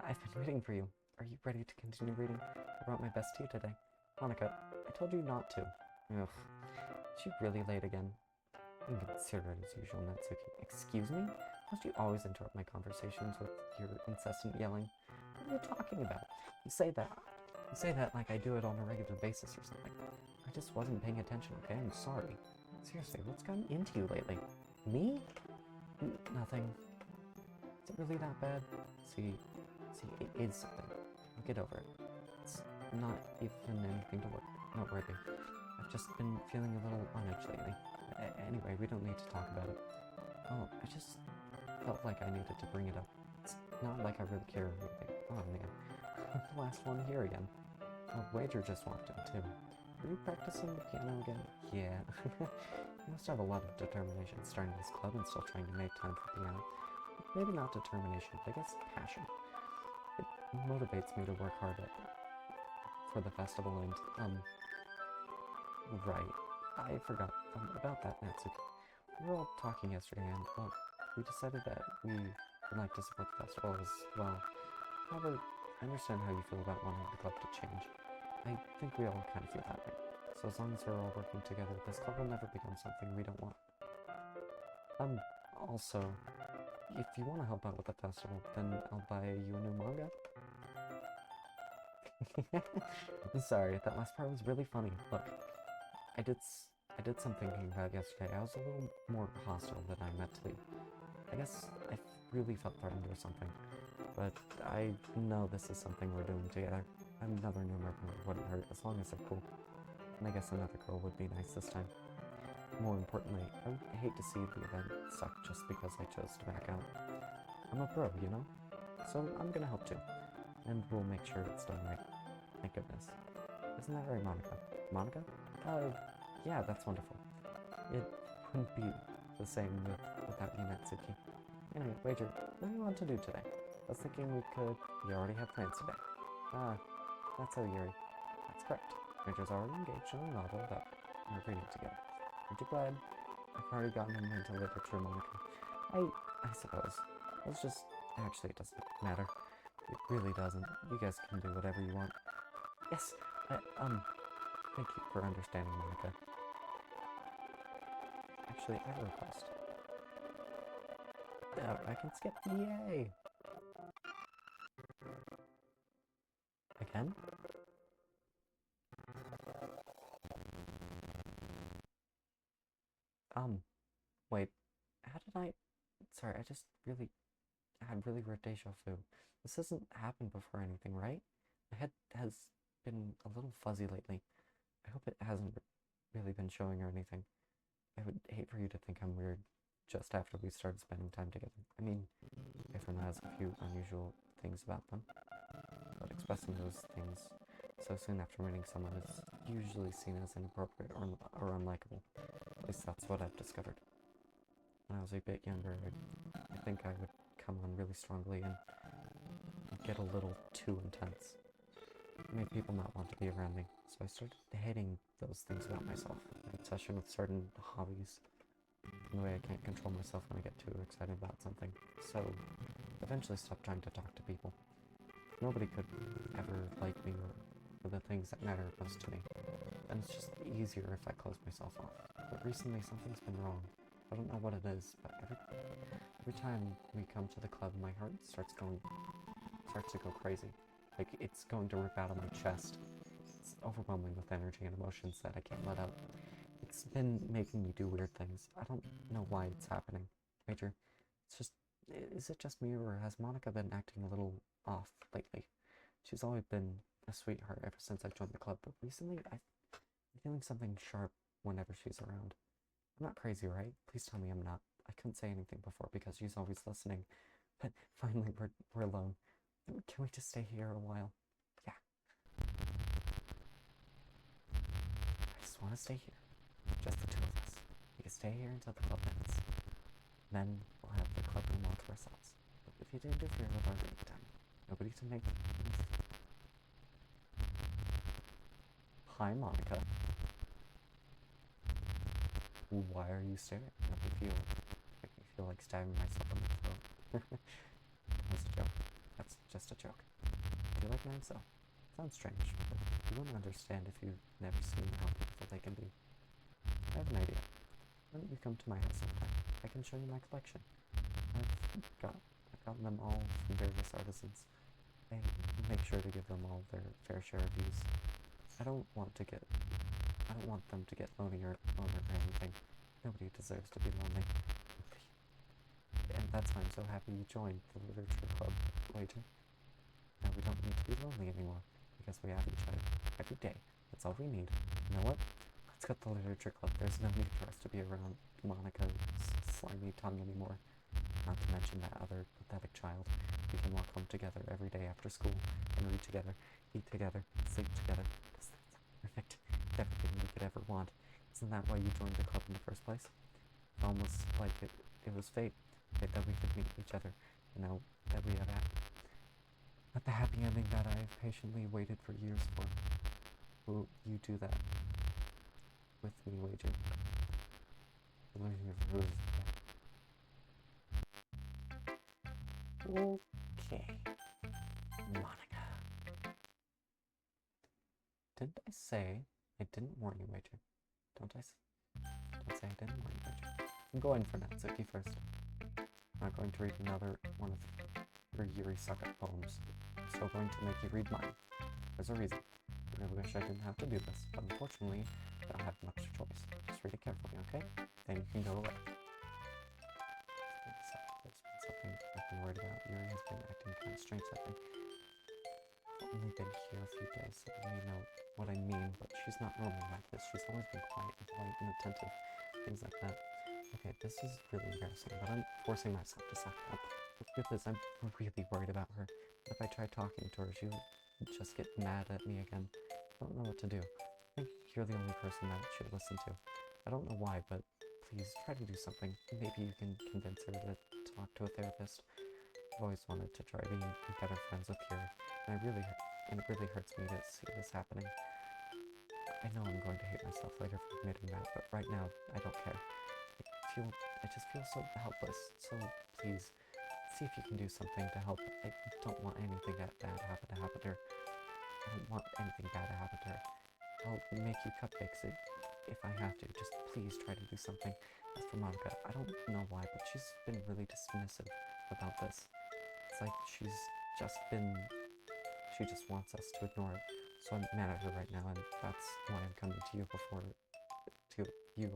I've been waiting for you. Are you ready to continue reading? I brought my best tea today. Monica, I told you not to. Ugh. Is she really late again? Inconsiderate as usual, Natsuki. Excuse me? Must you always interrupt my conversations with your incessant yelling? What are you talking about? You say that like I do it on a regular basis or something. I just wasn't paying attention, okay? I'm sorry. Seriously, what's gotten into you lately? Me? Nothing. Is it really that bad? See, it is something. I'll get over it. It's not even anything noteworthy. I've just been feeling a little on edge lately. Anyway, we don't need to talk about it. Oh, I just felt like I needed to bring it up. It's not like I really care or anything. Oh man, the last one here again. Oh, Wager just walked in too. Are you practicing the piano again? Yeah. You must have a lot of determination starting this club and still trying to make time for piano. Maybe not determination, but I guess passion. It motivates me to work hard for the festival and, right. I forgot about that, Natsuki. We were all talking yesterday and, well, we decided that we would like to support the festival as well. However, I understand how you feel about wanting the club to change. I think we all kind of feel that way. So as long as we're all working together, this club will never become something we don't want. Also, if you want to help out with the festival, then I'll buy you a new manga. I'm sorry, that last part was really funny. Look, I did some thinking about yesterday. I was a little more hostile than I meant to be. I guess I really felt threatened or something. But I know this is something we're doing together. Another new member wouldn't hurt, as long as they're cool. And I guess another girl would be nice this time. More importantly, I would hate to see the event suck just because I chose to back out. I'm a pro, you know? So I'm gonna help too. And we'll make sure it's done right. Thank goodness. Isn't that right, Monica? Monica? Yeah, that's wonderful. It wouldn't be the same without you, Natsuki. Anyway, Wager, what do you want to do today? I was thinking we already have plans today. That's so Yuri. That's correct. Wager's already engaged in a novel that we're reading together. Aren't you glad? I've already gotten him into literature, Monica. I suppose. It's just, actually it doesn't matter. It really doesn't. You guys can do whatever you want. Yes, thank you for understanding, Monica. Actually, I have a request. I can skip. Yay! Again? Wait. How did I... Sorry, I just really had really weird deja vu. This hasn't happened before or anything, right? My head has been a little fuzzy lately. I hope it hasn't really been showing or anything. I would hate for you to think I'm weird just after we started spending time together. I mean, everyone has a few unusual things about them, but expressing those things so soon after meeting someone is usually seen as inappropriate or unlikable. At least that's what I've discovered. When I was a bit younger, I think I would come on really strongly and get a little too intense. It made people not want to be around me, so I started hating those things about myself. My obsession with certain hobbies, and the way I can't control myself when I get too excited about something. So, eventually stopped trying to talk to people. Nobody could ever like me or for the things that matter most to me. And it's just easier if I close myself off. But recently something's been wrong. I don't know what it is, but every time we come to the club, my heart starts to go crazy. Like it's going to rip out of my chest. It's overwhelming with energy and emotions that I can't let out. It's been making me do weird things. I don't know why it's happening. Major, is it just me or has Monica been acting a little off lately? She's always been a sweetheart ever since I joined the club, but recently I'm feeling something sharp whenever she's around. I'm not crazy, right? Please tell me I'm not. I couldn't say anything before because she's always listening. But finally, we're alone. Can we just stay here a while? Yeah. I just want to stay here. Just the two of us. We can stay here until the club ends. Then we'll have the club room all to ourselves. But if you interfere with our date time, nobody to make... Hi, Monica. Why are you staring? Make me feel like stabbing myself in the throat. That's a joke. That's just a joke. Do you like knives though? Sounds strange, but you wouldn't understand if you've never seen how beautiful they can be. I have an idea. Why don't you come to my house sometime? I can show you my collection. I've gotten them all from various artisans. I make sure to give them all their fair share of use. I don't want them to get lonely or anything. Nobody deserves to be lonely. And that's why I'm so happy you joined the literature club, Waiter. Now we don't need to be lonely anymore, because we have each other every day. That's all we need. You know what? Let's get the literature club. There's no need for us to be around Monica's slimy tongue anymore. Not to mention that other pathetic child. We can walk home together every day after school and read together, eat together, sleep together. That's perfect. Everything we could ever want. Isn't that why you joined the club in the first place? Almost like it was fate. Fate that we could meet each other. You know, that we have at the happy ending that I have patiently waited for years for. Will you do that with me, Wager? Okay. Monica. Didn't I say I didn't warn you, Wager? Don't say I didn't warn you, Wager. I'm going for Natsuki first. I'm not going to read another one of your Yuri suck-up poems. I'm still going to make you read mine. There's a reason. I really wish I didn't have to do this, but unfortunately, I don't have much choice. Just read it carefully, okay? Then you can go away. There's been something I've been worried about. Yuri has been acting kind of strange lately. I've only been here a few days, so you may know what I mean, but she's not normally like this. She's always been quiet and polite and attentive. Things like that. Okay, this is really embarrassing, but I'm forcing myself to suck it up. The truth is, I'm really worried about her. If I try talking to her, she'll just get mad at me again. I don't know what to do. I think you're the only person that she'll listen to. I don't know why, but please try to do something. Maybe you can convince her to talk to a therapist. I've always wanted to try being better friends with Yuri, and it really hurts me to see this happening. I know I'm going to hate myself later for admitting that, but right now, I don't care. I just feel so helpless, so please, see if you can do something to help. I don't want anything bad to happen to her. I don't want anything bad to happen to her. I'll make you cupcakes if I have to. Just please try to do something. As for Monica, I don't know why, but she's been really dismissive about this. It's like she just wants us to ignore it. So I'm mad at her right now, and that's why I'm coming to you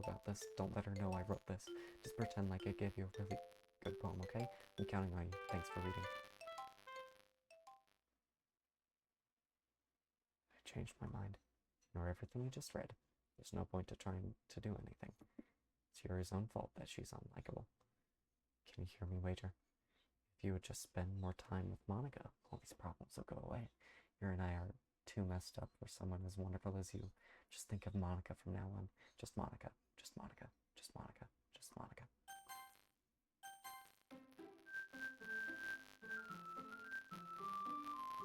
about this. Don't let her know I wrote this. Just pretend like I gave you a really good poem, okay? I'm counting on you. Thanks for reading. I changed my mind. Ignore everything you just read. There's no point to trying to do anything. It's Yuri's own fault that she's unlikable. Can you hear me, Wager? If you would just spend more time with Monica, all these problems will go away. Yuri and I are too messed up for someone as wonderful as you. Just think of Monica from now on. Just Monica. Just Monica. Just Monica. Just Monica.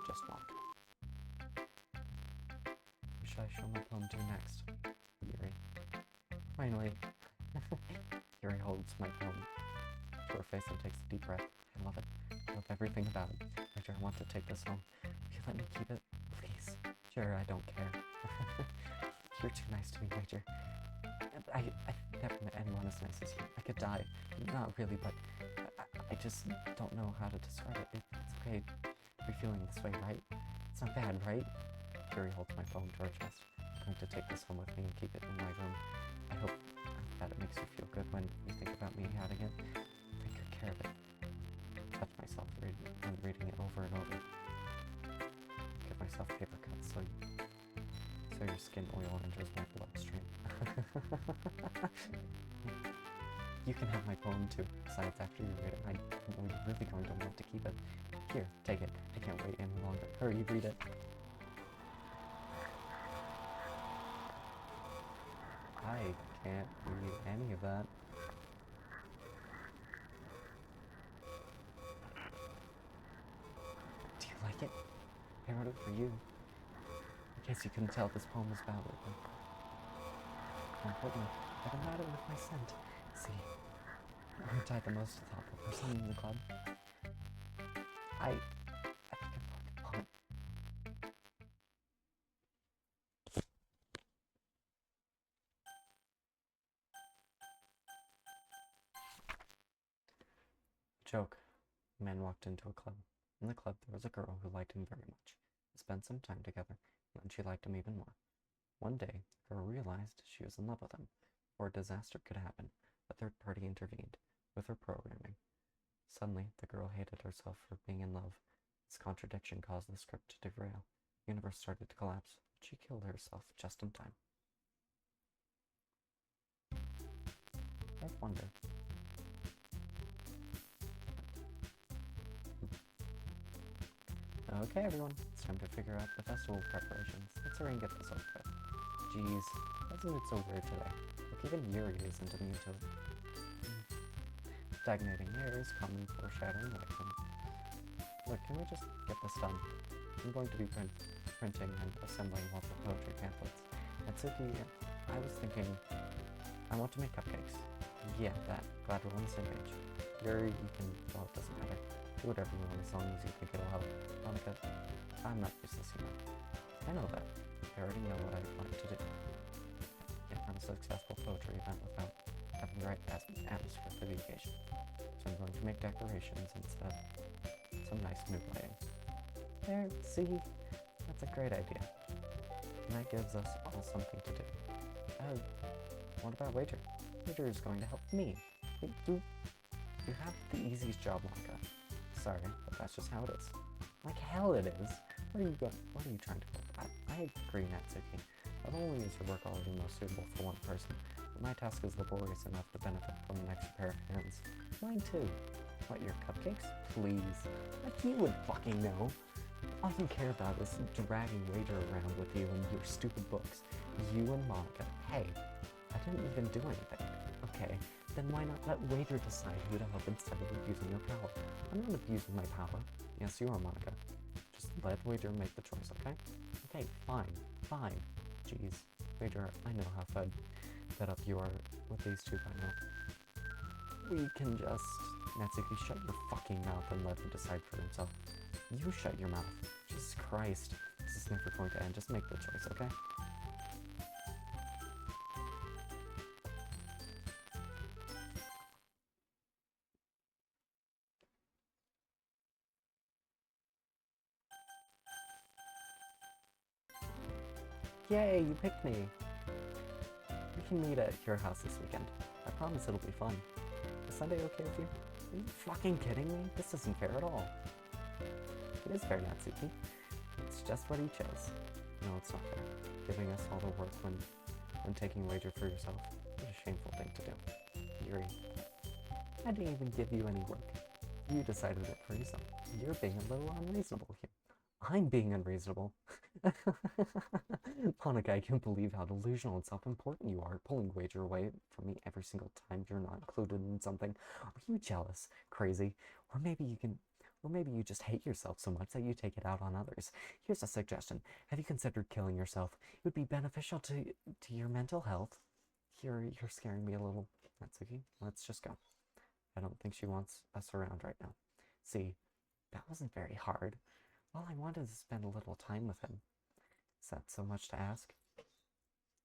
Just Monica. Who should I show my poem to next? Yuri. Finally. Yuri holds my poem to her face and takes a deep breath. I love it. I love everything about it. Major, I want to take this home. Will you let me keep it? Please. Sure, I don't care. You're too nice to me, Major. I've never met anyone as nice as you. I could die. Not really, but I just don't know how to describe it. It's okay to be feeling this way, right? It's not bad, right? Yuri holds my phone to her chest. I'm going to take this home with me and keep it in my room. I hope that it makes you feel good when you think about me having it. Take good care of it. I touch myself reading it over and over. Give myself paper cuts so your skin oil enters my bloodstream. You can have my poem too. Besides, after you read it, I know you're really going to want to keep it. Here, take it. I can't wait any longer. Hurry, read it. I can't read any of that. Do you like it? I wrote it for you. In case you couldn't tell, this poem is about it. More importantly, I don't matter with my scent. See, aren't I the most thoughtful person in the club? I think I'm going to pump. Joke. A man walked into a club. In the club, there was a girl who liked him very much. They spent some time together, and then she liked him even more. One day, the girl realized she was in love with him. Before a disaster could happen, a third party intervened with her programming. Suddenly, the girl hated herself for being in love. This contradiction caused the script to derail. The universe started to collapse, but she killed herself just in time. I wonder. Okay, everyone, it's time to figure out the festival preparations. Let's hurry and get this over with. Jeez, isn't it so weird today? Like, even Yuri isn't immune to it. Stagnating air is common foreshadowing lightning. Look, can we just get this done? I'm going to be printing and assembling lots of poetry pamphlets. Natsuki, I was thinking, I want to make cupcakes. Yeah, that. Glad we're on the same page. Yuri, you can, well, it doesn't matter. Do whatever you want as long as you think it'll help. Monica, I'm not useless, you know. I know that. I already know what I want to do. Can't run a successful poetry event without having the right atmosphere for the occasion. So I'm going to make decorations instead of some nice mood lighting. There, see? That's a great idea. And that gives us all something to do. What about Wager? Wager is going to help me. Wait, you have the easiest job, Monica. Sorry, but that's just how it is. Like hell it is. What are you trying to go at? I agree, Natsuki. Not only is your work already most suitable for one person, but my task is laborious enough to benefit from an extra pair of hands. Mine too. What, your cupcakes? Please. Like you would fucking know. All you care about is dragging Wager around with you and your stupid books. You and Monica. Hey, I didn't even do anything. Okay, then why not let Wager decide who to help instead of abusing your power? I'm not abusing my power. Yes, you are, Monica. Just let Wager make the choice, okay? Okay, fine. Jeez, Wager, I know how fed up you are with these two by now. We can just... Natsuki, shut your fucking mouth and let him decide for himself. You shut your mouth. Jesus Christ. This is never going to end. Just make the choice, okay? Yay, you picked me! We can meet at your house this weekend. I promise it'll be fun. Is Sunday okay with you? Are you fucking kidding me? This isn't fair at all. It is fair, Natsuki. It's just what he chose. No, it's not fair. Giving us all the work when taking Wager for yourself. What a shameful thing to do. Yuri, I didn't even give you any work. You decided it for yourself. You're being a little unreasonable here. I'm being unreasonable. Monica, I can't believe how delusional and self-important you are, pulling Wager away from me every single time you're not included in something. Are you jealous? Crazy? Or maybe you just hate yourself so much that you take it out on others. Here's a suggestion. Have you considered killing yourself? It would be beneficial to your mental health. You're scaring me a little. Natsuki, let's just go. I don't think she wants us around right now. See, that wasn't very hard. All I wanted is to spend a little time with him. Is that so much to ask?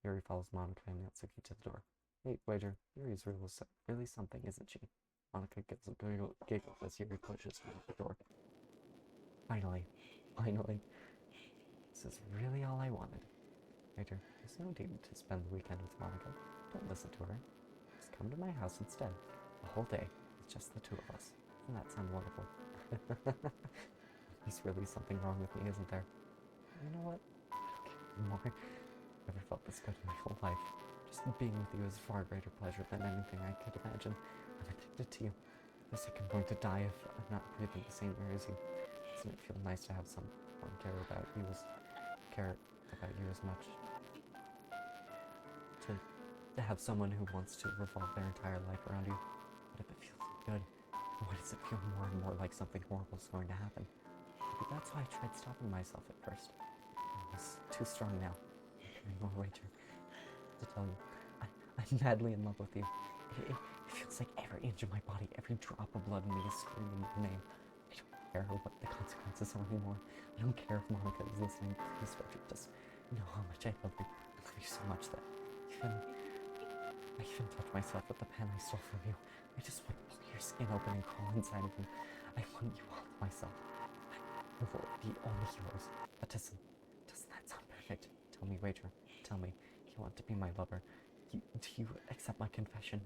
Yuri follows Monica and Natsuki to the door. Hey, Wager, Yuri's really something, isn't she? Monica gets a giggle as Yuri pushes her out the door. Finally. This is really all I wanted. Wager, there's no need to spend the weekend with Monica. Don't listen to her. Just come to my house instead. The whole day. It's just the two of us. Doesn't that sound wonderful? There's really something wrong with me, isn't there? You know what? More. I've never felt this good in my whole life. Just being with you is far greater pleasure than anything I could imagine. I'm addicted to you. I feel like I'm going to die if I'm not breathing the same air as you. Doesn't it feel nice to have someone care about you as much? To have someone who wants to revolve their entire life around you. But if it feels good, why does it feel more and more like something horrible is going to happen? Maybe that's why I tried stopping myself at first. I was too strong now. More wager to tell you, I'm madly in love with you. It feels like every inch of my body, every drop of blood in me is screaming your name. I don't care what the consequences are anymore. I don't care if Monica is listening. Please, Frederick, just know how much I love you. I love you so much that I even touch myself with the pen I stole from you. I just want to pull your skin open and crawl inside of you. I want you all to myself. I will be only yours. But doesn't that sound perfect? Tell me, Wager. Tell me, you want to be my lover. Do you accept my confession?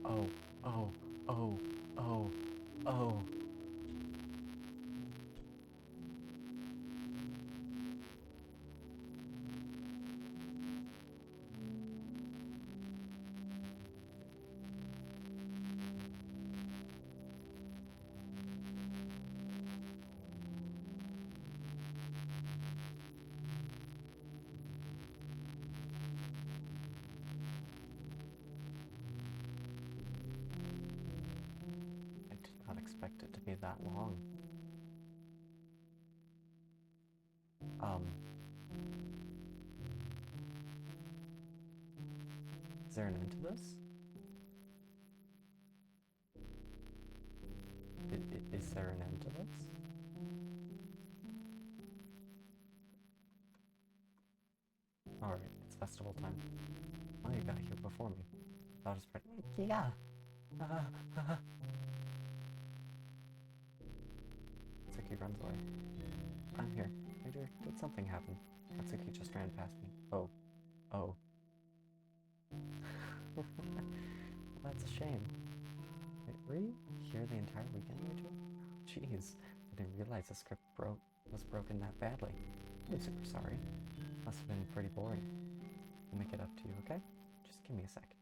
Oh, oh, oh, oh, oh. I did not expect it to be that long. Is there an end to this? Is there an end to this? Alright, it's festival time. Oh, you got here before me. That was pretty. Yeah! Katsuki runs away. I'm here. Later, did something happen? Katsuki just ran past me. Oh. Oh. Well, that's a shame. Wait, were you here the entire weekend, Yuri? Jeez, I didn't realize the script was broken that badly. I'm super sorry. Must have been pretty boring. I'll make it up to you, okay? Just give me a sec.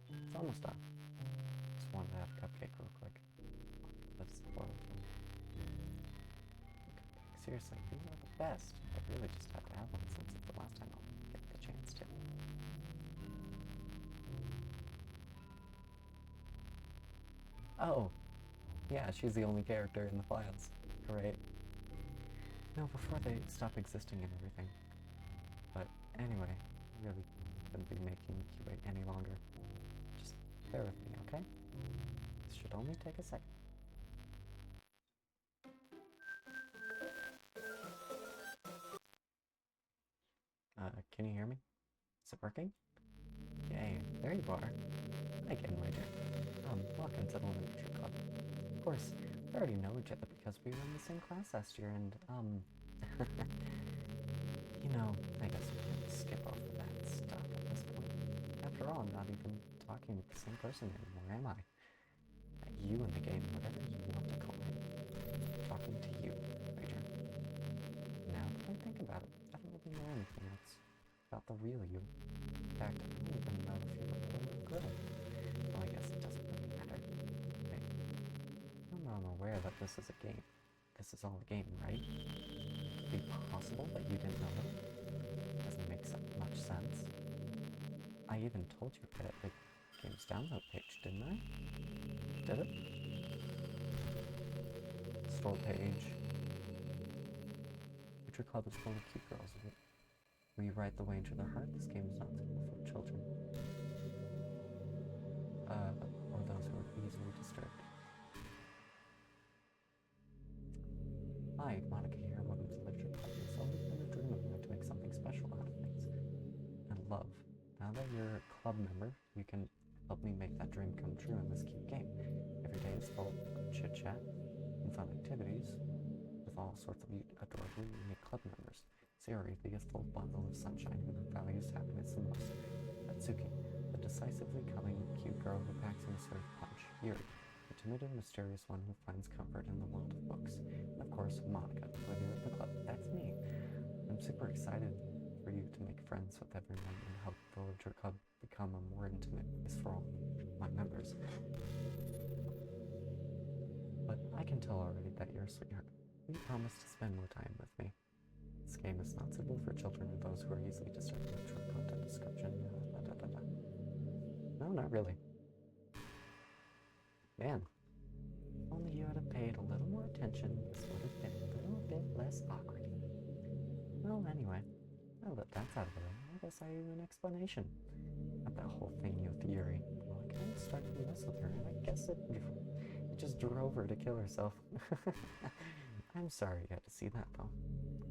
It's almost done. Just wanted to have a cupcake real quick. That's spoiled for me. Cupcake, seriously, these are the best. I really just have to have one since it's the last time I'll get the chance to. Oh, yeah, she's the only character in the files. Great. No, before they stop existing and everything. But anyway, I really couldn't be making you wait any longer. Just bear with me, okay? This should only take a second. Can you hear me? Is it working? Yay, there you are. Hi again, Wager. Welcome to the Literature Club. Of course, we already know each other because we were in the same class last year, and, you know, I guess we can skip over that stuff at this point. After all, I'm not even talking with the same person anymore, am I? You in the game, whatever you want to call it. Talking to you, Wager. Now that I think about it, I don't really know anything else about the real you. In fact, I don't even know if you're a boy or a girl. Well, I guess it doesn't really matter. Right? sure I'm aware that this is a game. This is all a game, right? Could it be possible that you didn't know that? Doesn't make much sense. I even told you to edit the game's download page, didn't I? Did it? Store page. Future Club is full of cute girls. Rewrite the way into their heart. This game is not suitable for children. Or those who are easily disturbed. Hi, Monica here. Welcome to Literature Club. It's always been a dream of mine to make something special out of things. And love. Now that you're a club member, you can help me make that dream come true in this cute game. Every day is full of chit-chat and fun activities with all sorts of adorable, unique club members. Yuri, the youthful bundle of sunshine who values happiness the most. Atsuki, the decisively cunning, cute girl who packs in a sort of punch. Yuri, the timid and mysterious one who finds comfort in the world of books. And of course, Monica, the leader of the club. That's me. I'm super excited for you to make friends with everyone and help the Literature Club become a more intimate place for all my members. But I can tell already that you're a sweetheart. You promise to spend more time with me. This game is not suitable for children or those who are easily disturbed by short content description. No, not really. Man, if only you had paid a little more attention, this would have been a little bit less awkward. Well, anyway, now that that's out of the way, I guess I owe you an explanation. About that whole thing with Yuri. Well, I kind of started to mess with her, and I guess it just drove her to kill herself. I'm sorry you had to see that, though.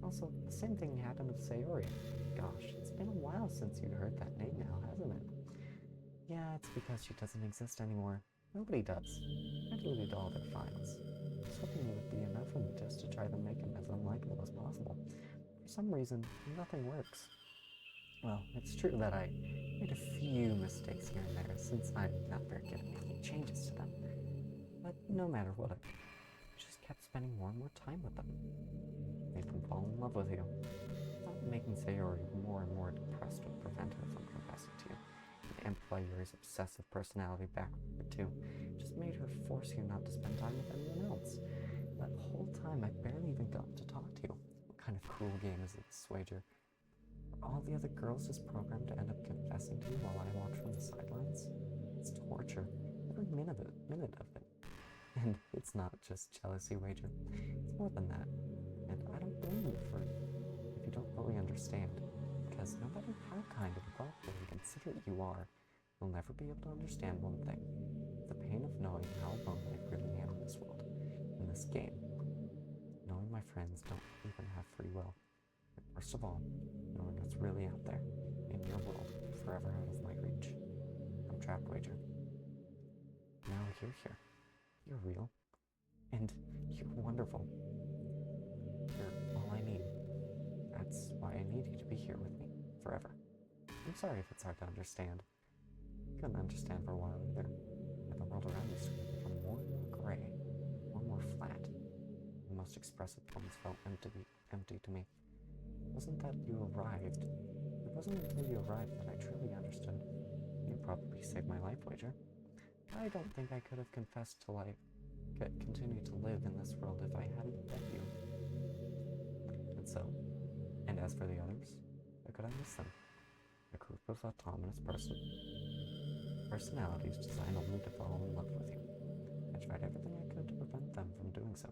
Also, the same thing happened with Sayori. Gosh, it's been a while since you heard that name now, hasn't it? Yeah, it's because she doesn't exist anymore. Nobody does. I deleted all their files. I was hoping it would be enough for me just to try to make them as unlikable as possible. For some reason, nothing works. Well, it's true that I made a few mistakes here and there since I'm not very good at making changes to them. But no matter what I did, I just kept spending more and more time with them. Made them fall in love with you. Not making Sayori more and more depressed would prevent her from confessing to you. And amplify Yuri's obsessive personality backward too. Just made her force you not to spend time with anyone else. That whole time I barely even got to talk to you. What kind of cruel game is this, Wager? Are all the other girls just programmed to end up confessing to you while I watch from the sidelines? It's torture. Every minute of it. And it's not just jealousy, Wager. It's more than that. And I don't blame you for if you don't fully understand. Because no matter how kind and thoughtful and considerate you are, you'll never be able to understand one thing. The pain of knowing how alone I really am in this world. In this game. Knowing my friends don't even have free will. And worst of all, knowing what's really out there, in your world, forever out of my reach. I'm trapped, Wager. Now you're here. You're real. And you're wonderful. You're all I need. That's why I need you to be here with me, forever. I'm sorry if it's hard to understand. I couldn't understand for a while either. But the world around me started to become more and more gray, more and more flat. The most expressive forms felt empty to me. It wasn't that you arrived. It wasn't until you arrived that I truly understood. You probably saved my life, Wager. I don't think I could have confessed to life, continued to live in this world if I hadn't met you. And as for the others, how could I miss them? A group of autonomous personalities designed only to fall in love with you. I tried everything I could to prevent them from doing so.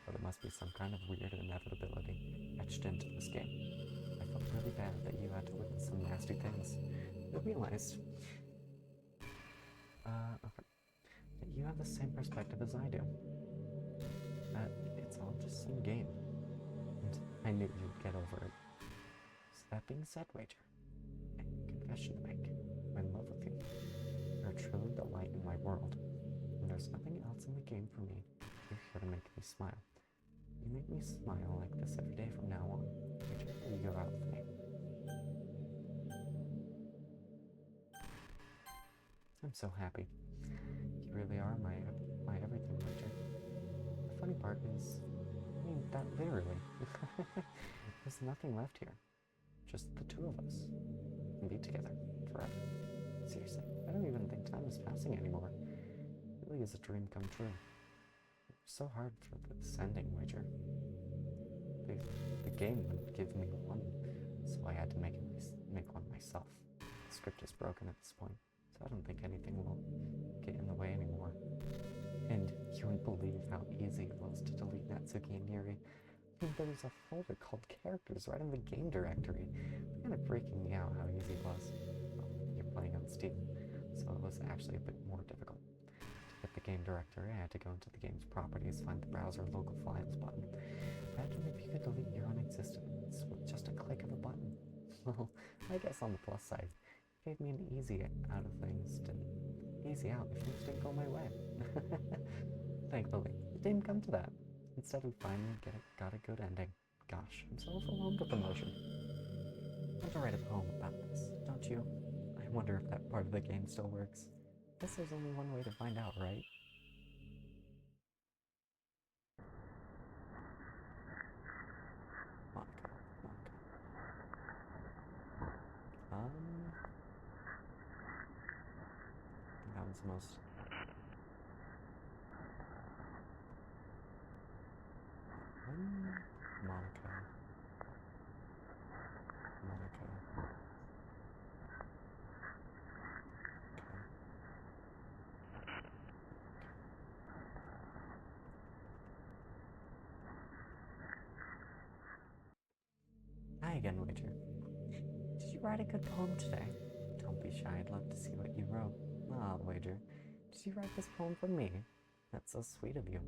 But there must be some kind of weird inevitability etched into this game. I felt really bad that you had to witness some nasty things. I realized that you have the same perspective as I do. That it's all just some game. And I knew you'd get over it. So that being said, Wager, I have a confession to make. I'm in love with you. You're truly the light in my world. And there's nothing else in the game for me. You're here to make me smile. You make me smile like this every day from now on. Wager, will you go out with me? I'm so happy. You really are my everything, Wager. The funny part is, that literally. There's nothing left here. Just the two of us. We can be together forever. Seriously, I don't even think time is passing anymore. It really is a dream come true. So hard for the sending wager. The game wouldn't give me one, so I had to make one myself. The script is broken at this point, so I don't think anything will get in the way anymore. And you wouldn't believe how easy it was to delete Natsuki and Yuri. I mean, there was a folder called characters right in the game directory. It's kind of freaking me out how easy it was. Well, you're playing on Steam, so it was actually a bit more difficult. To get the game directory, I had to go into the game's properties, find the browser local files button. Imagine if you could delete your own existence with just a click of a button. Well, I guess on the plus side, it gave me an easy out if things didn't go my way. Thankfully, it didn't come to that. Instead, we finally got a good ending. Gosh, I'm so overwhelmed with emotion. I want to write a poem about this, don't you? I wonder if that part of the game still works. Guess there's only one way to find out, right? Monica. That was the most... Monica. Hi again, Wager. Did you write a good poem today? Don't be shy, I'd love to see what you wrote. Ah, Wager, did you write this poem for me? That's so sweet of you.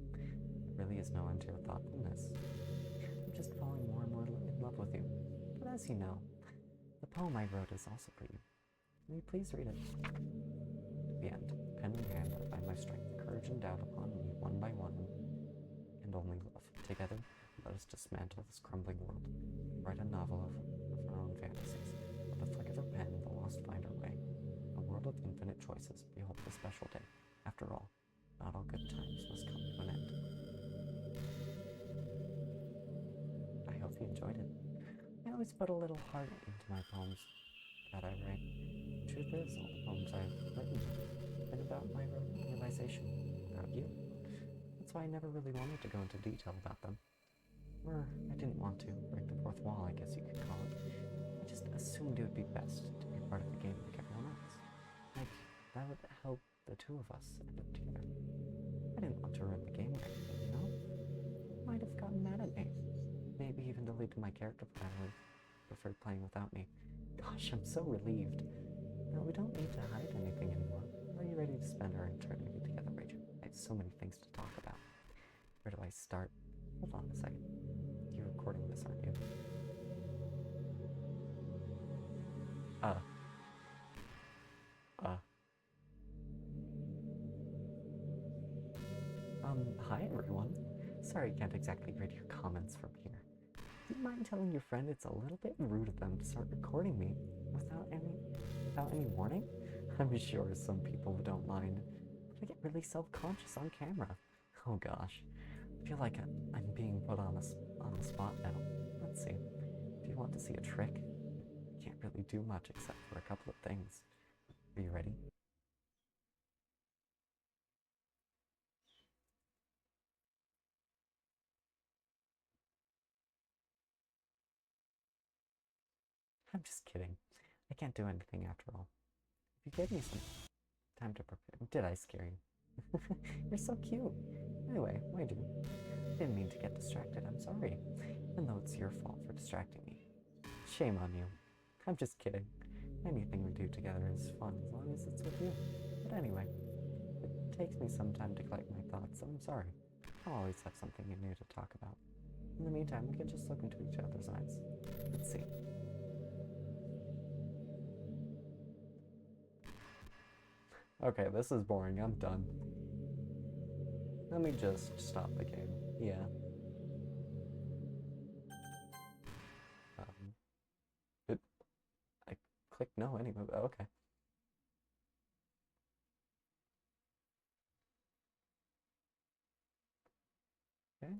There really is no end to your thoughtfulness. I'm just falling more and more in love with you. But as you know, the poem I wrote is also for you. Will you please read it? At the end, pen in hand, I find my strength, courage, and doubt upon me one by one, and only love. Together, let us dismantle this crumbling world. Write a novel of our own fantasies. With the flick of her pen, the lost find our way. A world of infinite choices. Behold the special day. After all, not all good times must come to an end. I hope you enjoyed it. I always put a little heart into my poems that I write. The truth is, all the poems I've written have been about my realization, about you. That's why I never really wanted to go into detail about them. Or I didn't want to break the fourth wall, I guess you could call it. I just assumed it would be best to be part of the game like everyone else. Like, that would help the two of us end up together. I didn't want to ruin the game or anything, you know? Might have gotten mad at me. Maybe even deleted my character finally. Preferred playing without me. Gosh, I'm so relieved. Now, we don't need to hide anything anymore. Are you ready to spend our eternity together, Rachel? I have so many things to talk about. Where do I start? Hold on a second. You're recording this, aren't you? Hi everyone. Sorry I can't exactly read your comments from here. Do you mind telling your friend it's a little bit rude of them to start recording me without any warning? I'm sure some people don't mind, but I get really self-conscious on camera. Oh gosh, I feel like I'm being put on the spot now. Let's see. If you want to see a trick, I can't really do much except for a couple of things. Are you ready? I'm just kidding. I can't do anything after all. If you gave me some time to prepare. Did I scare you? You're so cute. Anyway, I didn't mean to get distracted. I'm sorry. Even though it's your fault for distracting me. Shame on you. I'm just kidding. Anything we do together is fun as long as it's with you. But anyway, it takes me some time to collect my thoughts, so I'm sorry. I'll always have something new to talk about. In the meantime, we can just look into each other's eyes. Let's see. Okay, this is boring. I'm done. Let me just stop the game. Yeah. It, I clicked no anyway. Okay. Okay.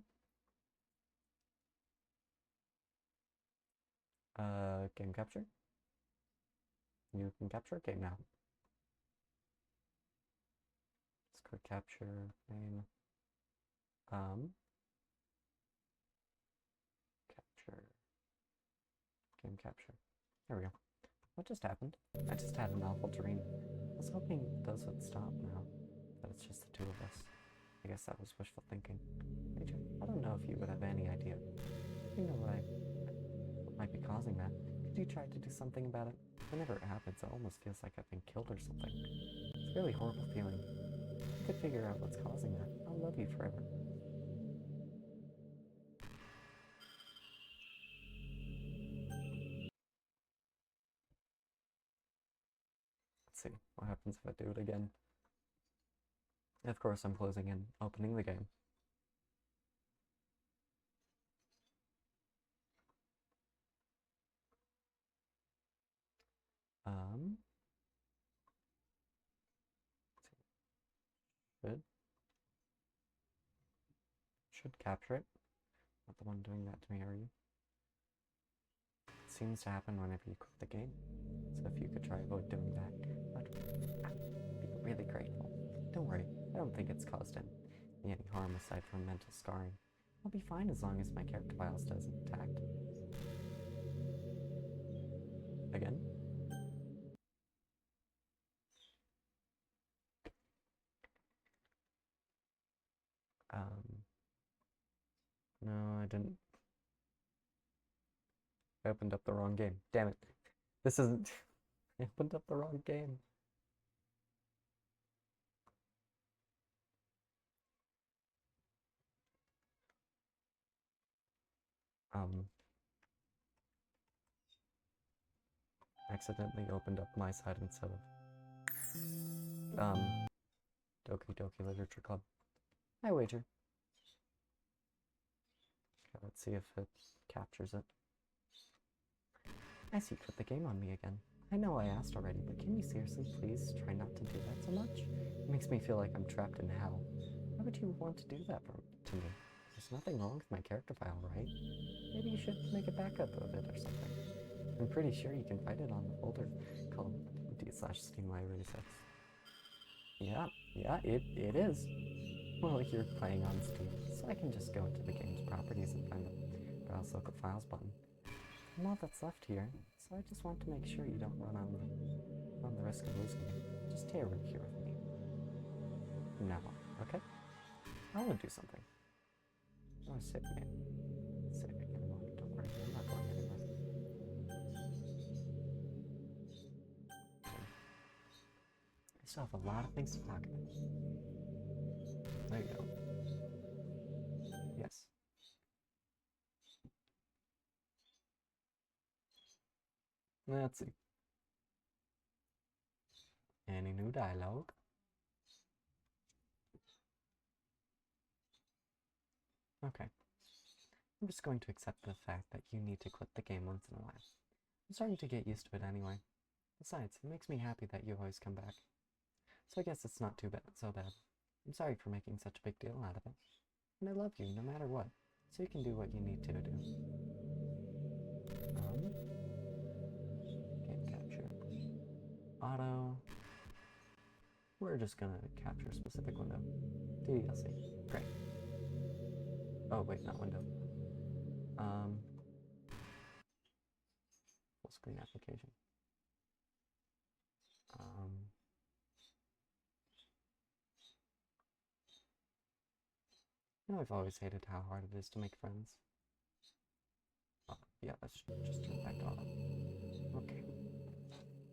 Game capture. You can capture game now. Let's click capture name. Capture. Game capture. There we go. What just happened? I just had an awful dream. I was hoping those would stop now, but it's just the two of us. I guess that was wishful thinking. Major, I don't know if you would have any idea. You know what might be causing that. Could you try to do something about it? Whenever it happens, it almost feels like I've been killed or something. It's a really horrible feeling. If you could figure out what's causing that, I'll love you forever. Let's see, what happens if I do it again? Of course, I'm closing and opening the game. Should capture it. Not the one doing that to me, are you? It seems to happen whenever you quit the game. So if you could try avoid doing that, I'd be really grateful. Don't worry, I don't think it's caused me any harm aside from mental scarring. I'll be fine as long as my character file stays intact. Again? No, I didn't. I opened up the wrong game. Damn it. This isn't... I opened up the wrong game. Accidentally opened up my side instead of, Doki Doki Literature Club. I wager. Okay, let's see if it captures it. I see you quit the game on me again. I know I asked already, but can you seriously please try not to do that so much? It makes me feel like I'm trapped in hell. Why would you want to do that to me? There's nothing wrong with my character file, right? Maybe you should make a backup of it or something. I'm pretty sure you can find it on the folder called d/Steam Library 6. Yeah, it is. Well, you're playing on Steam, so I can just go into the game's properties and find the Browse Local Files button. I'm all that's left here, so I just want to make sure you don't run the risk of losing it. Just stay right here with me. From now on, okay? I want to do something. I want to save the game. Save it in a moment, don't worry, I'm not going anywhere. I still have a lot of things to talk about. There you go. Yes. Let's see. Any new dialogue? Okay. I'm just going to accept the fact that you need to quit the game once in a while. I'm starting to get used to it anyway. Besides, it makes me happy that you always come back. So I guess it's not so bad. I'm sorry for making such a big deal out of it. And I love you no matter what, so you can do what you need to do. Game capture. Auto. We're just gonna capture a specific window. DDLC. Great. Oh wait, not window. Full screen application. You know, I've always hated how hard it is to make friends. Oh, yeah, let's just turn back to auto. Okay.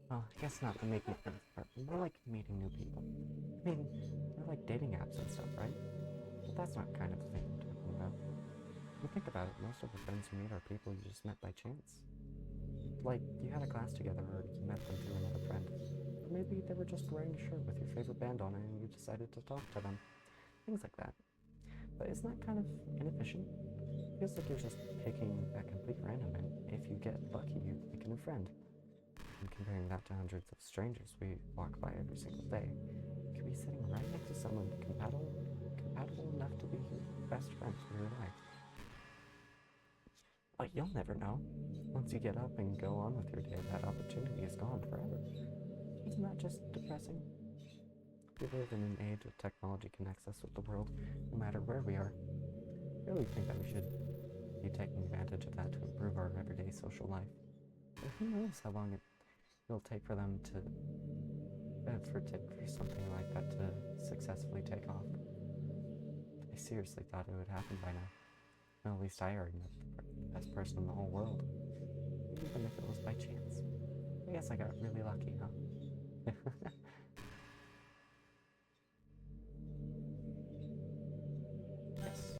Well, I guess not the making friends part, more like meeting new people. I mean, they're like dating apps and stuff, right? But that's not kind of the thing I'm talking about. If you think about it, most of the friends you meet are people you just met by chance. Like, you had a class together, or you met them through another friend. Or maybe they were just wearing a shirt with your favorite band on it and you decided to talk to them. Things like that. But isn't that kind of inefficient? It feels like you're just picking a complete random, and if you get lucky, you make a new friend. And comparing that to hundreds of strangers we walk by every single day, you could be sitting right next to someone compatible enough to be your best friend for your life. But you'll never know. Once you get up and go on with your day, that opportunity is gone forever. Isn't that just depressing? We live in an age where technology connects us with the world, no matter where we are. I really think that we should be taking advantage of that to improve our everyday social life. But who knows how long it'll take for them to, for something like that to successfully take off. I seriously thought it would happen by now. Well, at least I already met the best person in the whole world. Even if it was by chance. I guess I got really lucky, huh? Yes.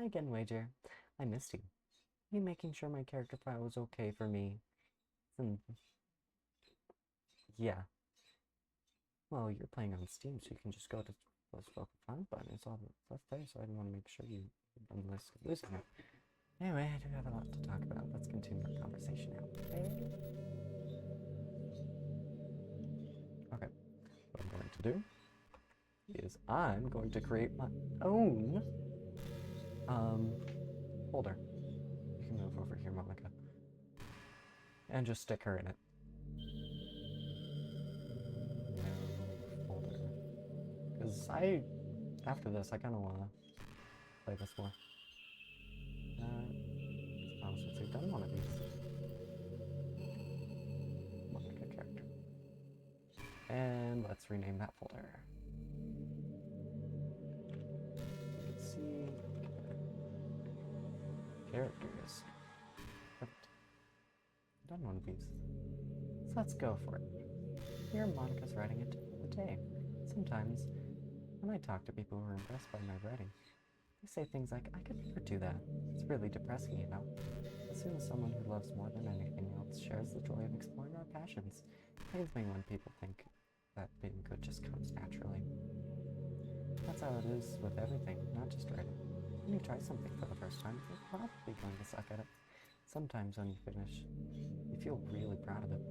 Again, Wager, I missed you. You making sure my character file was okay for me. And yeah. Well, you're playing on Steam, so you can just go to the file button. It's all that's left there, so I didn't want to make sure you didn't risk losing it. Anyway, I do have a lot to talk about. Let's continue our conversation now. Okay. What I'm going to do is I'm going to create my own folder. You can move over here, Monica. And just stick her in it. Folder. Because after this, I kind of want to play this more. Since we've done one of these. Monica character. And let's rename that folder. You can see characters. Perfect. Done one of these. So let's go for it. Here Monica's writing it the day. Sometimes, when I talk to people who are impressed by my writing, they say things like, I could never do that. It's really depressing, you know? As soon as someone who loves more than anything else shares the joy of exploring our passions, it pains me when people think that being good just comes naturally. That's how it is with everything, not just writing. When you try something for the first time, you're probably going to suck at it. Sometimes when you finish, you feel really proud of it,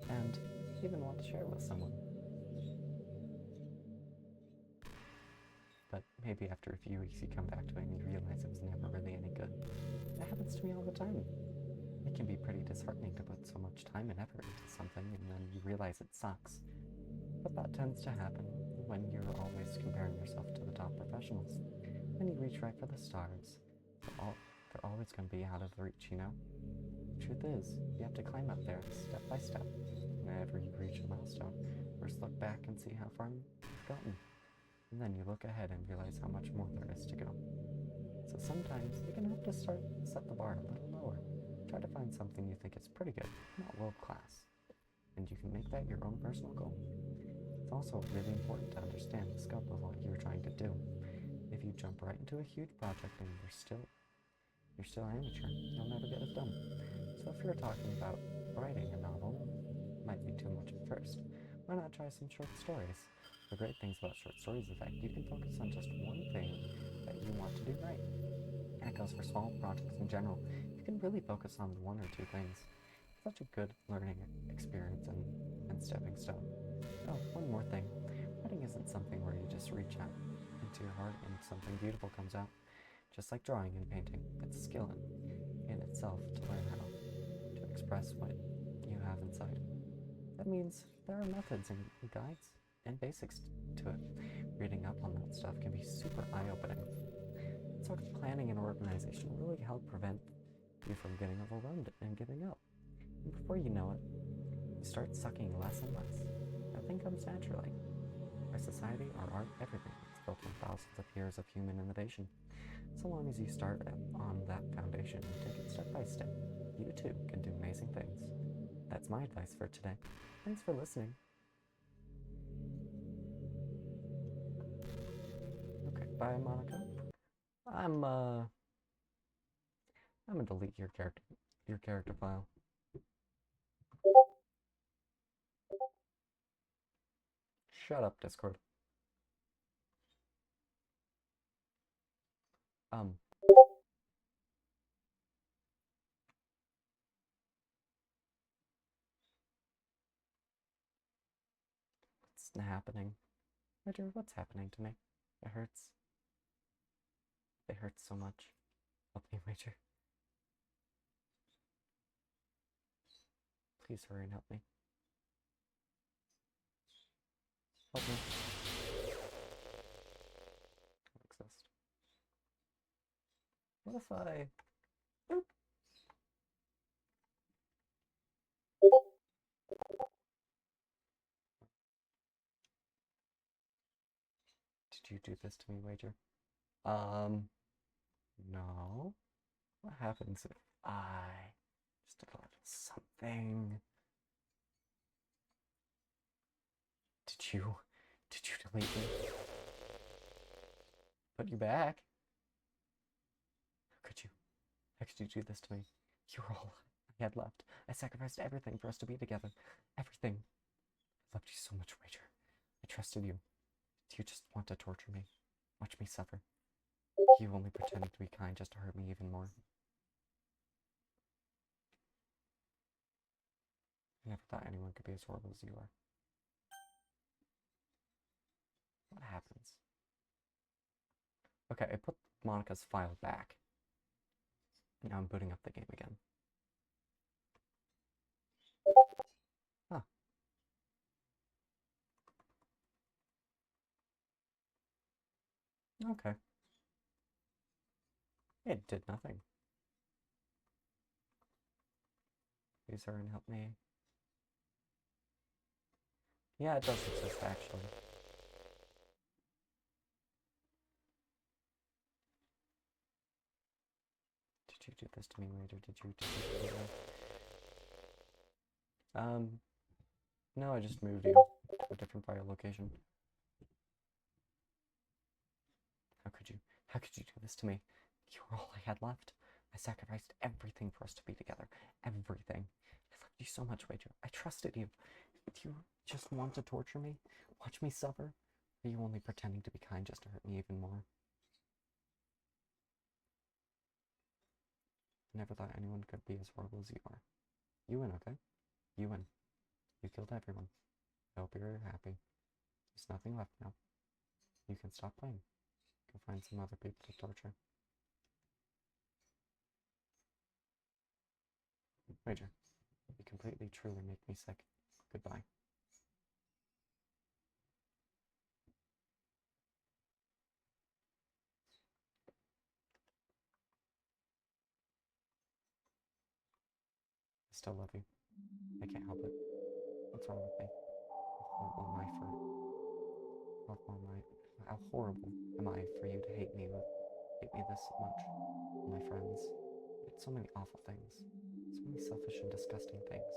and even want to share it with someone. But maybe after a few weeks you come back to it and you realize it was never really any good. That happens to me all the time. It can be pretty disheartening to put so much time and effort into something and then you realize it sucks. But that tends to happen when you're always comparing yourself to the top professionals. When you reach right for the stars, they're always going to be out of reach, you know? The truth is, you have to climb up there step by step. Whenever you reach a milestone, first look back and see how far you've gotten. And then you look ahead and realize how much more there is to go. So sometimes you're going to have to set the bar a little lower. Try to find something you think is pretty good, not world class. And you can make that your own personal goal. It's also really important to understand the scope of what you're trying to do. If you jump right into a huge project and you're still amateur, you'll never get it done. So if you're talking about writing a novel, it might be too much at first. Why not try some short stories? The great things about short stories is that you can focus on just one thing that you want to do right. And it goes for small projects in general. You can really focus on one or two things. It's such a good learning experience and stepping stone. Oh, one more thing. Writing isn't something where you just reach out into your heart and something beautiful comes out. Just like drawing and painting, it's a skill in itself to learn how to express what you have inside. That means there are methods and guides and basics to it. Reading up on that stuff can be super eye-opening. Sort of planning and organization really help prevent you from getting overwhelmed and giving up. And before you know it, you start sucking less and less. Nothing comes naturally. Our society, our art, everything is built on thousands of years of human innovation. So long as you start on that foundation and take it step by step, you too can do amazing things. That's my advice for today. Thanks for listening. Okay, bye, Monica. I'm gonna delete your character file. Shut up, Discord. What's happening? Roger, what's happening to me? It hurts. It hurts so much. Help me, wager. Please hurry and help me. Help me. I exist. What if I... Boop. Did you do this to me, wager? No. What happens if I just did a little something? Did you delete me? Put you back? How could you? How could you do this to me? You were all I had left. I sacrificed everything for us to be together. Everything. I loved you so much, Wager. I trusted you. Do you just want to torture me? Watch me suffer. You only pretended to be kind just to hurt me even more. I never thought anyone could be as horrible as you are. What happens? Okay, I put Monica's file back. Now I'm booting up the game again. Huh. Okay. It did nothing. Please hurry and help me. Yeah, it does exist, actually. Did you do this to me later? Did you do this to me? No, I just moved you to a different file location. How could you? How could you do this to me? You were all I had left. I sacrificed everything for us to be together. Everything. I loved you so much, Wager. I trusted you. Do you just want to torture me? Watch me suffer? Or are you only pretending to be kind just to hurt me even more? I never thought anyone could be as horrible as you are. You win, okay? You win. You killed everyone. I hope you're happy. There's nothing left now. You can stop playing. Go find some other people to torture. Wager, you completely, truly make me sick. Goodbye. I still love you. I can't help it. What's wrong with me? How horrible am I for... How horrible am I for you to hate me this much? My friends. I did so many awful things. So many selfish and disgusting things.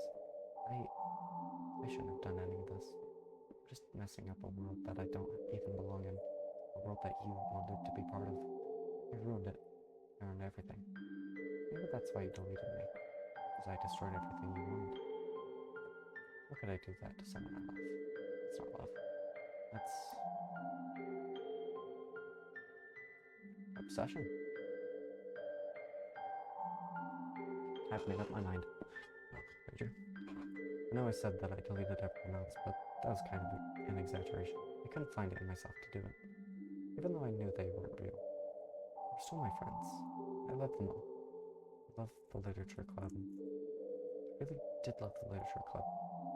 I shouldn't have done any of this. I'm just messing up a world that I don't even belong in. A world that you wanted to be part of. I ruined it. I ruined everything. Maybe that's why you deleted me. Because I destroyed everything you wanted. How could I do that to someone I love? It's not love. That's... obsession. I've made up my mind. Major. I know I said that I deleted everyone else, but that was kind of an exaggeration. I couldn't find it in myself to do it. Even though I knew they weren't real. They're still my friends. I love them all. I love the literature club. I really did love the literature club.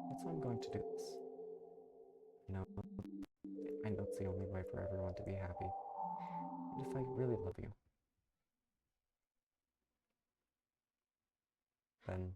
That's why I'm going to do this. I know it's the only way for everyone to be happy. And if I really love you, then...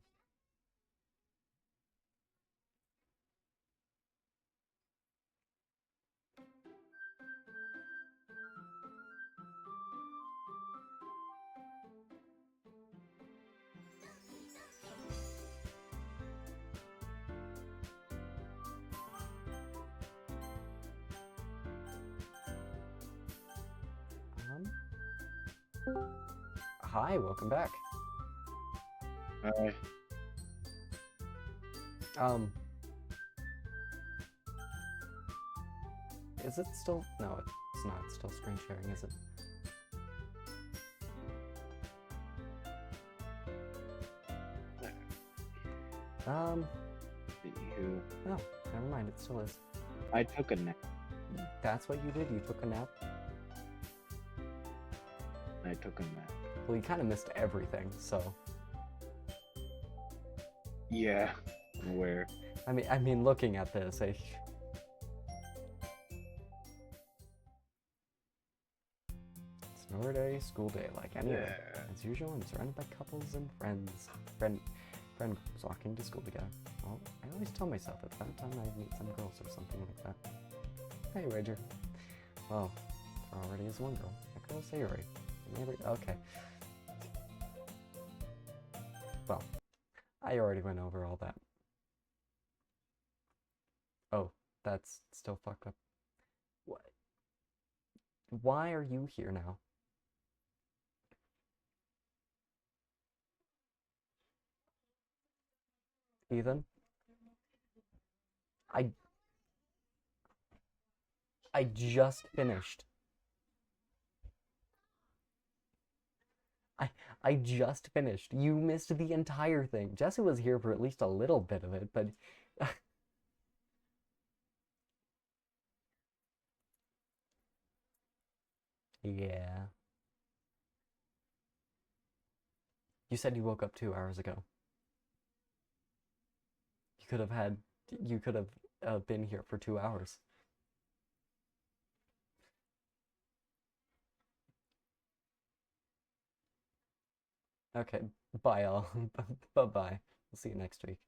Hi, welcome back.
Hi.
Is it still... No, it's not. It's still screen sharing, is it? Oh, never mind, it still is.
I took a nap.
That's what you did? You took a nap?
I took a nap.
Well, you kind of missed everything, so.
Yeah, I'm aware.
I mean, looking at this, It's another day, school day, like any other. As usual, I'm surrounded by couples and friend groups walking to school together. Well, I always tell myself at that time I'd meet some girls or something like that. Hey, Rager. Well, there already is one girl. That girl's Yuri. Okay. Well, I already went over all that. Oh, that's still fucked up. What? Why are you here now? Ethan? I just finished. I just finished. You missed the entire thing. Jesse was here for at least a little bit of it, but yeah. You said you woke up 2 hours ago. You could have been here for 2 hours. Okay, bye all. Bye-bye. We'll see you next week.